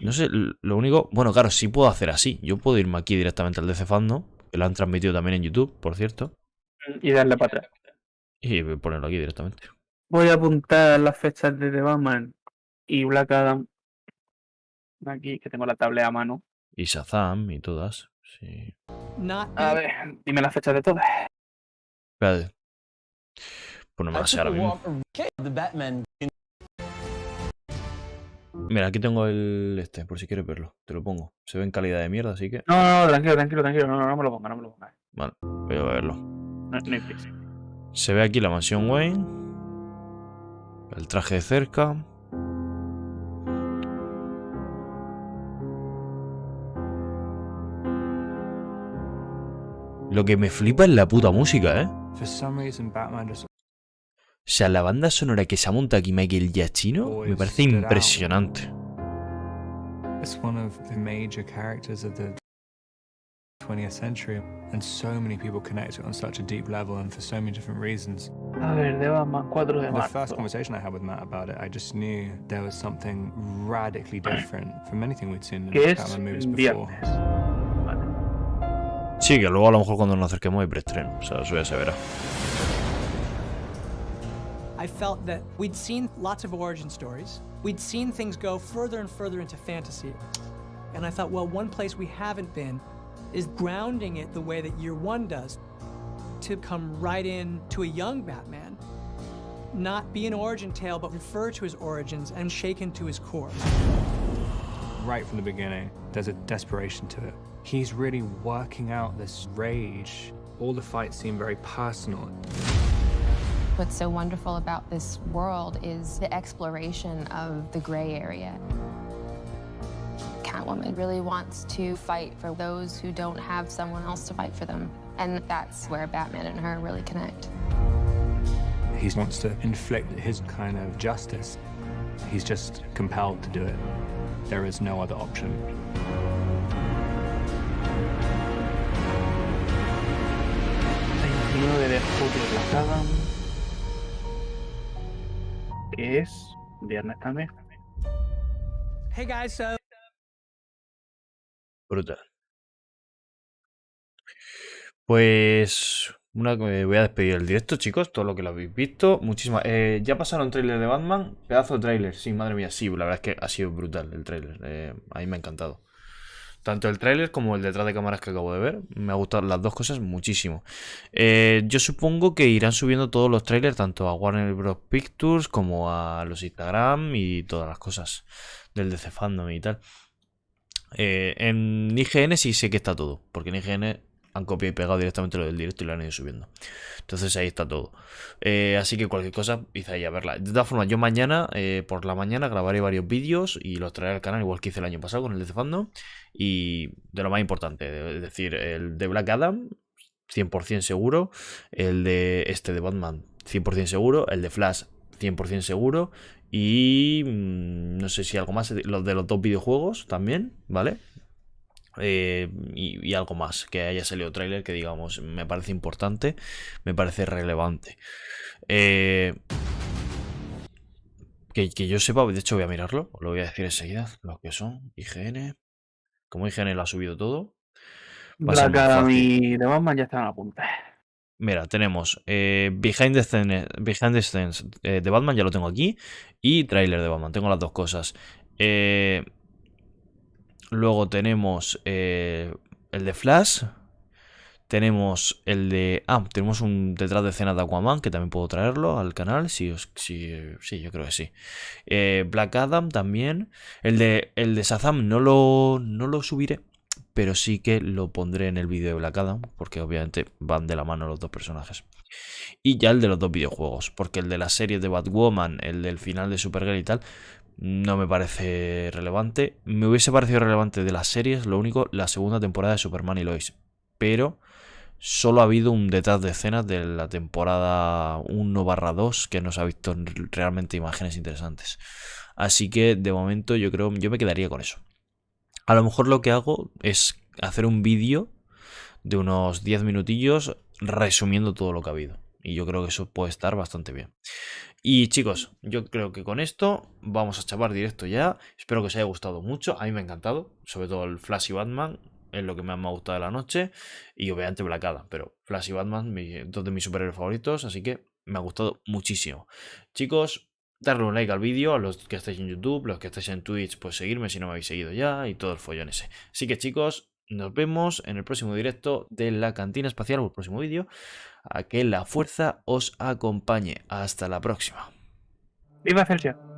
No sé, lo único... Bueno, claro, sí puedo hacer así. Yo puedo irme aquí directamente al DC Fandom, que lo han transmitido también en YouTube, por cierto. Y darle para atrás. Y ponerlo aquí directamente. Voy a apuntar las fechas de The Batman y Black Adam. Aquí, que tengo la tablet a mano. Y Shazam y todas. Sí. A ver, dime las fechas de todas. Espérate. Pues no me la sé ahora mismo. Mira, aquí tengo el por si quieres verlo. Te lo pongo. Se ve en calidad de mierda, así que. No, tranquilo. No me lo pongas, Vale, voy a verlo. No hay prisa. Se ve aquí la mansión Wayne. El traje de cerca. Lo que me flipa es la puta música, ¿eh? For some reason, Batman just O sea, la banda sonora que se ha montado aquí Michael Giacchino me parece stood out. impresionante. It's one of the major characters of the 20th century, and so many people connect to it on such a deep level and for so many different reasons. A ver, de Batman 4 de The marzo. first conversation I had with Matt about it, I just knew there was something radically different from anything we'd seen in Que es Batman movies before. viernes. Sí, que luego a lo mejor cuando nos acerquemos hay preestreno. O sea, eso ya se verá. I felt that we'd seen lots of origin stories. We'd seen things go further and further into fantasy. And I thought, well, one place we haven't been is grounding it the way that Year One does. To come right in to a young Batman, not be an origin tale, but refer to his origins and shake into his core. Right from the beginning, there's a desperation to it. He's really working out this rage. All the fights seem very personal. What's so wonderful about this world is the exploration of the gray area. Catwoman really wants to fight for those who don't have someone else to fight for them. And that's where Batman and her really connect. He wants to inflict his kind of justice. He's just compelled to do it. There is no other option. 29 de julio Black Adam, que es viernes también. Hey guys, so Brutal. Pues voy a despedir el directo, chicos. Todo lo que lo habéis visto. Muchísimas. Ya pasaron trailer de Batman. Pedazo de trailer. Sí, madre mía, sí. La verdad es que ha sido brutal el trailer. A mí me ha encantado. Tanto el tráiler como el detrás de cámaras que acabo de ver. Me ha gustado las dos cosas muchísimo. Yo supongo que irán subiendo todos los trailers, tanto a Warner Bros. Pictures como a los Instagram y todas las cosas del DC Fandome y tal. En IGN sí sé que está todo, porque en IGN han copiado y pegado directamente lo del directo y lo han ido subiendo. Entonces ahí está todo. Así que cualquier cosa, id ahí a verla. De todas formas, yo mañana, por la mañana, grabaré varios vídeos y los traeré al canal, igual que hice el año pasado con el DC Fandom. Y de lo más importante, es decir, el de Black Adam, 100% seguro. El de de Batman, 100% seguro. El de Flash, 100% seguro. Y no sé si algo más, los de los dos videojuegos también, ¿vale? Y algo más, que haya salido tráiler que digamos me parece importante, me parece relevante. Que yo sepa, de hecho voy a mirarlo, os lo voy a decir enseguida, lo que son IGN. Como IGN lo ha subido todo, va a ser Black más Adam fácil. y de Batman ya están a punto. Mira, tenemos Behind the Scenes de Batman, ya lo tengo aquí. Y tráiler de Batman, tengo las dos cosas. Luego tenemos el de Flash. Tenemos el de... tenemos un detrás de escena de Aquaman, que también puedo traerlo al canal. Sí, yo creo que sí. Black Adam también. El de Shazam no lo subiré, pero sí que lo pondré en el vídeo de Black Adam, porque obviamente van de la mano los dos personajes. Y ya el de los dos videojuegos, porque el de las series de Batwoman, el del final de Supergirl y tal, no me parece relevante. Me hubiese parecido relevante de las series, lo único, la segunda temporada de Superman y Lois. Pero solo ha habido un detrás de escenas de la temporada 1/2 que nos ha visto realmente imágenes interesantes. Así que de momento yo me quedaría con eso. A lo mejor lo que hago es hacer un vídeo de unos 10 minutillos resumiendo todo lo que ha habido. Y yo creo que eso puede estar bastante bien. Y chicos, yo creo que con esto vamos a chapar directo ya. Espero que os haya gustado mucho. A mí me ha encantado. Sobre todo el Flash y Batman. Es lo que más me ha gustado de la noche. Y obviamente Black Adam. Pero Flash y Batman, dos de mis superhéroes favoritos. Así que me ha gustado muchísimo. Chicos, darle un like al vídeo, a los que estáis en YouTube, los que estáis en Twitch, pues seguirme si no me habéis seguido ya y todo el follón ese. Así que chicos, nos vemos en el próximo directo de la Cantina Espacial o el próximo vídeo. A que la fuerza os acompañe. Hasta la próxima. ¡Viva Celsius!